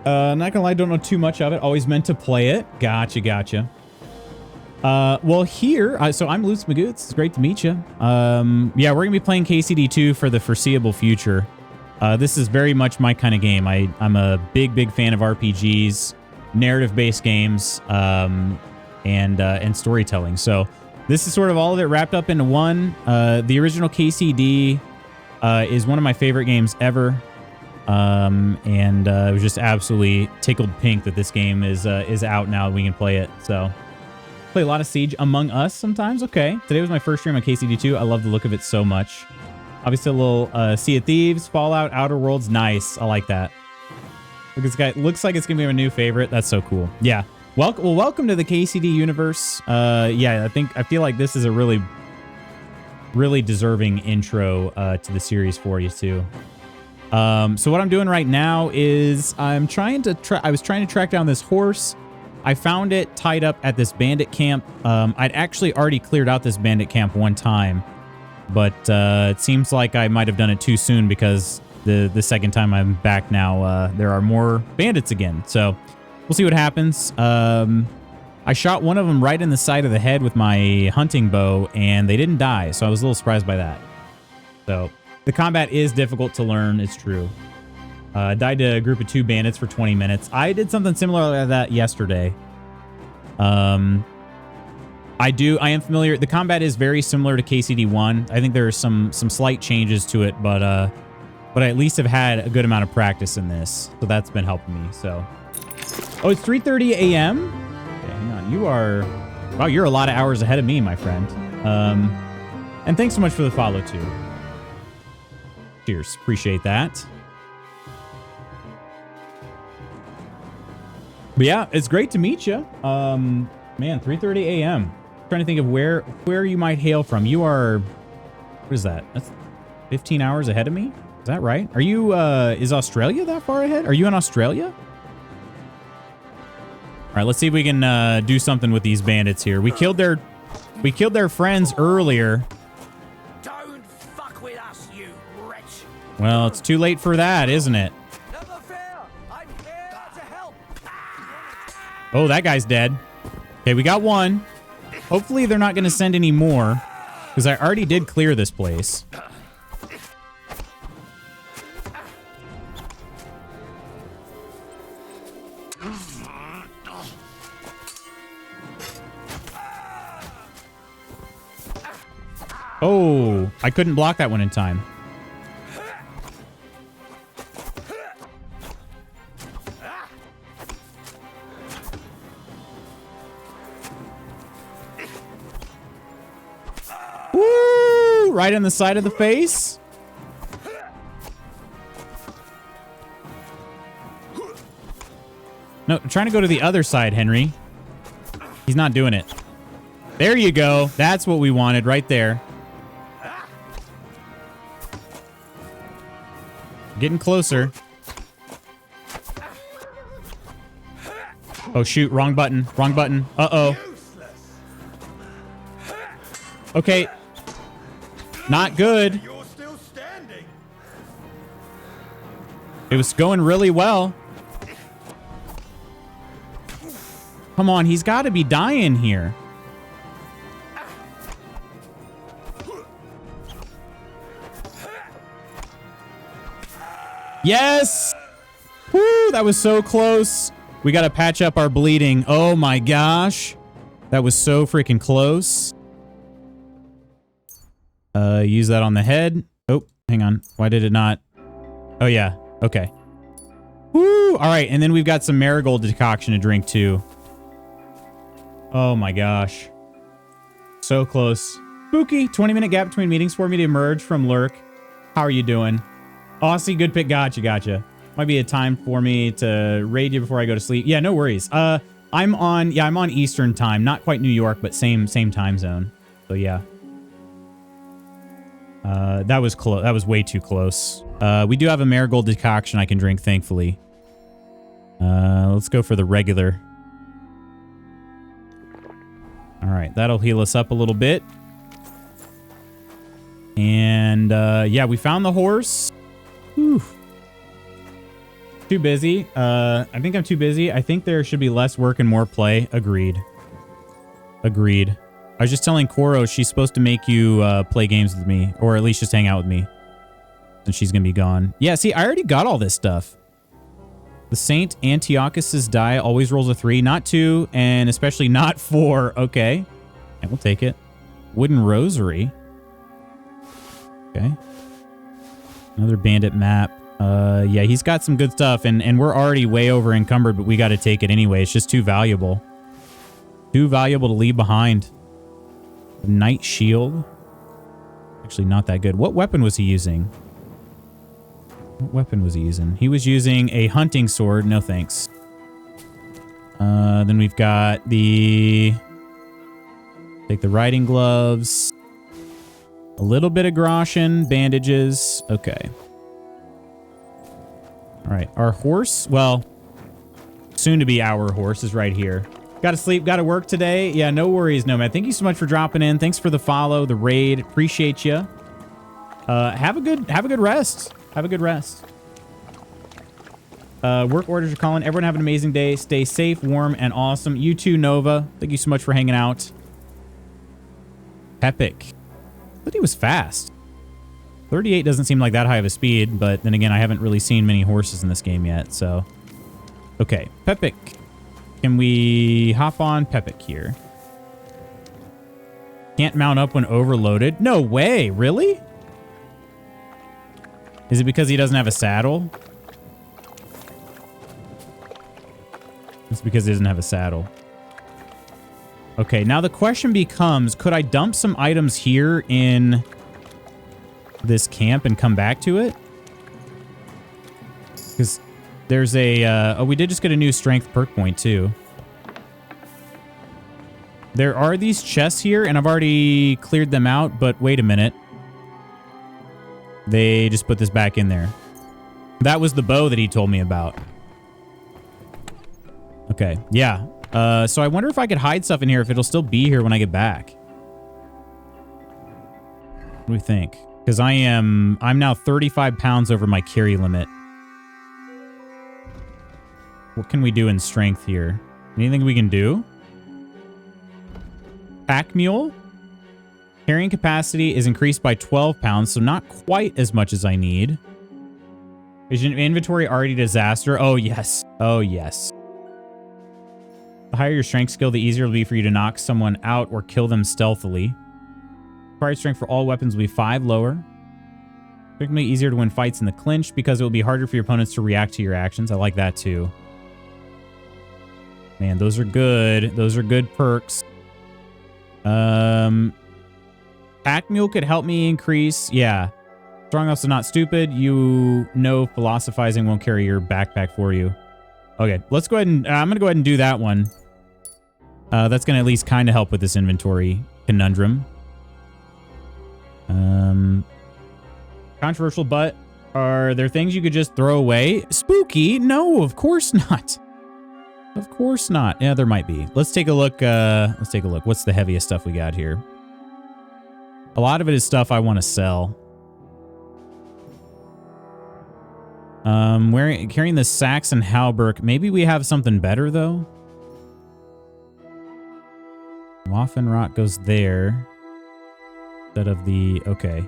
Not gonna lie, don't know too much of it. Always meant to play it. Gotcha. Well, here, so I'm Lutz Magoots. It's great to meet you. Yeah, we're gonna be playing KCD 2 for the foreseeable future. This is very much my kind of game. I'm a big fan of RPGs, narrative-based games, and storytelling. So this is sort of all of it wrapped up into one. The original KCD is one of my favorite games ever. And I was just absolutely tickled pink that this game is out now and we can play it. So play a lot of Siege Among Us sometimes. Okay. Today was my first stream on KCD 2. I love the look of it so much. Obviously a little Sea of Thieves, Fallout, Outer Worlds. Nice. I like that. Look at this guy. Looks like it's gonna be my new favorite. That's so cool. Yeah. Welcome to the KCD universe. Yeah, I feel like this is a really deserving intro to the series for you too. So what I'm doing right now is I was trying to track down this horse. I found it tied up at this bandit camp. I'd actually already cleared out this bandit camp one time, but it seems like I might have done it too soon because the second time I'm back now, there are more bandits again. So we'll see what happens. I shot one of them right in the side of the head with my hunting bow, and they didn't die, so I was a little surprised by that. So the combat is difficult to learn, it's true. Died to a group of 2 bandits for 20 minutes. I did something similar to that yesterday. I am familiar. The combat is very similar to KCD1. I think there are some slight changes to it, but I at least have had a good amount of practice in this, so that's been helping me. So, oh, it's 3:30 a.m. Okay, hang on. You are, wow, you're a lot of hours ahead of me, my friend. And thanks so much for the follow too. Cheers, appreciate that. But yeah, it's great to meet you. Man, 3:30 a.m. Trying to think of where you might hail from. You are, what is that? That's 15 hours ahead of me. Is that right? Are you, is Australia that far ahead? Are you in Australia? All right, let's see if we can do something with these bandits here. We killed their friends earlier. Don't fuck with us, you wretch. Well, it's too late for that, isn't it? Never fear. I'm here to help. Oh, that guy's dead. Okay, we got one. Hopefully they're not going to send any more, because I already did clear this place. Oh, I couldn't block that one in time. Woo! Right on the side of the face. No, I'm trying to go to the other side, Henry. He's not doing it. There you go. That's what we wanted right there. Getting closer. Oh, shoot. Wrong button. Wrong button. Uh-oh. Okay. Not good. It was going really well. Come on. He's got to be dying here. Yes! Woo, that was so close. We got to patch up our bleeding. Oh my gosh. That was so freaking close. Use that on the head. Oh, hang on. Why did it not? Oh yeah. Okay. Woo! All right, and then we've got some marigold decoction to drink too. Oh my gosh. So close. Spooky. 20-minute gap between meetings for me to emerge from lurk. How are you doing? Aussie, good pick. Gotcha. Might be a time for me to raid you before I go to sleep. Yeah, no worries. I'm on Eastern time. Not quite New York, but same time zone. So yeah. That was close. That was way too close. We do have a marigold decoction I can drink, thankfully. Let's go for the regular. All right, that'll heal us up a little bit. And yeah, we found the horse. Whew. Too busy. I think I'm too busy. I think there should be less work and more play. Agreed. I was just telling Koro she's supposed to make you play games with me, or at least just hang out with me. And she's gonna be gone. Yeah, see, I already got all this stuff. The Saint Antiochus's die always rolls a 3, not 2, and especially not 4. Okay. And we'll take it. Wooden rosary. Okay. Another bandit map. Yeah, he's got some good stuff, and we're already way over encumbered, but we got to take it anyway. It's just too valuable. Too valuable to leave behind. The Knight Shield. Actually, not that good. What weapon was he using? He was using a hunting sword. No thanks. Then we've got the... Take the riding gloves. A little bit of groschen. Bandages. Okay. All right. Our horse, well... soon to be our horse is right here. Gotta sleep, gotta work today. Yeah, no worries, Nomad. Thank you so much for dropping in. Thanks for the follow, the raid. Appreciate you. Have a good rest. Have a good rest. Work orders are calling. Everyone have an amazing day. Stay safe, warm, and awesome. You too, Nova. Thank you so much for hanging out. Epic. But he was fast. 38 doesn't seem like that high of a speed, but then again, I haven't really seen many horses in this game yet, so. Okay, Pepic. Can we hop on Pepic here? Can't mount up when overloaded? No way, really? Is it because he doesn't have a saddle? It's because he doesn't have a saddle. Okay, now the question becomes, could I dump some items here in this camp and come back to it? Because there's a... oh, we did just get a new strength perk point, too. There are these chests here, and I've already cleared them out, but wait a minute. They just put this back in there. That was the bow that he told me about. Okay, yeah. So I wonder if I could hide stuff in here, if it'll still be here when I get back. What do we think? Because I'm now 35 pounds over my carry limit. What can we do in strength here? Anything we can do? Pack mule? Carrying capacity is increased by 12 pounds, so not quite as much as I need. Is your inventory already disaster? Oh, yes. Oh, yes. The higher your strength skill, the easier it'll be for you to knock someone out or kill them stealthily. Required strength for all weapons will be 5 lower. Frequently easier to win fights in the clinch because it will be harder for your opponents to react to your actions. I like that too. Man, those are good. Those are good perks. Pack mule could help me increase. Yeah. Strong enough so not stupid. You know philosophizing won't carry your backpack for you. Okay, let's go ahead and... I'm going to go ahead and do that one. That's going to at least kind of help with this inventory conundrum. Controversial, but are there things you could just throw away? Spooky? No, of course not. Of course not. Yeah, there might be. Let's take a look. Let's take a look. What's the heaviest stuff we got here? A lot of it is stuff I want to sell. Carrying the Saxon Halberg. Maybe we have something better, though. Waffenrot goes there. Instead of the... Okay.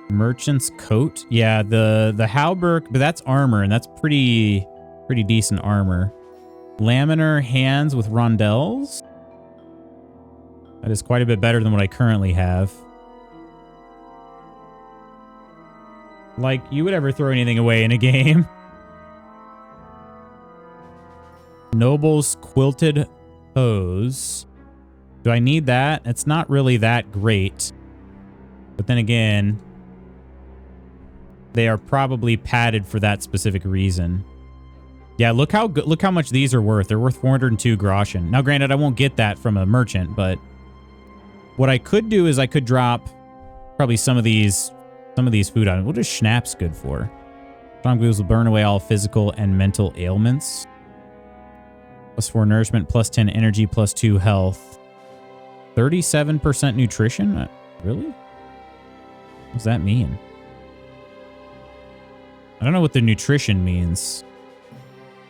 Merchant's coat. Yeah, the Halberg, but that's armor, and that's pretty decent armor. Laminar hands with rondelles. That is quite a bit better than what I currently have. Like, you would ever throw anything away in a game. Noble's quilted hose. Do I need that? It's not really that great. But then again, they are probably padded for that specific reason. Yeah, look how good, look how much these are worth. They're worth 402 groschen. Now, granted, I won't get that from a merchant, but what I could do is I could drop probably some of these food items. What is schnapps good for? Strong booze will burn away all physical and mental ailments. +4 nourishment, +10 energy, +2 health. 37% nutrition? Really? What does that mean? I don't know what the nutrition means.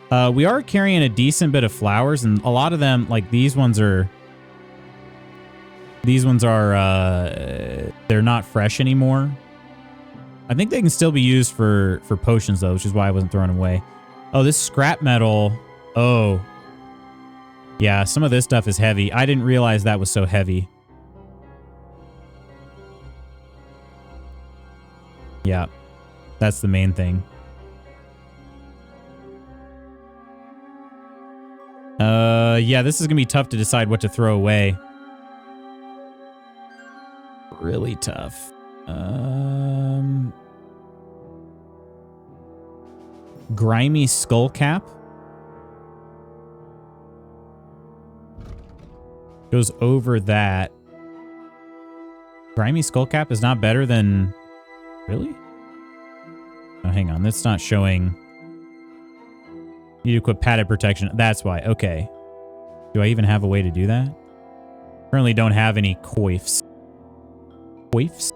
We are carrying a decent bit of flowers, and a lot of them, like these ones are... they're not fresh anymore. I think they can still be used for potions, though, which is why I wasn't throwing them away. Oh, this scrap metal. Oh. Yeah, some of this stuff is heavy. I didn't realize that was so heavy. Yeah, that's the main thing. Yeah, this is gonna be tough to decide what to throw away. Really tough. Grimy skull cap. Goes over that. Grimy skull cap is not better than... Really? Oh, hang on. That's not showing... Need to equip padded protection. That's why. Okay. Do I even have a way to do that? Currently don't have any coifs. Coifs?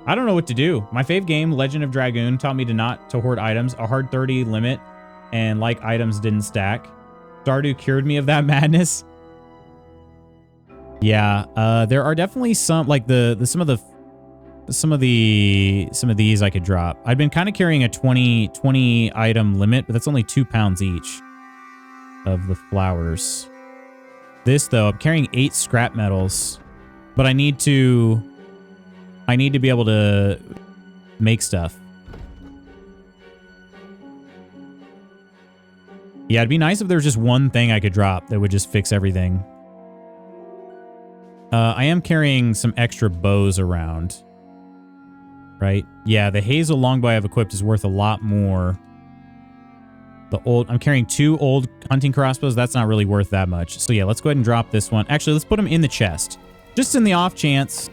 I don't know what to do. My fave game, Legend of Dragoon, taught me to hoard items. A hard 30 limit, and like items didn't stack. Stardew cured me of that madness. Yeah, there are definitely some, like some of these I could drop. I've been kind of carrying a 20 item limit, but that's only 2 pounds each of the flowers. This though, I'm carrying 8 scrap metals, but I need to be able to make stuff. Yeah, it'd be nice if there was just one thing I could drop that would just fix everything. I am carrying some extra bows around. Right? Yeah, the hazel longbow I've equipped is worth a lot more. I'm carrying 2 old hunting crossbows. That's not really worth that much. So yeah, let's go ahead and drop this one. Actually, let's put them in the chest. Just in the off chance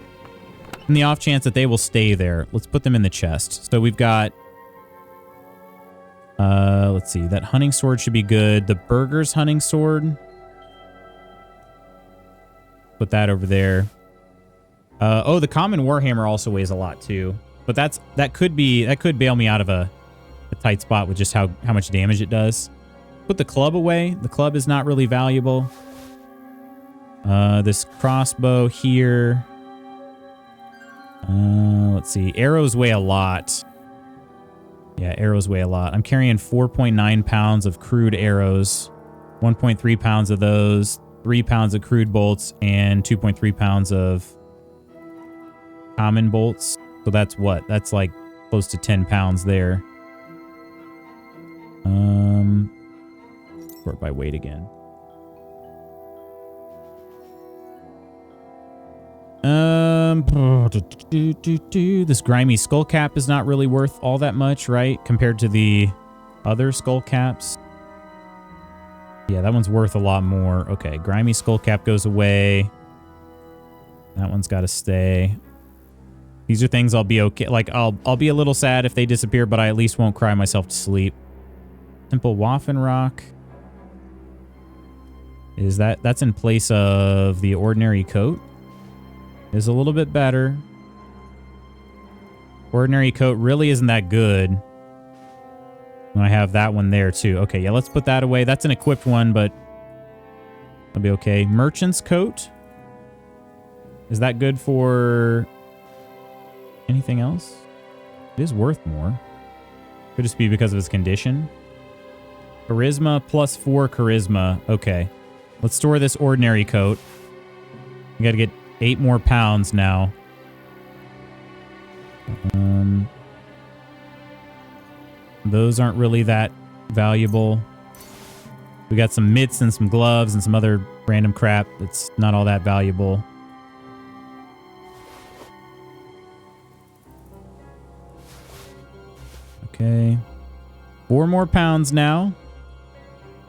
that they will stay there. Let's put them in the chest. So we've got, let's see, that hunting sword should be good. The Burger's hunting sword. Put that over there. Oh, the common warhammer also weighs a lot too. But that could bail me out of a tight spot with just how much damage it does. Put the club away. The club is not really valuable. This crossbow here. Let's see. Arrows weigh a lot. Yeah, arrows weigh a lot. I'm carrying 4.9 pounds of crude arrows. 1.3 pounds of those. 3 pounds of crude bolts. And 2.3 pounds of common bolts. So that's what? That's like close to 10 pounds there. Sort by weight again. This grimy skull cap is not really worth all that much, right? Compared to the other skull caps. Yeah, that one's worth a lot more. Okay, grimy skull cap goes away. That one's got to stay. These are things I'll be okay. Like, I'll be a little sad if they disappear, but I at least won't cry myself to sleep. Simple Waffen Rock. That's in place of the ordinary coat? Is a little bit better. Ordinary coat really isn't that good. And I have that one there too. Okay, yeah, let's put that away. That's an equipped one, but I'll be okay. Merchant's coat. Is that good for anything else? It is worth more. Could just be because of its condition. Charisma +4 charisma. Okay. Let's store this ordinary coat. We gotta get 8 more pounds now. Those aren't really that valuable. We got some mitts and some gloves and some other random crap that's not all that valuable. Okay. 4 more pounds now.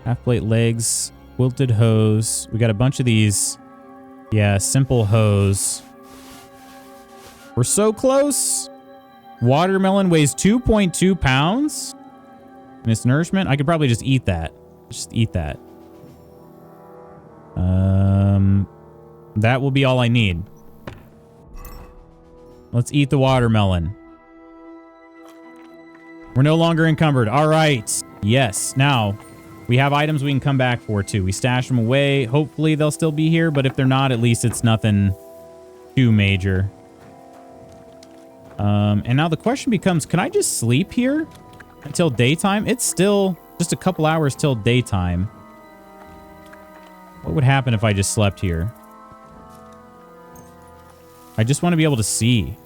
Half-plate legs. Quilted hose. We got a bunch of these. Yeah, simple hose. We're so close. Watermelon weighs 2.2 pounds. And its nourishment, I could probably just eat that. Just eat that. That will be all I need. Let's eat the watermelon. We're no longer encumbered. All right. Yes. Now, we have items we can come back for, too. We stash them away. Hopefully, they'll still be here. But if they're not, at least it's nothing too major. And now the question becomes, can I just sleep here until daytime? It's still just a couple hours till daytime. What would happen if I just slept here? I just want to be able to see.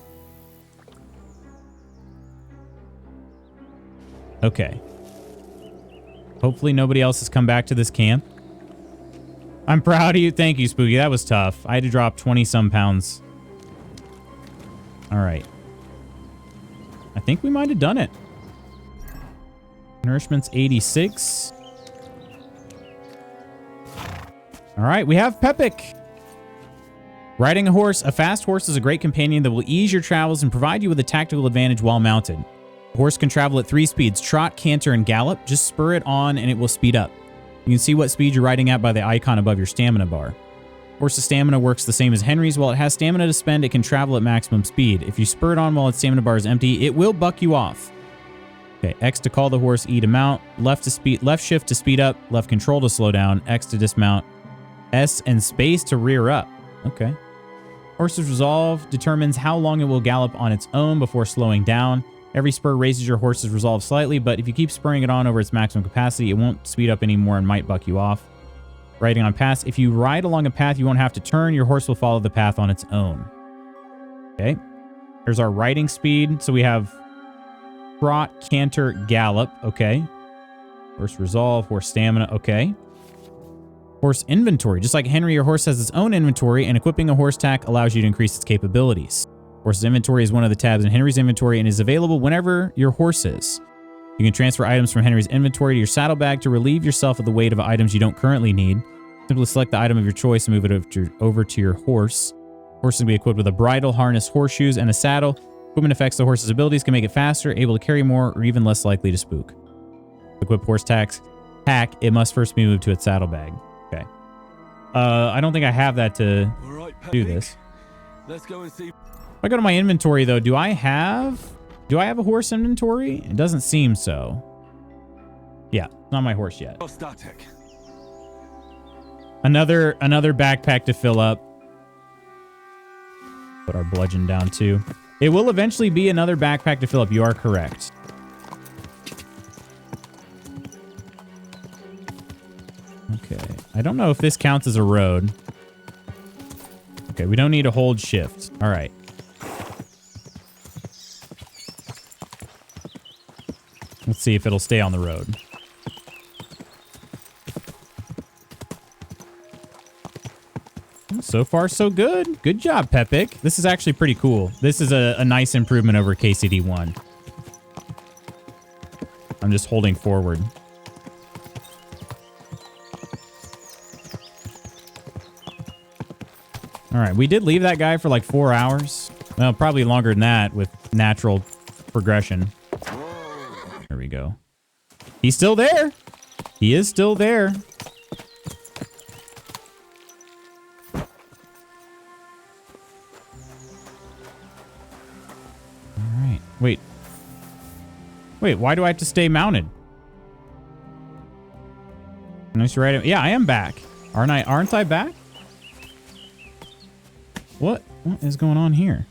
Okay. Hopefully nobody else has come back to this camp. I'm proud of you. Thank you, Spooky. That was tough. I had to drop 20-some pounds. All right. I think we might have done it. Nourishment's 86. All right, we have Pepic. Riding a horse. A fast horse is a great companion that will ease your travels and provide you with a tactical advantage while mounted. The horse can travel at 3 speeds, trot, canter, and gallop. Just spur it on and it will speed up. You can see what speed you're riding at by the icon above your stamina bar. Horse's stamina works the same as Henry's. While it has stamina to spend, it can travel at maximum speed. If you spur it on while its stamina bar is empty, it will buck you off. Okay, X to call the horse, E to mount, left shift to speed up, left control to slow down, X to dismount, S and space to rear up. Okay. Horse's resolve determines how long it will gallop on its own before slowing down. Every spur raises your horse's resolve slightly, but if you keep spurring it on over its maximum capacity, it won't speed up anymore and might buck you off. Riding on paths. If you ride along a path, you won't have to turn. Your horse will follow the path on its own. Okay. Here's our riding speed. So we have trot, canter, gallop. Okay. Horse resolve, horse stamina. Okay. Horse inventory. Just like Henry, your horse has its own inventory, and equipping a horse tack allows you to increase its capabilities. Horse's inventory is one of the tabs in Henry's inventory and is available whenever your horse is. You can transfer items from Henry's inventory to your saddlebag to relieve yourself of the weight of items you don't currently need. Simply select the item of your choice and move it over to your horse. Horse can be equipped with a bridle, harness, horseshoes, and a saddle. Equipment affects the horse's abilities, can make it faster, able to carry more, or even less likely to spook. Equip horse tack, it must first be moved to its saddlebag. Okay. I don't think I have that to do this. Let's go and see. If I go to my inventory, though, do I have a horse inventory? It doesn't seem so. Yeah, not my horse yet. Static. Another backpack to fill up. Put our bludgeon down too. It will eventually be another backpack to fill up. You are correct. Okay. I don't know if this counts as a road. Okay, we don't need to hold shift. All right. Let's see if it'll stay on the road. So far, so good. Good job, Pepic. This is actually pretty cool. This is a nice improvement over KCD1. I'm just holding forward. All right, we did leave that guy for like 4 hours. Well, probably longer than that with natural progression. There we go. He's still there. He is still there. All right. Wait. Why do I have to stay mounted? Nice right. Yeah, I am back. Aren't I back? What is going on here?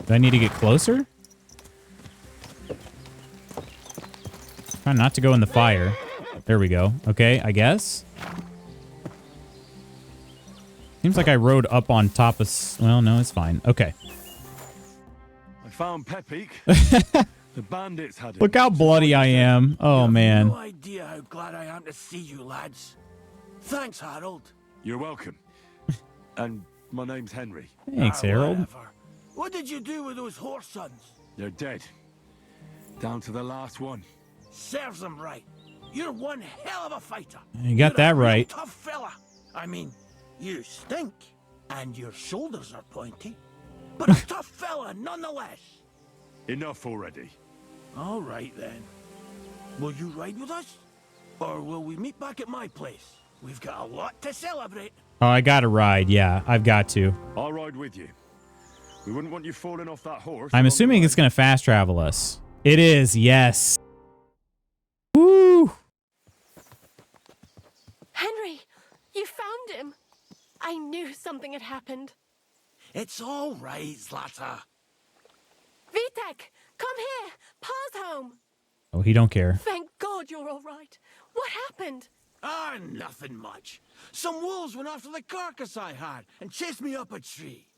Do I need to get closer? Try not to go in the fire. There we go. Okay, I guess. Seems like I rode up on top of... Well, no, it's fine. Okay. I found Pepic. The bandits had it. Look how bloody I am. Oh, man. No idea how glad I am to see you, lads. Thanks, Harold. You're welcome. And my name's Henry. Thanks, Harold. Whatever. What did you do with those horse sons? They're dead. Down to the last one. Serves them right. You're one hell of a fighter. You got that right. Tough fella. I mean, you stink, and your shoulders are pointy, but a tough fella nonetheless. Enough already. All right then. Will you ride with us, or will we meet back at my place? We've got a lot to celebrate. Oh, I gotta ride. Yeah, I've got to. I'll ride with you. We wouldn't want you falling off that horse. I'm assuming it's gonna fast travel us. It is, yes. Woo! Henry, you found him. I knew something had happened. It's all right, Zlata. Vitek, come here. Pa's home. Oh, he don't care. Thank God you're all right. What happened? Ah, nothing much. Some wolves went after the carcass I had and chased me up a tree.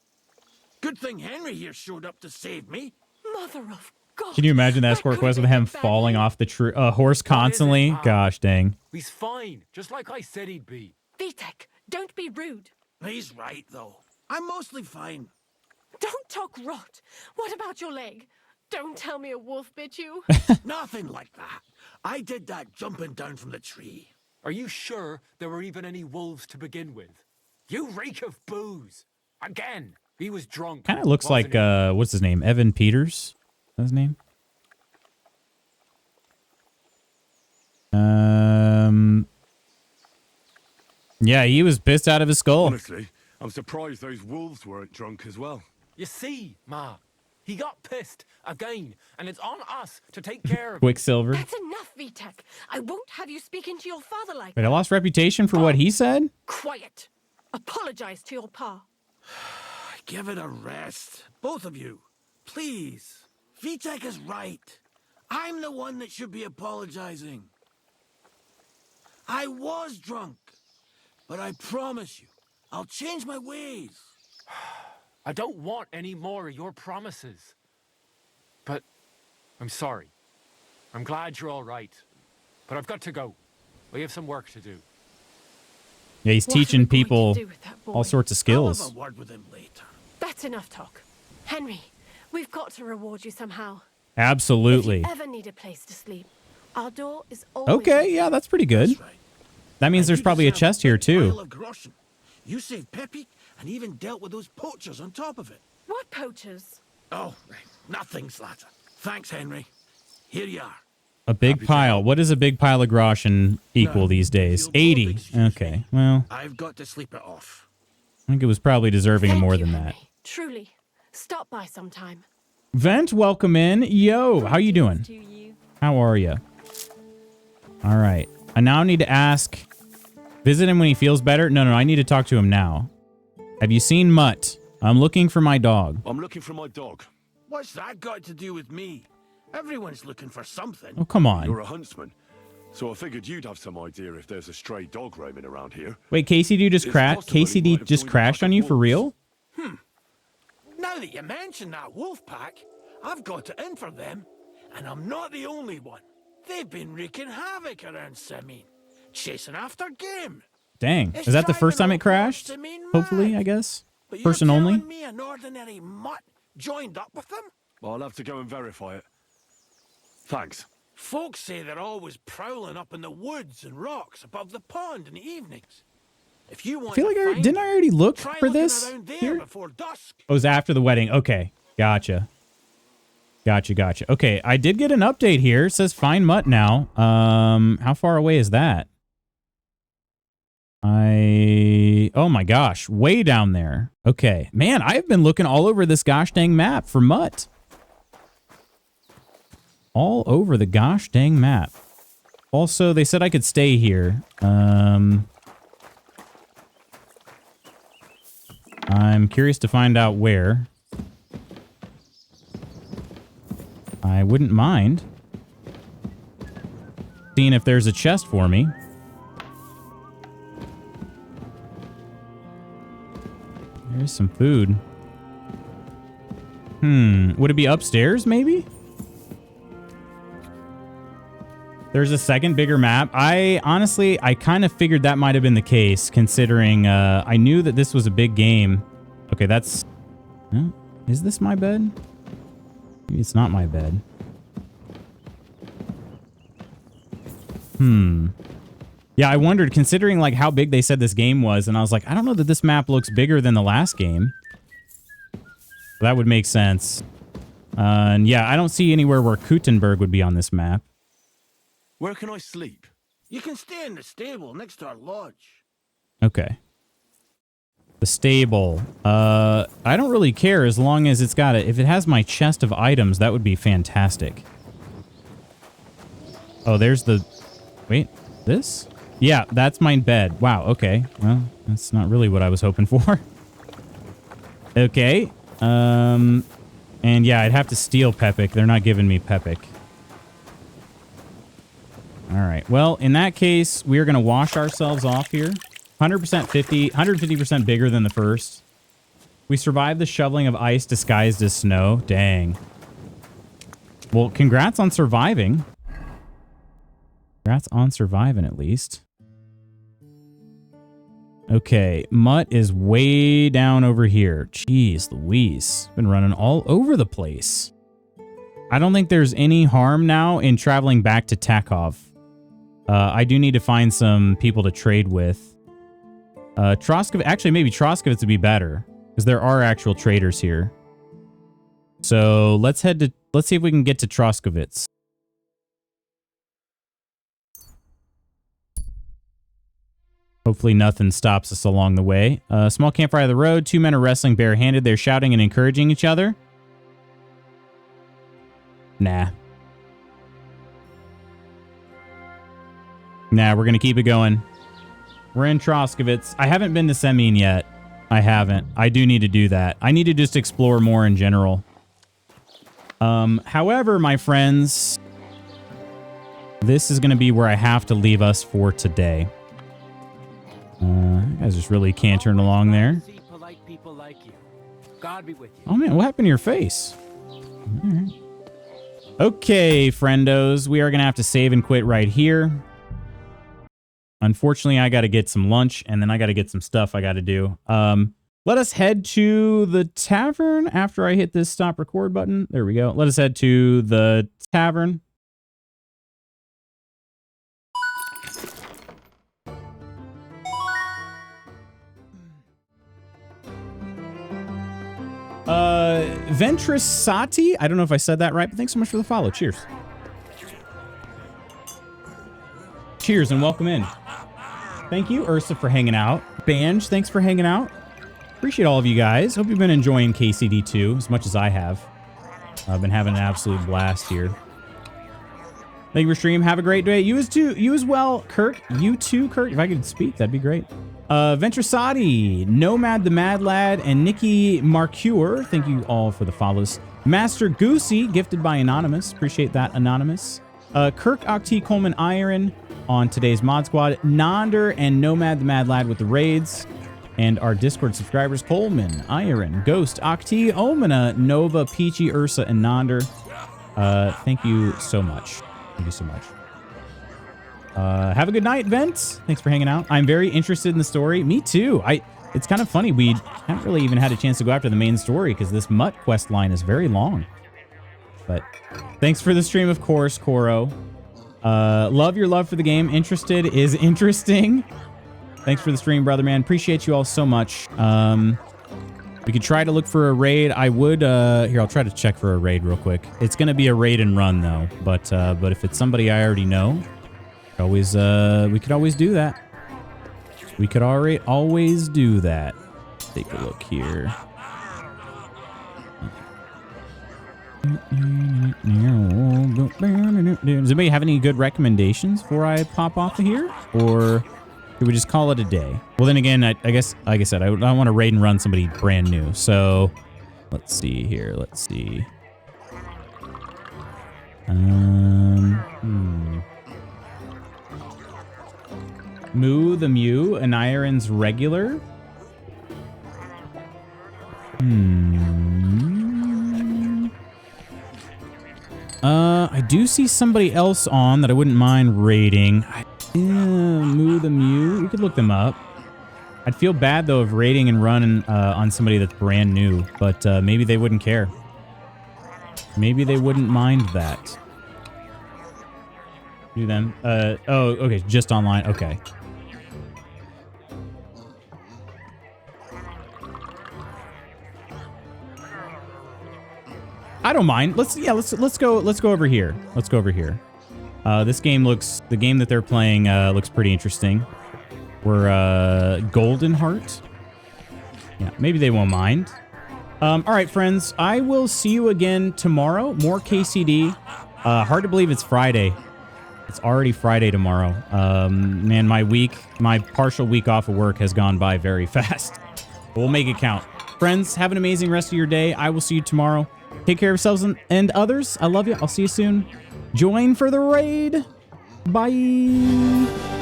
Good thing Henry here showed up to save me. Mother of God. Can you imagine the escort quest with him falling off the horse constantly? Gosh dang. He's fine, just like I said he'd be. Vitek, don't be rude. He's right, though. I'm mostly fine. Don't talk rot. What about your leg? Don't tell me a wolf bit you. Nothing like that. I did that jumping down from the tree. Are you sure there were even any wolves to begin with? You reek of booze. Again, he was drunk. Kind of looks like, what's his name? Evan Peters? Is that his name? Yeah, he was pissed out of his skull. Honestly, I'm surprised those wolves weren't drunk as well. You see, Ma, he got pissed again, and it's on us to take care of him. Quicksilver. That's enough, Vitek. I won't have you speaking to your father like Wait, I that. lost reputation for what he said? Quiet. Apologize to your pa. Give it a rest. Both of you. Please. Vitek is right. I'm the one that should be apologizing. I was drunk. But I promise you, I'll change my ways. I don't want any more of your promises. But I'm sorry. I'm glad you're all right. But I've got to go. We have some work to do. Yeah, he's What are we teaching going to people do with that boy? all sorts of I'll skills. have a word with him later. That's enough talk. Henry, we've got to reward you somehow. Absolutely. If you ever need a place to sleep, our door is always Okay, yeah, that's pretty good. That's right. That means And there's you probably a deserve chest here big pile too. of groschen. You saved Peppy and even dealt with those poachers on top of it. What poachers? Oh, nothing, Slatter. Thanks, Henry. Here you are. A big pile. What does a big pile of groschen equal No, these days? if you'll both 80. excuse Okay, me. well, I've got to sleep it off. I think it was probably deserving of Thank more you, than Henry. that. Truly. Stop by sometime. Vent, welcome in. Yo, how you doing? How are you? All right. I now need to ask, visit him when he feels better? No, I need to talk to him now. Have you seen Mutt? I'm looking for my dog. I'm looking for my dog. What's that got to do with me? Everyone's looking for something. Oh, come on. You're a huntsman, so I figured you'd have some idea if there's a stray dog roaming around here. Wait, KCD just It's crashed? possible he might KCD have just joined the crashed pack on of you for wolves. real? Now that you mention that wolf pack, I've got it in for them. And I'm not the only one. They've been wreaking havoc around Semin, chasing after game. Dang. It's Is that the first time driving it crashed? old Semin Hopefully, mad. I guess. But Person you're only? telling me an ordinary mutt joined up with them? I'll have to go and verify it. Thanks. Folks say they're always prowling up in the woods and rocks above the pond in the evenings. If you want I feel like to find didn't I them, already look try for looking this around there here? before dusk. Oh, it was after the wedding. Okay. Gotcha. Okay, I did get an update here. It says find Mutt now. How far away is that? Oh my gosh, way down there. Okay. Man, I've been looking all over this gosh dang map for Mutt. All over the gosh dang map. Also, they said I could stay here. I'm curious to find out where. I wouldn't mind seeing if there's a chest for me. There's some food. Would it be upstairs, maybe? There's a second bigger map. I kind of figured that might have been the case, considering I knew that this was a big game. Okay, that's... Is this my bed? Maybe it's not my bed. Yeah, I wondered, considering like how big they said this game was, and I was like, I don't know that this map looks bigger than the last game. That would make sense. And yeah, I don't see anywhere where Kutenberg would be on this map. Where can I sleep? You can stay in the stable next to our lodge. Okay. The stable. I don't really care as long as it's got it. If it has my chest of items, that would be fantastic. Oh, there's the... Wait, this? Yeah, that's my bed. Wow, okay. Well, that's not really what I was hoping for. Okay. And yeah, I'd have to steal Peppic. They're not giving me Peppic. All right. Well, in that case, we are going to wash ourselves off here. 100% 150% bigger than the first. We survived the shoveling of ice disguised as snow. Dang. Well, congrats on surviving. Congrats on surviving, at least. Okay, Mutt is way down over here. Jeez Louise. Been running all over the place. I don't think there's any harm now in traveling back to Takov. I do need to find some people to trade with. Actually, maybe Troskovitz would be better, because there are actual traders here. So let's see if we can get to Troskovitz. Hopefully nothing stops us along the way. Small campfire of the road. 2 men are wrestling barehanded. They're shouting and encouraging each other. Nah. Nah, we're going to keep it going. We're in Troskovitz. I haven't been to Semien yet. I haven't. I do need to do that. I need to just explore more in general. However, my friends, this is going to be where I have to leave us for today. You guys just really cantering along there. Oh man, what happened to your face? Right. Okay, friendos, we are going to have to save and quit right here. Unfortunately, I got to get some lunch, and then I got to get some stuff I got to do. Let us head to the tavern after I hit this stop record button. There we go. Let us head to the tavern. Ventrissati? I don't know if I said that right, but thanks so much for the follow. Cheers. Cheers and welcome in. Thank you, Ursa, for hanging out. Banj, thanks for hanging out. Appreciate all of you guys. Hope you've been enjoying KCD2 as much as I have. I've been having an absolute blast here. Thank you for stream. Have a great day. You as too. You as well, Kirk. You too, Kirk. If I could speak, that'd be great. Ventrissati, Nomad the Mad Lad, and Nikki Marcure. Thank you all for the follows. Master Goosey, gifted by Anonymous. Appreciate that, Anonymous. Kirk Octi Coleman Iron on today's Mod Squad. Nonder and Nomad the Mad Lad with the raids. And our Discord subscribers, Coleman, Iron, Ghost, Octi, Omina, Nova, Peachy, Ursa, and Nonder. Thank you so much. Thank you so much. Have a good night, Vent. Thanks for hanging out. I'm very interested in the story. Me too. It's kind of funny. We haven't really even had a chance to go after the main story because this Mutt quest line is very long. But thanks for the stream, of course, Koro. Love your love for the game. Interested is interesting. Thanks for the stream, brother, man. Appreciate you all so much. We could try to look for a raid. I would, here, I'll try to check for a raid real quick. It's going to be a raid and run, though. But if it's somebody I already know, we could always do that. We could always do that. Take a look here. Does anybody have any good recommendations before I pop off of here? Or do we just call it a day? Well, then again, I guess, like I said, I want to raid and run somebody brand new. So let's see here. Let's see. Moo the Mew, Aniran's regular. I do see somebody else on that I wouldn't mind raiding. Moo the Mew. We could look them up. I'd feel bad, though, of raiding and running on somebody that's brand new, but maybe they wouldn't care. Maybe they wouldn't mind that. Do them. Oh, okay. Just online. Okay. I don't mind. Let's go over here. Let's go over here. This game the game that they're playing looks pretty interesting. We're Golden Heart. Yeah, maybe they won't mind. All right, friends. I will see you again tomorrow. More KCD. Hard to believe it's Friday. It's already Friday tomorrow. Man, my partial week off of work has gone by very fast. We'll make it count. Friends, have an amazing rest of your day. I will see you tomorrow. Take care of yourselves and others. I love you. I'll see you soon. Join for the raid. Bye.